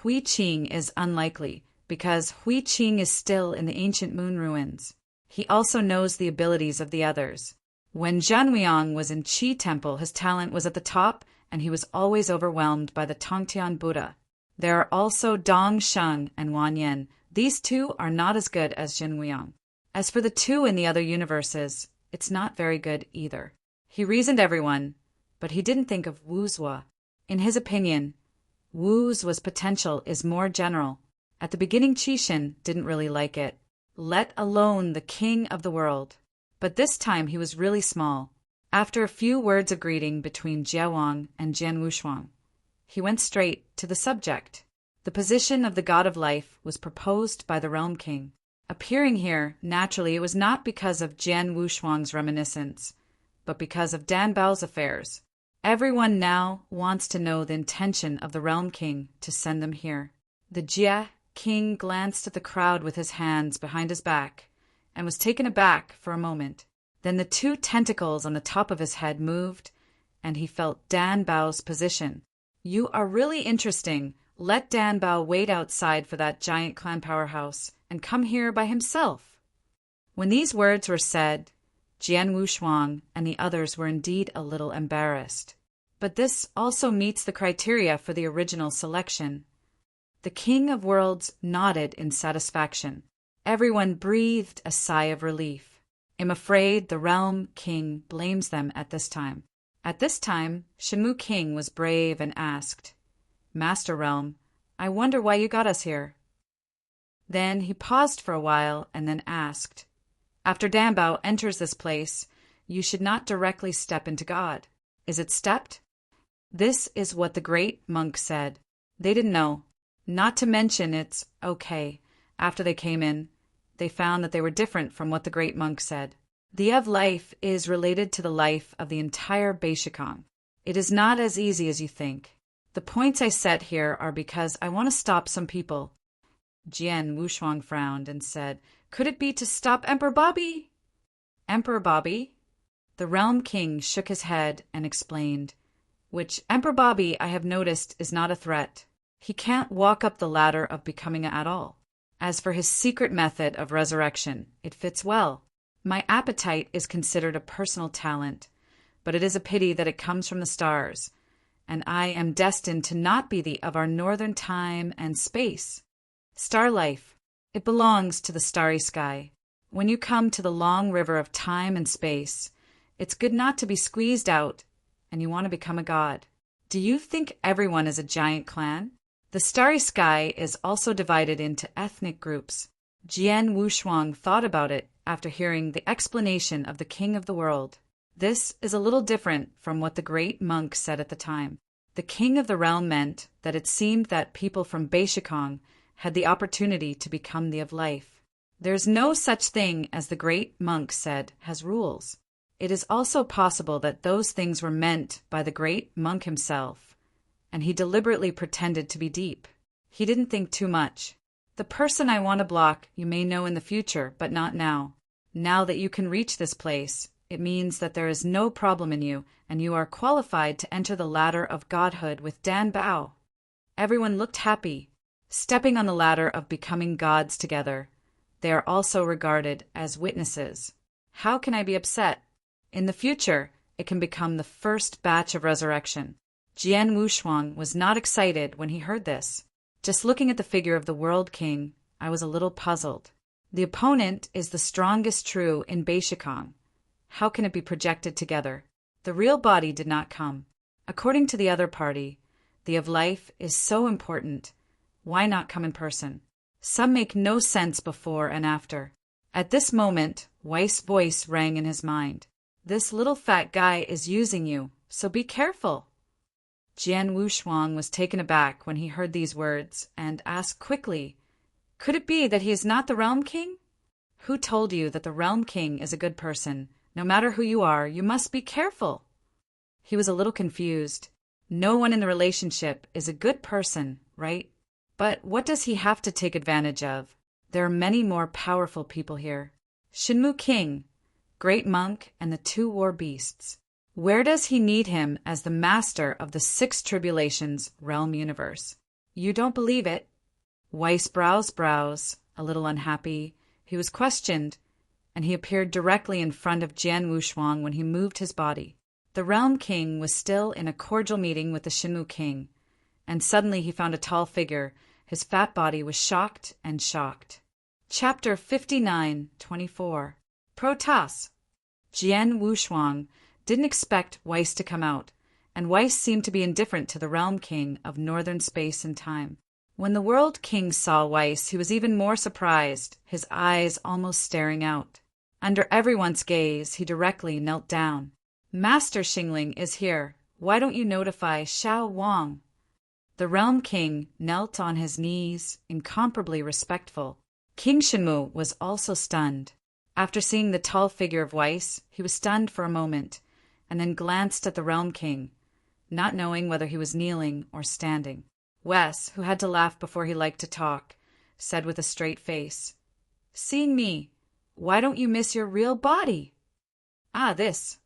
Hui Qing is unlikely, because Hui Qing is still in the ancient moon ruins. He also knows the abilities of the others. When Zhanwiang was in Qi Temple, his talent was at the top, and he was always overwhelmed by the Tongtian Buddha. There are also Dong Sheng and Wan Yin. These 2 are not as good as Zhanwiang. As for the 2 in the other universes, it's not very good either. He reasoned everyone, but he didn't think of Wuzhua. In his opinion, Wu's potential is more general. At the beginning, Qishan didn't really like it, let alone the king of the world. But this time he was really small. After a few words of greeting between Jiawang and Jian Wushuang, he went straight to the subject. The position of the god of life was proposed by the Realm King. Appearing here, naturally, it was not because of Jian Wushuang's reminiscence, but because of Dan Bao's affairs. Everyone now wants to know the intention of the Realm King to send them here. The Jia King glanced at the crowd with his hands behind his back and was taken aback for a moment. Then the two tentacles on the top of his head moved, and he felt Dan Bao's position. You are really interesting. Let Dan Bao wait outside for that giant clan powerhouse and come here by himself. When these words were said, Jian Wushuang and the others were indeed a little embarrassed. But this also meets the criteria for the original selection. The King of Worlds nodded in satisfaction. Everyone breathed a sigh of relief. I'm afraid the Realm King blames them at this time. At this time, Shenmu King was brave and asked, Master Realm, I wonder why you got us here. Then he paused for a while and then asked, After Danbao enters this place, you should not directly step into God. Is it stepped? This is what the great monk said. They didn't know. Not to mention it's okay. After they came in, they found that they were different from what the great monk said. The of life is related to the life of the entire Beishikong. It is not as easy as you think. The points I set here are because I want to stop some people. Jian Wushuang frowned and said, Could it be to stop Emperor Bobby? Emperor Bobby? The Realm King shook his head and explained, Which Emperor Bobby I have noticed is not a threat. He can't walk up the ladder of becoming at all. As for his secret method of resurrection, it fits well. My appetite is considered a personal talent, but it is a pity that it comes from the stars, and I am destined to not be the of our northern time and space. Star life, it belongs to the starry sky. When you come to the long river of time and space, it's good not to be squeezed out, and you want to become a god. Do you think everyone is a giant clan? The starry sky is also divided into ethnic groups. Jian Wushuang thought about it after hearing the explanation of the King of the World. This is a little different from what the great monk said at the time. The King of the Realm meant that it seemed that people from Beishikong had the opportunity to become the of life. There's no such thing as the great monk said has rules. It is also possible that those things were meant by the great monk himself, and he deliberately pretended to be deep. He didn't think too much. The person I want to block you may know in the future, but not now. Now that you can reach this place, it means that there is no problem in you, and you are qualified to enter the ladder of godhood with Dan Bao. Everyone looked happy, stepping on the ladder of becoming gods together. They are also regarded as witnesses. How can I be upset? In the future, it can become the first batch of resurrection. Jian Wushuang was not excited when he heard this. Just looking at the figure of the World King, I was a little puzzled. The opponent is the strongest true in Beishikong. How can it be projected together? The real body did not come. According to the other party, the of life is so important. Why not come in person? Some make no sense before and after. At this moment, Weiss' voice rang in his mind. This little fat guy is using you, so be careful. Jian Wushuang was taken aback when he heard these words and asked quickly, Could it be that he is not the Realm King? Who told you that the Realm King is a good person? No matter who you are, you must be careful. He was a little confused. No one in the relationship is a good person, right? But what does he have to take advantage of? There are many more powerful people here. Shenmu King, Great Monk, and the two war beasts. Where does he need him as the master of the six tribulations realm universe? You don't believe it? Weiss brows, a little unhappy. He was questioned, and he appeared directly in front of Jian Wushuang when he moved his body. The Realm King was still in a cordial meeting with the Shenmu King, and suddenly he found a tall figure. His fat body was shocked and shocked. Chapter 59:24. Protas. Jian Wushuang didn't expect Weiss to come out, and Weiss seemed to be indifferent to the Realm King of northern space and time. When the World King saw Weiss, he was even more surprised, his eyes almost staring out. Under everyone's gaze, he directly knelt down. Master Xingling is here. Why don't you notify Xiao Wang? The Realm King knelt on his knees, incomparably respectful. King Shenmu was also stunned. After seeing the tall figure of Weiss, he was stunned for a moment, and then glanced at the Realm King, not knowing whether he was kneeling or standing. Wes, who had to laugh before he liked to talk, said with a straight face, "Seeing me, why don't you miss your real body?" "Ah, this."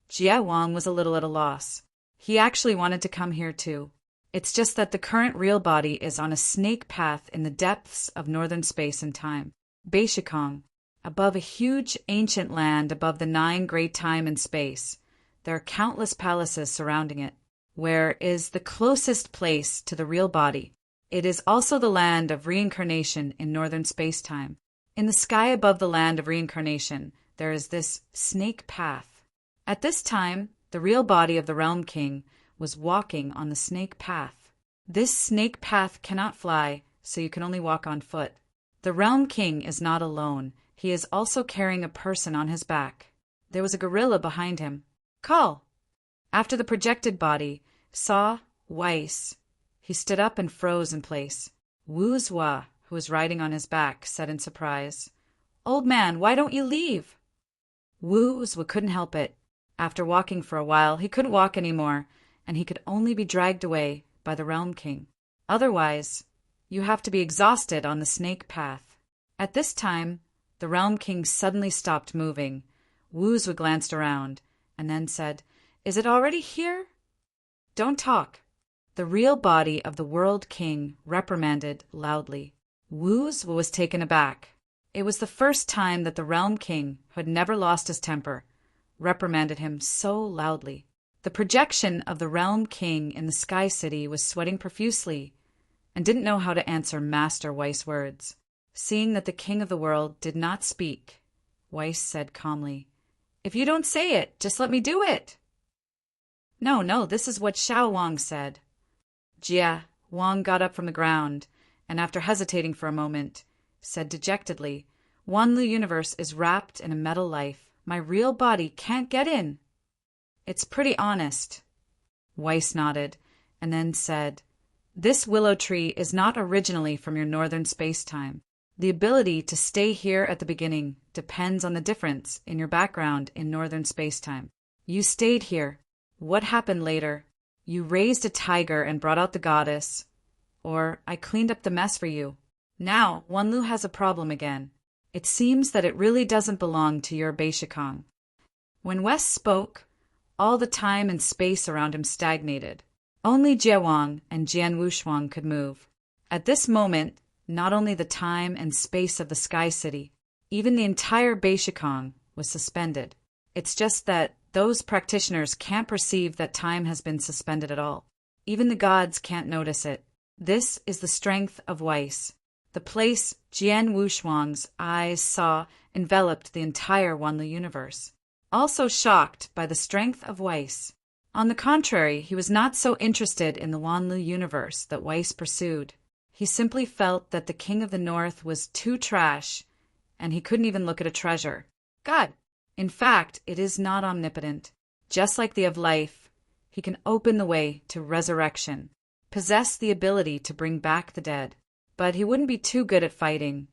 Jie Wang was a little at a loss. He actually wanted to come here too. It's just that the current real body is on a snake path in the depths of northern space and time, Beishikong, above a huge ancient land above the 9 great time and space. There are countless palaces surrounding it, where is the closest place to the real body. It is also the land of reincarnation in northern space-time. In the sky above the land of reincarnation, there is this snake path. At this time, the real body of the Realm King was walking on the snake path. This snake path cannot fly, so you can only walk on foot. The Realm King is not alone. He is also carrying a person on his back. There was a gorilla behind him. "Call!" After the projected body saw Weiss, he stood up and froze in place. Wu Zhua, who was riding on his back, said in surprise, "Old man, why don't you leave?" Wu Zhua couldn't help it. After walking for a while, he couldn't walk anymore, and he could only be dragged away by the Realm King. Otherwise, you have to be exhausted on the snake path. At this time, the Realm King suddenly stopped moving. Wu Zhua glanced around, and then said, "Is it already here?" "Don't talk." The real body of the World King reprimanded loudly. Wu Zhua was taken aback. It was the first time that the Realm King, who had never lost his temper, reprimanded him so loudly. The projection of the Realm King in the Sky City was sweating profusely and didn't know how to answer Master Weiss' words. Seeing that the King of the World did not speak, Weiss said calmly, "If you don't say it, just let me do it." No, this is what Xiao Wang said." Jie Wang got up from the ground, and after hesitating for a moment, said dejectedly, "Wanlu universe is wrapped in a metal life. My real body can't get in." "It's pretty honest." Weiss nodded, and then said, "This willow tree is not originally from your northern space-time. The ability to stay here at the beginning depends on the difference in your background in northern space-time. You stayed here. What happened later? You raised a tiger and brought out the goddess, or I cleaned up the mess for you. Now, Wanlu has a problem again. It seems that it really doesn't belong to your Beishikong." When West spoke, all the time and space around him stagnated. Only Jie Wang and Jian Wushuang could move. At this moment, not only the time and space of the Sky City, even the entire Beishikong was suspended. It's just that those practitioners can't perceive that time has been suspended at all. Even the gods can't notice it. This is the strength of Weiss. The place Jian Wushuang's eyes saw enveloped the entire Wanlu universe. Also shocked by the strength of Weiss. On the contrary, he was not so interested in the Wanlu universe that Weiss pursued. He simply felt that the King of the North was too trash, and he couldn't even look at a treasure. God! In fact, it is not omnipotent. Just like the of life, he can open the way to resurrection, possess the ability to bring back the dead. But he wouldn't be too good at fighting.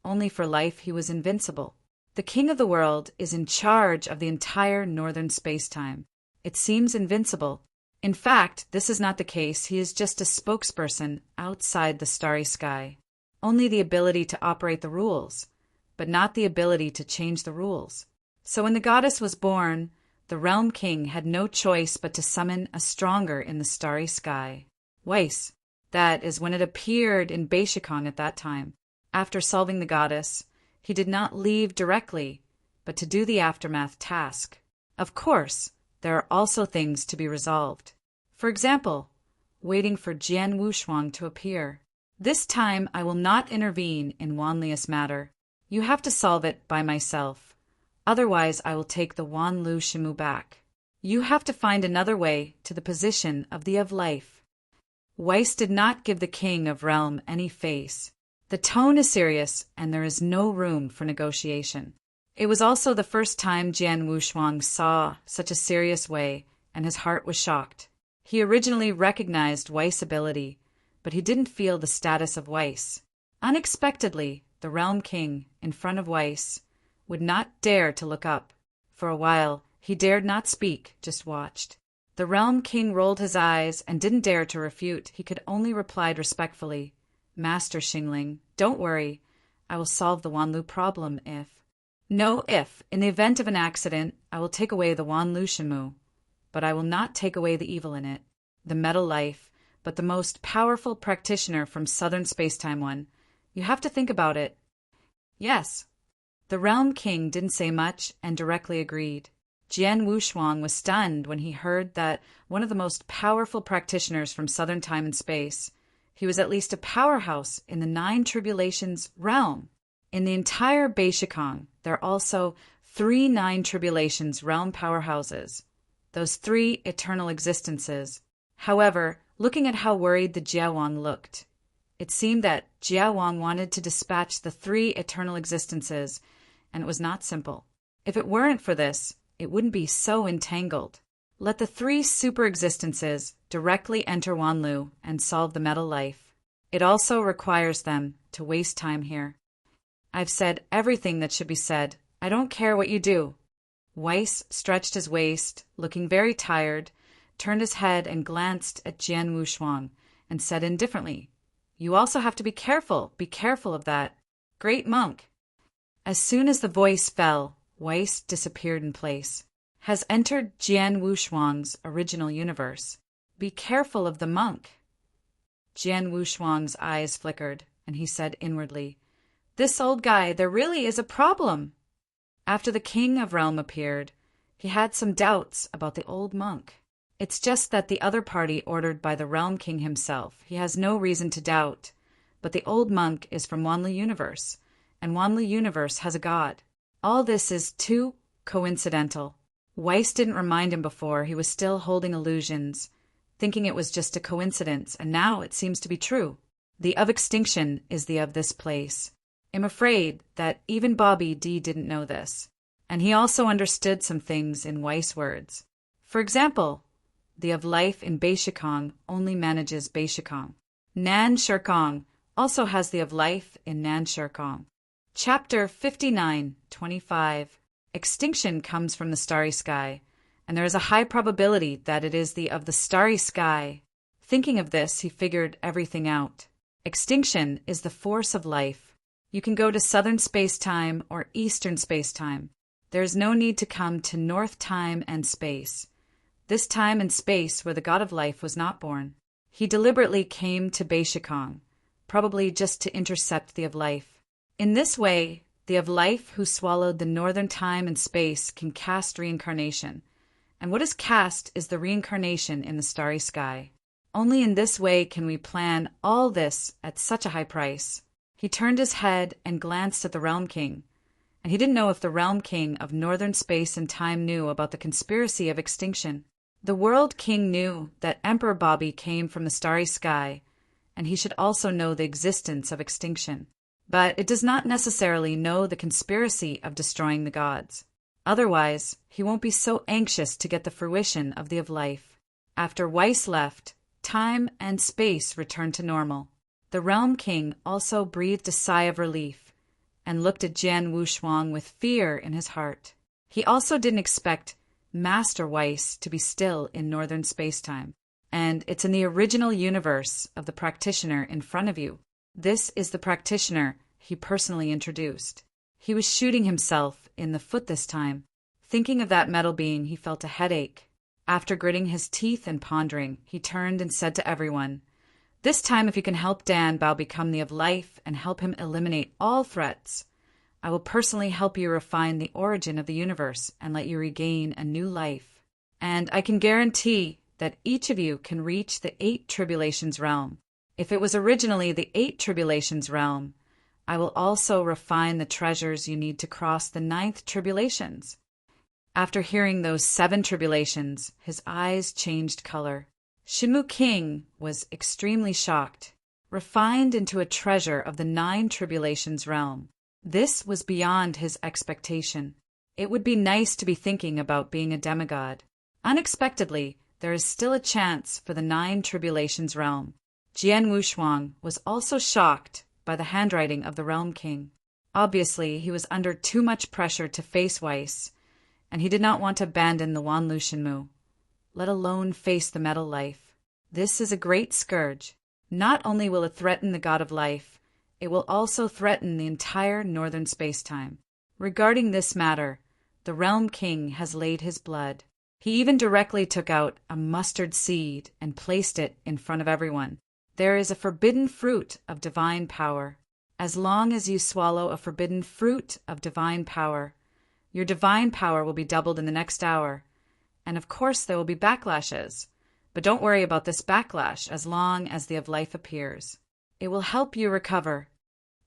Only for life he was invincible. The King of the World is in charge of the entire northern space-time. It seems invincible. In fact, this is not the case. He is just a spokesperson outside the starry sky. Only the ability to operate the rules, but not the ability to change the rules. So when the goddess was born, the Realm King had no choice but to summon a stronger in the starry sky. Weiss. That is when it appeared in Beishikong at that time. After solving the goddess, he did not leave directly, but to do the aftermath task. Of course, there are also things to be resolved. For example, waiting for Jian Wushuang to appear. This time I will not intervene in Wanlius matter. You have to solve it by myself. Otherwise I will take the Wanlu Shimu back. You have to find another way to the position of the of life. Weiss did not give the King of Realm any face. The tone is serious, and there is no room for negotiation. It was also the first time Jian Wushuang saw such a serious way, and his heart was shocked. He originally recognized Weiss' ability, but he didn't feel the status of Weiss. Unexpectedly, the Realm King, in front of Weiss, would not dare to look up. For a while, he dared not speak, just watched. The Realm King rolled his eyes and didn't dare to refute. He could only reply respectfully, Master Xingling, don't worry. I will solve the Wanlu problem if... No if. In the event of an accident, I will take away the Wanlu Shimu. But I will not take away the evil in it, the metal life, but the most powerful practitioner from Southern Spacetime One. You have to think about it. Yes. The Realm King didn't say much and directly agreed. Jian Wushuang was stunned when he heard that one of the most powerful practitioners from Southern Time and Space, he was at least a powerhouse in the Nine Tribulations realm. In the entire Beishikong, there are also 3 Nine Tribulations realm powerhouses, those 3 eternal existences. However, looking at how worried the Jiawang looked, it seemed that Jiawang wanted to dispatch the 3 eternal existences, and it was not simple. If it weren't for this, it wouldn't be so entangled. Let the 3 super existences directly enter Wanlu and solve the metal life. It also requires them to waste time here. I've said everything that should be said. I don't care what you do. Weiss stretched his waist, looking very tired, turned his head and glanced at Jian Wushuang, and said indifferently, You also have to be careful of that. Great monk. As soon as the voice fell, Weiss disappeared in place. Has entered Jian Wushuang's original universe. Be careful of the monk. Jian Wushuang's eyes flickered, and he said inwardly, This old guy, there really is a problem. After the King of Realm appeared, he had some doubts about the old monk. It's just that the other party ordered by the Realm King himself. He has no reason to doubt. But the old monk is from Wanlu Universe, and Wanlu Universe has a god. All this is too coincidental. Weiss didn't remind him before. He was still holding illusions, thinking it was just a coincidence, and now it seems to be true. The of extinction is the of this place. I'm afraid that even Bobby D didn't know this, and he also understood some things in Weiss words. For example, the of life in Beishikong only manages Beishikong. Nan Shirkong also has the of life in Nan Shirkong. Chapter 59:25. Extinction comes from the starry sky, and there is a high probability that it is the of the starry sky. Thinking of this, he figured everything out. Extinction is the force of life. You can go to southern space-time or eastern space-time. There is no need to come to north time and space. This time and space where the god of life was not born. He deliberately came to Beishikong, probably just to intercept the of life. In this way, the of life who swallowed the northern time and space can cast reincarnation. And what is cast is the reincarnation in the starry sky. Only in this way can we plan all this at such a high price. He turned his head and glanced at the Realm King, and he didn't know if the Realm King of northern space and time knew about the conspiracy of extinction. The World King knew that Emperor Bobby came from the starry sky, and he should also know the existence of extinction. But it does not necessarily know the conspiracy of destroying the gods. Otherwise, he won't be so anxious to get the fruition of the of life. After Weiss left, time and space returned to normal. The Realm King also breathed a sigh of relief and looked at Jian Wushuang with fear in his heart. He also didn't expect Master Weiss to be still in northern space-time, and it's in the original universe of the practitioner in front of you. This is the practitioner he personally introduced. He was shooting himself in the foot this time. Thinking of that metal being, he felt a headache. After gritting his teeth and pondering, he turned and said to everyone, This time if you can help Dan Bao become the of life and help him eliminate all threats, I will personally help you refine the origin of the universe and let you regain a new life. And I can guarantee that each of you can reach the 8 Tribulations realm. If it was originally the 8 Tribulations realm, I will also refine the treasures you need to cross the 9th Tribulations. After hearing those 7 tribulations, his eyes changed color. Shimu King was extremely shocked. Refined into a treasure of the 9 Tribulations realm. This was beyond his expectation. It would be nice to be thinking about being a demigod. Unexpectedly, there is still a chance for the 9 Tribulations realm. Jian Wushuang was also shocked by the handwriting of the Realm King. Obviously, he was under too much pressure to face Weiss, and he did not want to abandon the Wanlu Shenmu. let alone face the metal life. This is a great scourge. Not only will it threaten the god of life, it will also threaten the entire northern space-time. Regarding this matter, the Realm King has laid his blood. He even directly took out a mustard seed and placed it in front of everyone. There is a forbidden fruit of divine power. As long as you swallow a forbidden fruit of divine power, your divine power will be doubled in the next hour. And of course there will be backlashes. But don't worry about this backlash as long as the of life appears. It will help you recover.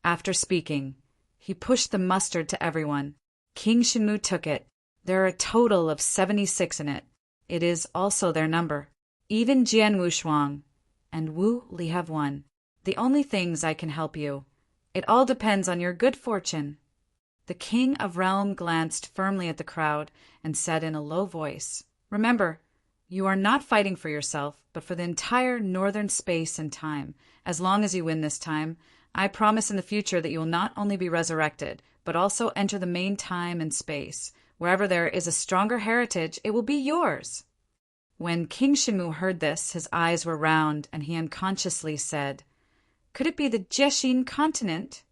After speaking, he pushed the mustard to everyone. King Shenmue took it. There are a total of 76 in it. It is also their number. Even Jian Wushuang and Wu Li have won. The only things I can help you. It all depends on your good fortune. The King of Realm glanced firmly at the crowd and said in a low voice, "Remember, you are not fighting for yourself, but for the entire northern space and time. As long as you win this time, I promise in the future that you will not only be resurrected, but also enter the main time and space. Wherever there is a stronger heritage, it will be yours." When King Shenmue heard this, his eyes were round, and he unconsciously said, "Could it be the Jeshin continent?"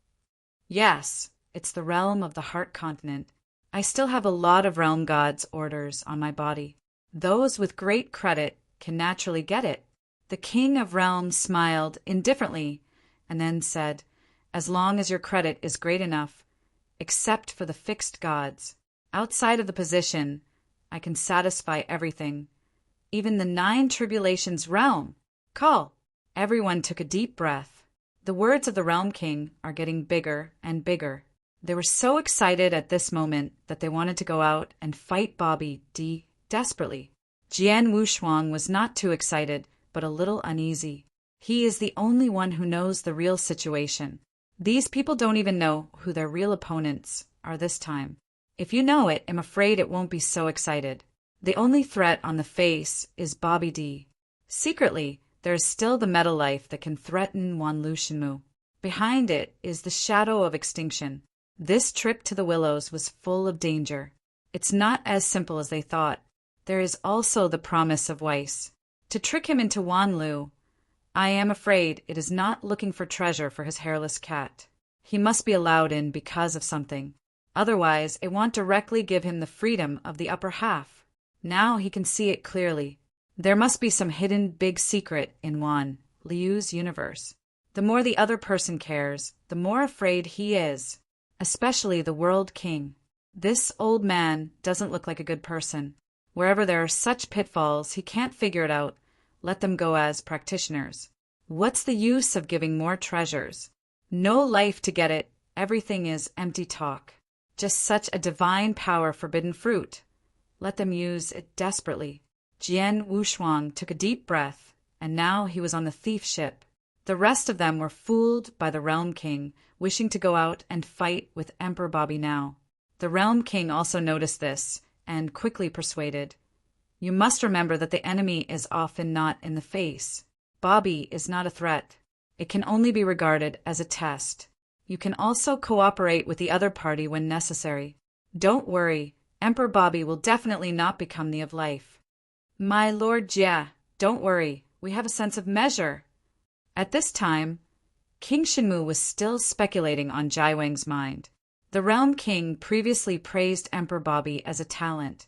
"Yes, it's the realm of the Heart continent. I still have a lot of realm gods' orders on my body. Those with great credit can naturally get it." The King of Realms smiled indifferently and then said, "As long as your credit is great enough, except for the fixed gods. Outside of the position, I can satisfy everything. Even the 9 tribulations realm. Call." Everyone took a deep breath. The words of the Realm King are getting bigger and bigger. They were so excited at this moment that they wanted to go out and fight Bobby D desperately. Jian Wushuang was not too excited, but a little uneasy. He is the only one who knows the real situation. These people don't even know who their real opponents are this time. If you know it, I'm afraid it won't be so excited. The only threat on the face is Bobby D. Secretly, there is still the metal life that can threaten Wanlu Shenmue. Behind it is the shadow of extinction. This trip to the Willows was full of danger. It's not as simple as they thought. There is also the promise of Weiss. To trick him into Wanlu, I am afraid it is not looking for treasure for his hairless cat. He must be allowed in because of something. Otherwise, it won't directly give him the freedom of the upper half. Now he can see it clearly. There must be some hidden big secret in Wan Liu's universe. The more the other person cares, the more afraid he is, especially the World King. This old man doesn't look like a good person. Wherever there are such pitfalls, he can't figure it out. Let them go as practitioners. What's the use of giving more treasures? No life to get it. Everything is empty talk. Just such a divine power forbidden fruit. Let them use it desperately. Jian Wushuang took a deep breath, and now he was on the thief ship. The rest of them were fooled by the Realm King, wishing to go out and fight with Emperor Bobby now. The Realm King also noticed this, and quickly persuaded, "You must remember that the enemy is often not in the face. Bobby is not a threat. It can only be regarded as a test. You can also cooperate with the other party when necessary. Don't worry, Emperor Bobby will definitely not become the of life." "My Lord Jia, don't worry, we have a sense of measure." At this time, King Shenmue was still speculating on Jai Wang's mind. The Realm King previously praised Emperor Bobby as a talent,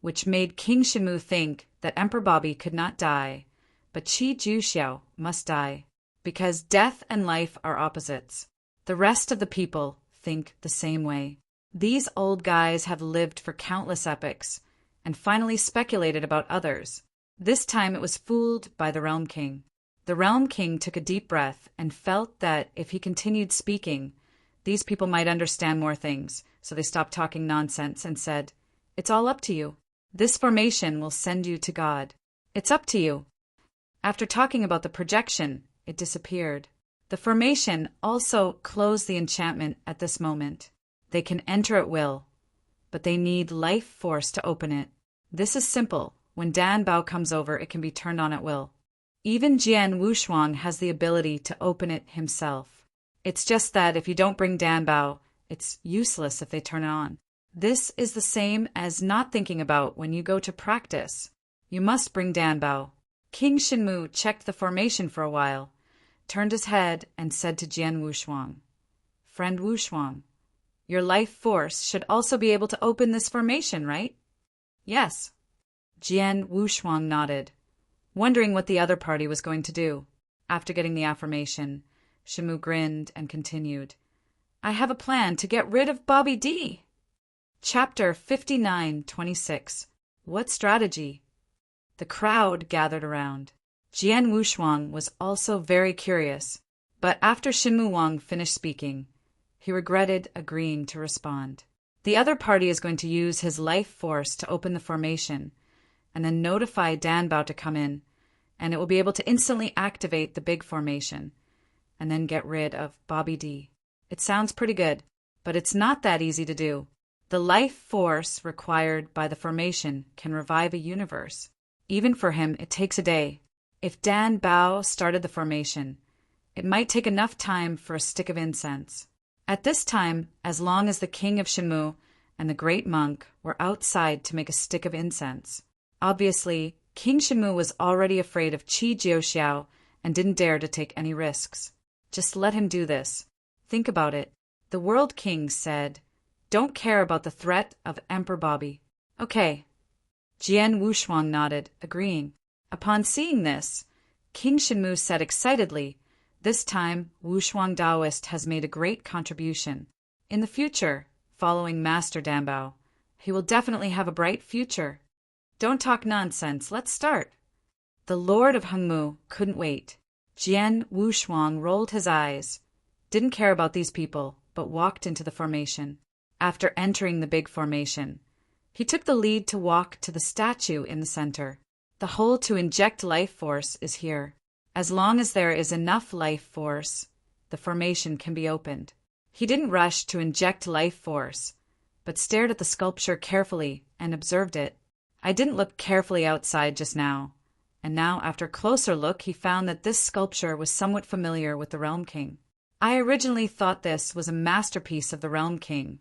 which made King Shenmue think that Emperor Bobby could not die, but Qi Juxiao must die, because death and life are opposites. The rest of the people think the same way. These old guys have lived for countless epochs, and finally speculated about others. This time it was fooled by the Realm King. The Realm King took a deep breath and felt that if he continued speaking, these people might understand more things, so they stopped talking nonsense and said, "It's all up to you. This formation will send you to God. It's up to you." After talking about the projection, it disappeared. The formation also closed the enchantment at this moment. They can enter at will, but they need life force to open it. This is simple. When Dan Bao comes over, it can be turned on at will. Even Jian Wushuang has the ability to open it himself. It's just that if you don't bring Dan Bao, it's useless if they turn it on. This is the same as not thinking about when you go to practice. You must bring Danbao. King Shinmu checked the formation for a while, turned his head, and said to Jian Wushuang, "Friend Wushuang, your life force should also be able to open this formation, right?" "Yes." Jian Wushuang nodded, wondering what the other party was going to do. After getting the affirmation, Shinmu grinned and continued, "I have a plan to get rid of Bobby D." Chapter 59:26. What strategy? The crowd gathered around. Jian Wushuang was also very curious, but after Shinmu Wang finished speaking, he regretted agreeing to respond. The other party is going to use his life force to open the formation, and then notify Danbao to come in, and it will be able to instantly activate the big formation, and then get rid of Bobby D. It sounds pretty good, but it's not that easy to do. The life force required by the formation can revive a universe. Even for him, it takes a day. If Danbao started the formation, it might take enough time for a stick of incense. At this time, as long as the king of Shinmu and the great monk were outside to make a stick of incense. Obviously, King Shinmu was already afraid of Qi Jiuxiao and didn't dare to take any risks. Just let him do this. Think about it. The World King said, "Don't care about the threat of Emperor Bobby." Okay. Jian Wushuang nodded, agreeing. Upon seeing this, King Shinmu said excitedly, "This time, Wushuang Taoist has made a great contribution. In the future, following Master Danbao, he will definitely have a bright future. Don't talk nonsense, let's start." The Lord of Hengmu couldn't wait. Jian Wushuang rolled his eyes, didn't care about these people, but walked into the formation. After entering the big formation, he took the lead to walk to the statue in the center. The hole to inject life force is here. As long as there is enough life force, the formation can be opened. He didn't rush to inject life force, but stared at the sculpture carefully and observed it. I didn't look carefully outside just now, and now after closer look he found that this sculpture was somewhat familiar with the Realm King. I originally thought this was a masterpiece of the Realm King,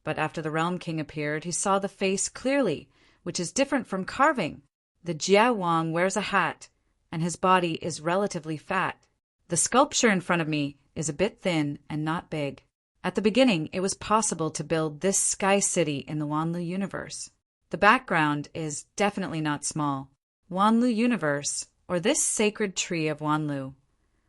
but after the Realm King appeared he saw the face clearly, which is different from carving. The Jia Wang wears a hat, and his body is relatively fat. The sculpture in front of me is a bit thin and not big. At the beginning, it was possible to build this sky city in the Wanlu universe. The background is definitely not small. Wanlu universe, or this sacred tree of Wanlu,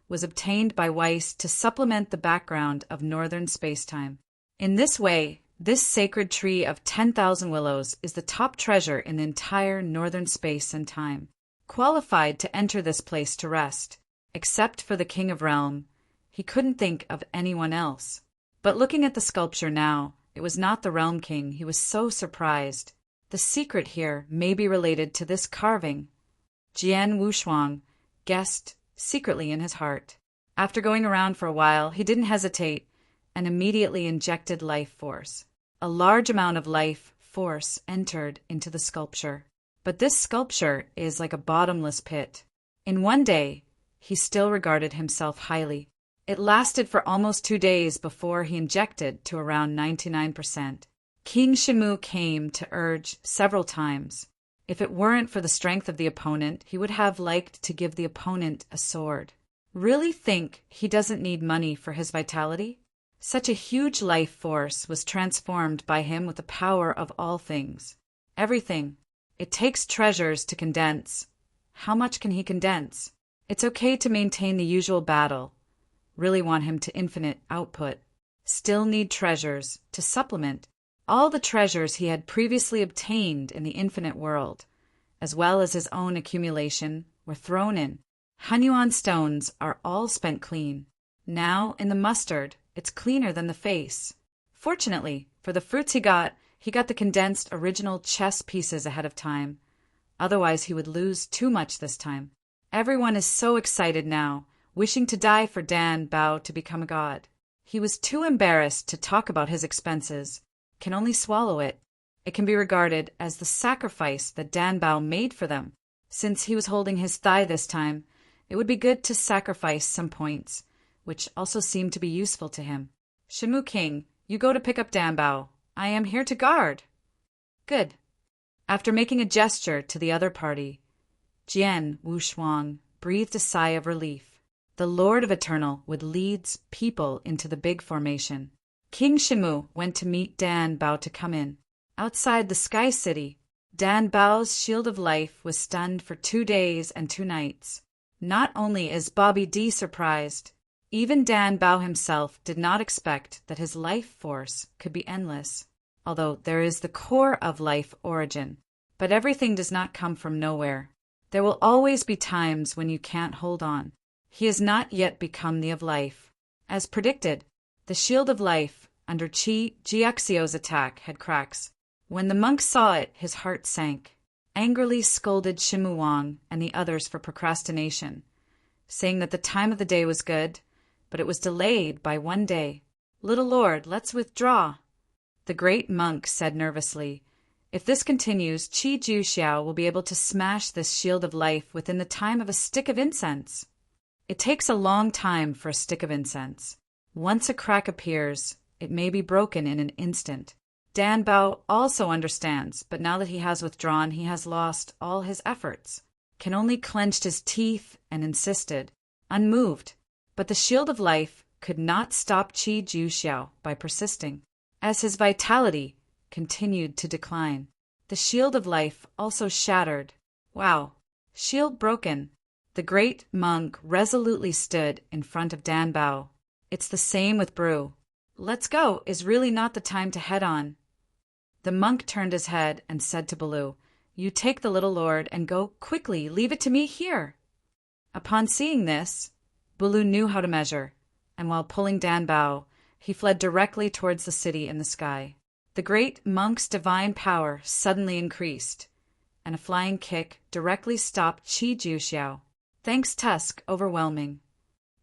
was obtained by Weiss to supplement the background of northern spacetime. In this way, this sacred tree of 10,000 willows is the top treasure in the entire northern space and time, qualified to enter this place to rest. Except for the King of Realm, he couldn't think of anyone else. But looking at the sculpture now, it was not the Realm King. He was so surprised. The secret here may be related to this carving. Jian Wushuang guessed secretly in his heart. After going around for a while, he didn't hesitate and immediately injected life force. A large amount of life force entered into the sculpture. But this sculpture is like a bottomless pit. In one day, he still regarded himself highly. It lasted for almost 2 days before he injected to around 99%. King Shinmu came to urge several times. If it weren't for the strength of the opponent, he would have liked to give the opponent a sword. Really think he doesn't need money for his vitality? Such a huge life force was transformed by him with the power of all things. Everything. It takes treasures to condense. How much can he condense? It's okay to maintain the usual battle. Really want him to infinite output. Still need treasures to supplement all the treasures he had previously obtained in the infinite world, as well as his own accumulation, were thrown in. Hunyuan stones are all spent clean. Now, in the mustard, it's cleaner than the face. Fortunately, for the fruits he got the condensed original chess pieces ahead of time. Otherwise, he would lose too much this time. Everyone is so excited now, wishing to die for Danbao to become a god. He was too embarrassed to talk about his expenses, can only swallow it. It can be regarded as the sacrifice that Danbao made for them. Since he was holding his thigh this time, it would be good to sacrifice some points, which also seemed to be useful to him. Shinmu King, you go to pick up Danbao. I am here to guard. Good. After making a gesture to the other party, Jian Wushuang breathed a sigh of relief. The Lord of Eternal would lead people into the big formation. King Shimu went to meet Dan Bao to come in. Outside the Sky City, Dan Bao's Shield of Life was stunned for 2 days and 2 nights. Not only is Bobby D surprised, even Dan Bao himself did not expect that his life force could be endless. Although there is the core of life origin, but everything does not come from nowhere. There will always be times when you can't hold on. He has not yet become the of life. As predicted, the Shield of Life under Qi Jiaxio's attack had cracks. When the monk saw it, his heart sank. Angrily scolded Shimu Wang and the others for procrastination, saying that the time of the day was good, but it was delayed by 1 day. "Little Lord, let's withdraw." The great monk said nervously, "If this continues, Qi Juxiao will be able to smash this Shield of Life within the time of a stick of incense." It takes a long time for a stick of incense. Once a crack appears, it may be broken in an instant. Dan Bao also understands, but now that he has withdrawn, he has lost all his efforts. Can only clenched his teeth and insisted, unmoved. But the Shield of Life could not stop Qi Juxiao by persisting, as his vitality continued to decline. The Shield of Life also shattered. Wow! Shield broken. The great monk resolutely stood in front of Dan Bao. "It's the same with Brew. Let's go is really not the time to head on." The monk turned his head and said to Baloo, "You take the little lord and go quickly. Leave it to me here." Upon seeing this, Baloo knew how to measure, and while pulling Dan Bao, he fled directly towards the city in the sky. The great monk's divine power suddenly increased, and a flying kick directly stopped Qi Juxiao. Thanks tusk overwhelming.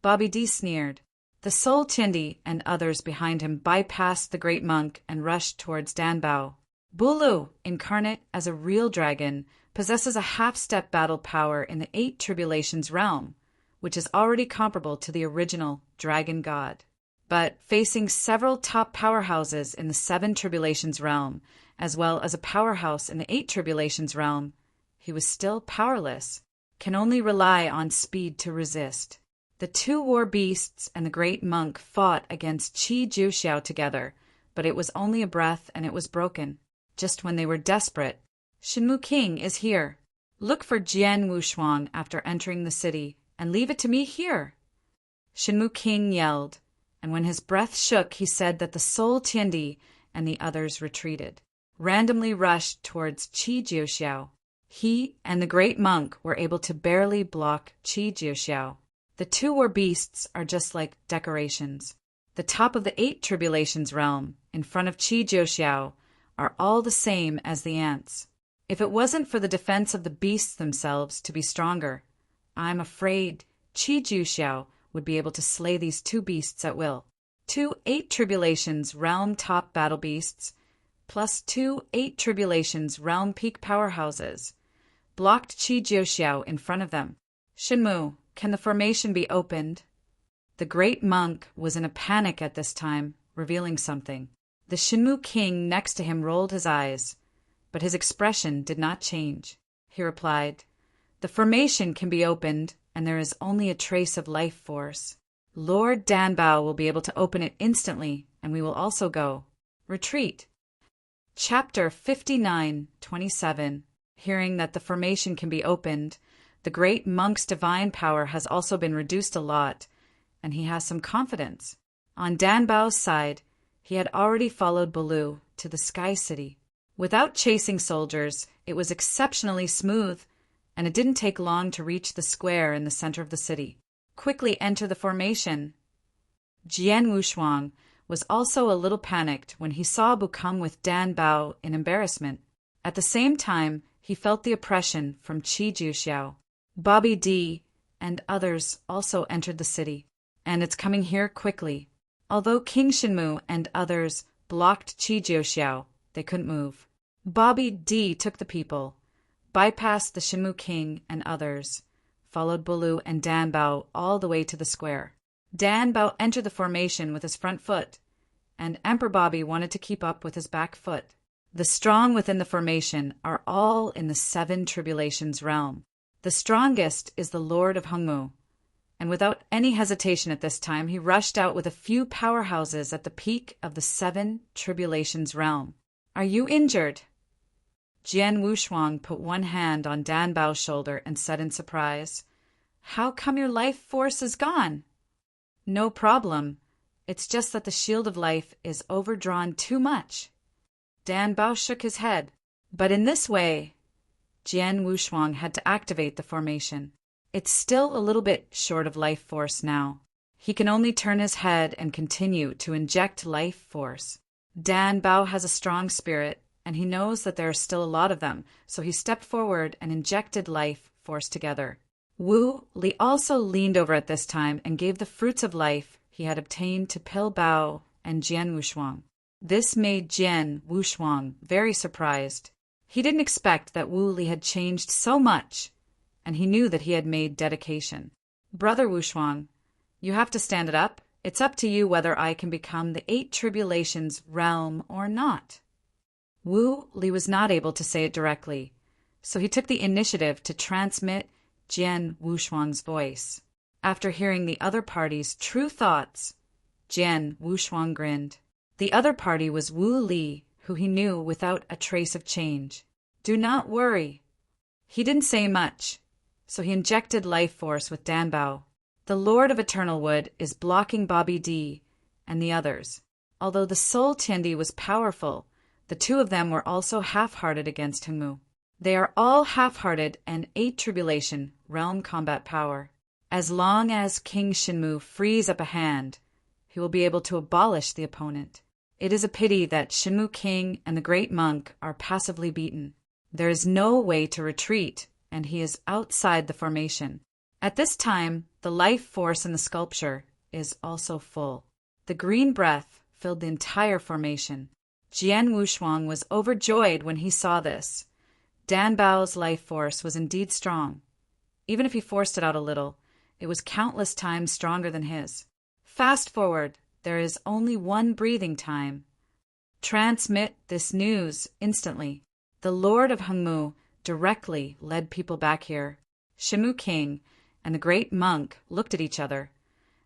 Bobby D sneered. The Soul Chindi and others behind him bypassed the great monk and rushed towards Dan Bao. Bulu, incarnate as a real dragon, possesses a half-step battle power in the 8 Tribulations realm, which is already comparable to the original dragon god. But facing several top powerhouses in the 7 Tribulations realm, as well as a powerhouse in the 8 Tribulations realm, he was still powerless, can only rely on speed to resist. The 2 war beasts and the great monk fought against Qi Juxiao together, but it was only a breath and it was broken. Just when they were desperate, Shenmu King is here. Look for Jian Wushuang after entering the city, and leave it to me here. Shenmu King yelled, and when his breath shook, he said that the Soul Tiendi and the others retreated, randomly rushed towards Qi Juxiao. He and the great monk were able to barely block Qi Juxiao. The 2 war beasts are just like decorations. The top of the 8 Tribulations realm, in front of Qi Juxiao, are all the same as the ants. If it wasn't for the defense of the beasts themselves to be stronger, I'm afraid Qi Juxiao would be able to slay these 2 beasts at will. 2 8 Tribulations realm top battle beasts, plus 2 8 Tribulations realm peak powerhouses, blocked Qi Juxiao in front of them. Shenmu, can the formation be opened? The great monk was in a panic at this time, revealing something. The Shenmu King next to him rolled his eyes, but his expression did not change. He replied, "The formation can be opened, and there is only a trace of life force. Lord Dan Bao will be able to open it instantly, and we will also go. Retreat." Chapter 59:27. Hearing that the formation can be opened, the great monk's divine power has also been reduced a lot, and he has some confidence. On Dan Bao's side, he had already followed Baloo to the Sky City. Without chasing soldiers, it was exceptionally smooth, and it didn't take long to reach the square in the center of the city. Quickly enter the formation. Jian Wushuang was also a little panicked when he saw Bu come with Dan Bao in embarrassment. At the same time, he felt the oppression from Qi Juxiao. Bobby D and others also entered the city, and it's coming here quickly. Although King Shenmu and others blocked Qi Juxiao, they couldn't move. Bobby D took the people, bypassed the Shenmu King and others, followed Baloo and Dan Bao all the way to the square. Dan Bao entered the formation with his front foot, and Emperor Bobby wanted to keep up with his back foot. The strong within the formation are all in the 7 tribulations realm. The strongest is the Lord of Hongmu, and without any hesitation at this time, he rushed out with a few powerhouses at the peak of the 7 tribulations realm. Are you injured? Jian Wushuang put one hand on Dan Bao's shoulder and said in surprise, How come your life force is gone? No problem. It's just that the shield of life is overdrawn too much. Dan Bao shook his head. But in this way, Jian Wushuang had to activate the formation. It's still a little bit short of life force now. He can only turn his head and continue to inject life force. Dan Bao has a strong spirit, and he knows that there are still a lot of them, so he stepped forward and injected life force together. Wu Li also leaned over at this time and gave the fruits of life he had obtained to Pil Bao and Jian Wushuang. This made Jian Wushuang very surprised. He didn't expect that Wu Li had changed so much, and he knew that he had made dedication. Brother Wushuang, you have to stand it up. It's up to you whether I can become the 8 tribulations realm or not. Wu Li was not able to say it directly, so he took the initiative to transmit Jian Wushuang's voice. After hearing the other party's true thoughts, Jian Wushuang grinned. The other party was Wu Li, who he knew without a trace of change. Do not worry. He didn't say much, so he injected life force with Dan Bao. The Lord of Eternal Wood is blocking Bobby D and the others. Although the Soul Tiandi was powerful, the 2 of them were also half-hearted against Hongmu. They are all half-hearted and 8 tribulation realm combat power. As long as King Shinmu frees up a hand, he will be able to abolish the opponent. It is a pity that Shinmu King and the Great Monk are passively beaten. There is no way to retreat, and he is outside the formation. At this time, the life force in the sculpture is also full. The green breath filled the entire formation. Jian Wushuang was overjoyed when he saw this. Dan Bao's life force was indeed strong. Even if he forced it out a little, it was countless times stronger than his. Fast forward, there is only one breathing time. Transmit this news instantly. The Lord of Hongmu directly led people back here. Shinmu King and the Great Monk looked at each other,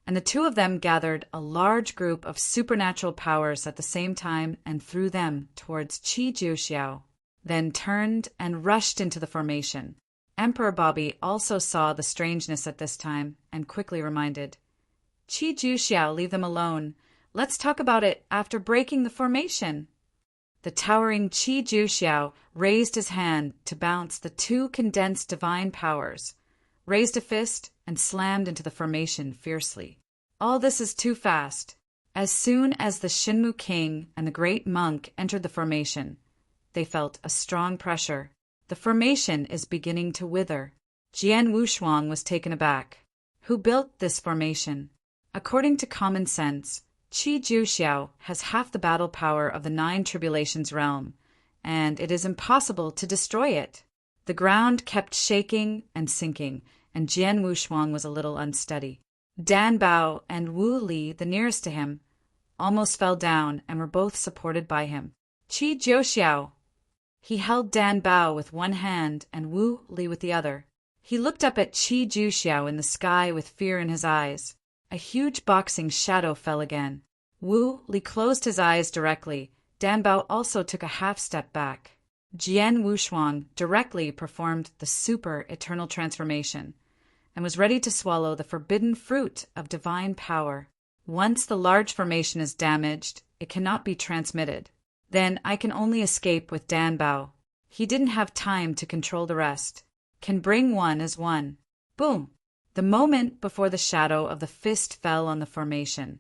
and the 2 of them gathered a large group of supernatural powers at the same time and threw them towards Qi Jiuxiao, then turned and rushed into the formation. Emperor Bobby also saw the strangeness at this time and quickly reminded, Qi Jiuxiao, leave them alone. Let's talk about it after breaking the formation. The towering Qi Jiuxiao raised his hand to bounce the 2 condensed divine powers, raised a fist, and slammed into the formation fiercely. All this is too fast. As soon as the Shinmu King and the Great Monk entered the formation, they felt a strong pressure. The formation is beginning to wither. Jian Wushuang was taken aback. Who built this formation? According to common sense, Qi Jiuxiao has half the battle power of the 9 tribulations realm, and it is impossible to destroy it. The ground kept shaking and sinking, and Jian Wushuang was a little unsteady. Dan Bao and Wu Li, the nearest to him, almost fell down and were both supported by him. Qi Jiuxiao. He held Dan Bao with one hand and Wu Li with the other. He looked up at Qi Jiuxiao in the sky with fear in his eyes. A huge boxing shadow fell again. Wu Li closed his eyes directly. Dan Bao also took a half step back. Jian Wushuang directly performed the super eternal transformation and was ready to swallow the forbidden fruit of divine power. Once the large formation is damaged, it cannot be transmitted. Then I can only escape with Dan Bao. He didn't have time to control the rest. Can bring one as one. Boom! The moment before the shadow of the fist fell on the formation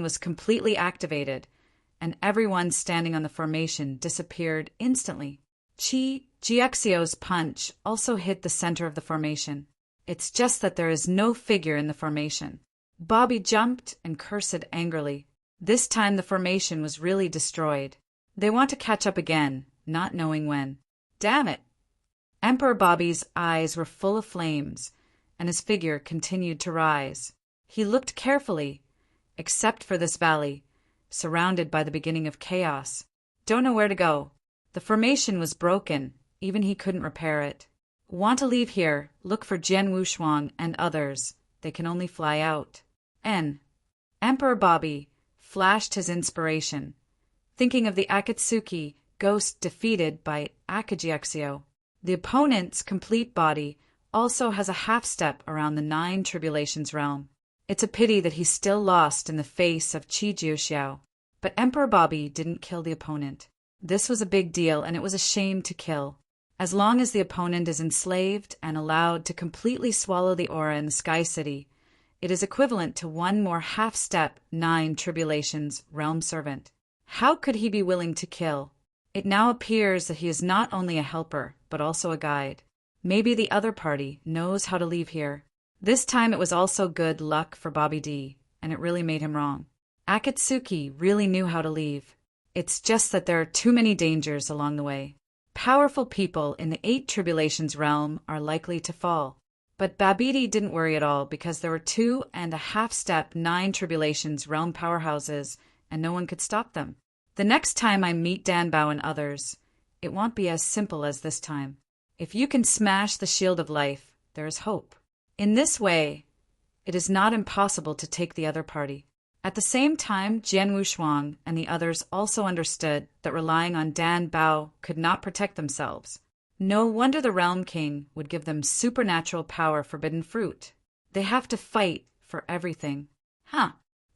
was completely activated, and everyone standing on the formation disappeared instantly. Qi Jiuxiao's punch also hit the center of the formation. It's just that there is no figure in the formation. Bobby jumped and cursed angrily. This time the formation was really destroyed. They want to catch up again, not knowing when. Damn it! Emperor Bobby's eyes were full of flames, and his figure continued to rise. He looked carefully, except for this valley, surrounded by the beginning of chaos. Don't know where to go. The formation was broken, even he couldn't repair it. Want to leave here, look for Jian Wushuang and others. They can only fly out. Emperor Bobby flashed his inspiration, thinking of the Akatsuki ghost defeated by Akajiexio. The opponent's complete body also has a half-step around the 9 Tribulations realm. It's a pity that he's still lost in the face of Qi Jiuxiao. But Emperor Bobby didn't kill the opponent. This was a big deal, and it was a shame to kill. As long as the opponent is enslaved and allowed to completely swallow the aura in the Sky City, it is equivalent to one more half-step 9 Tribulations realm servant. How could he be willing to kill? It now appears that he is not only a helper, but also a guide. Maybe the other party knows how to leave here. This time it was also good luck for Bobby D, and it really made him wrong. Akatsuki really knew how to leave. It's just that there are too many dangers along the way. Powerful people in the 8 Tribulations realm are likely to fall. But Babidi didn't worry at all because there were 2.5-step 9 Tribulations realm powerhouses, and no one could stop them. The next time I meet Danbao and others, it won't be as simple as this time. If you can smash the shield of life, there is hope. In this way, it is not impossible to take the other party. At the same time, Jian Wushuang and the others also understood that relying on Danbao could not protect themselves. No wonder the Realm King would give them supernatural power forbidden fruit. They have to fight for everything.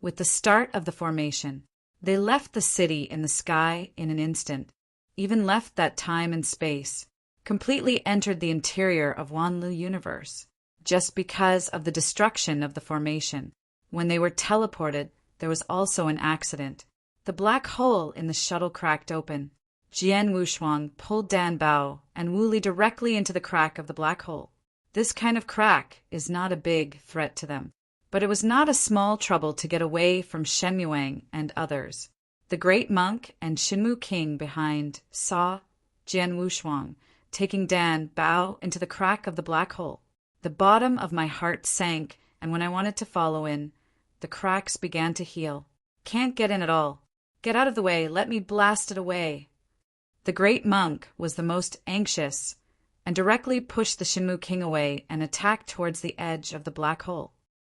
With the start of the formation, they left the city in the sky in an instant, even left that time and space, completely entered the interior of Wanlu universe. Just because of the destruction of the formation. When they were teleported, there was also an accident. The black hole in the shuttle cracked open. Jian Wushuang pulled Danbao and Wu Li directly into the crack of the black hole. This kind of crack is not a big threat to them. But it was not a small trouble to get away from Shen Yuang and others. The great monk and Shinmu King behind saw Jian Wushuang taking Danbao into the crack of the black hole. The bottom of my heart sank, and when I wanted to follow in, the cracks began to heal. Can't get in at all. Get out of the way, let me blast it away. The great monk was the most anxious, and directly pushed the Shinmu King away and attacked towards the edge of the black hole.